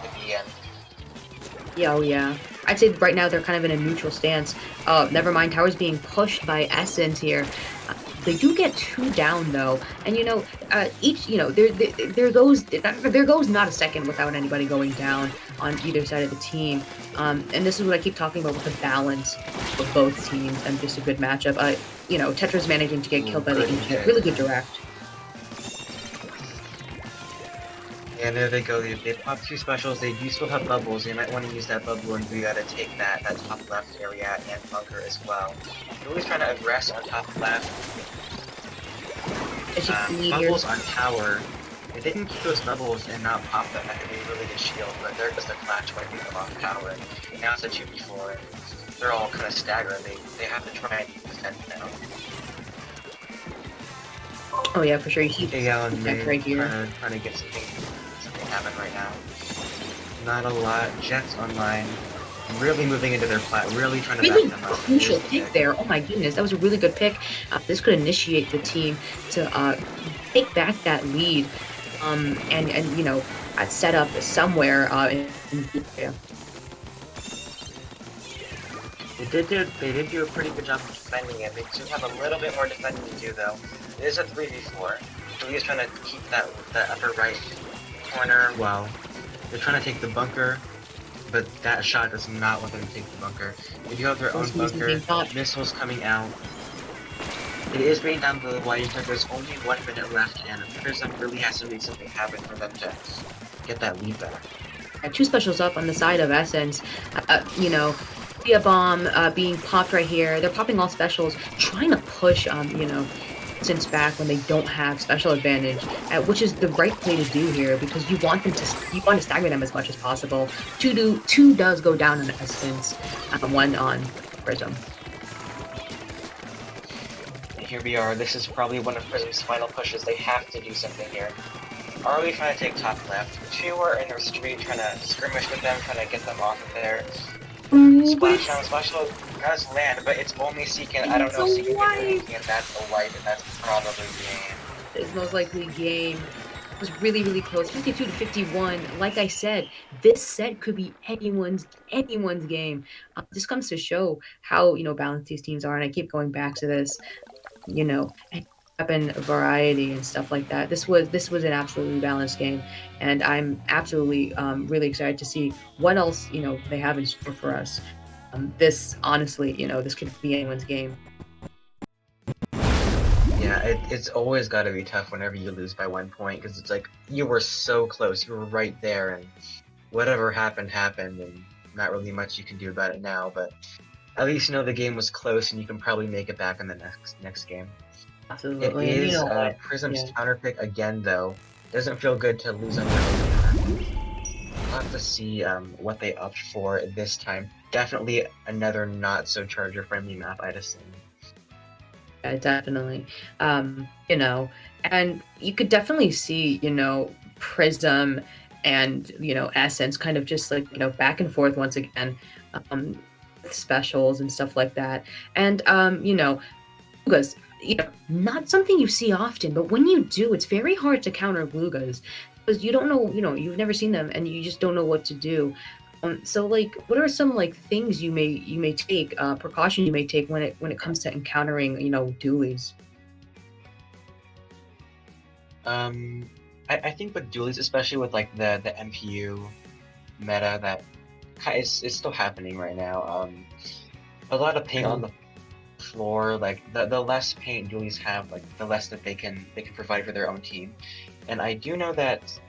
Yeah, oh yeah. I'd say right now they're kind of in a neutral stance. Never mind, tower's being pushed by Essence here. They do get 2 down though, and there goes not a second without anybody going down on either side of the team. And this is what I keep talking about with the balance of both teams and just a good matchup. Tetra's managing to get killed by the Inkjet. Really good direct. Yeah, there they go. They pop 2 specials. They do still have bubbles. They might want to use that bubble and we gotta take that top left area and bunker as well. They're always trying to aggress on top left. Bubbles on tower. If they can keep those bubbles and not pop them, that could be a really good shield, but there goes the clash wiping them off tower. Now it's a 2v4, and they're all kind of staggered. They have to try and defend now. Oh yeah, for sure. You see K-Gal right here. Trying to get something happen right now. Not a lot. Jets online. Really moving into their flat, really trying to back them up. Crucial pick there. Oh my goodness, that was a really good pick. This could initiate the team to take back that lead, and set up somewhere in yeah. They did do a pretty good job of defending it. They should have a little bit more defending to do though. It is a 3v4. So he's trying to keep that upper right corner while they're trying to take the bunker. But that shot does not want them to take the bunker. They do have their own bunker. Missiles coming out. It is raining down the wire, but there's only 1 minute left, and Prism really has to make something happen for them to get that lead back. 2 specials up on the side of Essence. Bomb being popped right here. They're popping all specials, trying to push, since back when they don't have special advantage, which is the right play to do here because you want to stagger them as much as possible. Two does go down in essence, one on Prism. Here we are. This is probably one of Prism's final pushes. They have to do something here. Are we trying to take top left? Two are in their street trying to skirmish with them, trying to get them off of there. Splash down, does land, but it's only Seekin. I don't know if Seekin can do anything, and that's a wipe, and that's probably game. It's most likely game. It was really, really close. 52 to 51. Like I said, this set could be anyone's game. This comes to show how balanced these teams are, and I keep going back to this. And weapon variety and stuff like that. This was an absolutely balanced game, and I'm absolutely really excited to see what else they have in store for us. This honestly, this could be anyone's game. Yeah, it's always got to be tough whenever you lose by 1 point because it's like you were so close, you were right there, and whatever happened, and not really much you can do about it now. But at least the game was close, and you can probably make it back in the next game. Absolutely. It is Prism's counter pick again, though. Doesn't feel good to lose on your own. We'll have to see what they opt for this time. Definitely another not so charger friendly map, I'd assume. Yeah, definitely. And you could definitely see, Prism and Essence kind of just like back and forth once again, specials and stuff like that. And because not something you see often, but when you do, it's very hard to counter Lugas because you don't know, you've never seen them and you just don't know what to do. So like, what are some like things you may take, precaution you may take when it comes to encountering, dualies? I think with dualies, especially with like the MPU meta that is still happening right now. A lot of paint on the floor, like the less paint dualies have, like the less that they can provide for their own team. And I do know that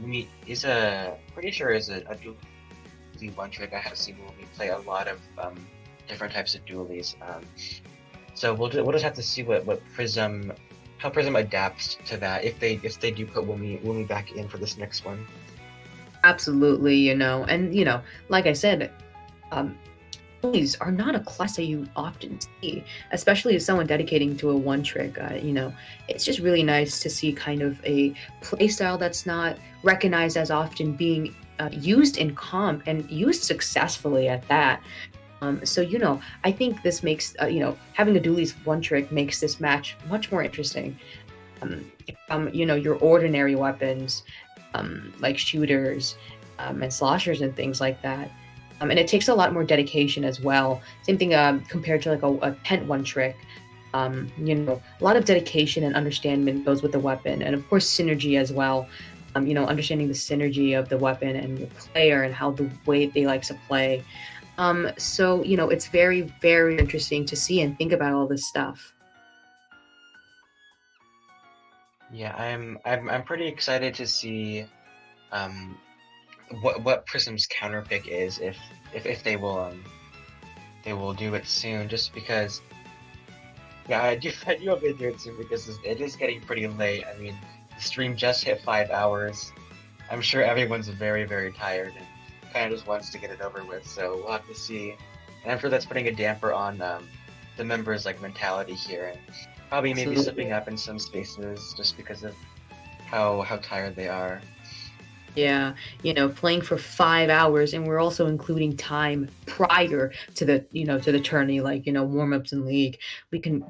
Wumi is pretty sure is a dualie one trick I have seen Wumi play a lot of different types of dualies. So we'll just have to see what Prism, how Prism adapts to that if they do put Wumi back in for this next one. Absolutely, and like I said, dualies are not a class that you often see, especially as someone dedicating to a one trick. It's just really nice to see kind of a playstyle that's not recognized as often being used in comp and used successfully at that. So I think this makes having a dualies one trick makes this match much more interesting. Your ordinary weapons, like shooters and sloshers and things like that. And it takes a lot more dedication as well. Same thing compared to like a tent one trick. A lot of dedication and understanding goes with the weapon, and of course synergy as well. Understanding the synergy of the weapon and your player and how the way they like to play. So it's very, very interesting to see and think about all this stuff. Yeah, I'm pretty excited to see what Prism's counter pick is if they will do it soon, just because I do hope they do it soon because it is getting pretty late. I mean, the stream just hit 5 hours. I'm sure everyone's very, very tired and kind of just wants to get it over with, so we'll have to see. And I'm sure that's putting a damper on the members' like mentality here, and probably maybe slipping up in some spaces just because of how tired they are. Yeah, playing for 5 hours, and we're also including time prior to the to the tourney, like warm-ups in league.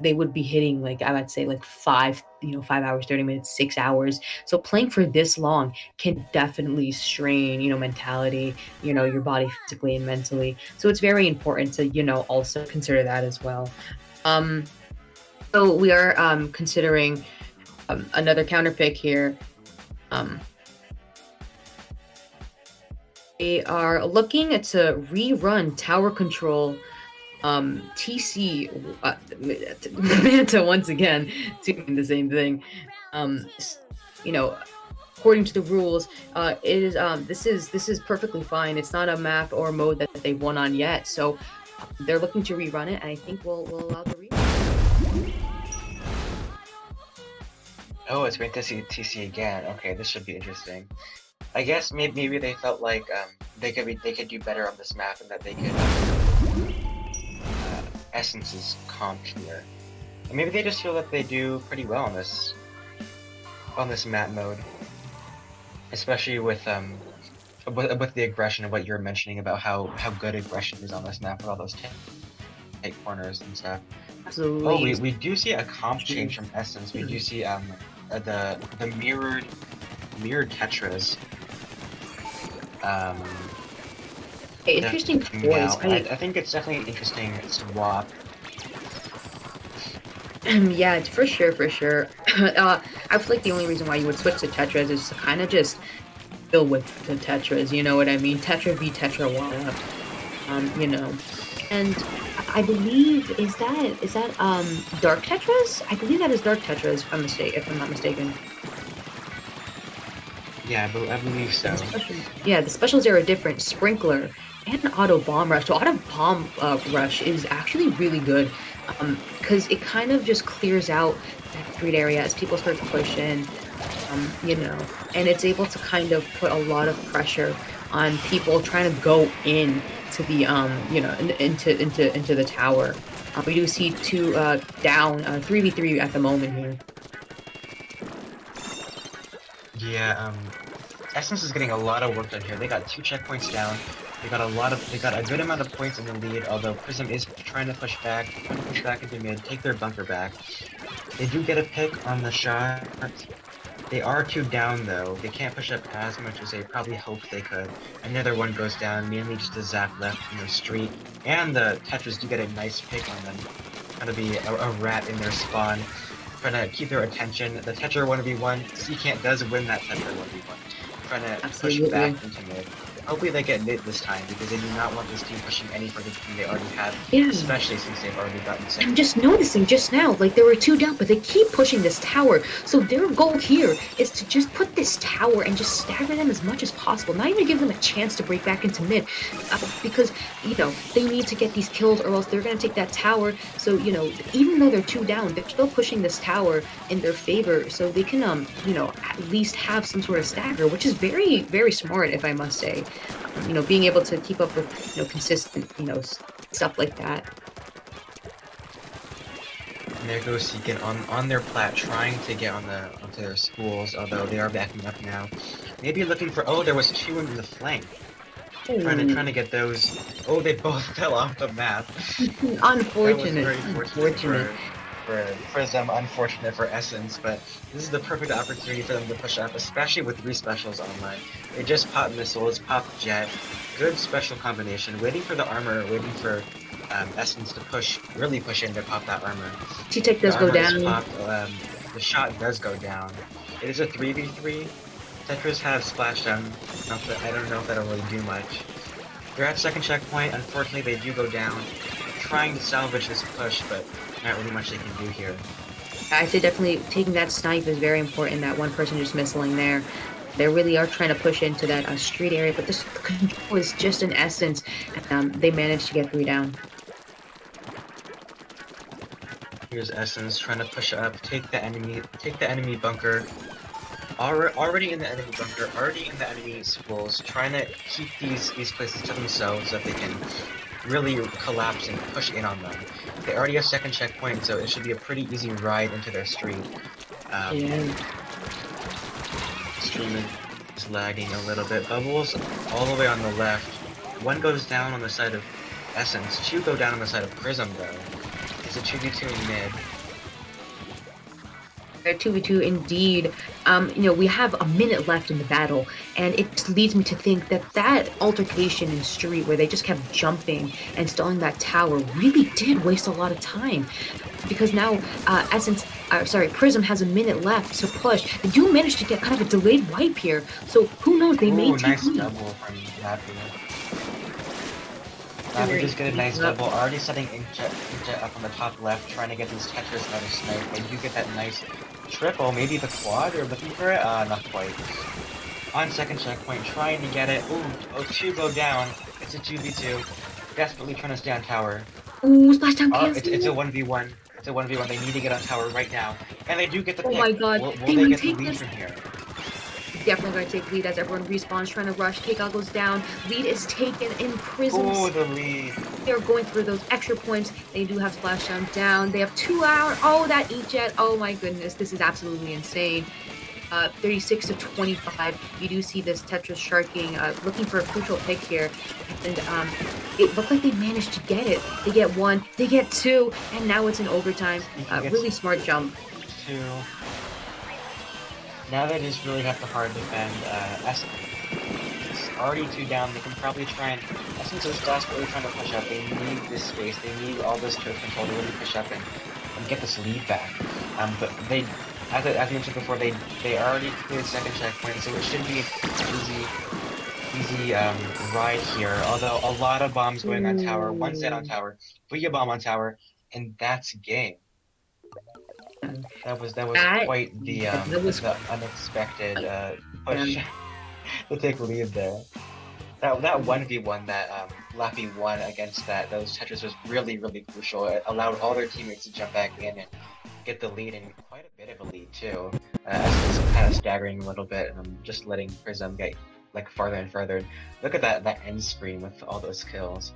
They would be hitting like I would say like 5 hours, 30 minutes, 6 hours. So playing for this long can definitely strain mentality, your body physically and mentally. So it's very important to also consider that as well. So we are considering another counter pick here. They are looking to rerun tower control TC Manta once again, doing the same thing. According to the rules, it is this is perfectly fine. It's not a map or mode that they've won on yet, so they're looking to rerun it, and I think we'll allow the rerun. Oh, it's great to see TC again. Okay, this should be interesting. I guess maybe they felt like they could do better on this map and that they could Essence's comp here. And maybe they just feel that they do pretty well on this map mode, especially with the aggression and what you're mentioning about how good aggression is on this map with all those take corners and stuff. Absolutely. Oh, we do see a comp change from Essence. We do see the mirrored Tetras. Interesting choice. I think it's definitely an interesting swap. Yeah, for sure, for sure. I feel like the only reason why you would switch to Tetras is to kind of just deal with the Tetras, you know what I mean? Tetra v Tetra one, you know. And I believe is that Dark Tetras? I believe that is Dark Tetras, if I'm not mistaken. Yeah, I believe so. Yeah, the specials are a different Sprinkler and an Auto Bomb Rush. So Auto Bomb Rush is actually really good because it kind of just clears out that street area as people start to push in, you know, and it's able to kind of put a lot of pressure on people trying to go in to the you know, into the tower. We do see two down 3v3 at the moment here. Yeah, Essence is getting a lot of work done here. They got 2 checkpoints down. They got a good amount of points in the lead, although Prism is trying to push back into mid, take their bunker back. They do get a pick on the shot. They are 2 down though. They can't push up as much as they probably hoped they could. Another one goes down, mainly just a zap left in the street. And the Tetras do get a nice pick on them. Trying to be a rat in their spawn. Trying to keep their attention. The Tetra 1v1, Seacant does win that Tetra 1v1. Trying to push back into mid. Hopefully they get mid this time, because they do not want this team pushing any further than they already have, especially since they've already gotten second. I'm just noticing just now, like there were 2 down, but they keep pushing this tower. So their goal here is to just put this tower and just stagger them as much as possible. Not even give them a chance to break back into mid, because, you know, they need to get these kills or else they're going to take that tower. So, you know, even though they're 2 down, they're still pushing this tower in their favor so they can, you know, at least have some sort of stagger, which is very, very smart, if I must say. You know, being able to keep up with, you know, consistent, you know, stuff like that. And there goes Seekin on their plat, trying to get onto their schools, although they are backing up now. Maybe looking for, oh, there was 2 in the flank. Trying to get those. Oh, they both fell off the map. Unfortunate. Unfortunate. For Prism, unfortunate for Essence, but this is the perfect opportunity for them to push up, especially with 3 specials online. They just pop missiles, pop jet, good special combination, waiting for the armor, waiting for Essence to really push in to pop that armor. T-Tech does go down. Popped, the shot does go down. It is a 3v3. Tetras have splashdown. I don't know if that'll really do much. They're at second checkpoint. Unfortunately, they do go down. Trying to salvage this push, but not really much they can do here. I say definitely taking that snipe is very important. That one person just missing there. They really are trying to push into that street area, but this control is just an Essence, and they managed to get 3 down. Here's Essence trying to push up, take the enemy bunker. Already in the enemy bunker, already in the enemy schools, trying to keep these places to themselves so that they can really collapse and push in on them. They already have second checkpoint, so it should be a pretty easy ride into their street. Stream is lagging a little bit. Bubbles all the way on the left. 1 goes down on the side of Essence. 2 go down on the side of Prism, though. It's a 2v2 in mid. 2v2 indeed. You know, we have a minute left in the battle, and it just leads me to think that altercation in street where they just kept jumping and stalling that tower really did waste a lot of time, because now Prism has a minute left to push. They do manage to get kind of a delayed wipe here, so who knows, they may take nice double from Lappy. Lappy just get a nice double, already setting Inkjet up on the top left, trying to get these Tetras out of snipe, and you get that nice triple, maybe the quad, or looking for it? Not quite. On second checkpoint, trying to get it. Ooh, 2 go down. It's a 2v2. Desperately trying to stay on tower. Ooh, splashdown cancel. It's a 1v1. It's a 1v1. They need to get on tower right now. And they do get the Oh pick. my god. Will They they might get the take lead this. from here? Definitely going to take lead as everyone respawns, trying to rush. Takeout goes down. Lead is taken in Prisms. Oh, the lead. They're going for those extra points. They do have Splashdown down. They have 2 hours. Oh, that E-Jet. Oh my goodness. This is absolutely insane. 36 to 25. You do see this Tetris sharking, looking for a crucial pick here. And it looked like they managed to get it. They get 1, they get 2, and now it's in overtime. Really smart jump. 2. Now they just really have to hard defend. Essence is already 2 down. They can probably try and... Essence is desperately trying to push up. They need this space. They need all this turret control to really push up and get this lead back. But they, as I mentioned before, they already cleared second checkpoint, so it should be an easy ride here. Although a lot of bombs going on tower, 1 set on tower, Booyah bomb on tower, and that's game. That was quite the unexpected push to take lead there. That 1v1 that Lappy won against those Tetris was really crucial. It allowed all their teammates to jump back in and get the lead, and quite a bit of a lead too. Essence kind of staggering a little bit, and just letting Prism get like farther and farther. Look at that end screen with all those kills.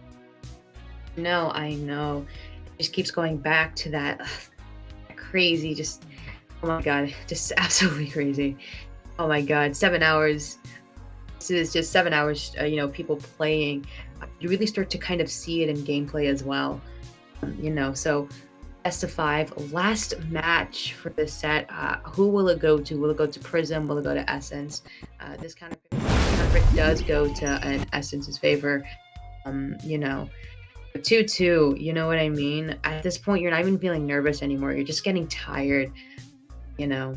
No, I know. It just keeps going back to that crazy, just oh my god, just absolutely crazy. Oh my god, 7 hours. This is just 7 hours, people playing. You really start to kind of see it in gameplay as well. So best of 5, last match for this set. Who will it go to? Will it go to Prism? Will it go to Essence? This counter does go to an Essence's favor. 2-2, you know what I mean? At this point, you're not even feeling nervous anymore. You're just getting tired, Yeah,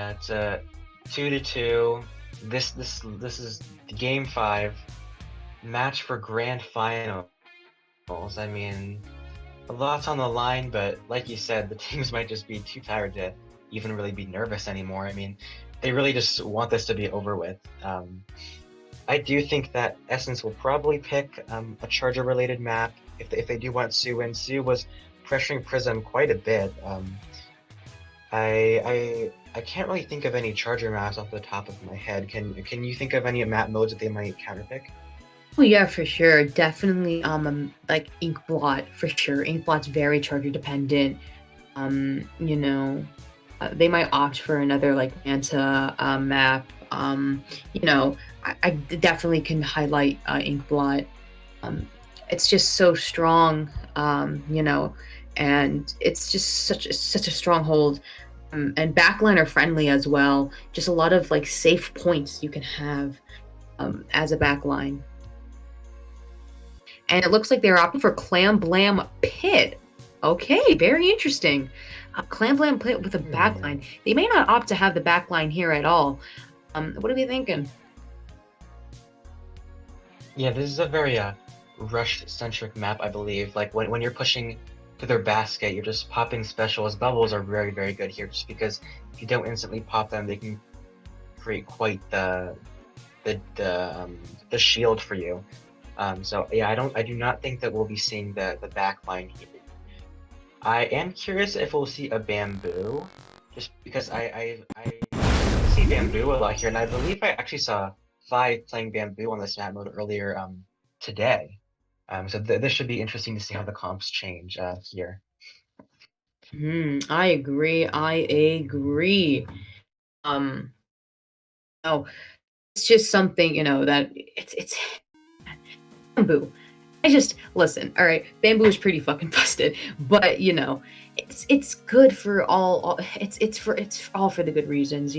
it's a 2-2. This is game 5, match for grand finals. I mean, a lot's on the line, but like you said, the teams might just be too tired to even really be nervous anymore. I mean, they really just want this to be over with. I do think that Essence will probably pick a Charger-related map if they do want Sue in. Sue was pressuring Prism quite a bit. I can't really think of any Charger maps off the top of my head. Can you think of any map modes that they might counterpick? Oh yeah, for sure. Definitely like Inkblot for sure. Inkblot's very Charger dependent. They might opt for another like Manta map. I definitely can highlight Inkblot. It's just so strong, and it's just such a stronghold. And backline are friendly as well. Just a lot of like safe points you can have as a backline. And it looks like they're opting for Clam Blam Pit. Okay, very interesting. Clam Blam Pit with a backline. They may not opt to have the backline here at all. What are we thinking? Yeah, this is a very rush-centric map, I believe. Like when you're pushing to their basket, you're just popping specials. Bubbles are very good here, just because if you don't instantly pop them, they can create quite the shield for you. So yeah, I do not think that we'll be seeing the backline here. I am curious if we'll see a Bamboo, just because I see Bamboo a lot here, and I believe I actually saw 5 playing Bamboo on this map mode earlier today. So this should be interesting to see how the comps change here. I agree. Oh, it's just something, that it's Bamboo. Listen, all right, Bamboo is pretty fucking busted, but it's good for all it's all for the good reasons.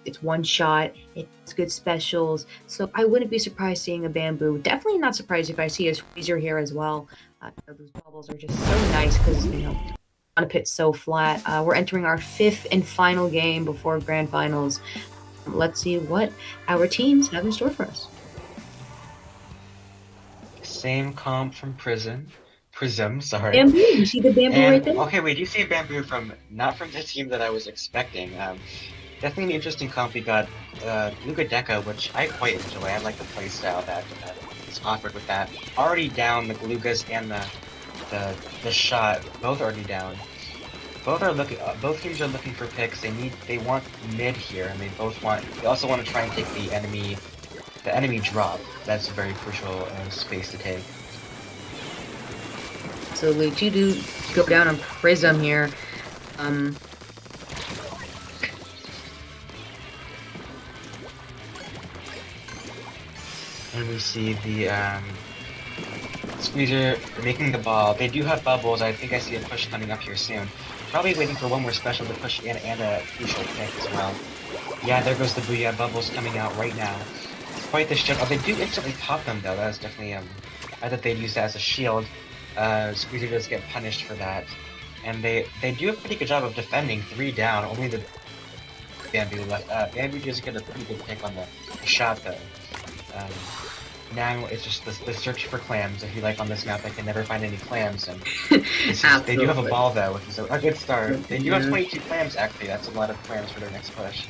It's one shot, it's good specials, so I wouldn't be surprised seeing a Bamboo. Definitely not surprised if I see a Squeezer here as well. Those bubbles are just so nice because on a pit so flat. We're entering our 5th and final game before grand finals. Let's see what our teams have in store for us. Same comp from Prism, sorry. Bamboo, you see the Bamboo right there? Okay, we do see a Bamboo not from the team that I was expecting. Definitely an interesting comp. We got Glugadeka, which I quite enjoy. I like the playstyle that is offered with that. Already down the Glugas and the the shot. Both already down. Both teams are looking for picks. They want mid here, and they also want to try and take the enemy drop. That's a very crucial space to take. So we do go down on Prism here. And we see the Squeezer making the ball. They do have bubbles. I think I see a push coming up here soon. Probably waiting for one more special to push in and a crucial pick as well. Yeah, there goes the Booyah bubbles coming out right now. Quite the shield. Oh, they do instantly pop them though. That was definitely I thought they'd use that as a shield. Squeezer does get punished for that. And they do a pretty good job of defending 3 down. Only the Bamboo left. Bamboo does get a pretty good pick on the shot though. Now it's just the search for clams. If you like on this map, I can never find any clams. And they do have a ball though, which is a good start. They do have 22 clams actually. That's a lot of clams for their next push.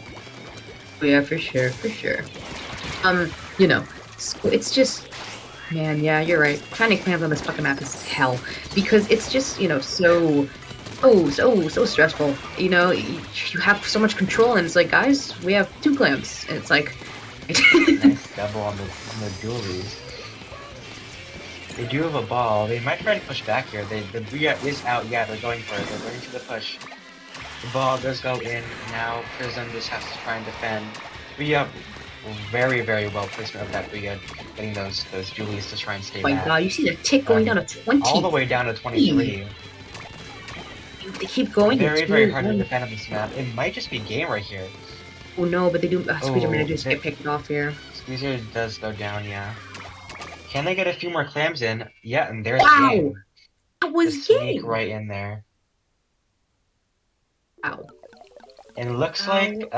Yeah, for sure, for sure. You know, it's just, man, yeah, you're right. Finding clams on this fucking map is hell because it's just, you know, so stressful. You know, you have so much control, and it's like, guys, we have 2 clams, and it's like. Nice double on the dualies. They do have a ball. They might try to push back here. The Booyah is out. Yeah, they're going for it. They're going for the push. The ball does go in. Now Prism just has to try and defend. Booyah, very, very well placement of that Booyah, getting those dualies to try and stay Oh my back. god, you see the tick going down to 20. All the way down to 23. They keep going. Very, very hard to defend on this map. It might just be game right here. Oh no, but they do. Squeezer manages to get picked off here. Squeezer does go down, yeah. Can they get a few more clams in? Yeah, and there's Wow! game. That was The sneak game! right in there. Wow. And it looks like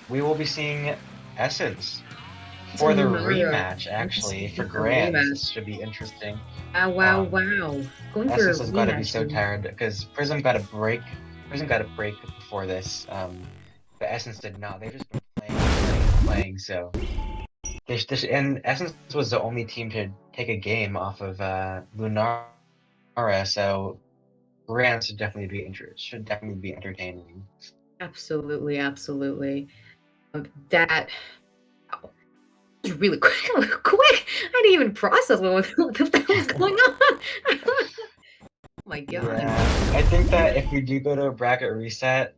we will be seeing Essence It's for the Lunara. rematch, actually, for The Grand. rematch. This should be interesting. Wow. Going for a Essence has got to be rematch. so tired because Prism got a break. Prism got a break before this. But Essence did not. They've just been playing. So, and Essence was the only team to take a game off of Lunara. So, Grand should definitely be entertaining. Absolutely. That was really quick. I didn't even process what the hell was going on. Oh my god. Yeah, I think that if we do go to a bracket reset,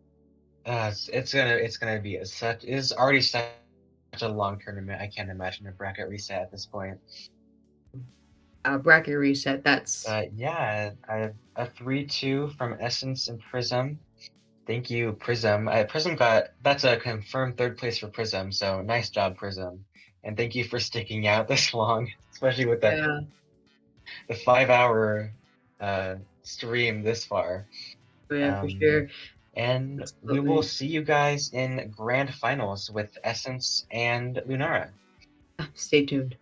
it's gonna be it is already such a long tournament. I can't imagine a bracket reset at this point. Bracket reset. That's. Yeah, I have a 3-2 from Essence and Prism. Thank you, Prism. That's a confirmed 3rd place for Prism. So nice job, Prism, and thank you for sticking out this long, especially with the 5-hour stream this far. Yeah, for sure. And Absolutely. we will see you guys in grand finals with Essence and Lunara. Stay tuned.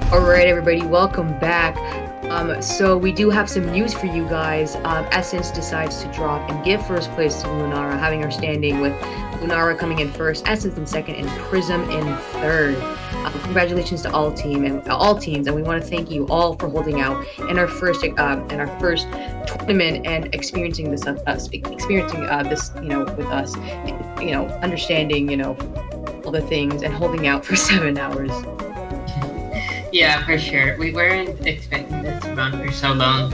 All right, everybody, welcome back. So we do have some news for you guys. Essence decides to drop and give first place to Lunara, having her standing with Lunara coming in first, Essence in second, and Prism in third. Congratulations to all teams, and we want to thank you all for holding out in our first tournament and experiencing this, with us, and, understanding, all the things and holding out for 7 hours. Yeah, for sure. We weren't expecting this to run for so long.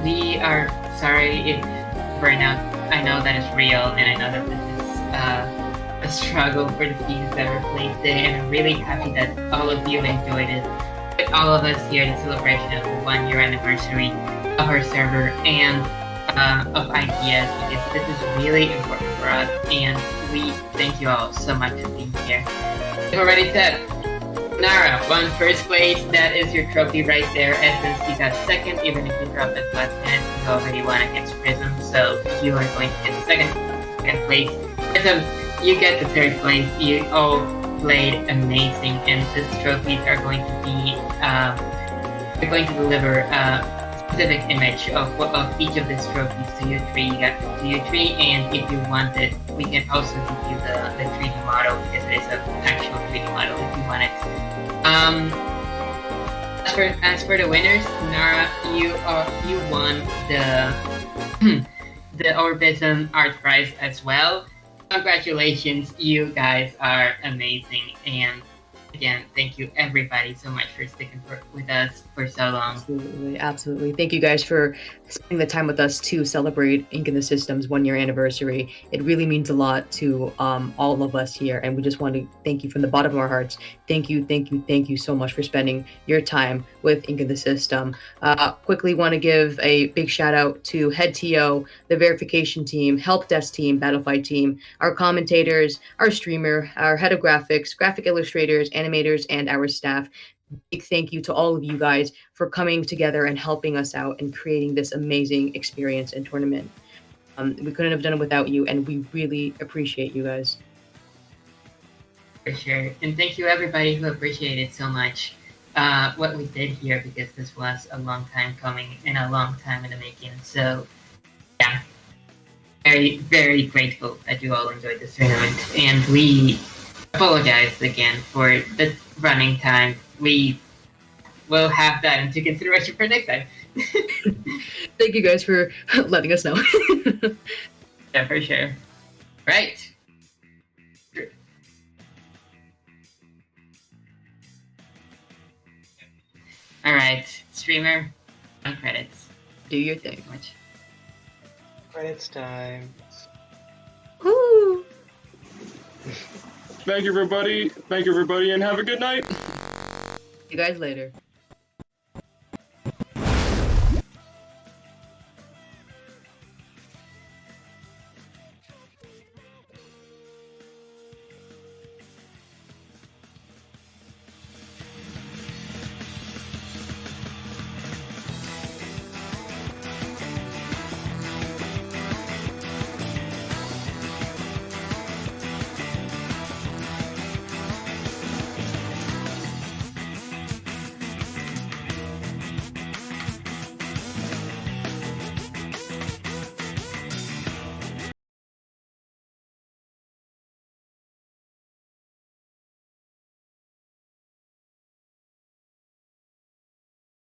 We are sorry if burnout. I know that is real, and I know that this is a struggle for the teams that were played today, and I'm really happy that all of you enjoyed it. With all of us here, the celebration of the 1-year anniversary of our server and of IPS, because this is really important for us, and we thank you all so much for being here. We've already said, Nara won first place. That is your trophy right there. Essence, you got second, even if you dropped at last minute. You already won against Prism, so you are going to get the second place. Prism, you get the third place. You all played amazing, and these trophies are going to be we're going to deliver a specific image of each of these trophies to you three. You got to you three, and if you want it, we can also give you the 3D model, because it is an actual 3D model if you want it. As for the winners, Nara, you won the Orbism art prize as well. Congratulations, you guys are amazing, and again, thank you everybody so much for sticking with us for so long. Absolutely. Thank you guys for spending the time with us to celebrate Ink in the System's 1-year anniversary. It really means a lot to all of us here, and we just want to thank you from the bottom of our hearts. Thank you so much for spending your time with Ink in the System. Quickly want to give a big shout out to Head TO, the verification team, help desk team, Battlefight team, our commentators, our streamer, our head of graphics, graphic illustrators, animators, and our staff. Big thank you to all of you guys for coming together and helping us out and creating this amazing experience and tournament. We couldn't have done it without you, and we really appreciate you guys. For sure. And thank you everybody who appreciated so much what we did here, because this was a long time coming and a long time in the making. So yeah, very, very grateful that you all enjoyed this tournament. And we apologize again for the running time. We will have that into consideration for next time. Thank you guys for letting us know. Yeah, for sure. Right. All right, streamer, on credits. Do your thing. Much. Credits time. Woo! Thank you, everybody, and have a good night. See you guys later.